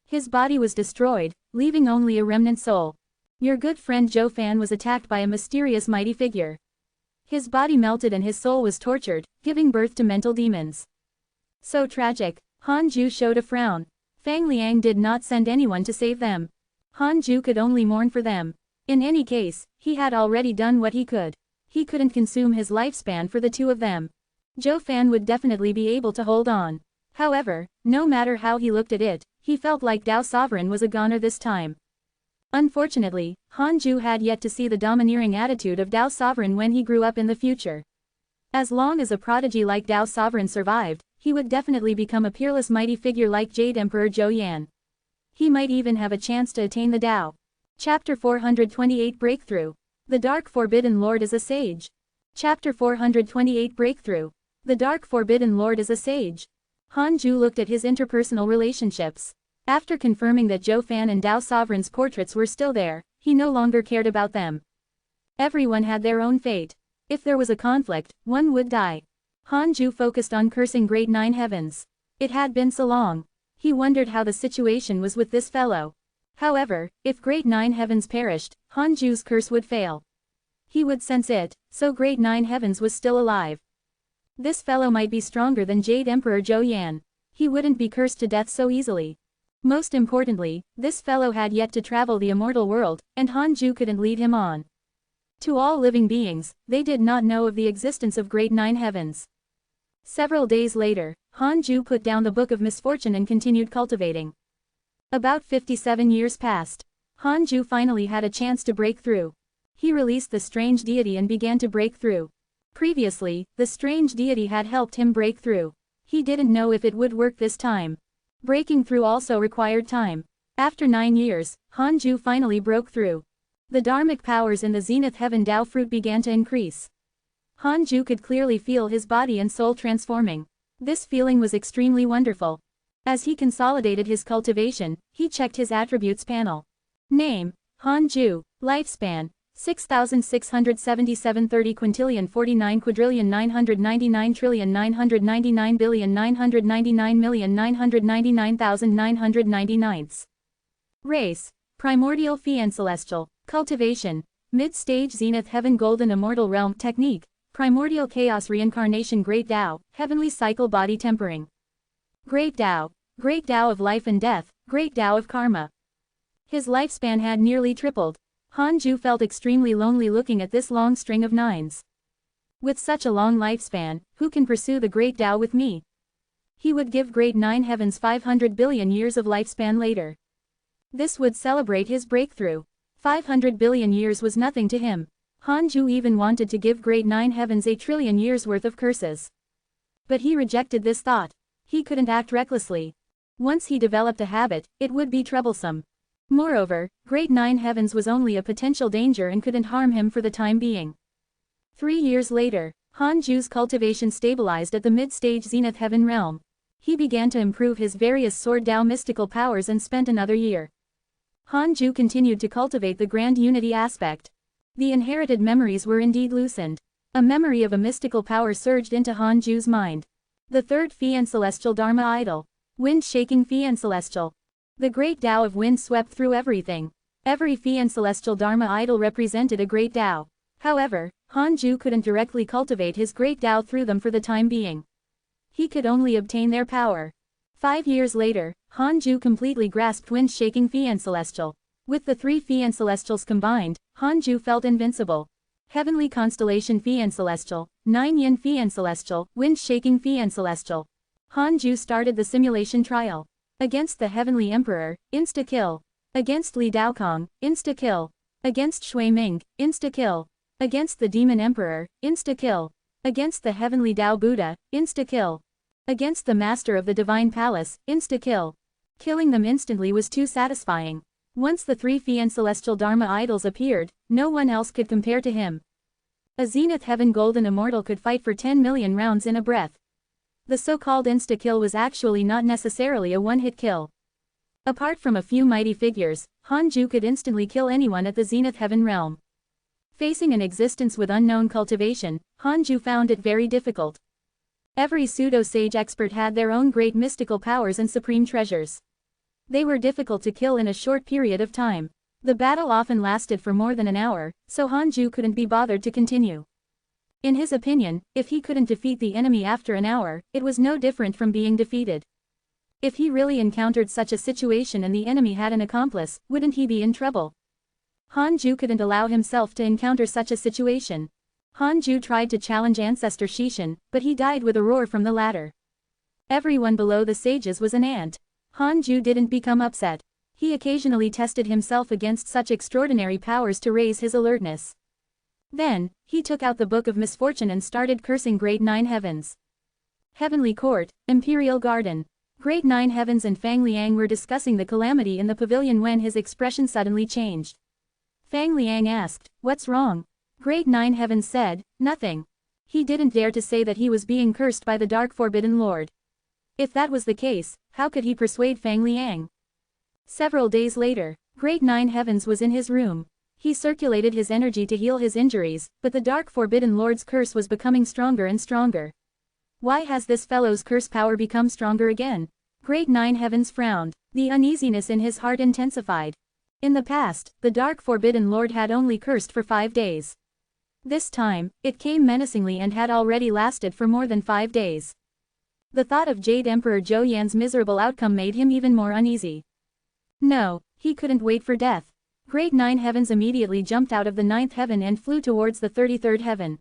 His body was destroyed, leaving only a remnant soul. Your good friend Zhou Fan was attacked by a mysterious mighty figure. His body melted and his soul was tortured, giving birth to mental demons. So tragic. Han Ju showed a frown. Fang Liang did not send anyone to save them. Han Ju could only mourn for them. In any case, he had already done what he could. He couldn't consume his lifespan for the 2 of them. Zhou Fan would definitely be able to hold on. However, no matter how he looked at it, he felt like Dao Sovereign was a goner this time. Unfortunately, Han Ju had yet to see the domineering attitude of Dao Sovereign when he grew up in the future. As long as a prodigy like Dao Sovereign survived, he would definitely become a peerless mighty figure like Jade Emperor Zhou Yan. He might even have a chance to attain the Dao. Chapter 428 Breakthrough. The Dark Forbidden Lord is a Sage. Chapter 428 Breakthrough. The Dark Forbidden Lord is a Sage. Han Ju looked at his interpersonal relationships. After confirming that Zhou Fan and Dao Sovereign's portraits were still there, he no longer cared about them. Everyone had their own fate. If there was a conflict, one would die. Han Ju focused on cursing Great Nine Heavens. It had been so long. He wondered how the situation was with this fellow. However, if Great Nine Heavens perished, Han Ju's curse would fail. He would sense it, so Great Nine Heavens was still alive. This fellow might be stronger than Jade Emperor Zhou Yan. He wouldn't be cursed to death so easily. Most importantly, this fellow had yet to travel the immortal world, and Han Ju couldn't lead him on. To all living beings, they did not know of the existence of Great Nine Heavens. Several days later, Han Ju put down the Book of Misfortune and continued cultivating. About 57 years passed. Han Ju finally had a chance to break through. He released the strange deity and began to break through. Previously, the strange deity had helped him break through. He didn't know if it would work this time. Breaking through also required time. After 9 years, Hanju finally broke through. The dharmic powers in the zenith heaven Tao fruit began to increase. Hanju could clearly feel his body and soul transforming. This feeling was extremely wonderful. As he consolidated his cultivation, he checked his attributes panel. Name: Hanju. Lifespan: 6,677 30 quintillion 49 quadrillion 999 trillion 999 billion 999 million 999,999. Race: Primordial Fiend Celestial. Cultivation: Mid-stage Zenith Heaven Golden Immortal Realm. Technique: Primordial Chaos Reincarnation. Great Tao, Heavenly Cycle Body Tempering. Great Tao of Life and Death, Great Tao of Karma. His lifespan had nearly tripled. Hanju felt extremely lonely looking at this long string of 9s. With such a long lifespan, who can pursue the Great Tao with me? He would give Great 9 Heavens 500 billion years of lifespan later. This would celebrate his breakthrough. 500 billion years was nothing to him. Hanju even wanted to give Great 9 Heavens a trillion years worth of curses. But he rejected this thought. He couldn't act recklessly. Once he developed a habit, it would be troublesome. Moreover, Great 9 Heavens was only a potential danger and couldn't harm him for the time being. 3 years later, Hanju's cultivation stabilized at the mid-stage Zenith Heaven realm. He began to improve his various Sword Tao mystical powers and spent another year. Hanju continued to cultivate the grand unity aspect. The inherited memories were indeed loosened. A memory of a mystical power surged into Hanju's mind. The third Fiend Celestial Dharma Idol. Wind-shaking Fiend Celestial. The great Tao of wind swept through everything. Every Fiend Celestial Dharma Idol represented a great Tao. However, Hanju couldn't directly cultivate his great Tao through them for the time being. He could only obtain their power. 5 years later, Hanju completely grasped wind-shaking Fiend Celestial. With the 3 Fiend Celestials combined, Hanju felt invincible. Heavenly Constellation Fiend Celestial, 9 Yin Fiend Celestial, Wind-shaking Fiend Celestial. Hanju started the simulation trial. Against the Heavenly Emperor, insta-kill. Against Li Daokong, insta-kill. Against Shui Ming, insta-kill. Against the Demon Emperor, insta-kill. Against the Heavenly Tao Buddha, insta-kill. Against the Master of the Divine Palace, insta-kill. Killing them instantly was too satisfying. Once the 3 Fiend Celestial Dharma idols appeared, no one else could compare to him. A Zenith Heaven Golden Immortal could fight for 10 million rounds in a breath. The so-called insta-kill was actually not necessarily a one-hit kill. Apart from a few mighty figures, Hanju could instantly kill anyone at the Zenith Heaven realm. Facing an existence with unknown cultivation, Hanju found it very difficult. Every pseudo-sage expert had their own great mystical powers and supreme treasures. They were difficult to kill in a short period of time. The battle often lasted for more than an hour, so Hanju couldn't be bothered to continue. In his opinion, if he couldn't defeat the enemy after an hour, it was no different from being defeated. If he really encountered such a situation and the enemy had an accomplice, wouldn't he be in trouble? Hanju couldn't allow himself to encounter such a situation. Hanju tried to challenge Ancestor Shishin, but he died with a roar from the ladder. Everyone below the sages was an ant. Hanju didn't become upset. He occasionally tested himself against such extraordinary powers to raise his alertness. Then, he took out the Book of Misfortune and started cursing Great 9 Heavens. Heavenly Court, Imperial Garden. Great 9 Heavens and Fang Liang were discussing the calamity in the pavilion when his expression suddenly changed. Fang Liang asked, "What's wrong?" Great 9 Heavens said, "Nothing." He didn't dare to say that he was being cursed by the Dark Forbidden Lord. If that was the case, how could he persuade Fang Liang? Several days later, Great 9 Heavens was in his room. He circulated his energy to heal his injuries, but the Dark Forbidden Lord's curse was becoming stronger and stronger. Why has this fellow's curse power become stronger again? Great 9 Heavens frowned. The uneasiness in his heart intensified. In the past, the Dark Forbidden Lord had only cursed for 5 days. This time, it came menacingly and had already lasted for more than 5 days. The thought of Jade Emperor Zhou Yan's miserable outcome made him even more uneasy. No, he couldn't wait for death. Great 9 Heavens immediately jumped out of the 9th heaven and flew towards the 33rd heaven.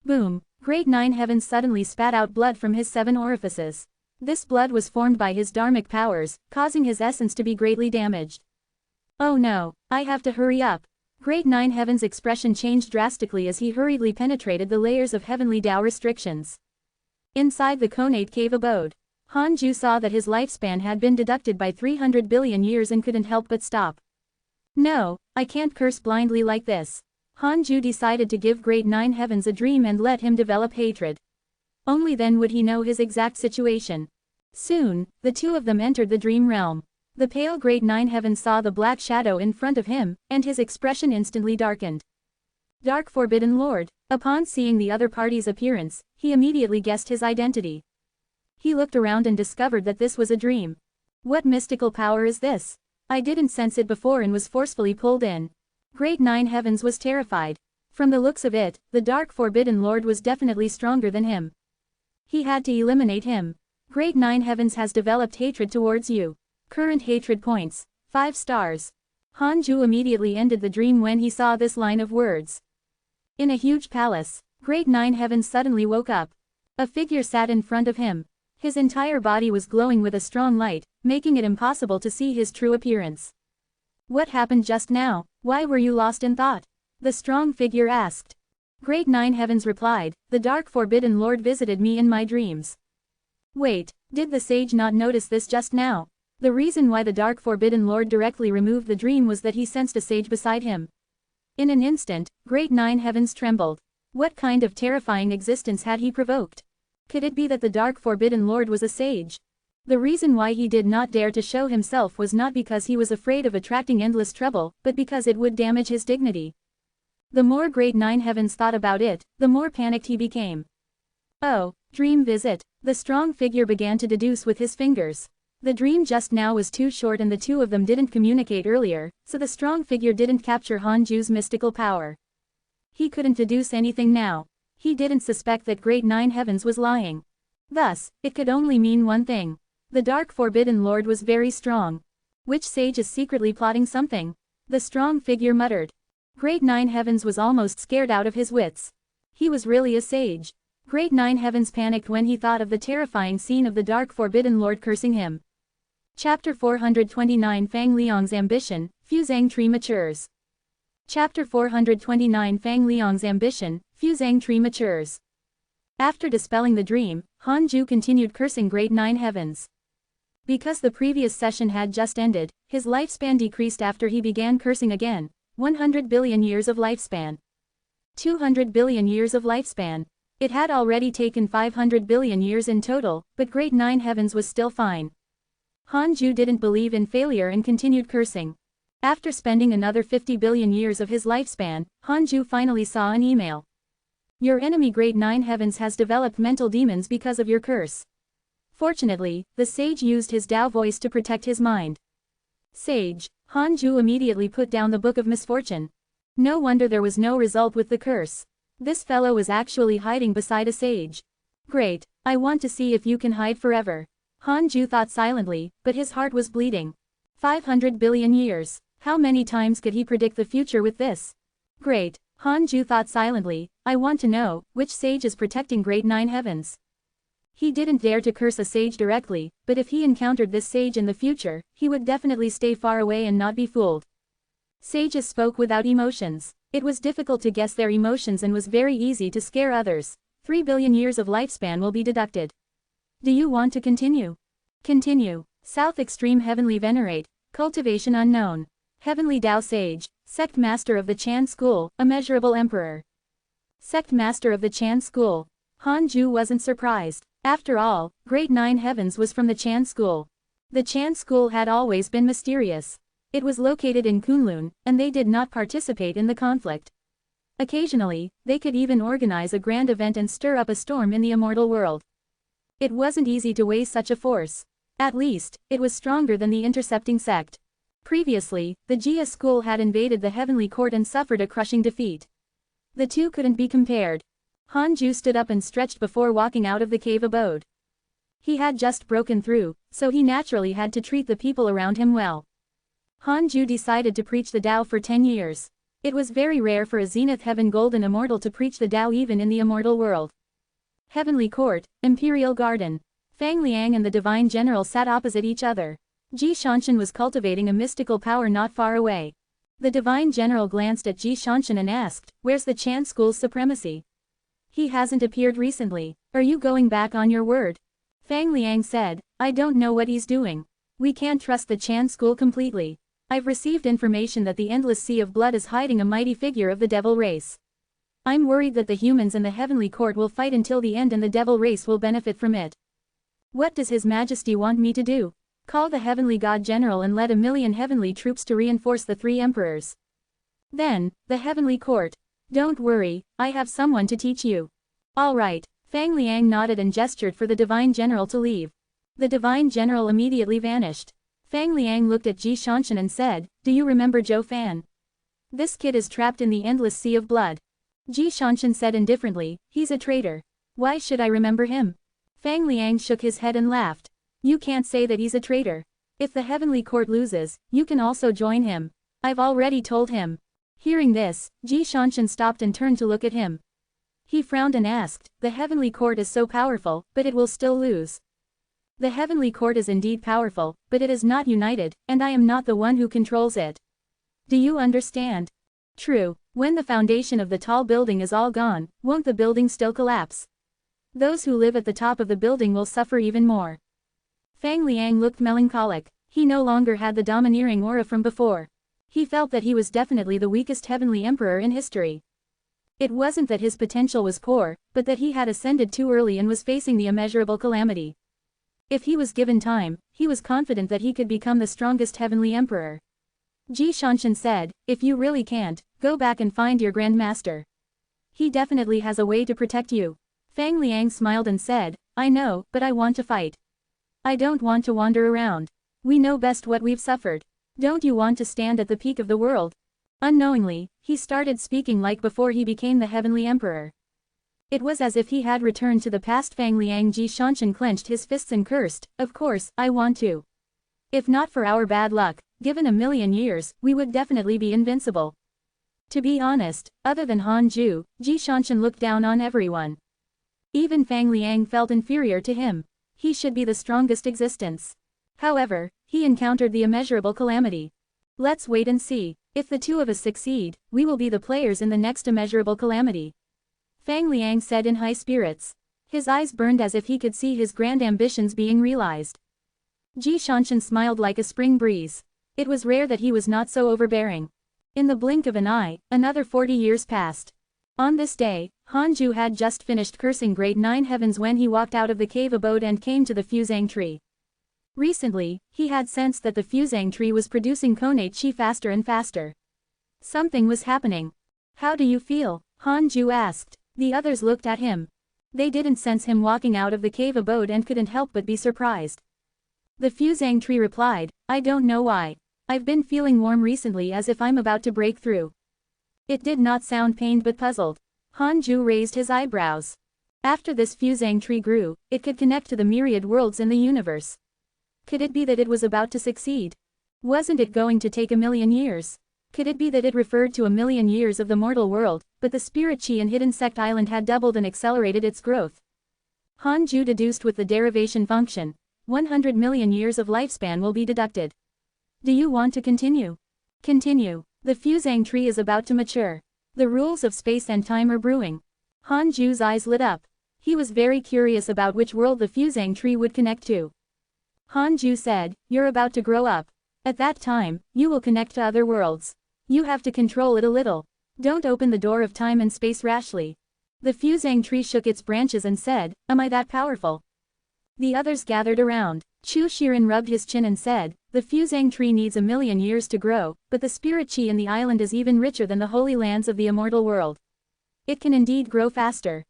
Boom! Great 9 Heavens suddenly spat out blood from his 7 orifices. This blood was formed by his dharmic powers, causing his essence to be greatly damaged. Oh no, I have to hurry up. Great 9 Heavens' expression changed drastically as he hurriedly penetrated the layers of heavenly Tao restrictions. Inside the Conate cave abode, Hanju saw that his lifespan had been deducted by 300 billion years and couldn't help but stop. No, I can't curse blindly like this. Hanju decided to give Great Nine Heavens a dream and let him develop hatred. Only then would he know his exact situation. Soon, the two of them entered the dream realm. The pale Great Nine Heavens saw the black shadow in front of him, and his expression instantly darkened. Dark Forbidden Lord. Upon seeing the other party's appearance, he immediately guessed his identity. He looked around and discovered that this was a dream. What mystical power is this? I didn't sense it before and was forcefully pulled in. Great Nine Heavens was terrified. From the looks of it, the Dark Forbidden Lord was definitely stronger than him. He had to eliminate him. Great Nine Heavens has developed hatred towards you. Current hatred points, 5 stars. Hanju immediately ended the dream when he saw this line of words. In a huge palace, Great Nine Heavens suddenly woke up. A figure sat in front of him. His entire body was glowing with a strong light, making it impossible to see his true appearance. What happened just now? Why were you lost in thought? The strong figure asked. Great Nine Heavens replied, the Dark Forbidden Lord visited me in my dreams. Wait, did the sage not notice this just now? The reason why the Dark Forbidden Lord directly removed the dream was that he sensed a sage beside him. In an instant, Great Nine Heavens trembled. What kind of terrifying existence had he provoked? Could it be that the Dark Forbidden Lord was a sage? The reason why he did not dare to show himself was not because he was afraid of attracting endless trouble, but because it would damage his dignity. The more Great Nine Heavens thought about it, the more panicked he became. Oh, dream visit. The strong figure began to deduce with his fingers. The dream just now was too short and the two of them didn't communicate earlier, so the strong figure didn't capture Hanju's mystical power. He couldn't deduce anything now. He didn't suspect that Great Nine Heavens was lying. Thus, it could only mean one thing. The Dark Forbidden Lord was very strong. Which sage is secretly plotting something? The strong figure muttered. Great Nine Heavens was almost scared out of his wits. He was really a sage. Great Nine Heavens panicked when he thought of the terrifying scene of the Dark Forbidden Lord cursing him. Chapter 429 Fang Liang's Ambition, Fuzang Tree Matures. Chapter 429 Fang Liang's Ambition, Fuzang Tree Matures. After dispelling the dream, Hanju continued cursing Great Nine Heavens. Because the previous session had just ended, his lifespan decreased after he began cursing again. 100 billion years of lifespan. 200 billion years of lifespan. It had already taken 500 billion years in total, but Great Nine Heavens was still fine. Hanju didn't believe in failure and continued cursing. After spending another 50 billion years of his lifespan, Hanju finally saw an email. Your enemy Great Nine Heavens has developed mental demons because of your curse. Fortunately, the sage used his Tao voice to protect his mind. Sage. Hanju immediately put down the Book of Misfortune. No wonder there was no result with the curse. This fellow was actually hiding beside a sage. Great, I want to see if you can hide forever. Hanju thought silently, but his heart was bleeding. 500 billion years. How many times could he predict the future with this? Great, Hanju thought silently, I want to know, which sage is protecting Great Nine Heavens? He didn't dare to curse a sage directly, but if he encountered this sage in the future, he would definitely stay far away and not be fooled. Sages spoke without emotions. It was difficult to guess their emotions and was very easy to scare others. 3 billion years of lifespan will be deducted. Do you want to continue? Continue. South Extreme Heavenly Venerate. Cultivation Unknown. Heavenly Tao Sage. Sect Master of the Chan School, Immeasurable Emperor. Sect Master of the Chan School. Hanju wasn't surprised. After all, Great Nine Heavens was from the Chan School. The Chan School had always been mysterious. It was located in Kunlun, and they did not participate in the conflict. Occasionally, they could even organize a grand event and stir up a storm in the immortal world. It wasn't easy to weigh such a force. At least, it was stronger than the intercepting sect. Previously, the Jia school had invaded the heavenly court and suffered a crushing defeat. The two couldn't be compared. Hanju stood up and stretched before walking out of the cave abode. He had just broken through, so he naturally had to treat the people around him well. Hanju decided to preach the Tao for 10 years. It was very rare for a Zenith Heaven Golden Immortal to preach the Tao even in the immortal world. Heavenly Court, Imperial Garden. Fang Liang and the Divine General sat opposite each other. Ji Shanshan was cultivating a mystical power not far away. The Divine General glanced at Ji Shanshan and asked, "Where's the Chan School's supremacy? He hasn't appeared recently. Are you going back on your word?" Fang Liang said, I don't know what he's doing. We can't trust the Chan school completely. I've received information that the endless sea of blood is hiding a mighty figure of the devil race. I'm worried that the humans and the heavenly court will fight until the end and the devil race will benefit from it. What does His Majesty want me to do? Call the heavenly god general and let 1,000,000 heavenly troops to reinforce the 3 emperors. Then, the heavenly court. Don't worry, I have someone to teach you. All right. Fang Liang nodded and gestured for the divine general to leave. The divine general immediately vanished. Fang Liang looked at Ji Shanshan and said, do you remember Zhou Fan? This kid is trapped in the endless sea of blood. Ji Shanshan said indifferently, he's a traitor. Why should I remember him? Fang Liang shook his head and laughed. You can't say that he's a traitor. If the heavenly court loses, you can also join him. I've already told him. Hearing this, Ji Shanshan stopped and turned to look at him. He frowned and asked, the heavenly court is so powerful, but it will still lose. The heavenly court is indeed powerful, but it is not united, and I am not the one who controls it. Do you understand? True, when the foundation of the tall building is all gone, won't the building still collapse? Those who live at the top of the building will suffer even more. Fang Liang looked melancholic. He no longer had the domineering aura from before. He felt that he was definitely the weakest heavenly emperor in history. It wasn't that his potential was poor, but that he had ascended too early and was facing the immeasurable calamity. If he was given time, he was confident that he could become the strongest heavenly emperor. Ji Shanshan said, if you really can't, go back and find your Grand Master. He definitely has a way to protect you. Fang Liang smiled and said, I know, but I want to fight. I don't want to wander around. We know best what we've suffered. Don't you want to stand at the peak of the world? Unknowingly, he started speaking like before he became the heavenly emperor. It was as if he had returned to the past. Fang Liang. Ji Shanshan clenched his fists and cursed, of course, I want to. If not for our bad luck, given 1,000,000 years, we would definitely be invincible. To be honest, other than Han Ju, Ji Shanshan looked down on everyone. Even Fang Liang felt inferior to him. He should be the strongest existence. However, he encountered the immeasurable calamity. Let's wait and see. If the 2 of us succeed, we will be the players in the next immeasurable calamity. Fang Liang said in high spirits. His eyes burned as if he could see his grand ambitions being realized. Ji Shanshan smiled like a spring breeze. It was rare that he was not so overbearing. In the blink of an eye, another 40 years passed. On this day, Han Ju had just finished cursing Great 9 Heavens when he walked out of the cave abode and came to the fusang tree. Recently, he had sensed that the fusang tree was producing konate chi faster and faster. Something was happening. How do you feel? Han Ju asked. The others looked at him. They didn't sense him walking out of the cave abode and couldn't help but be surprised. The fusang tree replied, I don't know why. I've been feeling warm recently as if I'm about to break through. It did not sound pained but puzzled. Han Ju raised his eyebrows. After this fusang tree grew, it could connect to the myriad worlds in the universe. Could it be that it was about to succeed? Wasn't it going to take 1,000,000 years? Could it be that it referred to 1,000,000 years of the mortal world, but the spirit chi in Hidden Sect Island had doubled and accelerated its growth? Han Ju deduced with the derivation function. 100 million years of lifespan will be deducted. Do you want to continue? Continue. The fusang tree is about to mature. The rules of space and time are brewing. Han Ju's eyes lit up. He was very curious about which world the fusang tree would connect to. Han Ju said, you're about to grow up. At that time, you will connect to other worlds. You have to control it a little. Don't open the door of time and space rashly. The fusang tree shook its branches and said, am I that powerful? The others gathered around. Chu Shiren rubbed his chin and said, the fusang tree needs 1,000,000 years to grow, but the spirit chi in the island is even richer than the holy lands of the immortal world. It can indeed grow faster.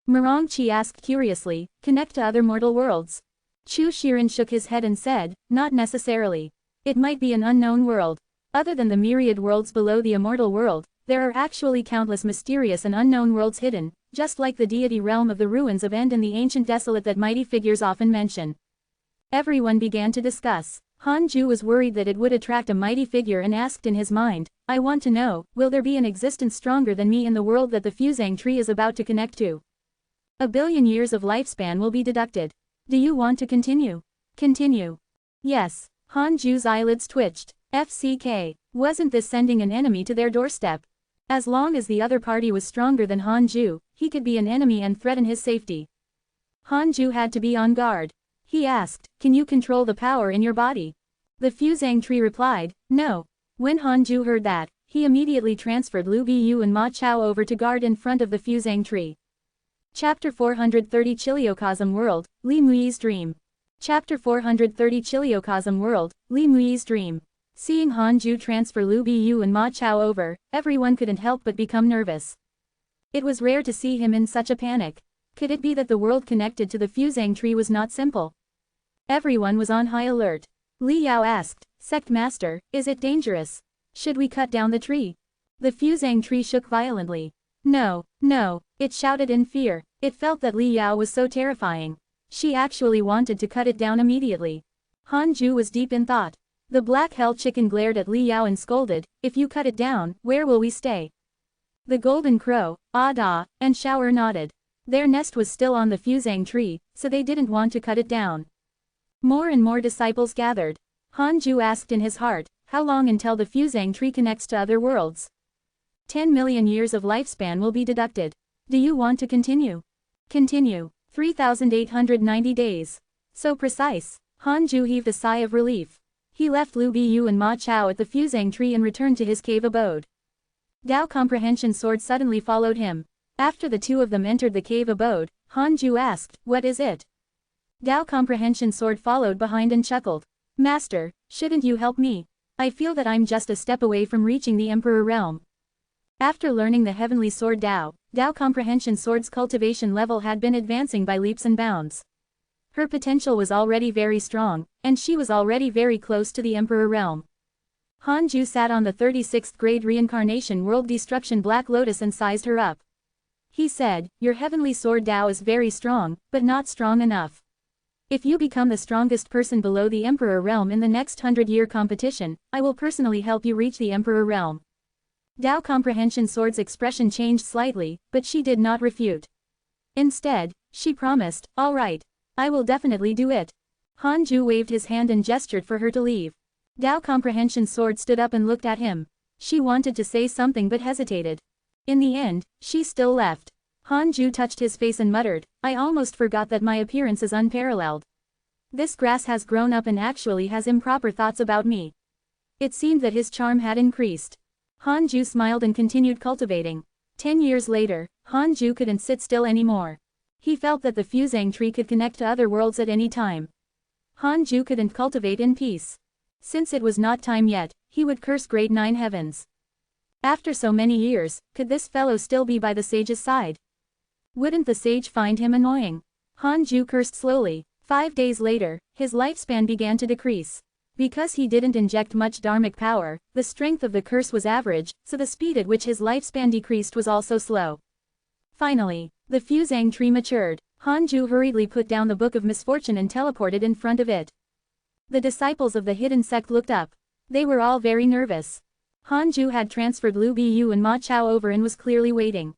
Murong Chi asked curiously, connect to other mortal worlds? Chu Shiren shook his head and said, not necessarily. It might be an unknown world. Other than the myriad worlds below the immortal world, there are actually countless mysterious and unknown worlds hidden, just like the deity realm of the ruins of End and the ancient desolate that mighty figures often mention. Everyone began to discuss. Han Ju was worried that it would attract a mighty figure and asked in his mind, I want to know, will there be an existence stronger than me in the world that the fusang tree is about to connect to? 1 billion years of lifespan will be deducted. Do you want to continue? Continue. Yes. Han Ju's eyelids twitched. FCK. Wasn't this sending an enemy to their doorstep? As long as the other party was stronger than Han Ju, he could be an enemy and threaten his safety. Han Ju had to be on guard. He asked, can you control the power in your body? The fusang tree replied, no. When Hanju heard that, he immediately transferred Lu Biyu and Ma Chao over to guard in front of the fusang tree. Chapter 430 Chiliocosm World, Li Mui's Dream. Chapter 430 Chiliocosm World, Li Mui's Dream. Seeing Hanju transfer Lu Biyu and Ma Chao over, everyone couldn't help but become nervous. It was rare to see him in such a panic. Could it be that the world connected to the fusang tree was not simple? Everyone was on high alert. Li Yao asked, Sect Master, is it dangerous? Should we cut down the tree? The fusang tree shook violently. No, no, it shouted in fear. It felt that Li Yao was so terrifying. She actually wanted to cut it down immediately. Hanju was deep in thought. The black hell chicken glared at Li Yao and scolded, if you cut it down, where will we stay? The golden crow, Ah, and Shower nodded. Their nest was still on the fusang tree, so they didn't want to cut it down. More and more disciples gathered. Hanju asked in his heart, how long until the fusang tree connects to other worlds? 10 million years of lifespan will be deducted. Do you want to continue? Continue. 3,890 days. So precise. Hanju heaved a sigh of relief. He left Lu Biyu and Ma Chao at the fusang tree and returned to his cave abode. Dao Comprehension Sword suddenly followed him. After the two of them entered the cave abode, Hanju asked, what is it? Dao Comprehension Sword followed behind and chuckled. Master, shouldn't you help me? I feel that I'm just a step away from reaching the Emperor realm. After learning the Heavenly Sword Dao Comprehension Sword's cultivation level had been advancing by leaps and bounds. Her potential was already very strong, and she was already very close to the Emperor realm. Hanju sat on the 36th grade reincarnation world destruction Black Lotus and sized her up. He said, your Heavenly Sword Dao is very strong, but not strong enough. If you become the strongest person below the Emperor realm in the next 100-year competition, I will personally help you reach the Emperor realm. Dao Comprehension Sword's expression changed slightly, but she did not refute. Instead, she promised, all right. I will definitely do it. Hanju waved his hand and gestured for her to leave. Dao Comprehension Sword stood up and looked at him. She wanted to say something but hesitated. In the end, she still left. Hanju touched his face and muttered, I almost forgot that my appearance is unparalleled. This grass has grown up and actually has improper thoughts about me. It seemed that his charm had increased. Hanju smiled and continued cultivating. 10 years later, Hanju couldn't sit still anymore. He felt that the fusang tree could connect to other worlds at any time. Hanju couldn't cultivate in peace. Since it was not time yet, he would curse grade 9 heavens. After so many years, could this fellow still be by the sage's side? Wouldn't the sage find him annoying? Hanju cursed slowly. 5 days later, his lifespan began to decrease. Because he didn't inject much dharmic power, the strength of the curse was average, so the speed at which his lifespan decreased was also slow. Finally, the fusang tree matured. Hanju hurriedly put down the Book of Misfortune and teleported in front of it. The disciples of the hidden sect looked up. They were all very nervous. Hanju had transferred Lu Biyu and Ma Chao over and was clearly waiting.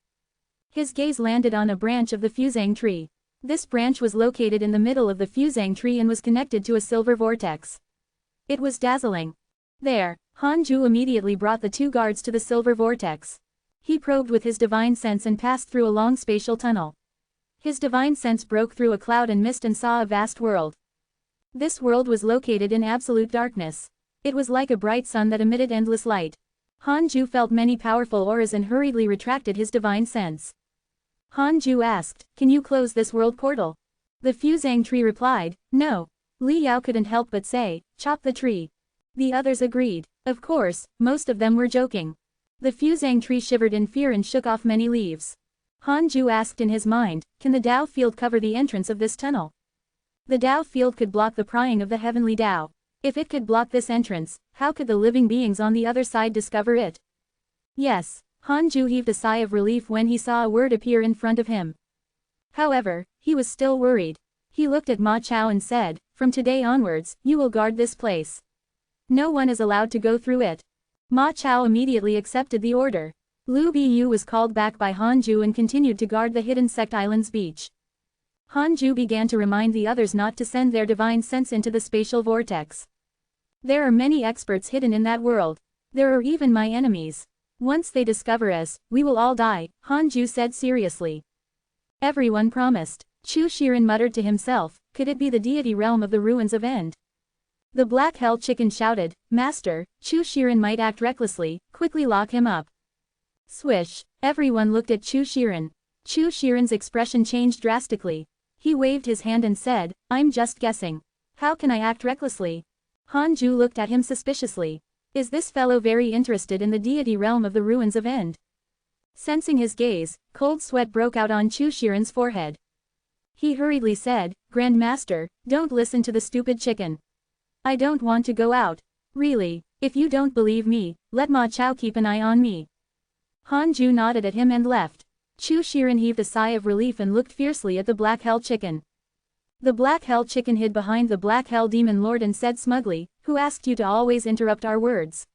His gaze landed on a branch of the fusang tree. This branch was located in the middle of the fusang tree and was connected to a silver vortex. It was dazzling. There, Hanju immediately brought the two guards to the silver vortex. He probed with his divine sense and passed through a long spatial tunnel. His divine sense broke through a cloud and mist and saw a vast world. This world was located in absolute darkness. It was like a bright sun that emitted endless light. Hanju felt many powerful auras and hurriedly retracted his divine sense. Hanju asked, can you close this world portal? The fusang tree replied, no. Li Yao couldn't help but say, chop the tree. The others agreed. Of course, most of them were joking. The fusang tree shivered in fear and shook off many leaves. Hanju asked in his mind, can the Dao field cover the entrance of this tunnel? The Dao field could block the prying of the heavenly Dao. If it could block this entrance, how could the living beings on the other side discover it? Yes. Hanju heaved a sigh of relief when he saw a word appear in front of him. However, he was still worried. He looked at Ma Chao and said, from today onwards, you will guard this place. No one is allowed to go through it. Ma Chao immediately accepted the order. Lu Biyu was called back by Hanju and continued to guard the hidden sect island's beach. Hanju began to remind the others not to send their divine sense into the spatial vortex. There are many experts hidden in that world. There are even my enemies. Once they discover us, we will all die, Hanju said seriously. Everyone promised. Chu Shiren muttered to himself, Could it be the deity realm of the ruins of End? The black hell chicken shouted, Master, Chu Shiren might act recklessly, quickly lock him up. Swish. Everyone looked at Chu Shiren. Chu Shiren's expression changed drastically. He waved his hand and said, I'm just guessing. How can I act recklessly? Hanju looked at him suspiciously. Is this fellow very interested in the deity realm of the ruins of End? Sensing his gaze, cold sweat broke out on Chu Shiren's forehead. He hurriedly said, Grand Master, don't listen to the stupid chicken. I don't want to go out. Really, if you don't believe me, let Ma Chao keep an eye on me. Hanju nodded at him and left. Chu Shiren heaved a sigh of relief and looked fiercely at the black hell chicken. The black hell chicken hid behind the black hell demon lord and said smugly, Who asked you to always interrupt our words?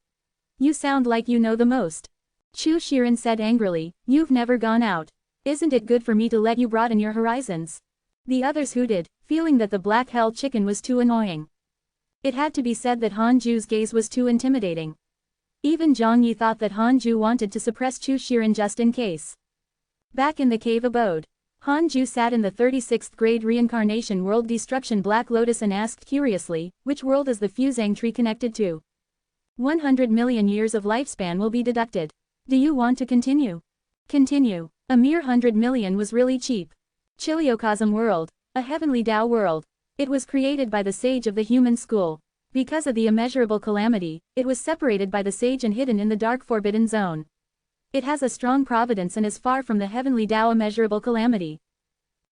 You sound like you know the most. Chu Shiren said angrily, You've never gone out. Isn't it good for me to let you broaden your horizons? The others hooted, feeling that the black hell chicken was too annoying. It had to be said that Hanju's gaze was too intimidating. Even Zhang Yi thought that Hanju wanted to suppress Chu Shiren just in case. Back in the cave abode, Hanju sat in the 36th grade reincarnation world destruction Black Lotus and asked curiously, which world is the Fusang tree connected to? 100 million years of lifespan will be deducted. Do you want to continue? Continue. A mere 100 million was really cheap. Chiliocosm world, a heavenly Tao world. It was created by the sage of the human school. Because of the immeasurable calamity, it was separated by the sage and hidden in the dark forbidden zone. It has a strong providence and is far from the heavenly Tao immeasurable calamity.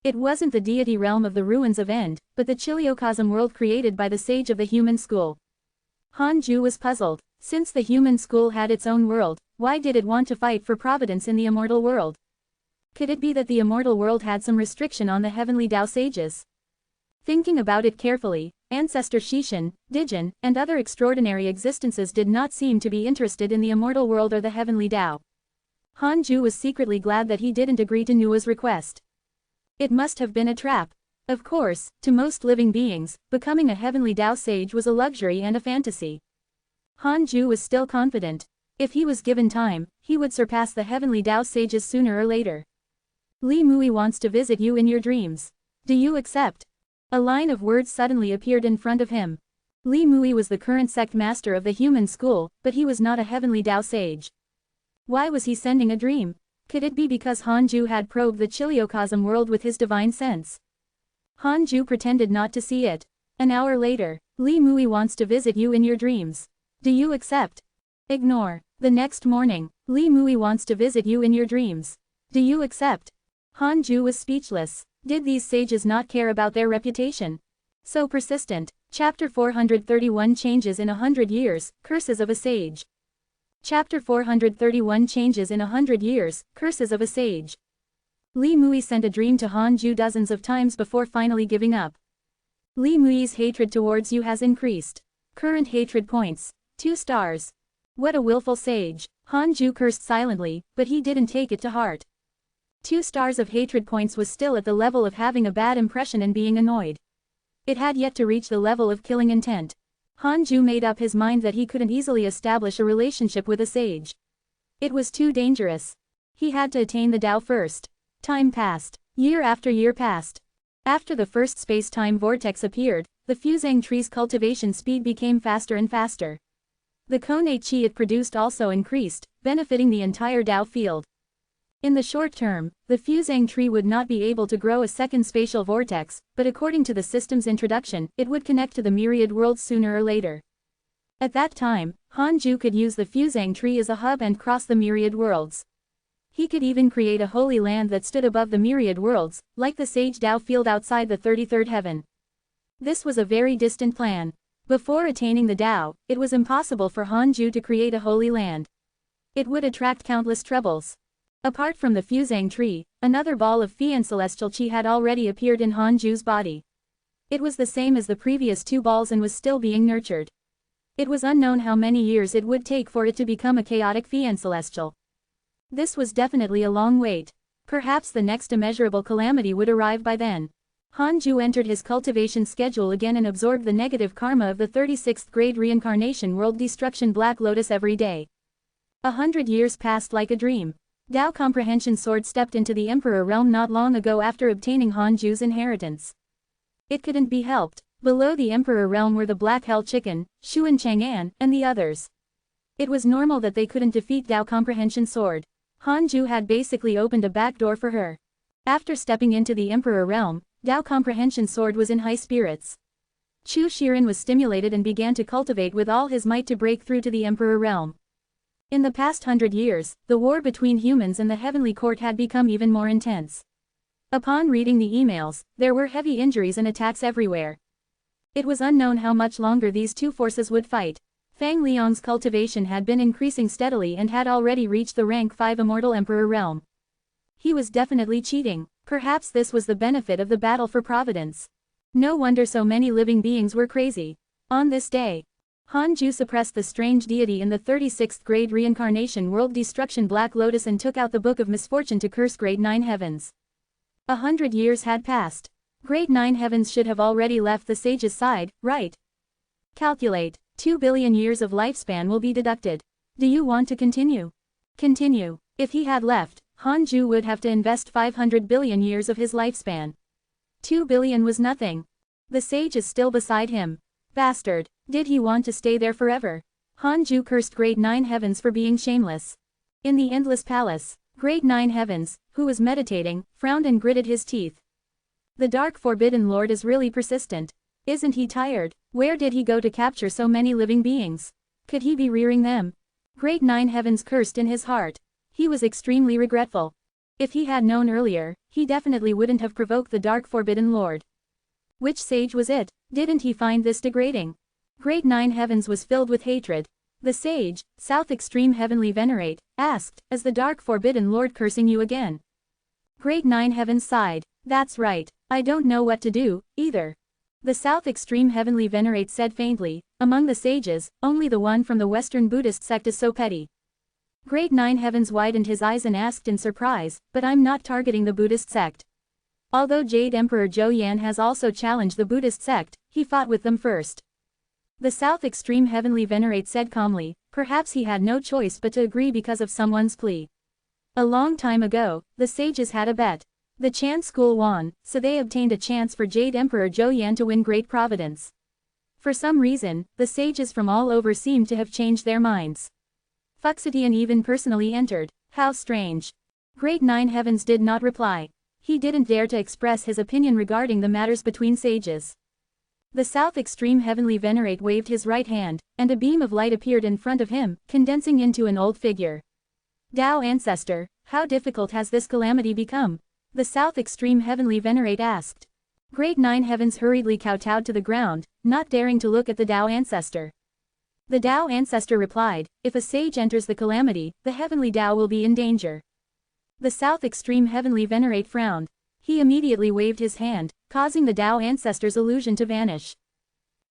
It wasn't the deity realm of the ruins of End, but the Chiliocosm world created by the sage of the human school. Hanju was puzzled. Since the human school had its own world, why did it want to fight for providence in the immortal world? Could it be that the immortal world had some restriction on the heavenly Tao sages? Thinking about it carefully, Ancestor Shishin, Dijin, and other extraordinary existences did not seem to be interested in the immortal world or the heavenly Tao. Hanju was secretly glad that he didn't agree to Nua's request. It must have been a trap. Of course, to most living beings, becoming a heavenly Tao sage was a luxury and a fantasy. Hanju was still confident. If he was given time, he would surpass the heavenly Tao sages sooner or later. Li Mui wants to visit you in your dreams. Do you accept? A line of words suddenly appeared in front of him. Li Mui was the current sect master of the human school, but he was not a heavenly Tao sage. Why was he sending a dream? Could it be because Hanju had probed the Chiliocosm world with his divine sense? Hanju pretended not to see it. An hour later, Li Mui wants to visit you in your dreams. Do you accept? Ignore. The next morning, Li Mui wants to visit you in your dreams. Do you accept? Hanju was speechless. Did these sages not care about their reputation? So persistent. Chapter 431 Changes in 100 Years, Curses of a Sage. Chapter 431 Changes in 100 Years, Curses of a Sage. Li Mui sent a dream to Hanju dozens of times before finally giving up. Li Mui's hatred towards you has increased. Current hatred points, 2 stars. What a willful sage. Hanju cursed silently, but he didn't take it to heart. 2 stars of hatred points was still at the level of having a bad impression and being annoyed. It had yet to reach the level of killing intent. Hanju made up his mind that he couldn't easily establish a relationship with a sage. It was too dangerous. He had to attain the Tao first. Time passed. Year after year passed. After the first space-time vortex appeared, the Fusang tree's cultivation speed became faster and faster. The Kone chi it produced also increased, benefiting the entire Tao field. In the short term, the Fusang tree would not be able to grow a second spatial vortex, but according to the system's introduction, it would connect to the myriad worlds sooner or later. At that time, Hanju could use the Fusang tree as a hub and cross the myriad worlds. He could even create a holy land that stood above the myriad worlds, like the sage Tao field outside the 33rd heaven. This was a very distant plan. Before attaining the Tao, it was impossible for Hanju to create a holy land. It would attract countless troubles. Apart from the Fusang tree, another ball of Fian celestial chi had already appeared in Hanju's body. It was the same as the previous 2 balls and was still being nurtured. It was unknown how many years it would take for it to become a chaotic Fian celestial. This was definitely a long wait. Perhaps the next immeasurable calamity would arrive by then. Hanju entered his cultivation schedule again and absorbed the negative karma of the 36th grade reincarnation world destruction Black Lotus every day. 100 years passed like a dream. Tao Comprehension Sword stepped into the Emperor realm not long ago after obtaining Hanju's inheritance. It couldn't be helped. Below the Emperor realm were the Black Hell Chicken, Shuan Chang'an, and the others. It was normal that they couldn't defeat Dao Comprehension Sword. Hanju had basically opened a back door for her. After stepping into the Emperor realm, Dao Comprehension Sword was in high spirits. Chu Shiren was stimulated and began to cultivate with all his might to break through to the Emperor realm. In the past 100 years, the war between humans and the Heavenly Court had become even more intense. Upon reading the emails, there were heavy injuries and attacks everywhere. It was unknown how much longer these two forces would fight. Fang Liang's cultivation had been increasing steadily and had already reached the rank 5 Immortal Emperor realm. He was definitely cheating. Perhaps this was the benefit of the battle for Providence. No wonder so many living beings were crazy. On this day, Hanju suppressed the strange deity in the 36th grade reincarnation world destruction Black Lotus and took out the Book of Misfortune to curse grade 9 heavens. 100 years had passed. Grade 9 heavens should have already left the sage's side, right? Calculate. 2 billion years of lifespan will be deducted. Do you want to continue? Continue. If he had left, Hanju would have to invest 500 billion years of his lifespan. 2 billion was nothing. The sage is still beside him. Bastard. Did he want to stay there forever? Hanju cursed grade 9 heavens for being shameless. In the endless palace, grade 9 heavens, who was meditating, frowned and gritted his teeth. The dark forbidden lord is really persistent. Isn't he tired? Where did he go to capture so many living beings? Could he be rearing them? Grade 9 heavens cursed in his heart. He was extremely regretful. If he had known earlier, he definitely wouldn't have provoked the dark forbidden lord. Which sage was it? Didn't he find this degrading? Grade 9 heavens was filled with hatred. The sage, South Extreme Heavenly Venerate, asked, "Is the dark forbidden lord cursing you again?" Grade 9 heavens sighed. "That's right. I don't know what to do, either." The South Extreme Heavenly Venerate said faintly, "Among the sages, only the one from the Western Buddhist sect is so petty." Grade 9 heavens widened his eyes and asked in surprise, "But I'm not targeting the Buddhist sect. Although Jade Emperor Zhou Yan has also challenged the Buddhist sect, he fought with them first." The South Extreme Heavenly Venerate said calmly, perhaps he had no choice but to agree because of someone's plea. A long time ago, the sages had a bet. The Chan school won, so they obtained a chance for Jade Emperor Zhou Yan to win Great Providence. For some reason, the sages from all over seemed to have changed their minds. Fuxidian even personally entered. How strange. Grade 9 heavens did not reply. He didn't dare to express his opinion regarding the matters between sages. The South Extreme Heavenly Venerate waved his right hand, and a beam of light appeared in front of him, condensing into an old figure. Tao Ancestor, how difficult has this calamity become? The South Extreme Heavenly Venerate asked. Grade 9 heavens hurriedly kowtowed to the ground, not daring to look at the Tao Ancestor. The Tao Ancestor replied, "If a sage enters the calamity, the heavenly Tao will be in danger." The South Extreme Heavenly Venerate frowned. He immediately waved his hand, causing the Tao Ancestor's illusion to vanish.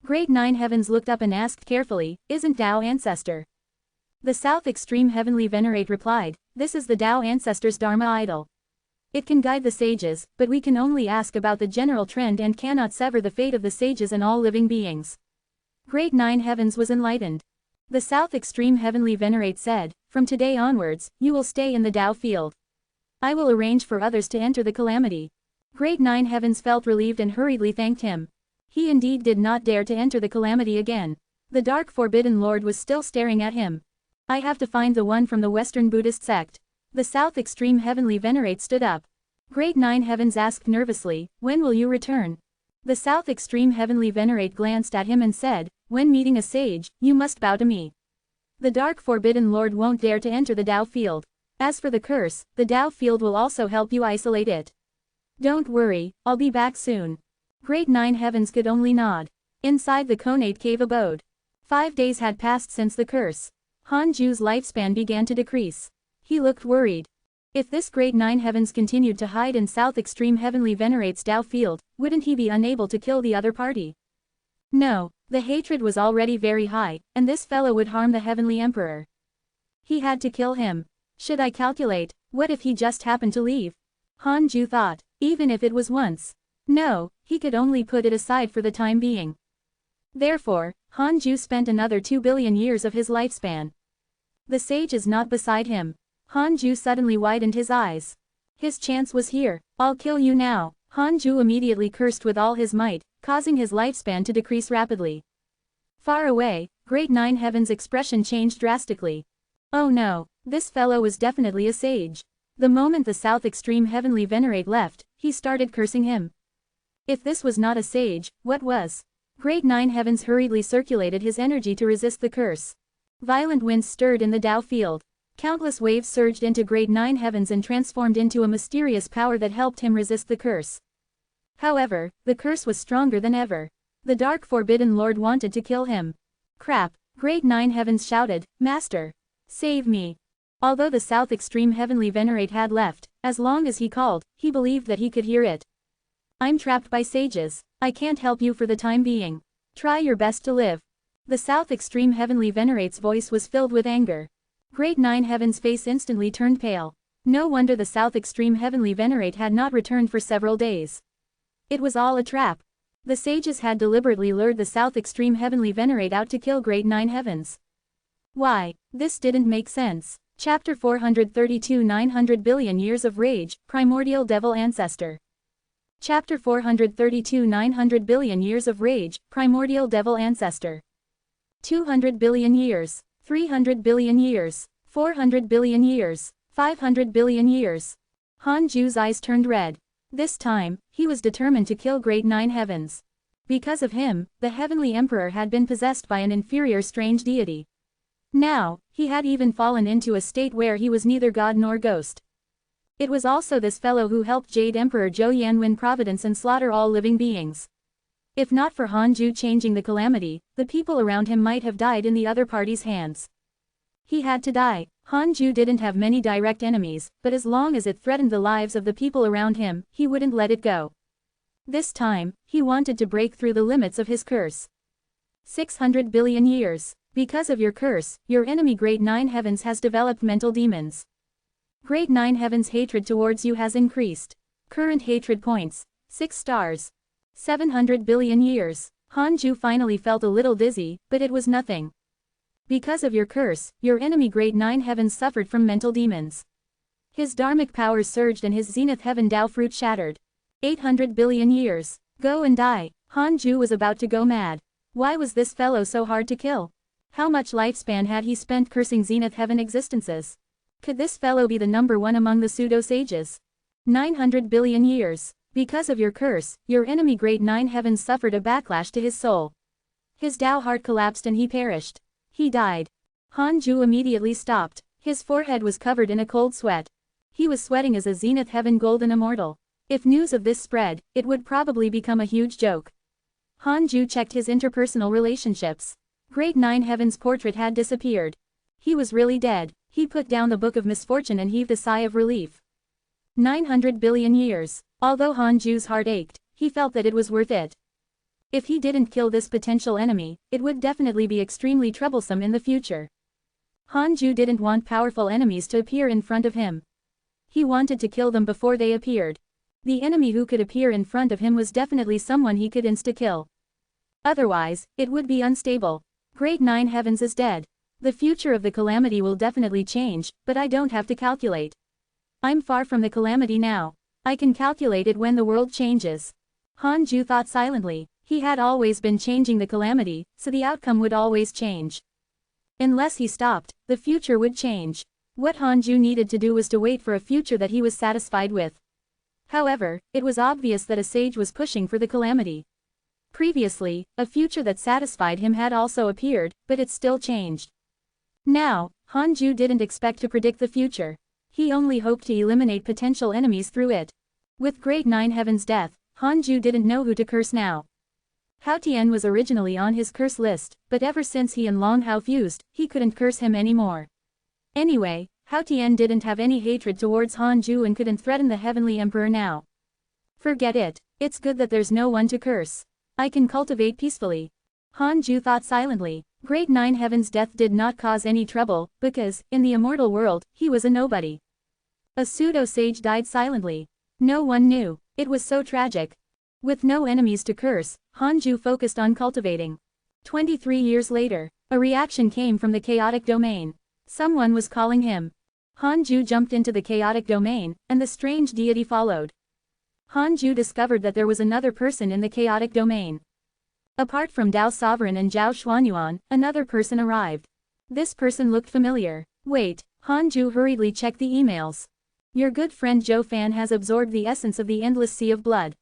Grade 9 heavens looked up and asked carefully, "Isn't Tao Ancestor?" The South Extreme Heavenly Venerate replied, "This is the Tao Ancestor's Dharma idol. It can guide the sages, but we can only ask about the general trend and cannot sever the fate of the sages and all living beings." Grade 9 heavens was enlightened. The South Extreme Heavenly Venerate said, "From today onwards, you will stay in the Tao field. I will arrange for others to enter the calamity." Grade 9 heavens felt relieved and hurriedly thanked him. He indeed did not dare to enter the calamity again. The Dark Forbidden Lord was still staring at him. "I have to find the one from the Western Buddhist sect." The South Extreme Heavenly Venerate stood up. Grade 9 heavens asked nervously, "When will you return?" The South Extreme Heavenly Venerate glanced at him and said, "When meeting a sage, you must bow to me. The Dark Forbidden Lord won't dare to enter the Tao field. As for the curse, the Tao field will also help you isolate it. Don't worry, I'll be back soon." Grade 9 heavens could only nod. Inside the Conate cave abode. 5 days had passed since the curse. Hanju's lifespan began to decrease. He looked worried. If this grade 9 heavens continued to hide in South Extreme Heavenly Venerate's Tao field, wouldn't he be unable to kill the other party? No, the hatred was already very high, and this fellow would harm the Heavenly Emperor. He had to kill him. Should I calculate, what if he just happened to leave? Hanju thought, even if it was once. No, he could only put it aside for the time being. Therefore, Hanju spent another 2 billion years of his lifespan. The sage is not beside him. Hanju suddenly widened his eyes. His chance was here. "I'll kill you now." Hanju immediately cursed with all his might, causing his lifespan to decrease rapidly. Far away, Great Nine Heaven's expression changed drastically. Oh no, this fellow was definitely a sage. The moment the South Extreme Heavenly Venerate left, he started cursing him. If this was not a sage, what was? Great Nine Heavens hurriedly circulated his energy to resist the curse. Violent winds stirred in the Tao field. Countless waves surged into Great Nine Heavens and transformed into a mysterious power that helped him resist the curse. However, the curse was stronger than ever. The Dark Forbidden Lord wanted to kill him. Crap! Great Nine Heavens shouted, "Master! Save me!" Although the South Extreme Heavenly Venerate had left, as long as he called, he believed that he could hear it. "I'm trapped by sages. I can't help you for the time being. Try your best to live." The South Extreme Heavenly Venerate's voice was filled with anger. Great Nine Heaven's face instantly turned pale. No wonder the South Extreme Heavenly Venerate had not returned for several days. It was all a trap. The sages had deliberately lured the South Extreme Heavenly Venerate out to kill Great Nine Heavens. Why? This didn't make sense. Chapter 432 900 Billion Years of Rage, Primordial Devil Ancestor. Chapter 432 900 Billion Years of Rage, Primordial Devil Ancestor. 200 billion years, 300 billion years, 400 billion years, 500 billion years. Hanju's eyes turned red. This time, he was determined to kill Great Nine Heavens. Because of him, the Heavenly Emperor had been possessed by an inferior strange deity. Now, he had even fallen into a state where he was neither god nor ghost. It was also this fellow who helped Jade Emperor Zhou Yan win Providence and slaughter all living beings. If not for Hanju changing the calamity, the people around him might have died in the other party's hands. He had to die. Hanju didn't have many direct enemies, but as long as it threatened the lives of the people around him, he wouldn't let it go. This time, he wanted to break through the limits of his curse. 600 billion years. Because of your curse, your enemy Great Nine Heavens has developed mental demons. Great Nine Heavens' hatred towards you has increased. Current hatred points, 6 stars. 700 billion years. Hanju finally felt a little dizzy, but it was nothing. Because of your curse, your enemy Great Nine Heavens suffered from mental demons. His dharmic powers surged and his zenith heaven Tao fruit shattered. 800 billion years. Go and die. Hanju was about to go mad. Why was this fellow so hard to kill? How much lifespan had he spent cursing zenith heaven existences? Could this fellow be the number one among the pseudo-sages? 900 billion years. Because of your curse, your enemy Great Nine Heavens suffered a backlash to his soul. His Tao heart collapsed and he perished. He died. Hanju immediately stopped. His forehead was covered in a cold sweat. He was sweating as a zenith heaven golden immortal. If news of this spread, it would probably become a huge joke. Hanju checked his interpersonal relationships. Great Nine Heavens' portrait had disappeared. He was really dead. He put down the Book of Misfortune and heaved a sigh of relief. 900 billion years. Although Hanju's heart ached, he felt that it was worth it. If he didn't kill this potential enemy, it would definitely be extremely troublesome in the future. Hanju didn't want powerful enemies to appear in front of him. He wanted to kill them before they appeared. The enemy who could appear in front of him was definitely someone he could insta-kill. Otherwise, it would be unstable. Great Nine Heavens is dead. The future of the calamity will definitely change, but I don't have to calculate. I'm far from the calamity now. I can calculate it when the world changes. Hanju thought silently. He had always been changing the calamity, so the outcome would always change. Unless he stopped, the future would change. What Hanju needed to do was to wait for a future that he was satisfied with. However, it was obvious that a sage was pushing for the calamity. Previously, a future that satisfied him had also appeared, but it still changed. Now, Hanju didn't expect to predict the future. He only hoped to eliminate potential enemies through it. With Great Nine Heavens' death, Hanju didn't know who to curse now. Hao Tian was originally on his curse list, but ever since he and Long Hao fused, he couldn't curse him anymore. Anyway, Hao Tian didn't have any hatred towards Hanju and couldn't threaten the Heavenly Emperor now. Forget it. It's good that there's no one to curse. I can cultivate peacefully. Hanju thought silently. Great Nine Heavens' death did not cause any trouble, because, in the immortal world, he was a nobody. A pseudo-sage died silently. No one knew. It was so tragic. With no enemies to curse, Hanju focused on cultivating. 23 years later, a reaction came from the chaotic domain. Someone was calling him. Hanju jumped into the chaotic domain, and the strange deity followed. Han Ju discovered that there was another person in the chaotic domain. Apart from Dao Sovereign and Zhao Xuanyuan, another person arrived. This person looked familiar. Wait, Han Ju hurriedly checked the emails. Your good friend Zhou Fan has absorbed the essence of the endless sea of blood.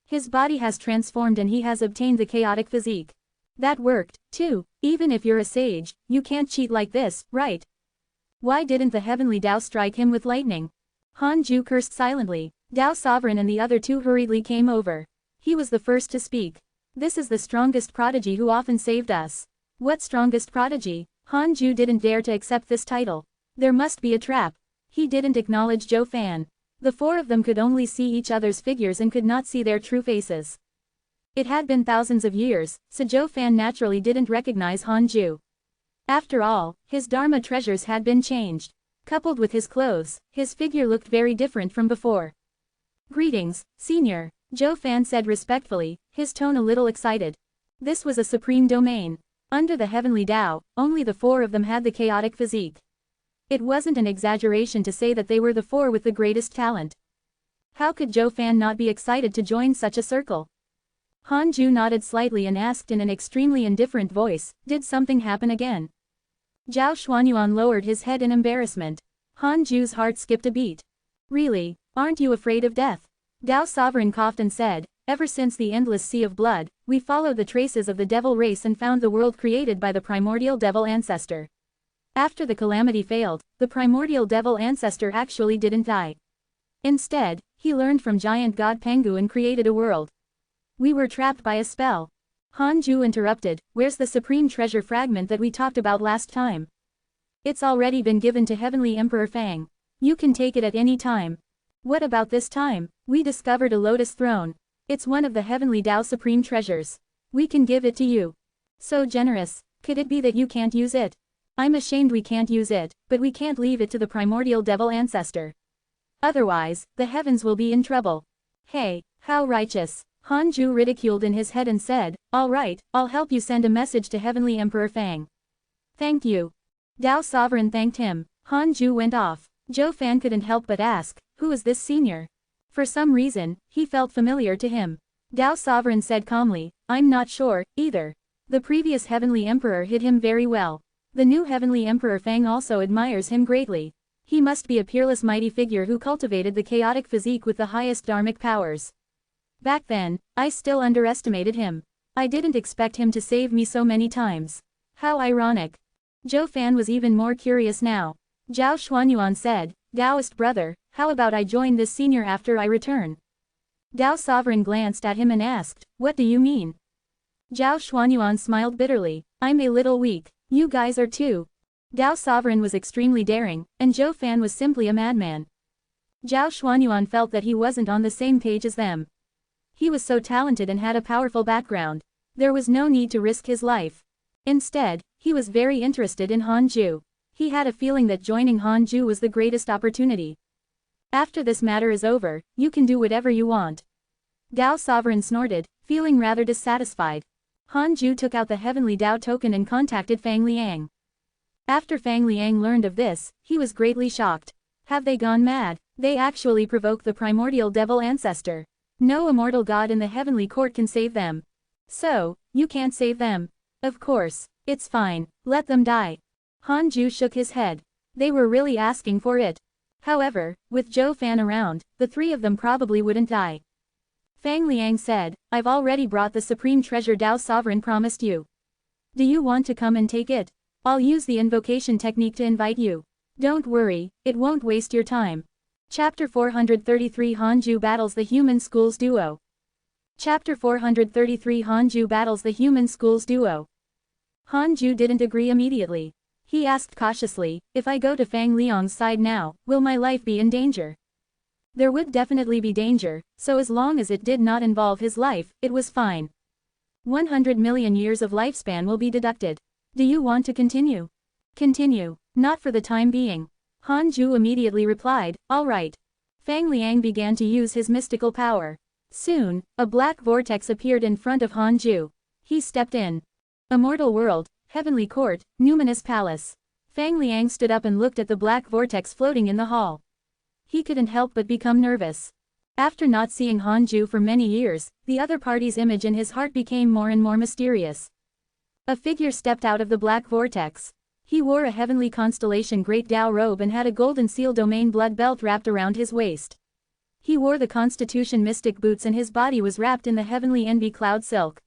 His body has transformed and he has obtained the chaotic physique. That worked, too. Even if you're a sage, you can't cheat like this, right? Why didn't the heavenly Dao strike him with lightning? Han Ju cursed silently. Dao Sovereign and the other two hurriedly came over. He was the first to speak. This is the strongest prodigy who often saved us. What strongest prodigy? Han Ju didn't dare to accept this title. There must be a trap. He didn't acknowledge Zhou Fan. The four of them could only see each other's figures and could not see their true faces. It had been thousands of years, so Zhou Fan naturally didn't recognize Han Ju. After all, his Dharma treasures had been changed. Coupled with his clothes, his figure looked very different from before. Greetings, senior, Zhou Fan said respectfully, his tone a little excited. This was a supreme domain. Under the heavenly Dao, only the four of them had the chaotic physique. It wasn't an exaggeration to say that they were the four with the greatest talent. How could Zhou Fan not be excited to join such a circle? Han Ju nodded slightly and asked in an extremely indifferent voice, did something happen again? Zhao Xuanyuan lowered his head in embarrassment. Han Ju's heart skipped a beat. Really, aren't you afraid of death? Dao Sovereign coughed and said, ever since the endless sea of blood, we followed the traces of the devil race and found the world created by the primordial devil ancestor. After the calamity failed, the primordial devil ancestor actually didn't die. Instead, he learned from giant god Pengu and created a world. We were trapped by a spell. Han Ju interrupted, where's the supreme treasure fragment that we talked about last time? It's already been given to Heavenly Emperor Fang. You can take it at any time. What about this time? We discovered a lotus throne. It's one of the heavenly Dao supreme treasures. We can give it to you. So generous. Could it be that you can't use it? I'm ashamed we can't use it, but we can't leave it to the primordial devil ancestor. Otherwise, the heavens will be in trouble. Hey, how righteous. Han Ju ridiculed in his head and said, all right, I'll help you send a message to Heavenly Emperor Fang. Thank you. Dao Sovereign thanked him. Han Ju went off. Zhou Fan couldn't help but ask, who is this senior? For some reason, he felt familiar to him. Dao Sovereign said calmly, I'm not sure, either. The previous Heavenly Emperor hid him very well. The new Heavenly Emperor Fang also admires him greatly. He must be a peerless mighty figure who cultivated the chaotic physique with the highest dharmic powers. Back then, I still underestimated him. I didn't expect him to save me so many times. How ironic. Zhou Fan was even more curious now. Zhao Xuanyuan said, Daoist brother, how about I join this senior after I return? Dao Sovereign glanced at him and asked, what do you mean? Zhao Xuanyuan smiled bitterly, I'm a little weak, you guys are too. Dao Sovereign was extremely daring, and Zhou Fan was simply a madman. Zhao Xuanyuan felt that he wasn't on the same page as them. He was so talented and had a powerful background. There was no need to risk his life. Instead, he was very interested in Han Ju. He had a feeling that joining Han Ju was the greatest opportunity. After this matter is over, you can do whatever you want. Dao Sovereign snorted, feeling rather dissatisfied. Han Ju took out the Heavenly Dao token and contacted Fang Liang. After Fang Liang learned of this, he was greatly shocked. Have they gone mad? They actually provoked the primordial devil ancestor. No immortal god in the heavenly court can save them. So, you can't save them? Of course. It's fine, let them die. Han Ju shook his head. They were really asking for it. However, with Zhou Fan around, the three of them probably wouldn't die. Fang Liang said, I've already brought the supreme treasure Dao Sovereign promised you. Do you want to come and take it? I'll use the invocation technique to invite you. Don't worry, it won't waste your time. Chapter 433 Han Ju battles the human schools duo. Chapter 433 Han Ju battles the human schools duo. Han Ju didn't agree immediately. He asked cautiously, if I go to Fang Liang's side now, will my life be in danger? There would definitely be danger, so as long as it did not involve his life, it was fine. 100 million years of lifespan will be deducted. Do you want to continue? Continue. Not for the time being. Han Ju immediately replied, all right. Fang Liang began to use his mystical power. Soon, a black vortex appeared in front of Han Ju. He stepped in. Immortal world, heavenly court, numinous palace. Fang Liang stood up and looked at the black vortex floating in the hall. He couldn't help but become nervous. After not seeing Hanju for many years, the other party's image in his heart became more and more mysterious. A figure stepped out of the black vortex. He wore a heavenly constellation Great Tao robe and had a golden seal domain blood belt wrapped around his waist. He wore the Constitution mystic boots and his body was wrapped in the heavenly envy cloud silk.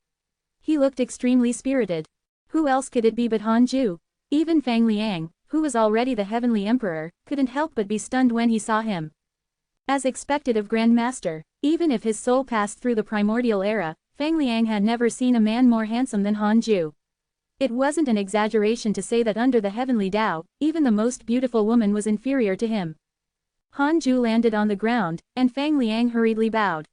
He looked extremely spirited. Who else could it be but Hanju? Even Fang Liang, who was already the heavenly emperor, couldn't help but be stunned when he saw him. As expected of Grand Master, even if his soul passed through the primordial era, Fang Liang had never seen a man more handsome than Hanju. It wasn't an exaggeration to say that under the heavenly Tao, even the most beautiful woman was inferior to him. Hanju landed on the ground, and Fang Liang hurriedly bowed.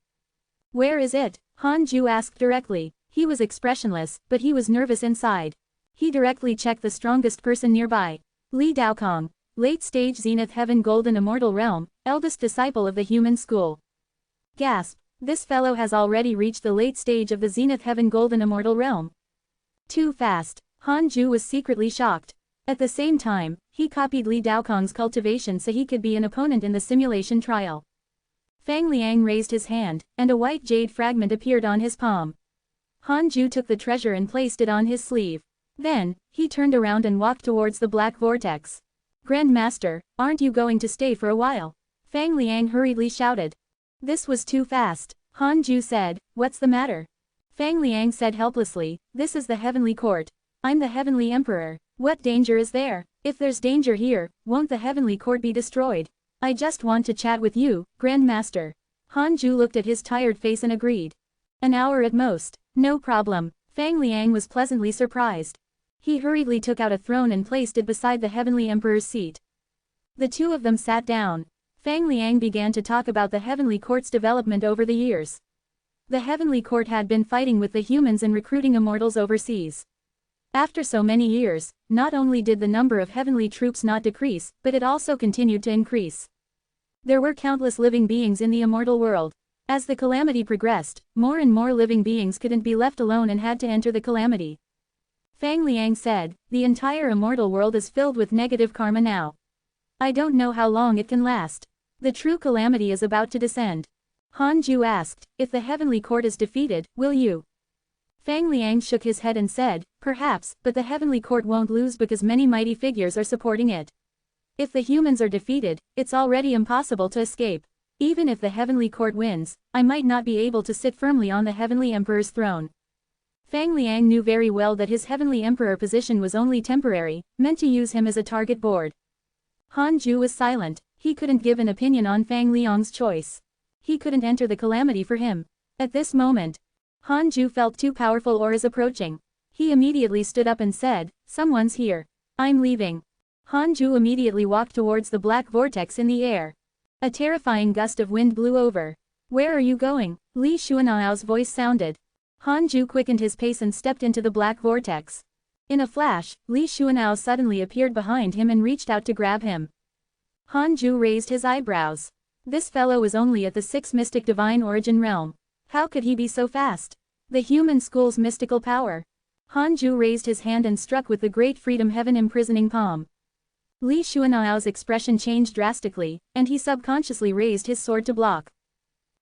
"Where is it?" Hanju asked directly. He was expressionless, but he was nervous inside. He directly checked the strongest person nearby. Li Daokong, late-stage Zenith Heaven Golden Immortal Realm, eldest disciple of the human school. Gasp! This fellow has already reached the late stage of the Zenith Heaven Golden Immortal Realm. Too fast. Hanju was secretly shocked. At the same time, he copied Li Daokong's cultivation so he could be an opponent in the simulation trial. Fang Liang raised his hand, and a white jade fragment appeared on his palm. Hanju took the treasure and placed it on his sleeve. Then, he turned around and walked towards the black vortex. "Grand Master, aren't you going to stay for a while?" Fang Liang hurriedly shouted. This was too fast. Hanju said, "What's the matter?" Fang Liang said helplessly, "This is the heavenly court. I'm the heavenly emperor. What danger is there? If there's danger here, won't the heavenly court be destroyed? I just want to chat with you, Grand Master." Hanju looked at his tired face and agreed. "An hour at most. No problem." Fang Liang was pleasantly surprised. He hurriedly took out a throne and placed it beside the heavenly emperor's seat. The two of them sat down. Fang Liang began to talk about the heavenly court's development over the years. The heavenly court had been fighting with the humans and recruiting immortals overseas. After so many years, not only did the number of heavenly troops not decrease, but it also continued to increase. There were countless living beings in the immortal world. As the calamity progressed, more and more living beings couldn't be left alone and had to enter the calamity. Fang Liang said, "The entire immortal world is filled with negative karma now. I don't know how long it can last. The true calamity is about to descend." Hanju asked, "If the heavenly court is defeated, will you?" Fang Liang shook his head and said, "Perhaps, but the heavenly court won't lose because many mighty figures are supporting it. If the humans are defeated, it's already impossible to escape. Even if the heavenly court wins, I might not be able to sit firmly on the heavenly emperor's throne." Fang Liang knew very well that his heavenly emperor position was only temporary, meant to use him as a target board. Hanju was silent. He couldn't give an opinion on Fang Liang's choice. He couldn't enter the calamity for him. At this moment, Hanju felt two powerful auras approaching. He immediately stood up and said, "Someone's here. I'm leaving." Hanju immediately walked towards the black vortex in the air. A terrifying gust of wind blew over. "Where are you going?" Li Xuanao's voice sounded. Hanju quickened his pace and stepped into the black vortex. In a flash, Li Xuanao suddenly appeared behind him and reached out to grab him. Hanju raised his eyebrows. This fellow was only at the 6th mystic divine origin realm. How could he be so fast? The human school's mystical power. Hanju raised his hand and struck with the great freedom heaven imprisoning palm. Li Xuanao's expression changed drastically, and he subconsciously raised his sword to block.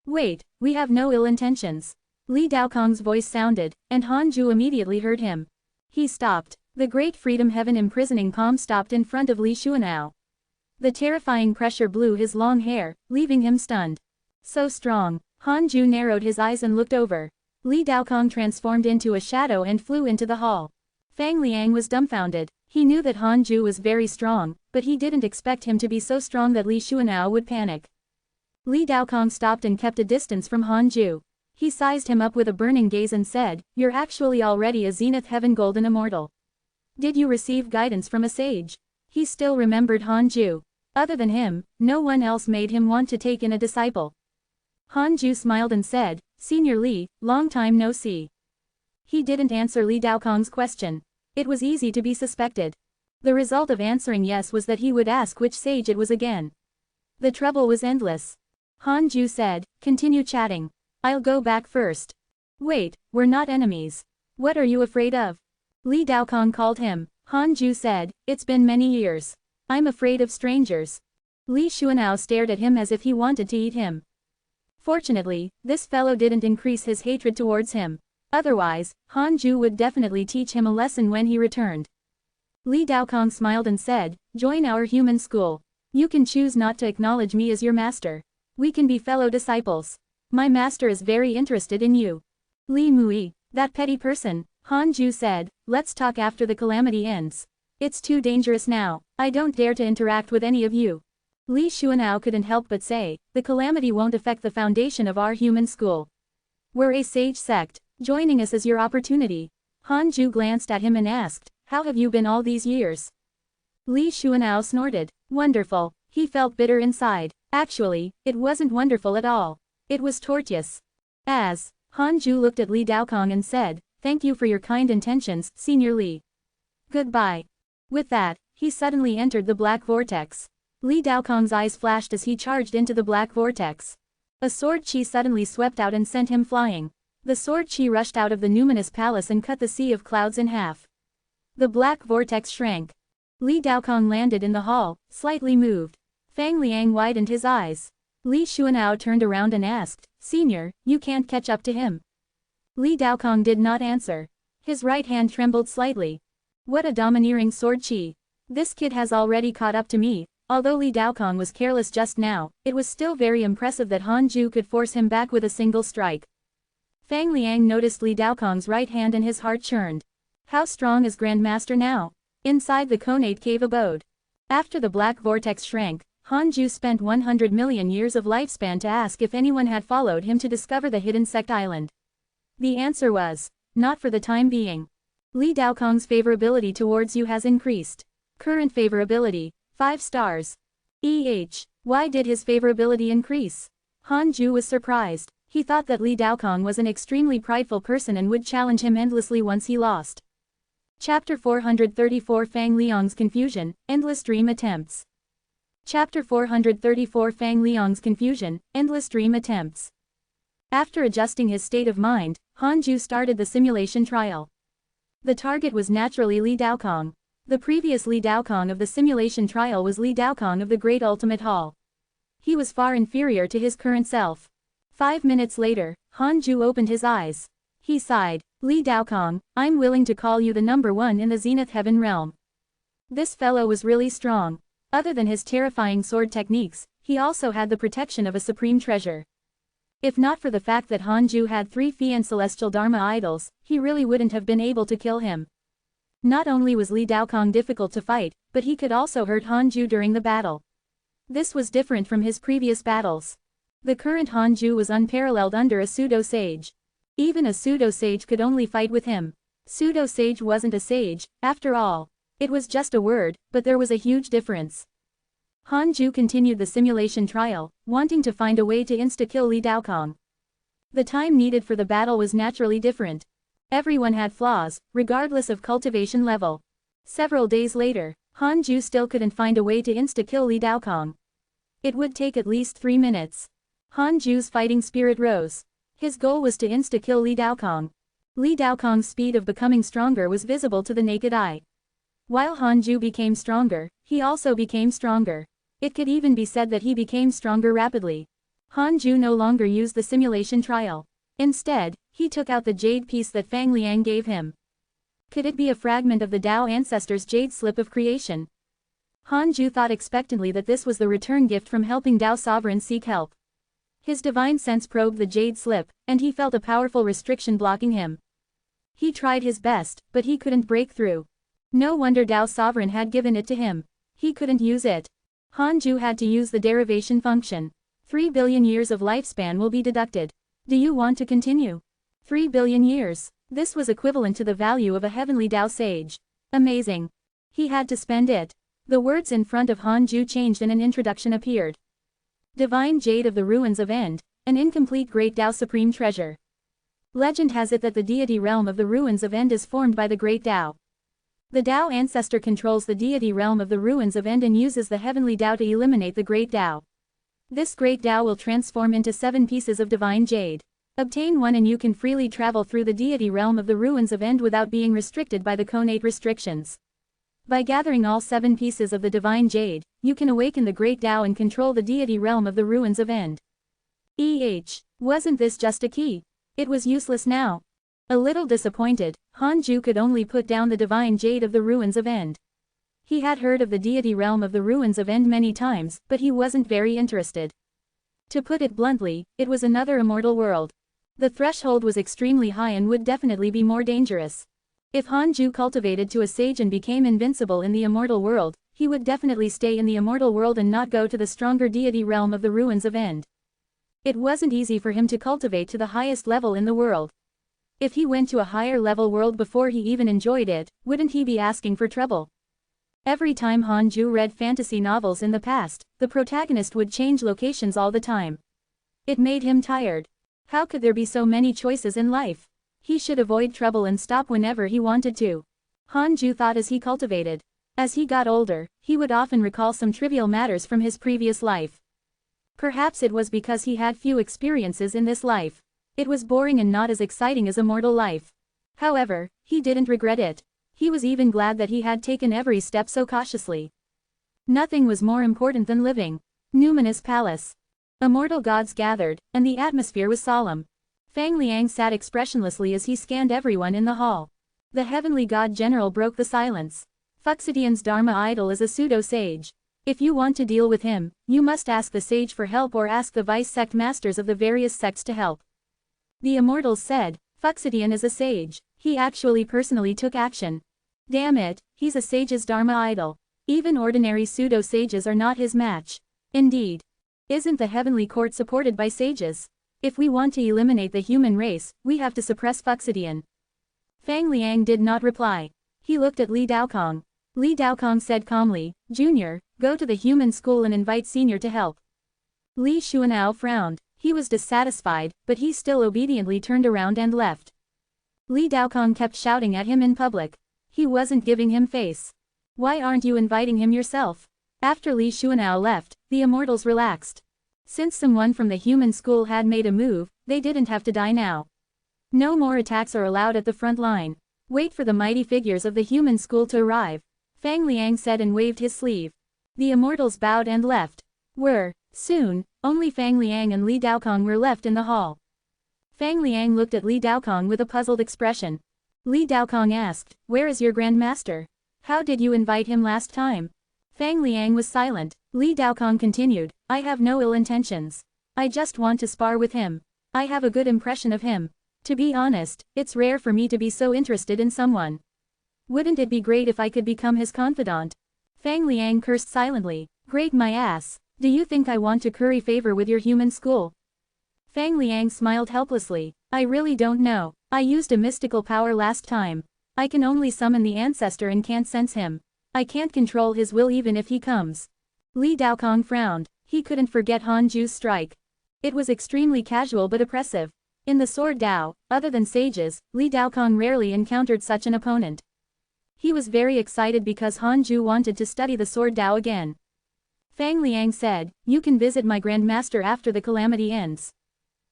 "Wait, we have no ill intentions." Li Daokong's voice sounded, and Hanju immediately heard him. He stopped. The great freedom heaven imprisoning palm stopped in front of Li Xuanao. The terrifying pressure blew his long hair, leaving him stunned. So strong. Hanju narrowed his eyes and looked over. Li Daokong transformed into a shadow and flew into the hall. Fang Liang was dumbfounded. He knew that Hanju was very strong, but he didn't expect him to be so strong that Li Xuanao would panic. Li Daokong stopped and kept a distance from Hanju. He sized him up with a burning gaze and said, "You're actually already a Zenith Heaven Golden Immortal. Did you receive guidance from a sage?" He still remembered Hanju. Other than him, no one else made him want to take in a disciple. Hanju smiled and said, "Senior Li, long time no see." He didn't answer Li Daokong's question. It was easy to be suspected. The result of answering yes was that he would ask which sage it was again. The trouble was endless. Hanju said, "Continue chatting. I'll go back first." "Wait, we're not enemies. What are you afraid of?" Li Daokong called him. Hanju said, "It's been many years. I'm afraid of strangers." Li Xuanao stared at him as if he wanted to eat him. Fortunately, this fellow didn't increase his hatred towards him. Otherwise, Hanju would definitely teach him a lesson when he returned. Li Daokong smiled and said, "Join our human school. You can choose not to acknowledge me as your master. We can be fellow disciples. My master is very interested in you." Li Mui, that petty person, Hanju said, "Let's talk after the calamity ends. It's too dangerous now, I don't dare to interact with any of you." Li Xuanao couldn't help but say, "The calamity won't affect the foundation of our human school. We're a sage sect, joining us is your opportunity." Hanju glanced at him and asked, "How have you been all these years?" Li Xuanao snorted, "Wonderful." He felt bitter inside. Actually, it wasn't wonderful at all. It was tortuous. As Hanju looked at Li Daokong and said, "Thank you for your kind intentions, Senior Li. Goodbye." With that, he suddenly entered the black vortex. Li Daokong's eyes flashed as he charged into the black vortex. A sword chi suddenly swept out and sent him flying. The sword chi rushed out of the numinous palace and cut the sea of clouds in half. The black vortex shrank. Li Daokong landed in the hall, slightly moved. Fang Liang widened his eyes. Li Xuanao turned around and asked, "Senior, you can't catch up to him?" Li Daokong did not answer. His right hand trembled slightly. What a domineering sword chi. This kid has already caught up to me. Although Li Daokong was careless just now, it was still very impressive that Hanju could force him back with a single strike. Fang Liang noticed Li Daokong's right hand and his heart churned. How strong is Grandmaster now? Inside the Konate cave abode. After the black vortex shrank, Hanju spent 100 million years of lifespan to ask if anyone had followed him to discover the hidden sect island. The answer was, not for the time being. Li Daokong's favorability towards you has increased. Current favorability, 5 stars. Why did his favorability increase? Hanju was surprised. He thought that Li Daokong was an extremely prideful person and would challenge him endlessly once he lost. Chapter 434 Fang Liang's Confusion, Endless Dream Attempts. Chapter 434 Fang Liang's Confusion, Endless Dream Attempts. After adjusting his state of mind, Hanju started the simulation trial. The target was naturally Li Daokong. The previous Li Daokong of the simulation trial was Li Daokong of the Great Ultimate Hall. He was far inferior to his current self. 5 minutes later, Hanju opened his eyes. He sighed, "Li Daokong, I'm willing to call you the number 1 in the Zenith Heaven realm." This fellow was really strong. Other than his terrifying sword techniques, he also had the protection of a supreme treasure. If not for the fact that Hanju had 3 Fian celestial Dharma idols, he really wouldn't have been able to kill him. Not only was Li Daokong difficult to fight, but he could also hurt Hanju during the battle. This was different from his previous battles. The current Hanju was unparalleled under a pseudo-sage. Even a pseudo-sage could only fight with him. Pseudo-sage wasn't a sage, after all. It was just a word, but there was a huge difference. Hanju continued the simulation trial, wanting to find a way to insta-kill Li Daokong. The time needed for the battle was naturally different. Everyone had flaws, regardless of cultivation level. Several days later, Hanju still couldn't find a way to insta-kill Li Daokong. It would take at least 3 minutes. Hanju's fighting spirit rose. His goal was to insta-kill Li Daokong. Li Daokong's speed of becoming stronger was visible to the naked eye. While Hanju became stronger, he also became stronger. It could even be said that he became stronger rapidly. Hanju no longer used the simulation trial. Instead, he took out the jade piece that Fang Liang gave him. Could it be a fragment of the Tao ancestors' jade slip of creation? Hanju thought expectantly that this was the return gift from helping Tao sovereign seek help. His divine sense probed the jade slip, and he felt a powerful restriction blocking him. He tried his best, but he couldn't break through. No wonder Tao sovereign had given it to him. He couldn't use it. Hanju had to use the derivation function. 3 billion years of lifespan will be deducted. Do you want to continue? 3 billion years. This was equivalent to the value of a heavenly Tao sage. Amazing. He had to spend it. The words in front of Hanju changed and an introduction appeared. Divine Jade of the Ruins of End, an incomplete Great Tao Supreme Treasure. Legend has it that the deity realm of the Ruins of End is formed by the Great Tao. The Tao ancestor controls the deity realm of the Ruins of End and uses the heavenly Tao to eliminate the Great Tao. This Great Tao will transform into 7 pieces of divine jade. Obtain 1 and you can freely travel through the deity realm of the Ruins of End without being restricted by the Konate restrictions. By gathering all 7 pieces of the divine jade, you can awaken the Great Tao and control the deity realm of the Ruins of End. Wasn't this just a key? It was useless now. A little disappointed, Hanju could only put down the divine jade of the ruins of End. He had heard of the deity realm of the ruins of End many times, but he wasn't very interested. To put it bluntly, it was another immortal world. The threshold was extremely high and would definitely be more dangerous. If Hanju cultivated to a sage and became invincible in the immortal world, he would definitely stay in the immortal world and not go to the stronger deity realm of the ruins of End. It wasn't easy for him to cultivate to the highest level in the world. If he went to a higher level world before he even enjoyed it, wouldn't he be asking for trouble? Every time Hanju read fantasy novels in the past, the protagonist would change locations all the time. It made him tired. How could there be so many choices in life? He should avoid trouble and stop whenever he wanted to. Hanju thought as he cultivated. As he got older, he would often recall some trivial matters from his previous life. Perhaps it was because he had few experiences in this life. It was boring and not as exciting as a mortal life. However, he didn't regret it. He was even glad that he had taken every step so cautiously. Nothing was more important than living. Numinous Palace. Immortal gods gathered, and the atmosphere was solemn. Fang Liang sat expressionlessly as he scanned everyone in the hall. The heavenly god general broke the silence. Fuxidian's Dharma idol is a pseudo-sage. If you want to deal with him, you must ask the sage for help or ask the vice-sect masters of the various sects to help. The immortals said, Fuxidian is a sage. He actually personally took action. Damn it, he's a sage's Dharma idol. Even ordinary pseudo-sages are not his match. Indeed. Isn't the heavenly court supported by sages? If we want to eliminate the human race, we have to suppress Fuxidian. Fang Liang did not reply. He looked at Li Daokong. Li Daokong said calmly, Junior, go to the human school and invite Senior to help. Li Xuanao frowned. He was dissatisfied, but he still obediently turned around and left. Li Daokong kept shouting at him in public. He wasn't giving him face. Why aren't you inviting him yourself? After Li Xuanao left, the immortals relaxed. Since someone from the human school had made a move, they didn't have to die now. No more attacks are allowed at the front line. Wait for the mighty figures of the human school to arrive. Fang Liang said and waved his sleeve. The immortals bowed and left. Soon, only Fang Liang and Li Daokong were left in the hall. Fang Liang looked at Li Daokong with a puzzled expression. Li Daokong asked, where is your grandmaster? How did you invite him last time? Fang Liang was silent. Li Daokong continued, I have no ill intentions. I just want to spar with him. I have a good impression of him. To be honest, it's rare for me to be so interested in someone. Wouldn't it be great if I could become his confidant? Fang Liang cursed silently. Great my ass. Do you think I want to curry favor with your human school? Fang Liang smiled helplessly. I really don't know. I used a mystical power last time. I can only summon the ancestor and can't sense him. I can't control his will even if he comes. Li Daokong frowned. He couldn't forget Hanju's strike. It was extremely casual but oppressive. In the Sword Dao, other than sages, Li Daokong rarely encountered such an opponent. He was very excited because Hanju wanted to study the Sword Dao again. Fang Liang said, you can visit my grandmaster after the calamity ends.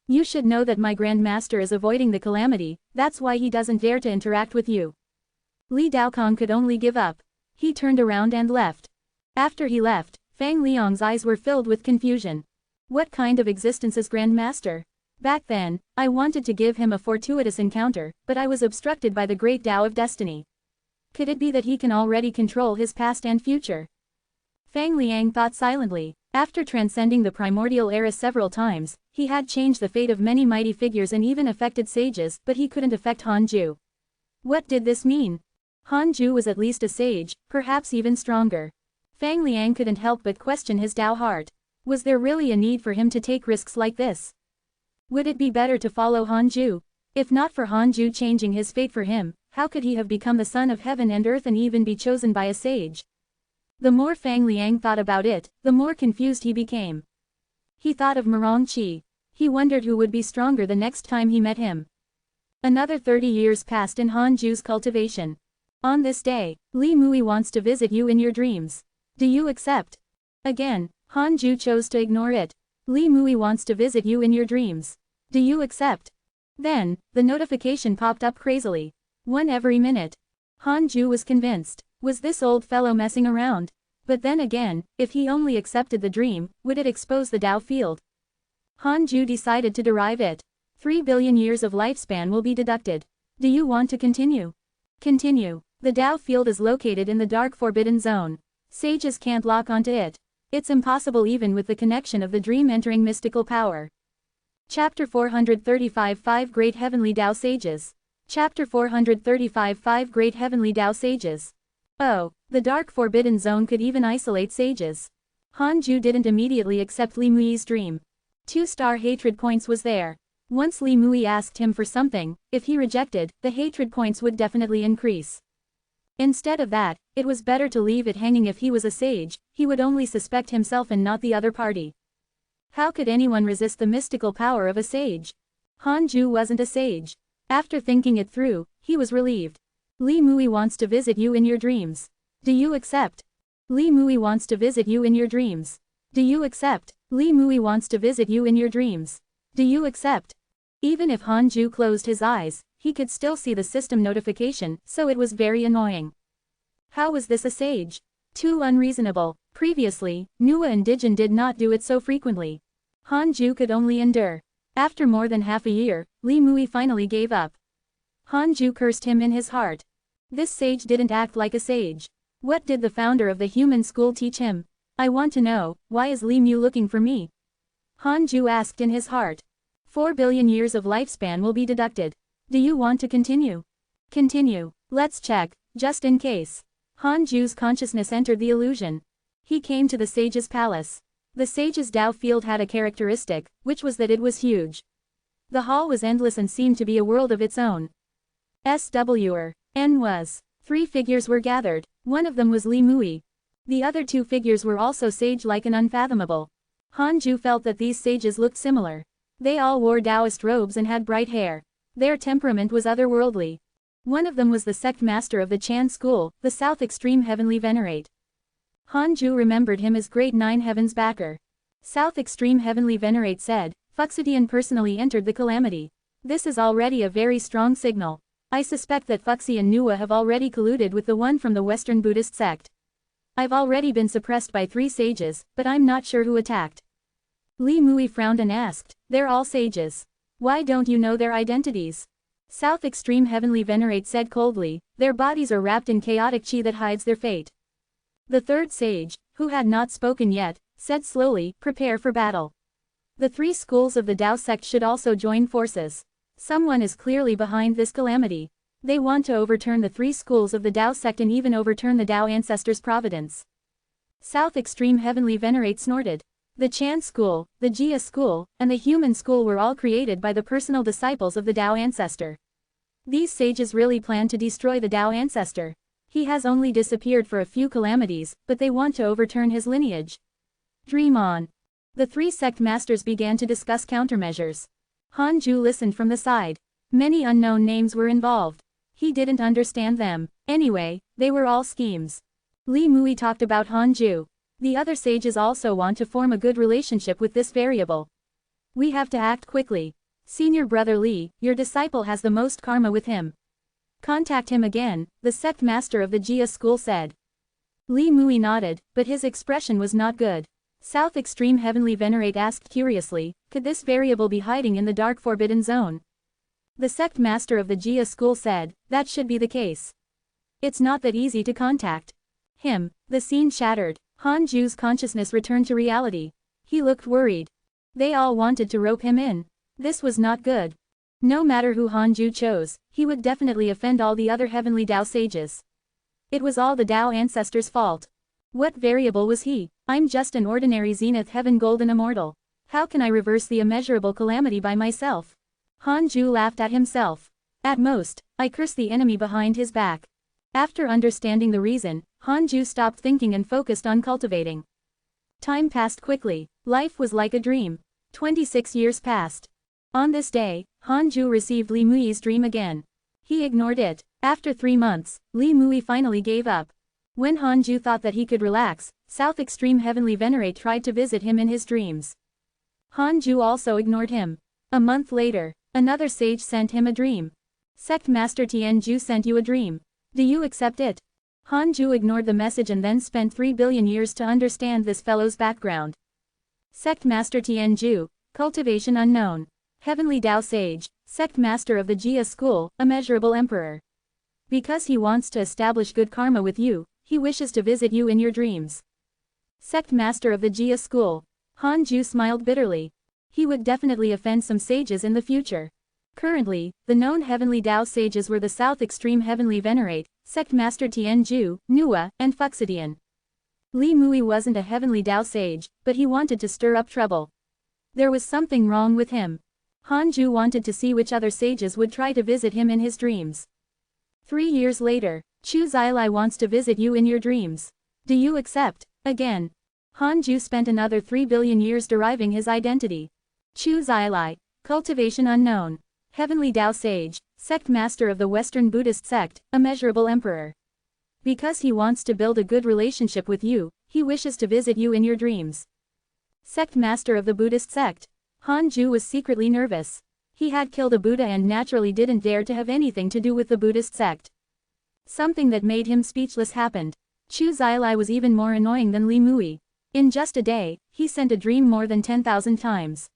You should know that my grandmaster is avoiding the calamity, that's why he doesn't dare to interact with you. Li Daokong could only give up. He turned around and left. After he left, Fang Liang's eyes were filled with confusion. What kind of existence is grandmaster? Back then, I wanted to give him a fortuitous encounter, but I was obstructed by the great Tao of destiny. Could it be that he can already control his past and future? Fang Liang thought silently. After transcending the primordial era several times, he had changed the fate of many mighty figures and even affected sages, but he couldn't affect Hanju. What did this mean? Hanju was at least a sage, perhaps even stronger. Fang Liang couldn't help but question his Tao heart. Was there really a need for him to take risks like this? Would it be better to follow Hanju? If not for Hanju changing his fate for him, how could he have become the son of heaven and earth and even be chosen by a sage? The more Fang Liang thought about it, the more confused he became. He thought of Murong Qi. He wondered who would be stronger the next time he met him. Another 30 years passed in Hanju's cultivation. On this day, Li Mui wants to visit you in your dreams. Do you accept? Again, Hanju chose to ignore it. Li Mui wants to visit you in your dreams. Do you accept? Then, the notification popped up crazily. One every minute. Hanju was convinced. Was this old fellow messing around? But then again, if he only accepted the dream, would it expose the Tao field? Hanju decided to derive it. 3 billion years of lifespan will be deducted. Do you want to continue? Continue. The Tao field is located in the dark forbidden zone. Sages can't lock onto it. It's impossible even with the connection of the dream entering mystical power. Chapter 435 5 Great Heavenly Tao Sages. Chapter 435 5 Great Heavenly Tao Sages. Oh, the dark forbidden zone could even isolate sages. Hanju didn't immediately accept Li Mui's dream. 2-star hatred points was there. Once Li Mui asked him for something, if he rejected, the hatred points would definitely increase. Instead of that, it was better to leave it hanging. If he was a sage, he would only suspect himself and not the other party. How could anyone resist the mystical power of a sage? Hanju wasn't a sage. After thinking it through, he was relieved. Li Mui wants to visit you in your dreams. Do you accept? Li Mui wants to visit you in your dreams. Do you accept? Li Mui wants to visit you in your dreams. Do you accept? Even if Hanju closed his eyes, he could still see the system notification, so it was very annoying. How was this a sage? Too unreasonable. Previously, Nua and Dijin did not do it so frequently. Hanju could only endure. After more than half a year, Li Mui finally gave up. Hanju cursed him in his heart. This sage didn't act like a sage. What did the founder of the human school teach him? I want to know, why is Li Mu looking for me? Hanju asked in his heart. 4 billion years of lifespan will be deducted. Do you want to continue? Continue. Let's check, just in case. Hanju's consciousness entered the illusion. He came to the sage's palace. The sage's Tao field had a characteristic, which was that it was huge. The hall was endless and seemed to be a world of its own. SWR. N was. 3 figures were gathered. One of them was Li Mui. The other 2 figures were also sage-like and unfathomable. Hanju felt that these sages looked similar. They all wore Taoist robes and had bright hair. Their temperament was otherworldly. One of them was the sect master of the Chan school, the South Extreme Heavenly Venerate. Hanju remembered him as Great Nine Heavens backer. South Extreme Heavenly Venerate said, Fuxidian personally entered the calamity. This is already a very strong signal. I suspect that Fuxi and Nua have already colluded with the one from the Western Buddhist sect. I've already been suppressed by 3 sages, but I'm not sure who attacked. Li Mui frowned and asked, they're all sages. Why don't you know their identities? South Extreme Heavenly Venerate said coldly, their bodies are wrapped in chaotic chi that hides their fate. The 3rd sage, who had not spoken yet, said slowly, prepare for battle. The 3 schools of the Tao sect should also join forces. Someone is clearly behind this calamity. They want to overturn the 3 schools of the Tao sect and even overturn the Tao ancestors' Providence. South Extreme Heavenly Venerate snorted. The Chan school, the Jia school, and the human school were all created by the personal disciples of the Tao ancestor. These sages really plan to destroy the Tao ancestor. He has only disappeared for a few calamities, but they want to overturn his lineage. Dream on. The 3 sect masters began to discuss countermeasures. Hanju listened from the side. Many unknown names were involved. He didn't understand them. Anyway, they were all schemes. Li Mui talked about Hanju. The other sages also want to form a good relationship with this variable. We have to act quickly. Senior brother Li, your disciple has the most karma with him. Contact him again, the sect master of the Jia school said. Li Mui nodded, but his expression was not good. South Extreme Heavenly Venerate asked curiously, could this variable be hiding in the dark forbidden zone? The sect master of the Jia school said, that should be the case. It's not that easy to contact him. The scene shattered. Hanju's consciousness returned to reality. He looked worried. They all wanted to rope him in. This was not good. No matter who Hanju chose, he would definitely offend all the other heavenly Tao sages. It was all the Tao ancestors' fault. What variable was he? I'm just an ordinary Zenith Heaven Golden Immortal. How can I reverse the immeasurable calamity by myself? Hanju laughed at himself. At most, I curse the enemy behind his back. After understanding the reason, Hanju stopped thinking and focused on cultivating. Time passed quickly. Life was like a dream. 26 years passed. On this day, Hanju received Li Mui's dream again. He ignored it. After 3 months, Li Mui finally gave up. When Hanju thought that he could relax, South Extreme Heavenly Venerate tried to visit him in his dreams. Hanju also ignored him. A month later, another sage sent him a dream. Sect Master Tianju sent you a dream. Do you accept it? Hanju ignored the message and then spent 3 billion years to understand this fellow's background. Sect Master Tianju, cultivation unknown. Heavenly Tao Sage, sect master of the Jia school, immeasurable emperor. Because he wants to establish good karma with you, he wishes to visit you in your dreams. Sect master of the Jia school. Han Ju smiled bitterly. He would definitely offend some sages in the future. Currently, the known Heavenly Tao sages were the South Extreme Heavenly Venerate, Sect Master Tian Ju, Nua, and Fuxidian. Li Mui wasn't a Heavenly Tao sage, but he wanted to stir up trouble. There was something wrong with him. Han Ju wanted to see which other sages would try to visit him in his dreams. 3 years later, Chu Zilai wants to visit you in your dreams. Do you accept? Again. Han Ju spent another 3 billion years deriving his identity. Chu Zilai, cultivation unknown. Heavenly Tao Sage, sect master of the Western Buddhist sect, immeasurable emperor. Because he wants to build a good relationship with you, he wishes to visit you in your dreams. Sect master of the Buddhist sect. Han Ju was secretly nervous. He had killed a Buddha and naturally didn't dare to have anything to do with the Buddhist sect. Something that made him speechless happened. Chu Zilai was even more annoying than Li Mui. In just a day, he sent a dream more than 10,000 times.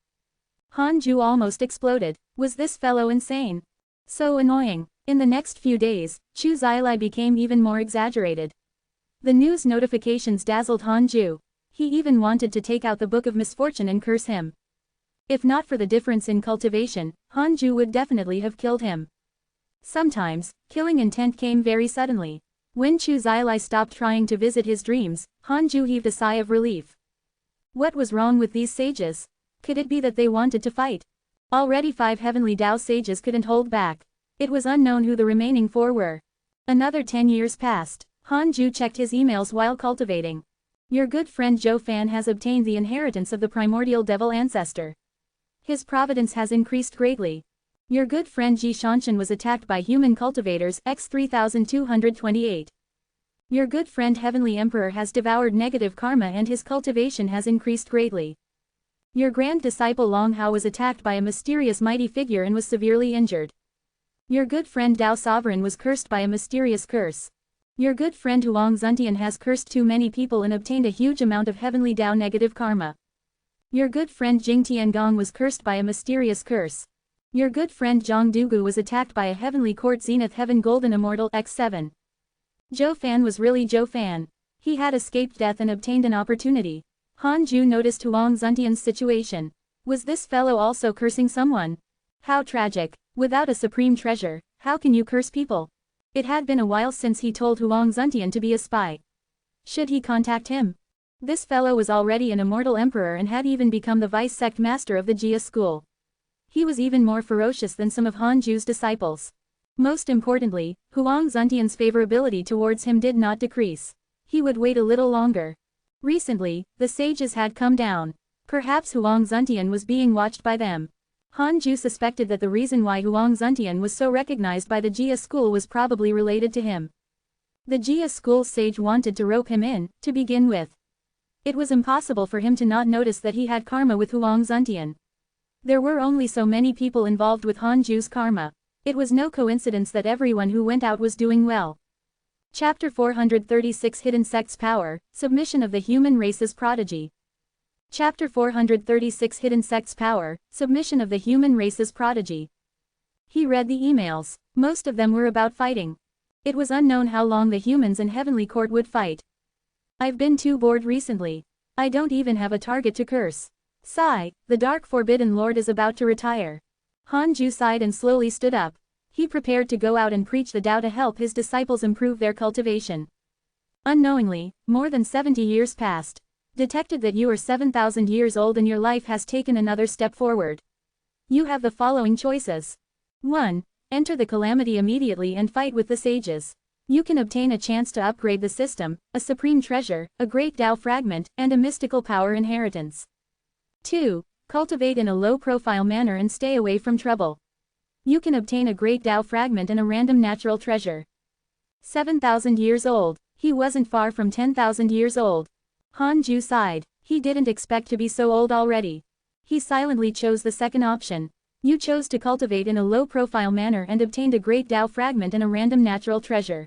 Han Ju almost exploded. Was this fellow insane? So annoying. In the next few days, Chu Zilai became even more exaggerated. The news notifications dazzled Han Ju. He even wanted to take out the Book of Misfortune and curse him. If not for the difference in cultivation, Han Ju would definitely have killed him. Sometimes, killing intent came very suddenly. When Chu Zilai stopped trying to visit his dreams, Han Ju heaved a sigh of relief. What was wrong with these sages? Could it be that they wanted to fight? Already 5 Heavenly Tao sages couldn't hold back. It was unknown who the remaining 4 were. Another 10 years passed. Han Ju checked his emails while cultivating. Your good friend Zhou Fan has obtained the inheritance of the primordial devil ancestor. His providence has increased greatly. Your good friend Ji Shanshan was attacked by human cultivators x 3228. Your good friend Heavenly Emperor has devoured negative karma and his cultivation has increased greatly. Your grand disciple Long Hao was attacked by a mysterious mighty figure and was severely injured. Your good friend Dao Sovereign was cursed by a mysterious curse. Your good friend Huang Zuntian has cursed too many people and obtained a huge amount of Heavenly Tao negative karma. Your good friend Jing Tiangong was cursed by a mysterious curse. Your good friend Zhang Dugu was attacked by a Heavenly Court Zenith Heaven Golden Immortal x7. Zhou Fan was really Zhou Fan. He had escaped death and obtained an opportunity. Han Ju noticed Huang Zuntian's situation. Was this fellow also cursing someone? How tragic. Without a supreme treasure, how can you curse people? It had been a while since he told Huang Zuntian to be a spy. Should he contact him? This fellow was already an immortal emperor and had even become the vice sect master of the Jia school. He was even more ferocious than some of Han Ju's disciples. Most importantly, Huang Zuntian's favorability towards him did not decrease. He would wait a little longer. Recently, the sages had come down. Perhaps Huang Zuntian was being watched by them. Han Ju suspected that the reason why Huang Zuntian was so recognized by the Jia school was probably related to him. The Jia school sage wanted to rope him in, to begin with. It was impossible for him to not notice that he had karma with Huang Zuntian. There were only so many people involved with Han Ju's karma. It was no coincidence that everyone who went out was doing well. Chapter 436 Hidden Sects Power, Submission of the Human Race's Prodigy. Chapter 436 Hidden Sects Power, Submission of the Human Race's Prodigy. He read the emails. Most of them were about fighting. It was unknown how long the humans and Heavenly Court would fight. I've been too bored recently. I don't even have a target to curse. Sigh, the Dark Forbidden Lord is about to retire. Han Ju sighed and slowly stood up. He prepared to go out and preach the Tao to help his disciples improve their cultivation. Unknowingly, more than 70 years passed. Detected that you are 7,000 years old and your life has taken another step forward. You have the following choices. 1. Enter the calamity immediately and fight with the sages. You can obtain a chance to upgrade the system, a supreme treasure, a great Tao fragment, and a mystical power inheritance. 2. Cultivate in a low-profile manner and stay away from trouble. You can obtain a great Tao fragment and a random natural treasure. 7,000 years old. He wasn't far from 10,000 years old. Han Ju sighed. He didn't expect to be so old already. He silently chose the second option. You chose to cultivate in a low-profile manner and obtained a great Tao fragment and a random natural treasure.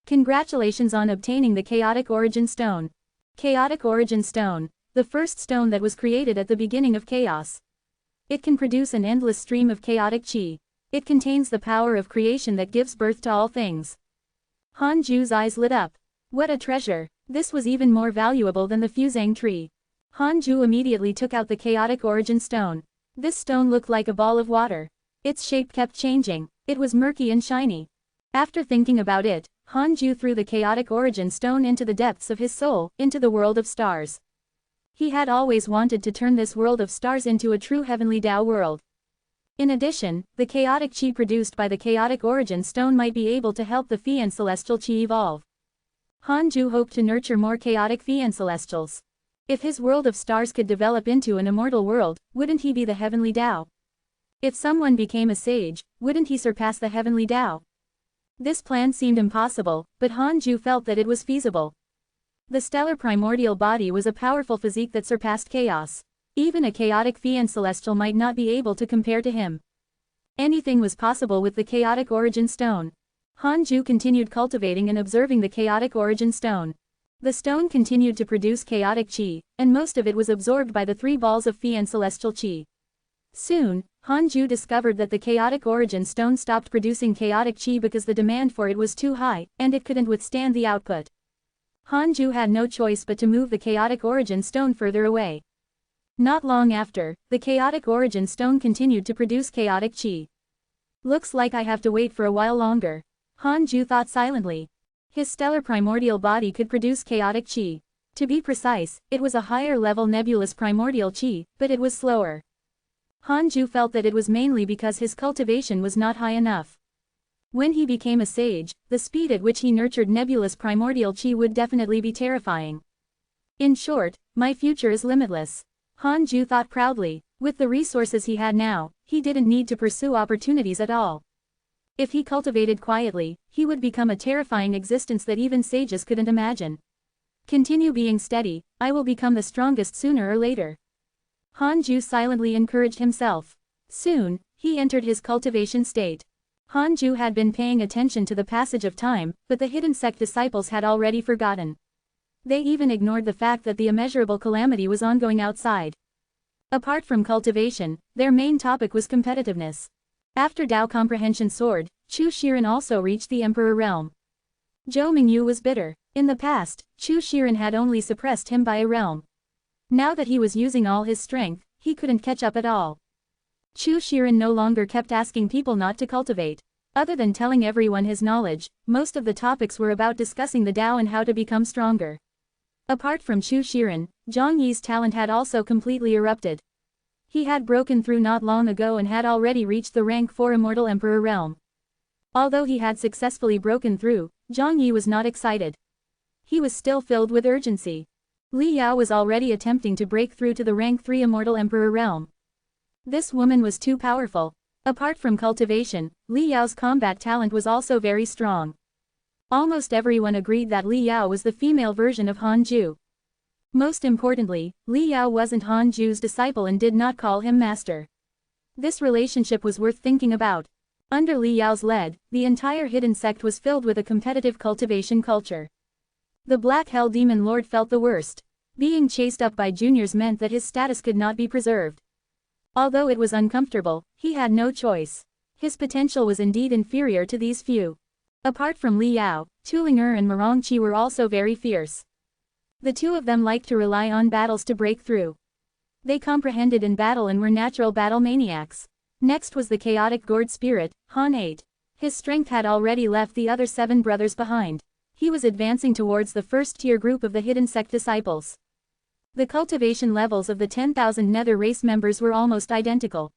Congratulations on obtaining the Chaotic Origin Stone. Chaotic Origin Stone. the first stone that was created at the beginning of chaos. It can produce an endless stream of chaotic chi. It contains the power of creation that gives birth to all things. Hanju's eyes lit up. What a treasure! This was even more valuable than the fusang tree. Hanju immediately took out the chaotic origin stone. This stone looked like a ball of water. Its shape kept changing. It was murky and shiny. After thinking about it, Hanju threw the chaotic origin stone into the depths of his soul, into the world of stars. He had always wanted to turn this world of stars into a true heavenly Tao world. In addition, the chaotic chi produced by the chaotic origin stone might be able to help the Phi and celestial chi evolve. Hanju hoped to nurture more chaotic Phi and celestials. If his world of stars could develop into an immortal world, wouldn't he be the heavenly Tao? If someone became a sage, wouldn't he surpass the heavenly Tao? This plan seemed impossible, but Hanju felt that it was feasible. The stellar primordial body was a powerful physique that surpassed chaos. Even a chaotic Phi and celestial might not be able to compare to him. Anything was possible with the chaotic origin stone. Hanju continued cultivating and observing the chaotic origin stone. The stone continued to produce chaotic chi, and most of it was absorbed by the 3 balls of Phi and celestial chi. Soon, Hanju discovered that the chaotic origin stone stopped producing chaotic chi because the demand for it was too high, and it couldn't withstand the output. Hanju had no choice but to move the chaotic origin stone further away. Not long after, the chaotic origin stone continued to produce chaotic chi. Looks like I have to wait for a while longer. Hanju thought silently. His stellar primordial body could produce chaotic chi. To be precise, it was a higher level nebulous primordial chi, but it was slower. Hanju felt that it was mainly because his cultivation was not high enough. When he became a sage, the speed at which he nurtured nebulous primordial chi would definitely be terrifying. In short, my future is limitless. Hanju thought proudly. With the resources he had now, he didn't need to pursue opportunities at all. If he cultivated quietly, he would become a terrifying existence that even sages couldn't imagine. Continue being steady, I will become the strongest sooner or later. Hanju silently encouraged himself. Soon, he entered his cultivation state. Hanju had been paying attention to the passage of time, but the hidden sect disciples had already forgotten. They even ignored the fact that the immeasurable calamity was ongoing outside. Apart from cultivation, their main topic was competitiveness. After Tao comprehension soared, Chu Shiren also reached the emperor realm. Zhou Mingyu was bitter. In the past, Chu Shiren had only suppressed him by a realm. Now that he was using all his strength, he couldn't catch up at all. Chu Shiren no longer kept asking people not to cultivate. Other than telling everyone his knowledge, most of the topics were about discussing the Tao and how to become stronger. Apart from Chu Shiren, Zhang Yi's talent had also completely erupted. He had broken through not long ago and had already reached the rank 4 Immortal Emperor realm. Although he had successfully broken through, Zhang Yi was not excited. He was still filled with urgency. Li Yao was already attempting to break through to the rank 3 Immortal Emperor realm. This woman was too powerful. Apart from cultivation, Li Yao's combat talent was also very strong. Almost everyone agreed that Li Yao was the female version of Hanju. Most importantly, Li Yao wasn't Hanju's disciple and did not call him master. This relationship was worth thinking about. Under Li Yao's lead, the entire hidden sect was filled with a competitive cultivation culture. The Black Hell Demon Lord felt the worst. Being chased up by juniors meant that his status could not be preserved. Although it was uncomfortable, he had no choice. His potential was indeed inferior to these few. Apart from Li Yao, Tulinger and Marongqi were also very fierce. The two of them liked to rely on battles to break through. They comprehended in battle and were natural battle maniacs. Next was the chaotic gourd spirit, Han 8. His strength had already left the other 7 brothers behind. He was advancing towards the first-tier group of the hidden sect disciples. The cultivation levels of the 10,000 Nether race members were almost identical.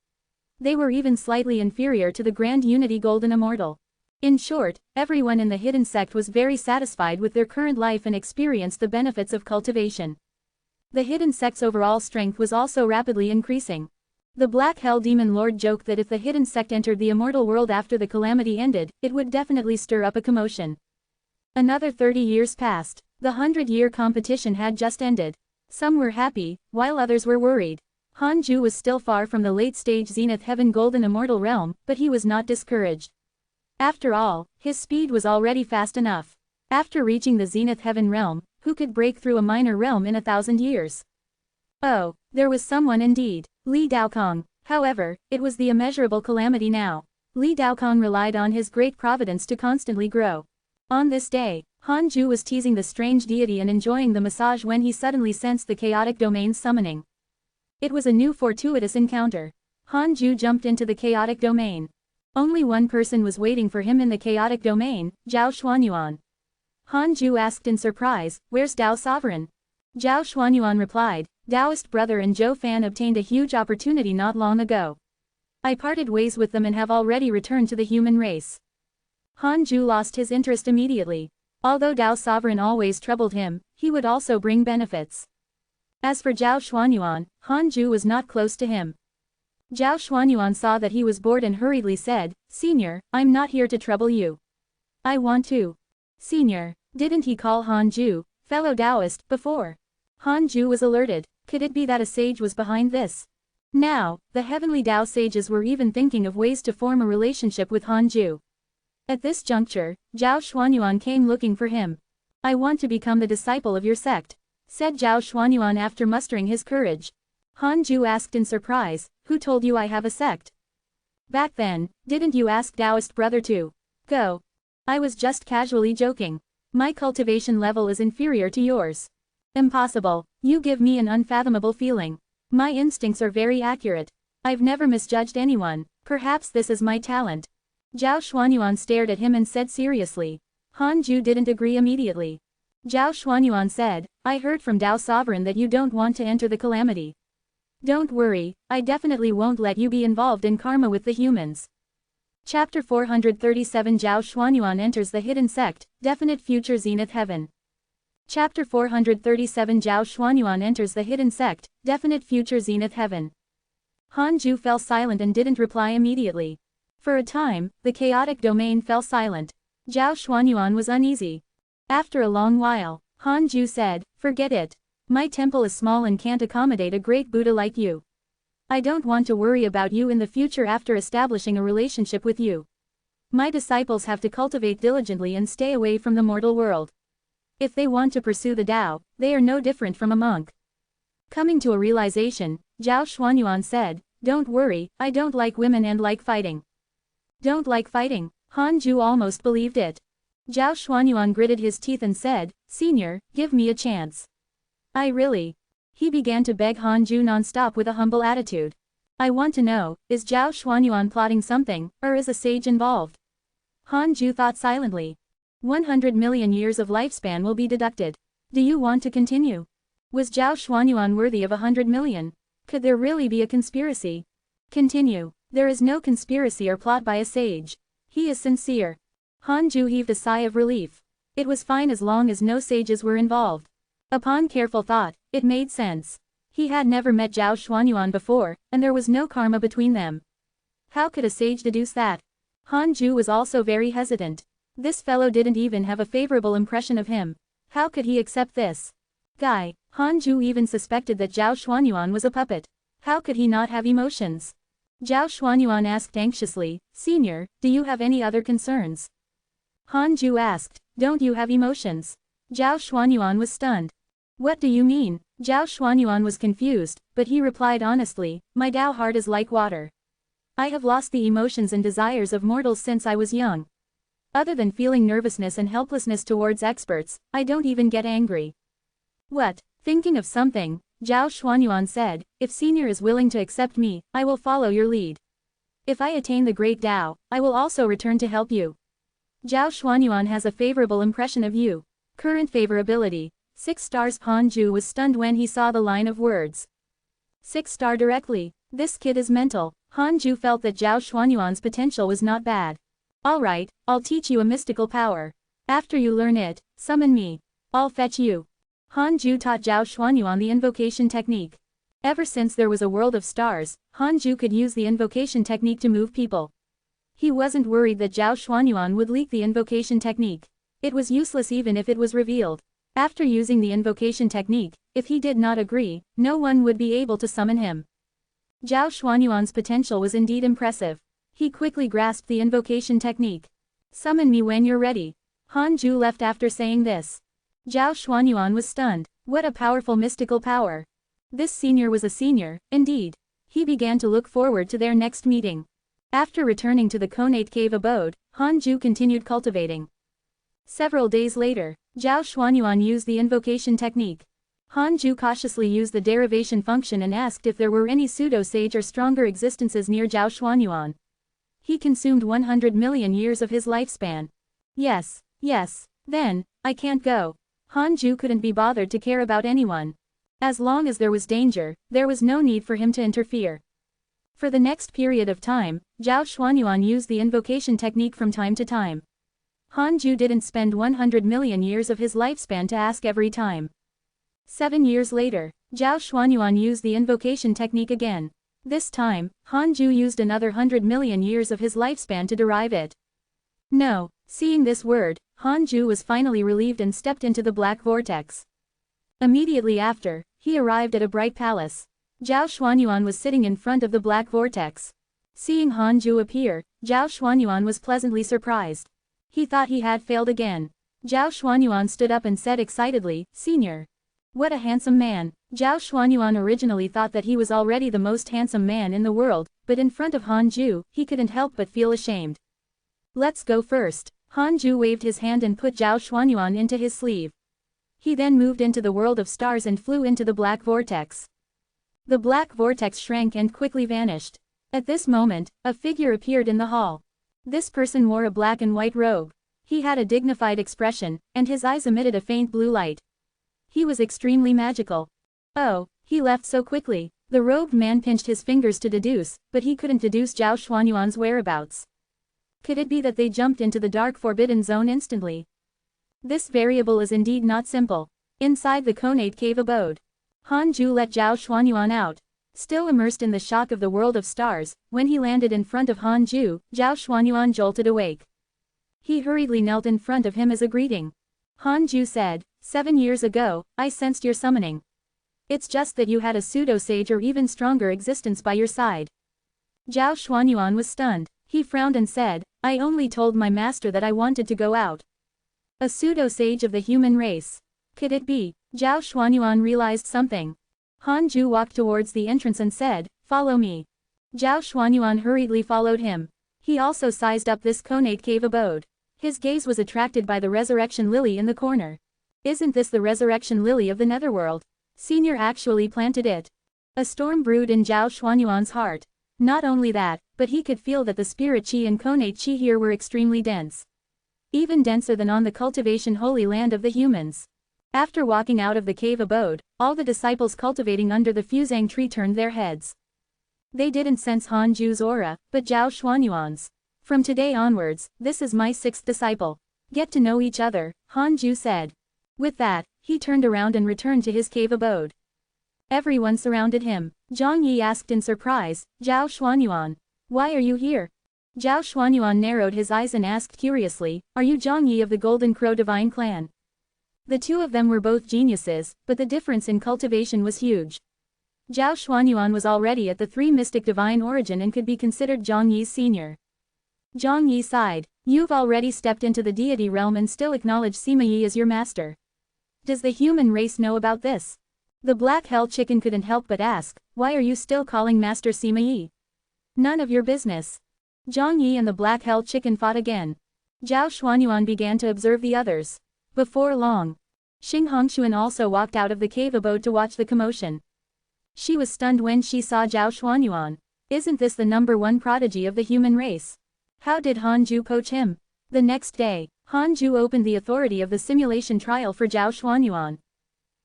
They were even slightly inferior to the Grand Unity Golden Immortal. In short, everyone in the hidden sect was very satisfied with their current life and experienced the benefits of cultivation. The hidden sect's overall strength was also rapidly increasing. The Black Hell Demon Lord joked that if the hidden sect entered the immortal world after the calamity ended, it would definitely stir up a commotion. Another 30 years passed. The 100-year competition had just ended. Some were happy, while others were worried. Hanju was still far from the late-stage Zenith Heaven Golden Immortal Realm, but he was not discouraged. After all, his speed was already fast enough. After reaching the Zenith Heaven Realm, who could break through a minor realm in 1,000 years? Oh, there was someone indeed, Li Daokong. However, it was the immeasurable calamity now. Li Daokong relied on his great providence to constantly grow. On this day, Han Ju was teasing the strange deity and enjoying the massage when he suddenly sensed the chaotic domain's summoning. It was a new fortuitous encounter. Han Ju jumped into the chaotic domain. Only one person was waiting for him in the chaotic domain, Zhao Xuanyuan. Han Ju asked in surprise, "Where's Dao Sovereign?" Zhao Xuanyuan replied, "Taoist brother and Zhou Fan obtained a huge opportunity not long ago. I parted ways with them and have already returned to the human race." Han Ju lost his interest immediately. Although Dao Sovereign always troubled him, he would also bring benefits. As for Zhao Xuanyuan, Han Ju was not close to him. Zhao Xuanyuan saw that he was bored and hurriedly said, "Senior, I'm not here to trouble you. I want to." Senior, didn't he call Han Ju, fellow Taoist, before? Han Ju was alerted. Could it be that a sage was behind this? Now, the heavenly Tao sages were even thinking of ways to form a relationship with Han Ju. At this juncture, Zhao Xuanyuan came looking for him. "I want to become the disciple of your sect," said Zhao Xuanyuan after mustering his courage. Han Ju asked in surprise, "Who told you I have a sect? Back then, didn't you ask Taoist brother to go?" "I was just casually joking. My cultivation level is inferior to yours." "Impossible, you give me an unfathomable feeling. My instincts are very accurate. I've never misjudged anyone, perhaps this is my talent." Zhao Xuanyuan stared at him and said seriously. Han Ju didn't agree immediately. Zhao Xuanyuan said, "I heard from Dao Sovereign that you don't want to enter the calamity. Don't worry, I definitely won't let you be involved in karma with the humans." Chapter 437 Zhao Xuanyuan enters the hidden sect, definite future zenith heaven. Chapter 437 Zhao Xuanyuan enters the hidden sect, definite future zenith heaven. Han Ju fell silent and didn't reply immediately. For a time, the chaotic domain fell silent. Zhao Xuanyuan was uneasy. After a long while, Han Ju said, "Forget it. My temple is small and can't accommodate a great Buddha like you. I don't want to worry about you in the future after establishing a relationship with you. My disciples have to cultivate diligently and stay away from the mortal world. If they want to pursue the Tao, they are no different from a monk." Coming to a realization, Zhao Xuanyuan said, "Don't worry, I don't like women and like fighting." "Don't like fighting?" Han Ju almost believed it. Zhao Xuanyuan gritted his teeth and said, "Senior, give me a chance. I really." He began to beg Han Ju non-stop with a humble attitude. "I want to know, is Zhao Xuanyuan plotting something, or is a sage involved?" Han Ju thought silently. 100 million years of lifespan will be deducted. Do you want to continue? Was Zhao Xuanyuan worthy of 100 million? Could there really be a conspiracy? Continue. There is no conspiracy or plot by a sage. He is sincere. Han Ju heaved a sigh of relief. It was fine as long as no sages were involved. Upon careful thought, it made sense. He had never met Zhao Xuanyuan before, and there was no karma between them. How could a sage deduce that? Han Ju was also very hesitant. This fellow didn't even have a favorable impression of him. How could he accept this guy? Han Ju even suspected that Zhao Xuanyuan was a puppet. How could he not have emotions? Zhao Xuanyuan asked anxiously, "Senior, do you have any other concerns?" Han Ju asked, "Don't you have emotions?" Zhao Xuanyuan was stunned. "What do you mean?" Zhao Xuanyuan was confused, but he replied honestly, "My Tao heart is like water. I have lost the emotions and desires of mortals since I was young. Other than feeling nervousness and helplessness towards experts, I don't even get angry." "What?" Thinking of something, Zhao Xuanyuan said, "If Senior is willing to accept me, I will follow your lead. If I attain the great Tao, I will also return to help you. Zhao Xuanyuan has a favorable impression of you. Current favorability, 6 stars." Han Ju was stunned when he saw the line of words. 6-star directly. This kid is mental. Han Ju felt that Zhao Xuanyuan's potential was not bad. "Alright, I'll teach you a mystical power. After you learn it, summon me. I'll fetch you." Han Ju taught Zhao Xuanyuan the invocation technique. Ever since there was a world of stars, Han Ju could use the invocation technique to move people. He wasn't worried that Zhao Xuanyuan would leak the invocation technique. It was useless even if it was revealed. After using the invocation technique, if he did not agree, no one would be able to summon him. Zhao Xuanyuan's potential was indeed impressive. He quickly grasped the invocation technique. "Summon me when you're ready." Han Ju left after saying this. Zhao Xuanyuan was stunned. What a powerful mystical power. This senior was a senior, indeed. He began to look forward to their next meeting. After returning to the Konate cave abode, Hanju continued cultivating. Several days later, Zhao Xuanyuan used the invocation technique. Hanju cautiously used the derivation function and asked if there were any pseudo-sage or stronger existences near Zhao Xuanyuan. He consumed 100 million years of his lifespan. Yes. Then, I can't go. Hanju couldn't be bothered to care about anyone. As long as there was danger, there was no need for him to interfere. For the next period of time, Zhao Xuanyuan used the invocation technique from time to time. Hanju didn't spend 100 million years of his lifespan to ask every time. 7 years later, Zhao Xuanyuan used the invocation technique again. This time, Hanju used another 100 million years of his lifespan to derive it. No. Seeing this word, Hanju was finally relieved and stepped into the black vortex. Immediately after, he arrived at a bright palace. Zhao Xuanyuan was sitting in front of the black vortex. Seeing Hanju appear, Zhao Xuanyuan was pleasantly surprised. He thought he had failed again. Zhao Xuanyuan stood up and said excitedly, "Senior. What a handsome man." Zhao Xuanyuan originally thought that he was already the most handsome man in the world, but in front of Hanju, he couldn't help but feel ashamed. "Let's go first." Hanju waved his hand and put Zhao Xuanyuan into his sleeve. He then moved into the world of stars and flew into the black vortex. The black vortex shrank and quickly vanished. At this moment, a figure appeared in the hall. This person wore a black and white robe. He had a dignified expression, and his eyes emitted a faint blue light. He was extremely magical. Oh, he left so quickly. The robed man pinched his fingers to deduce, but he couldn't deduce Zhao Xuanyuan's whereabouts. Could it be that they jumped into the dark forbidden zone instantly? This variable is indeed not simple. Inside the Konate cave abode, Hanju let Zhao Xuanyuan out. Still immersed in the shock of the world of stars, when he landed in front of Hanju, Zhao Xuanyuan jolted awake. He hurriedly knelt in front of him as a greeting. Hanju said, 7 years ago, I sensed your summoning. It's just that you had a pseudo-sage or even stronger existence by your side. Zhao Xuanyuan was stunned. He frowned and said, I only told my master that I wanted to go out. A pseudo-sage of the human race. Could it be? Zhao Xuanyuan realized something. Hanju walked towards the entrance and said, follow me. Zhao Xuanyuan hurriedly followed him. He also sized up this Konate cave abode. His gaze was attracted by the resurrection lily in the corner. Isn't this the resurrection lily of the netherworld? Senior actually planted it. A storm brewed in Zhao Xuanyuan's heart. Not only that, but he could feel that the spirit chi and Konate chi here were extremely dense. Even denser than on the cultivation holy land of the humans. After walking out of the cave abode, all the disciples cultivating under the fusang tree turned their heads. They didn't sense Hanju's aura, but Zhao Xuanyuan's. From today onwards, this is my 6th disciple. Get to know each other, Hanju said. With that, he turned around and returned to his cave abode. Everyone surrounded him. Zhang Yi asked in surprise, Zhao Xuanyuan, why are you here? Zhao Xuanyuan narrowed his eyes and asked curiously, are you Zhang Yi of the Golden Crow Divine Clan? The two of them were both geniuses, but the difference in cultivation was huge. Zhao Xuanyuan was already at the 3 mystic divine origin and could be considered Zhang Yi's senior. Zhang Yi sighed, you've already stepped into the deity realm and still acknowledge Sima Yi as your master. Does the human race know about this? The black hell chicken couldn't help but ask, why are you still calling Master Sima Yi? None of your business. Zhang Yi and the black hell chicken fought again. Zhao Xuanyuan began to observe the others. Before long, Xing Hongshuan also walked out of the cave abode to watch the commotion. She was stunned when she saw Zhao Xuanyuan. Isn't this the #1 prodigy of the human race? How did Hanju poach him? The next day, Hanju opened the authority of the simulation trial for Zhao Xuanyuan.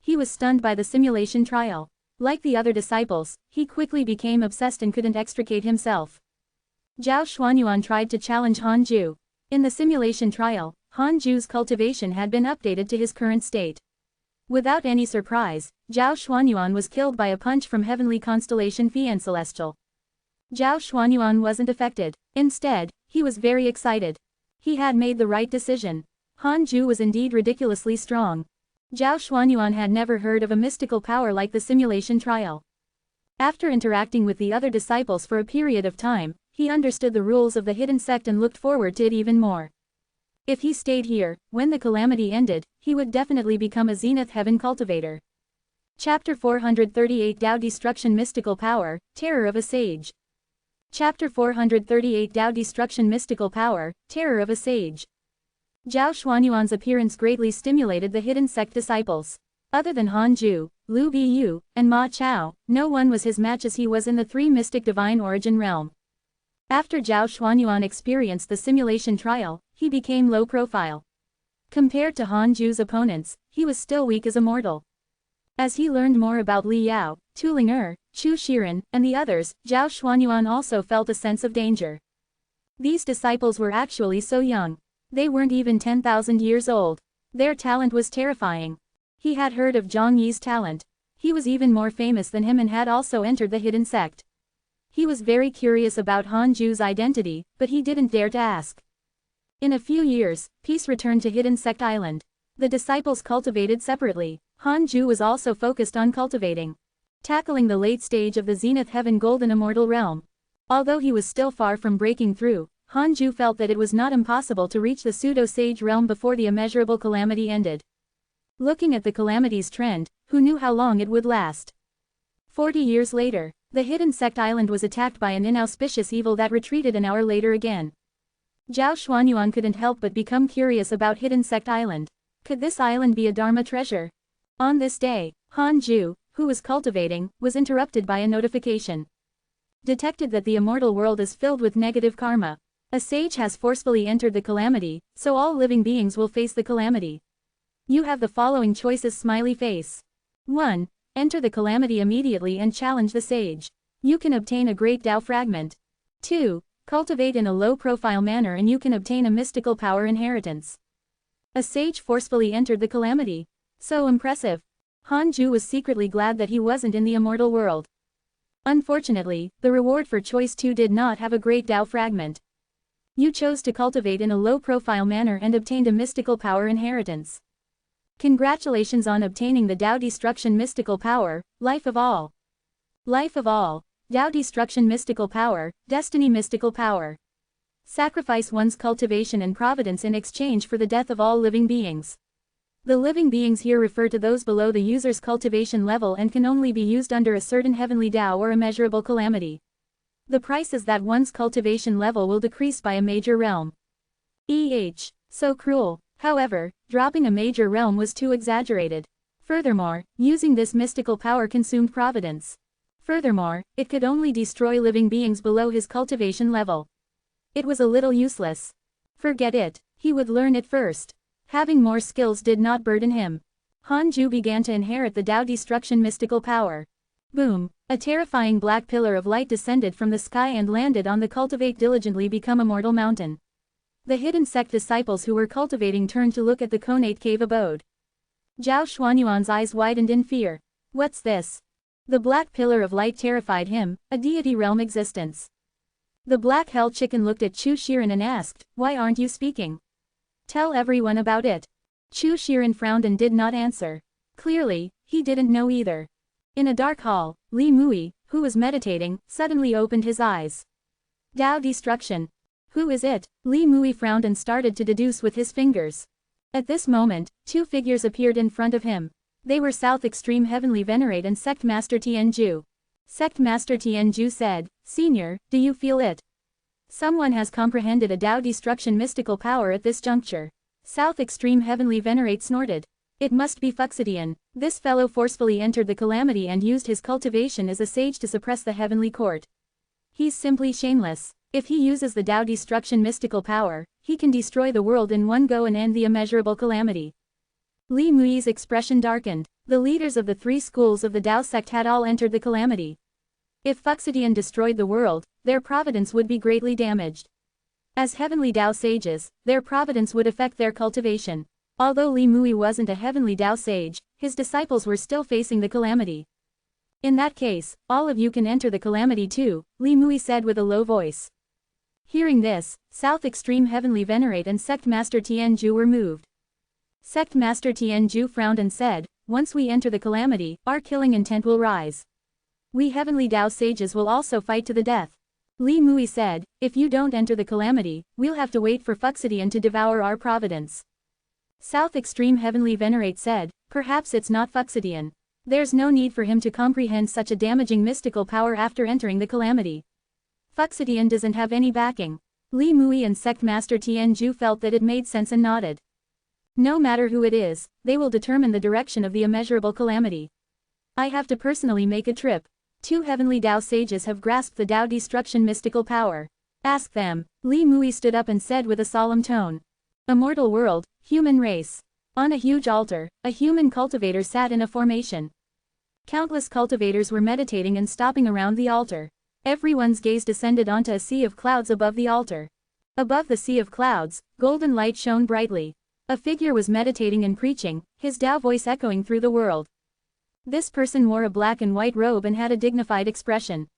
He was stunned by the simulation trial. Like the other disciples, he quickly became obsessed and couldn't extricate himself. Zhao Xuanyuan tried to challenge Hanju. In the simulation trial, Hanju's cultivation had been updated to his current state. Without any surprise, Zhao Xuanyuan was killed by a punch from heavenly constellation Fian Celestial. Zhao Xuanyuan wasn't affected. Instead, he was very excited. He had made the right decision. Hanju was indeed ridiculously strong. Zhao Xuanyuan had never heard of a mystical power like the simulation trial. After interacting with the other disciples for a period of time, he understood the rules of the hidden sect and looked forward to it even more. If he stayed here, when the calamity ended, he would definitely become a Zenith Heaven cultivator. Chapter 438 Tao Destruction Mystical Power, Terror of a Sage. Chapter 438 Tao Destruction Mystical Power, Terror of a Sage. Zhao Xuanyuan's appearance greatly stimulated the hidden sect disciples. Other than Han Ju, Lu Biyu, and Ma Chao, no one was his match as he was in the three mystic divine origin realm. After Zhao Xuanyuan experienced the simulation trial, he became low profile. Compared to Han Ju's opponents, he was still weak as a mortal. As he learned more about Li Yao, Tu Ling Chu Shiren, and the others, Zhao Xuanyuan also felt a sense of danger. These disciples were actually so young. They weren't even 10,000 years old. Their talent was terrifying. He had heard of Zhang Yi's talent. He was even more famous than him and had also entered the hidden sect. He was very curious about Han Ju's identity, but he didn't dare to ask. In a few years, peace returned to Hidden Sect Island. The disciples cultivated separately. Han Ju was also focused on cultivating, tackling the late stage of the Zenith Heaven Golden Immortal Realm. Although he was still far from breaking through, Han Ju felt that it was not impossible to reach the pseudo-sage realm before the immeasurable calamity ended. Looking at the calamity's trend, who knew how long it would last? 40 years later, the Hidden Sect Island was attacked by an inauspicious evil that retreated an hour later again. Zhao Xuanyuan couldn't help but become curious about Hidden Sect Island. Could this island be a Dharma treasure? On this day, Han Ju, who was cultivating, was interrupted by a notification. Detected that the immortal world is filled with negative karma. A sage has forcefully entered the calamity, so all living beings will face the calamity. You have the following choices: smiley face. 1. Enter the calamity immediately and challenge the sage. You can obtain a great Tao fragment. 2. Cultivate in a low-profile manner and you can obtain a mystical power inheritance. A sage forcefully entered the calamity. So impressive. Han Ju was secretly glad that he wasn't in the immortal world. Unfortunately, the reward for choice 2 did not have a great Tao fragment. You chose to cultivate in a low-profile manner and obtained a mystical power inheritance. Congratulations on obtaining the Tao Destruction Mystical Power, Life of All. Life of All, Tao Destruction Mystical Power, Destiny Mystical Power. Sacrifice one's cultivation and providence in exchange for the death of all living beings. The living beings here refer to those below the user's cultivation level and can only be used under a certain heavenly Tao or immeasurable calamity. The price is that one's cultivation level will decrease by a major realm. So cruel. However, dropping a major realm was too exaggerated. Furthermore, using this mystical power consumed providence. Furthermore, it could only destroy living beings below his cultivation level. It was a little useless. Forget it, he would learn it first. Having more skills did not burden him. Han Ju began to inherit the Tao Destruction Mystical Power. Boom! A terrifying black pillar of light descended from the sky and landed on the Cultivate Diligently Become Immortal mountain. The Hidden Sect disciples who were cultivating turned to look at the Conate Cave abode. Zhao Xuanyuan's eyes widened in fear. What's this? The black pillar of light terrified him, a deity realm existence. The black hell chicken looked at Chu Shiren and asked, "Why aren't you speaking? Tell everyone about it." Chu Shiren frowned and did not answer. Clearly, he didn't know either. In a dark hall, Li Mui, who was meditating, suddenly opened his eyes. Tao Destruction. Who is it? Li Mui frowned and started to deduce with his fingers. At this moment, two figures appeared in front of him. They were South Extreme Heavenly Venerate and Sect Master Tianju. Sect Master Tianju said, "Senior, do you feel it? Someone has comprehended a Tao Destruction mystical power at this juncture." South Extreme Heavenly Venerate snorted. It must be Fuxidian. This fellow forcefully entered the calamity and used his cultivation as a sage to suppress the heavenly court. He's simply shameless. If he uses the Tao Destruction mystical power, he can destroy the world in one go and end the immeasurable calamity. Li Mui's expression darkened. The leaders of the three schools of the Tao sect had all entered the calamity. If Fuxidian destroyed the world, their providence would be greatly damaged. As heavenly Tao sages, their providence would affect their cultivation. Although Li Mui wasn't a heavenly Tao sage, his disciples were still facing the calamity. In that case, all of you can enter the calamity too, Li Mui said with a low voice. Hearing this, South Extreme Heavenly Venerate and Sect Master Tianju were moved. Sect Master Tianju frowned and said, "Once we enter the calamity, our killing intent will rise. We heavenly Tao sages will also fight to the death." Li Mui said, "If you don't enter the calamity, we'll have to wait for Fuxidian to devour our providence." South Extreme Heavenly Venerate said, "Perhaps it's not Fuxidian. There's no need for him to comprehend such a damaging mystical power after entering the calamity. Fuxidian doesn't have any backing. Li Mui and Sect Master Tianju felt that it made sense and nodded. No matter who it is, they will determine the direction of the immeasurable calamity. I have to personally make a trip. 2 heavenly Dao sages have grasped the Dao destruction mystical power. Ask them. Li Mui stood up and said with a solemn tone. Immortal world, human race. On a huge altar, a human cultivator sat in a formation. Countless cultivators were meditating and stopping around the altar. Everyone's gaze descended onto a sea of clouds above the altar. Above the sea of clouds, golden light shone brightly. A figure was meditating and preaching, his Dao voice echoing through the world. This person wore a black and white robe and had a dignified expression.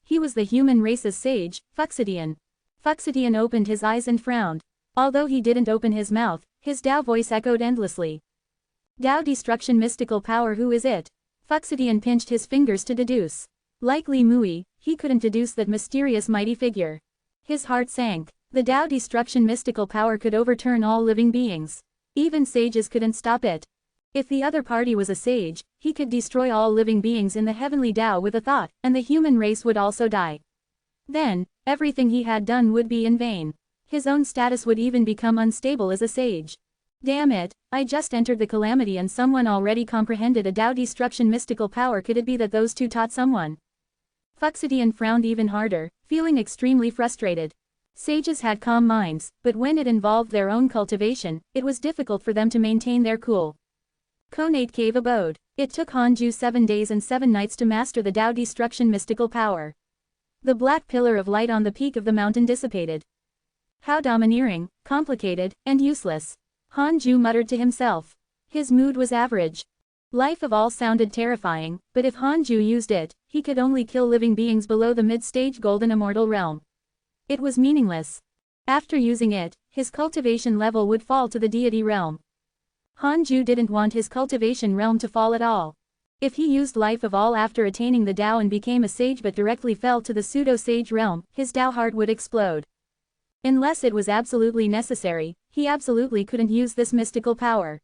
He was the human race's sage, Fuxidian. Fuxidian opened his eyes and frowned. Although he didn't open his mouth, his Dao voice echoed endlessly. Dao destruction mystical power, who is it? Fuxidian pinched his fingers to deduce. Like Li Mui, he couldn't deduce that mysterious mighty figure. His heart sank. The Dao destruction mystical power could overturn all living beings. Even sages couldn't stop it. If the other party was a sage, he could destroy all living beings in the heavenly Dao with a thought, and the human race would also die. Then, everything he had done would be in vain. His own status would even become unstable as a sage. Damn it, I just entered the calamity and someone already comprehended a Dao destruction mystical power. Could it be that those two taught someone? Fuxidian frowned even harder, feeling extremely frustrated. Sages had calm minds, but when it involved their own cultivation, it was difficult for them to maintain their cool. Conate Cave Abode. It took Hanju 7 days and 7 nights to master the Dao destruction mystical power. The black pillar of light on the peak of the mountain dissipated. How domineering, complicated, and useless. Hanju muttered to himself. His mood was average. Life of all sounded terrifying, but if Hanju used it, he could only kill living beings below the mid-stage golden immortal realm. It was meaningless. After using it, his cultivation level would fall to the deity realm. Hanju didn't want his cultivation realm to fall at all. If he used life of all after attaining the Dao and became a sage but directly fell to the pseudo-sage realm, his Dao heart would explode. Unless it was absolutely necessary, he absolutely couldn't use this mystical power.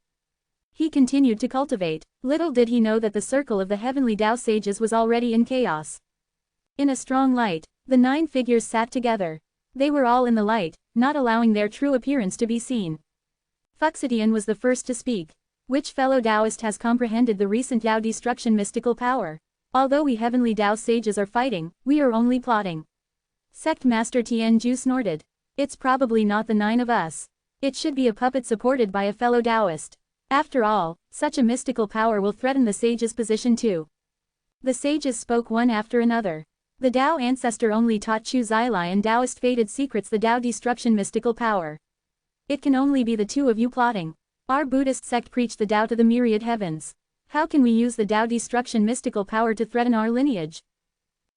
He continued to cultivate. Little did he know that the circle of the heavenly Dao sages was already in chaos. In a strong light, the 9 figures sat together. They were all in the light, not allowing their true appearance to be seen. Fuxidian was the first to speak. Which fellow Taoist has comprehended the recent Dao destruction mystical power? Although we heavenly Dao sages are fighting, we are only plotting. Sect Master Tianju snorted. It's probably not the 9 of us. It should be a puppet supported by a fellow Taoist. After all, such a mystical power will threaten the sage's position too. The sages spoke one after another. The Dao ancestor only taught Chu Zilai and Taoist fated secrets the Dao destruction mystical power. It can only be the 2 of you plotting. Our Buddhist sect preached the Dao to the myriad heavens. How can we use the Dao destruction mystical power to threaten our lineage?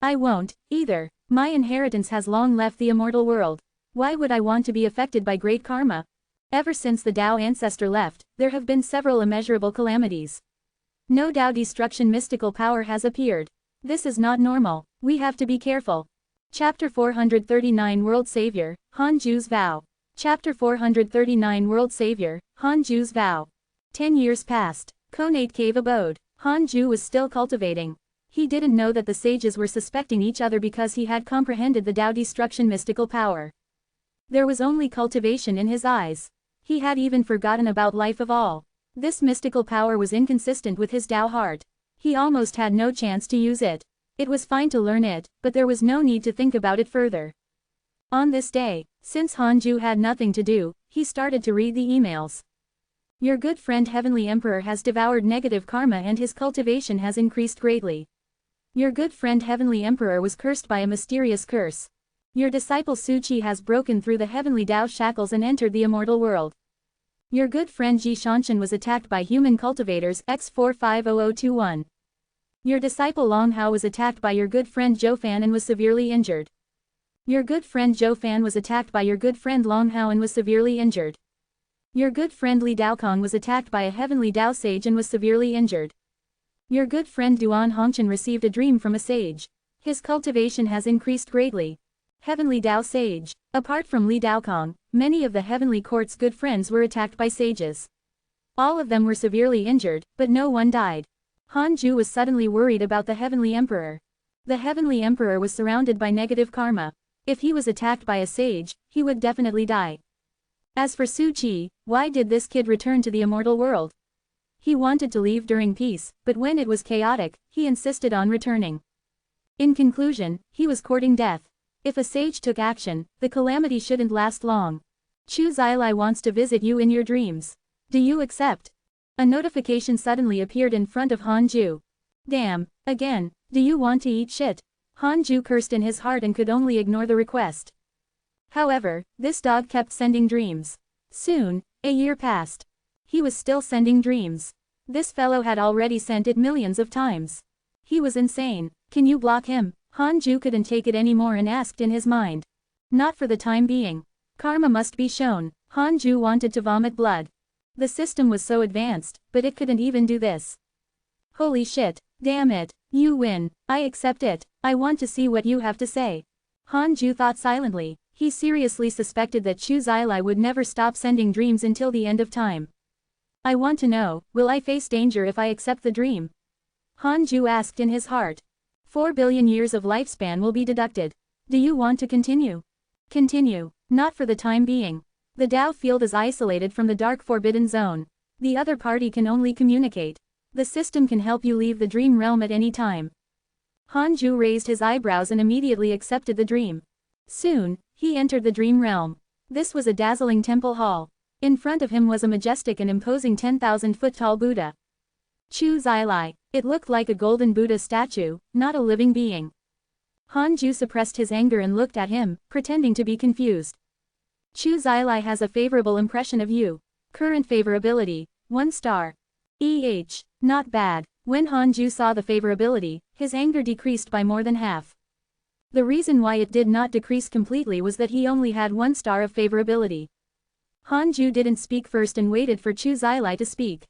I won't, either. My inheritance has long left the immortal world. Why would I want to be affected by great karma? Ever since the Dao ancestor left, there have been several immeasurable calamities. No Dao destruction mystical power has appeared. This is not normal. We have to be careful. Chapter 439 World Savior, Hanju's Vow. Chapter 439 World Savior, Hanju's Vow. 10 years passed. Conate Cave Abode. Hanju was still cultivating. He didn't know that the sages were suspecting each other because he had comprehended the Dao destruction mystical power. There was only cultivation in his eyes. He had even forgotten about life of all. This mystical power was inconsistent with his Dao heart. He almost had no chance to use it. It was fine to learn it, but there was no need to think about it further. On this day, since Hanju had nothing to do, he started to read the emails. Your good friend Heavenly Emperor has devoured negative karma and his cultivation has increased greatly. Your good friend Heavenly Emperor was cursed by a mysterious curse. Your disciple Su Qi has broken through the heavenly Dao shackles and entered the immortal world. Your good friend Ji Shanshan was attacked by human cultivators X450021. Your disciple Long Hao was attacked by your good friend Zhou Fan and was severely injured. Your good friend Zhou Fan was attacked by your good friend Long Hao and was severely injured. Your good friend Li Daokong was attacked by a heavenly Dao sage and was severely injured. Your good friend Duan Hongchen received a dream from a sage. His cultivation has increased greatly. Heavenly Dao Sage. Apart from Li Daokong, many of the heavenly court's good friends were attacked by sages. All of them were severely injured, but no one died. Hanju was suddenly worried about the Heavenly Emperor. The Heavenly Emperor was surrounded by negative karma. If he was attacked by a sage, he would definitely die. As for Su Qi, why did this kid return to the immortal world? He wanted to leave during peace, but when it was chaotic, he insisted on returning. In conclusion, he was courting death. If a sage took action, the calamity shouldn't last long. Chu Zilai wants to visit you in your dreams. Do you accept? A notification suddenly appeared in front of Hanju. Damn, again, do you want to eat shit? Hanju cursed in his heart and could only ignore the request. However, this dog kept sending dreams. Soon, a year passed. He was still sending dreams. This fellow had already sent it millions of times. He was insane. Can you block him? Hanju couldn't take it anymore and asked in his mind. Not for the time being. Karma must be shown. Hanju wanted to vomit blood. The system was so advanced, but it couldn't even do this. Holy shit, damn it, you win, I accept it, I want to see what you have to say. Hanju thought silently. He seriously suspected that Chu Zilai would never stop sending dreams until the end of time. I want to know, will I face danger if I accept the dream? Hanju asked in his heart. 4 billion years of lifespan will be deducted. Do you want to continue? Continue, not for the time being. The Dao field is isolated from the dark forbidden zone. The other party can only communicate. The system can help you leave the dream realm at any time. Hanju raised his eyebrows and immediately accepted the dream. Soon, he entered the dream realm. This was a dazzling temple hall. In front of him was a majestic and imposing 10,000-foot-tall Buddha. Chu Zilai. It looked like a golden Buddha statue, not a living being. Hanju suppressed his anger and looked at him, pretending to be confused. Chu Zilai has a favorable impression of you. Current favorability, 1 star. Not bad. When Hanju saw the favorability, his anger decreased by more than half. The reason why it did not decrease completely was that he only had 1 star of favorability. Hanju didn't speak first and waited for Chu Zilai to speak.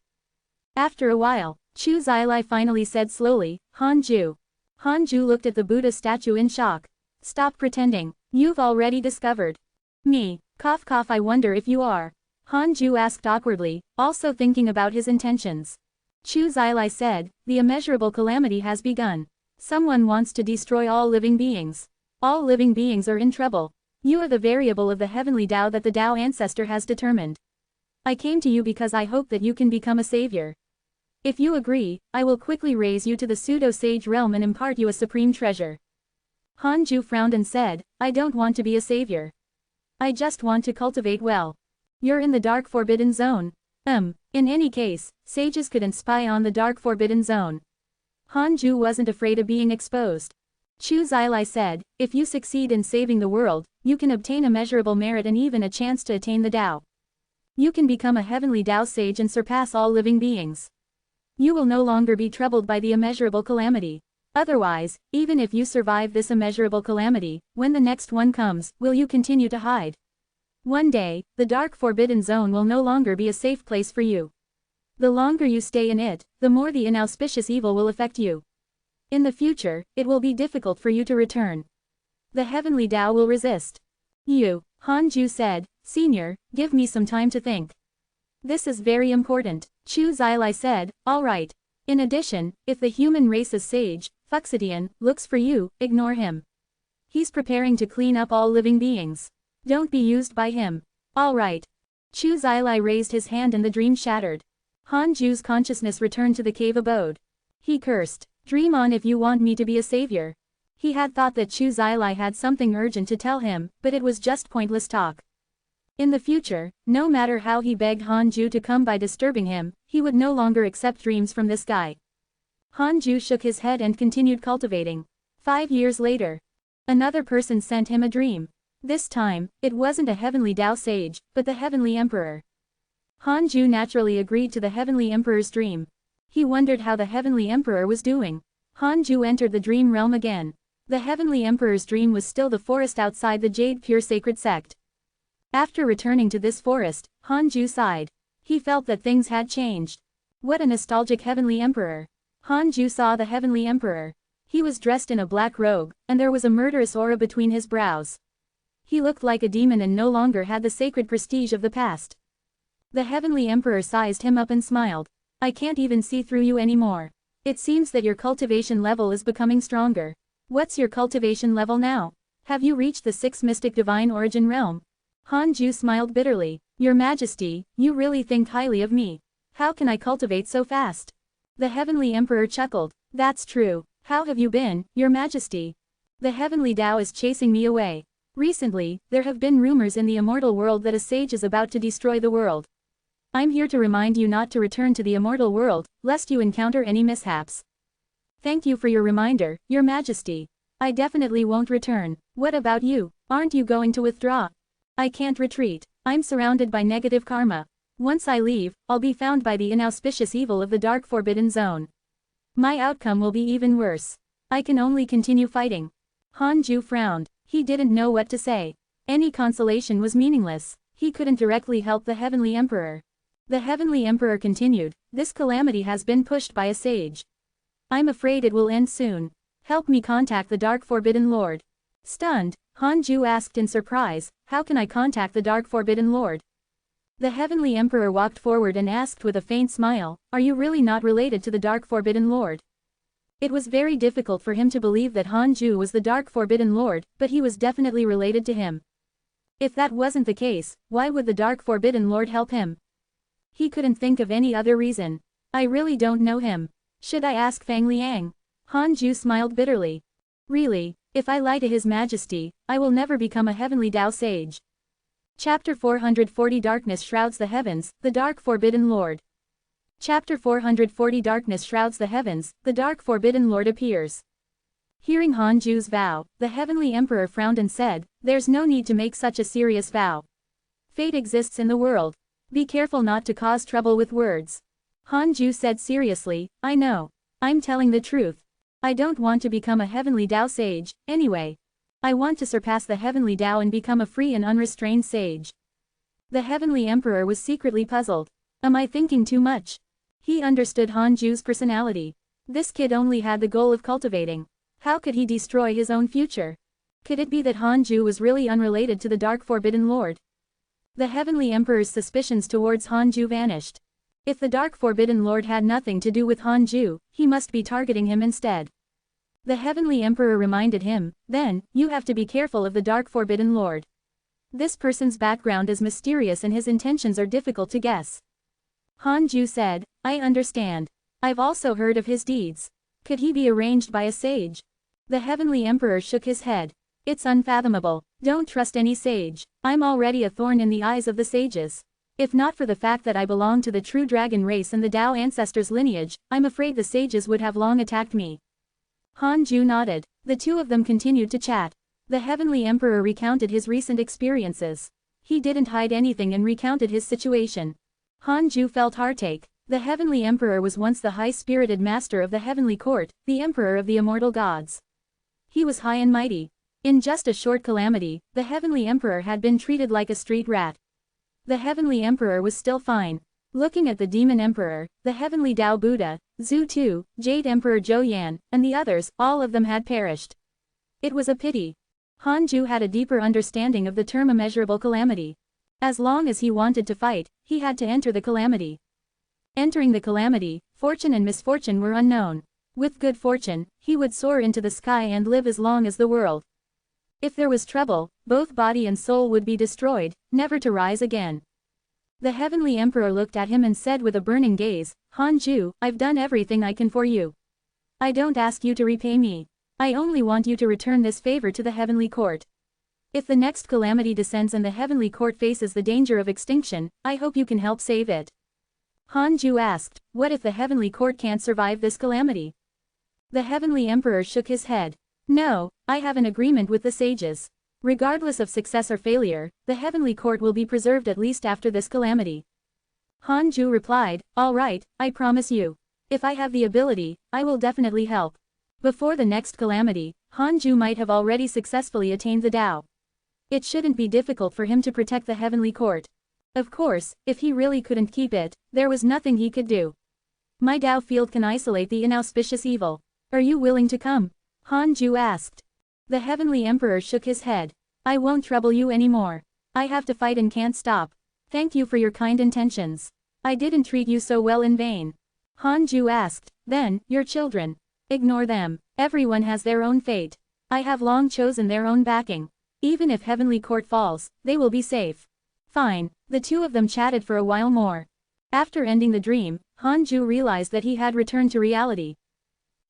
After a while, Chu Zilai finally said slowly, Hanju. Hanju looked at the Buddha statue in shock. Stop pretending. You've already discovered me. Cough cough, I wonder if you are. Hanju asked awkwardly, also thinking about his intentions. Chu Zilai said, the immeasurable calamity has begun. Someone wants to destroy all living beings. All living beings are in trouble. You are the variable of the heavenly Tao that the Tao ancestor has determined. I came to you because I hope that you can become a savior. If you agree, I will quickly raise you to the pseudo-sage realm and impart you a supreme treasure. Hanju frowned and said, I don't want to be a savior. I just want to cultivate well. You're in the dark forbidden zone. In any case, sages couldn't spy on the dark forbidden zone. Hanju wasn't afraid of being exposed. Chu Zilai said, if you succeed in saving the world, you can obtain immeasurable merit and even a chance to attain the Tao. You can become a heavenly Tao sage and surpass all living beings. You will no longer be troubled by the immeasurable calamity. Otherwise, even if you survive this immeasurable calamity, when the next one comes, will you continue to hide? One day, the dark forbidden zone will no longer be a safe place for you. The longer you stay in it, the more the inauspicious evil will affect you. In the future, it will be difficult for you to return. The heavenly Tao will resist you. Hanju said, Senior, give me some time to think. This is very important. Chu Zilai said, all right. In addition, if the human race's sage, Fuxidian, looks for you, ignore him. He's preparing to clean up all living beings. Don't be used by him. All right. Chu Zilai raised his hand and the dream shattered. Hanju's consciousness returned to the cave abode. He cursed. Dream on if you want me to be a savior. He had thought that Chu Zilai had something urgent to tell him, but it was just pointless talk. In the future, no matter how he begged Hanju to come by disturbing him, he would no longer accept dreams from this guy. Hanju shook his head and continued cultivating. 5 years later, another person sent him a dream. This time, it wasn't a heavenly Tao sage, but the heavenly emperor. Hanju naturally agreed to the heavenly emperor's dream. He wondered how the heavenly emperor was doing. Hanju entered the dream realm again. The heavenly emperor's dream was still the forest outside the Jade Pure Sacred Sect. After returning to this forest, Hanju sighed. He felt that things had changed. What a nostalgic heavenly emperor. Hanju saw the heavenly emperor. He was dressed in a black robe, and there was a murderous aura between his brows. He looked like a demon and no longer had the sacred prestige of the past. The heavenly emperor sized him up and smiled. I can't even see through you anymore. It seems that your cultivation level is becoming stronger. What's your cultivation level now? Have you reached the 6th mystic divine origin realm? Hanju smiled bitterly. Your Majesty, you really think highly of me. How can I cultivate so fast? The Heavenly Emperor chuckled. That's true. How have you been, Your Majesty? The Heavenly Tao is chasing me away. Recently, there have been rumors in the immortal world that a sage is about to destroy the world. I'm here to remind you not to return to the immortal world, lest you encounter any mishaps. Thank you for your reminder, Your Majesty. I definitely won't return. What about you? Aren't you going to withdraw? I can't retreat. I'm surrounded by negative karma. Once I leave, I'll be found by the inauspicious evil of the dark forbidden zone. My outcome will be even worse. I can only continue fighting. Hanju frowned. He didn't know what to say. Any consolation was meaningless. He couldn't directly help the Heavenly Emperor. The Heavenly Emperor continued, this calamity has been pushed by a sage. I'm afraid it will end soon. Help me contact the Dark Forbidden Lord. Stunned, Hanju asked in surprise, how can I contact the Dark Forbidden Lord? The Heavenly Emperor walked forward and asked with a faint smile, are you really not related to the Dark Forbidden Lord? It was very difficult for him to believe that Hanju was the Dark Forbidden Lord, but he was definitely related to him. If that wasn't the case, why would the Dark Forbidden Lord help him? He couldn't think of any other reason. I really don't know him. Should I ask Fang Liang? Hanju smiled bitterly. Really, if I lie to His Majesty, I will never become a Heavenly Tao sage. Chapter 440 Darkness shrouds the heavens, the Dark Forbidden Lord. Chapter 440 Darkness shrouds the heavens, the Dark Forbidden Lord appears. Hearing Hanju's vow, the Heavenly Emperor frowned and said, there's no need to make such a serious vow. Fate exists in the world. Be careful not to cause trouble with words. Hanju said seriously, I know. I'm telling the truth. I don't want to become a Heavenly Tao sage, anyway. I want to surpass the Heavenly Tao and become a free and unrestrained sage. The Heavenly Emperor was secretly puzzled. Am I thinking too much? He understood Hanju's personality. This kid only had the goal of cultivating. How could he destroy his own future? Could it be that Hanju was really unrelated to the Dark Forbidden Lord? The Heavenly Emperor's suspicions towards Hanju vanished. If the Dark Forbidden Lord had nothing to do with Hanju, he must be targeting him instead. The Heavenly Emperor reminded him, then, you have to be careful of the Dark Forbidden Lord. This person's background is mysterious and his intentions are difficult to guess. Hanju said, I understand. I've also heard of his deeds. Could he be arranged by a sage? The Heavenly Emperor shook his head. It's unfathomable. Don't trust any sage. I'm already a thorn in the eyes of the sages. If not for the fact that I belong to the true dragon race and the Tao ancestors' lineage, I'm afraid the sages would have long attacked me. Hanju nodded. The two of them continued to chat. The Heavenly Emperor recounted his recent experiences. He didn't hide anything and recounted his situation. Hanju felt heartache. The Heavenly Emperor was once the high-spirited master of the Heavenly Court, the Emperor of the Immortal Gods. He was high and mighty. In just a short calamity, the Heavenly Emperor had been treated like a street rat. The Heavenly Emperor was still fine. Looking at the Demon Emperor, the Heavenly Tao Buddha, Zhu Tu, Jade Emperor Zhou Yan, and the others, all of them had perished. It was a pity. Hanju had a deeper understanding of the term immeasurable calamity. As long as he wanted to fight, he had to enter the calamity. Entering the calamity, fortune and misfortune were unknown. With good fortune, he would soar into the sky and live as long as the world. If there was trouble, both body and soul would be destroyed, never to rise again. The Heavenly Emperor looked at him and said with a burning gaze, Hanju, I've done everything I can for you. I don't ask you to repay me. I only want you to return this favor to the Heavenly Court. If the next calamity descends and the Heavenly Court faces the danger of extinction, I hope you can help save it. Hanju asked, what if the Heavenly Court can't survive this calamity? The Heavenly Emperor shook his head. No, I have an agreement with the sages. Regardless of success or failure, the Heavenly Court will be preserved at least after this calamity. Hanju replied, all right, I promise you. If I have the ability, I will definitely help. Before the next calamity, Hanju might have already successfully attained the Tao. It shouldn't be difficult for him to protect the Heavenly Court. Of course, if he really couldn't keep it, there was nothing he could do. My Tao field can isolate the inauspicious evil. Are you willing to come? Hanju asked. The Heavenly Emperor shook his head. I won't trouble you anymore. I have to fight and can't stop. Thank you for your kind intentions. I didn't treat you so well in vain. Hanju asked. Then, your children. Ignore them. Everyone has their own fate. I have long chosen their own backing. Even if Heavenly Court falls, they will be safe. Fine. The two of them chatted for a while more. After ending the dream, Hanju realized that he had returned to reality.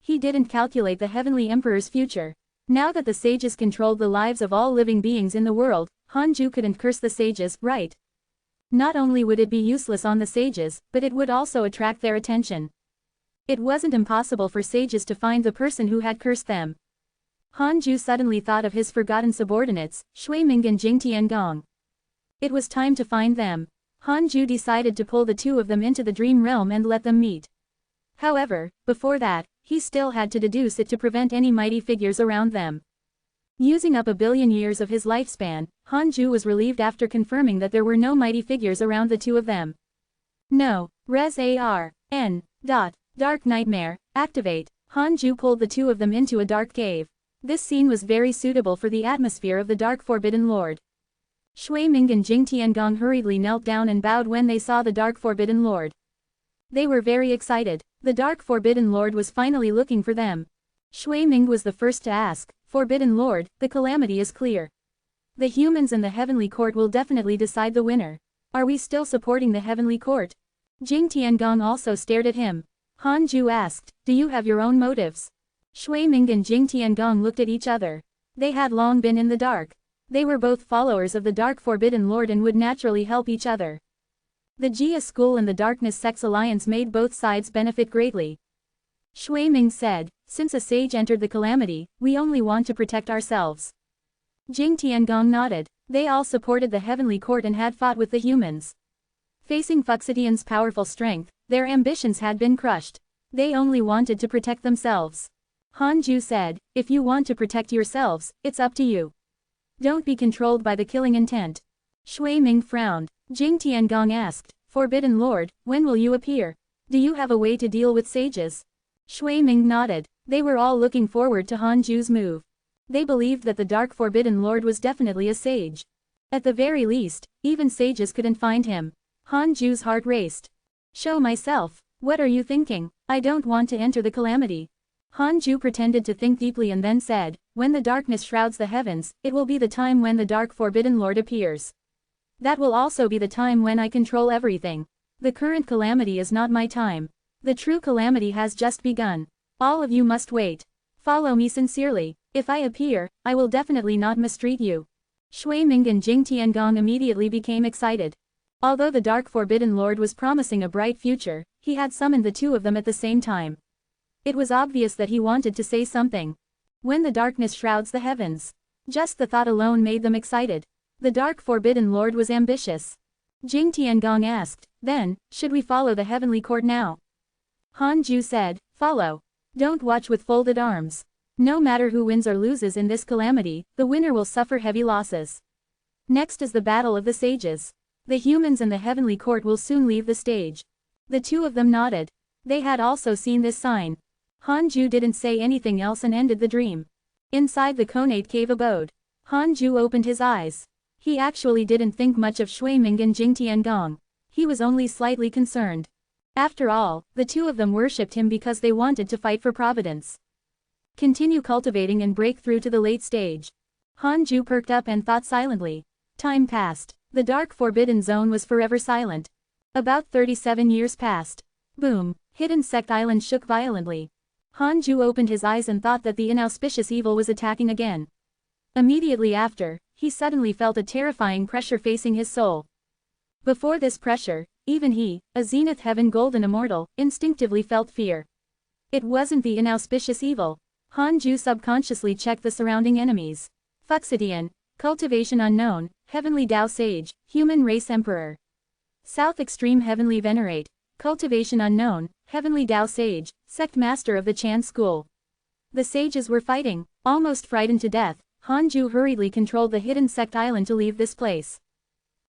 He didn't calculate the Heavenly Emperor's future. Now that the sages controlled the lives of all living beings in the world, Hanju couldn't curse the sages, right? Not only would it be useless on the sages, but it would also attract their attention. It wasn't impossible for sages to find the person who had cursed them. Hanju suddenly thought of his forgotten subordinates, Shuiming and Jingtiangong. It was time to find them. Hanju decided to pull the two of them into the dream realm and let them meet. However, before that, he still had to deduce it to prevent any mighty figures around them. Using up 1 billion years of his lifespan, Hanju was relieved after confirming that there were no mighty figures around the two of them. No. Res A.R.N. Dark Nightmare, activate. Hanju pulled the two of them into a dark cave. This scene was very suitable for the atmosphere of the Dark Forbidden Lord. Shuiming and Jingtiangong hurriedly knelt down and bowed when they saw the Dark Forbidden Lord. They were very excited. The Dark Forbidden Lord was finally looking for them. Shuiming was the first to ask, Forbidden Lord, the calamity is clear. The humans and the Heavenly Court will definitely decide the winner. Are we still supporting the Heavenly Court? Jingtiangong also stared at him. Hanju asked, do you have your own motives? Shuiming and Jingtiangong looked at each other. They had long been in the dark. They were both followers of the Dark Forbidden Lord and would naturally help each other. The Jia School and the Darkness Sex Alliance made both sides benefit greatly. Shuiming said, since a sage entered the calamity, we only want to protect ourselves. Jingtiangong nodded. They all supported the Heavenly Court and had fought with the humans. Facing Fuxidian's powerful strength, their ambitions had been crushed. They only wanted to protect themselves. Hanju said, if you want to protect yourselves, it's up to you. Don't be controlled by the killing intent. Shuiming frowned. Jingtiangong asked, Forbidden Lord, when will you appear? Do you have a way to deal with sages? Shuiming nodded. They were all looking forward to Hanju's move. They believed that the Dark Forbidden Lord was definitely a sage. At the very least, even sages couldn't find him. Hanju's heart raced. Show myself. What are you thinking? I don't want to enter the calamity. Hanju pretended to think deeply and then said, when the darkness shrouds the heavens, it will be the time when the Dark Forbidden Lord appears. That will also be the time when I control everything. The current calamity is not my time. The true calamity has just begun. All of you must wait. Follow me sincerely. If I appear, I will definitely not mistreat you. Shuiming and Jingtiangong immediately became excited. Although the Dark Forbidden Lord was promising a bright future, he had summoned the two of them at the same time. It was obvious that he wanted to say something. When the darkness shrouds the heavens. Just the thought alone made them excited. The Dark Forbidden Lord was ambitious. Jingtiangong asked, then, should we follow the Heavenly Court now? Hanju said, follow. Don't watch with folded arms. No matter who wins or loses in this calamity, the winner will suffer heavy losses. Next is the battle of the sages. The humans and the Heavenly Court will soon leave the stage. The two of them nodded. They had also seen this sign. Hanju didn't say anything else and ended the dream. Inside the Konate cave abode. Hanju opened his eyes. He actually didn't think much of Shuiming and Jingtiangong. He was only slightly concerned. After all, the two of them worshipped him because they wanted to fight for Providence. Continue cultivating and break through to the late stage. Hanju perked up and thought silently. Time passed. The Dark Forbidden Zone was forever silent. About 37 years passed. Boom. Hidden Sect Island shook violently. Hanju opened his eyes and thought that the inauspicious evil was attacking again. Immediately after, he suddenly felt a terrifying pressure facing his soul. Before this pressure, even he, a Zenith Heaven Golden Immortal, instinctively felt fear. It wasn't the inauspicious evil. Hanju subconsciously checked the surrounding enemies. Fuxidian, Cultivation Unknown, Heavenly Tao Sage, Human Race Emperor. South Extreme Heavenly Venerate, Cultivation Unknown, Heavenly Tao Sage, Sect Master of the Chan School. The sages were fighting. Almost frightened to death, Hanju hurriedly controlled the hidden sect island to leave this place.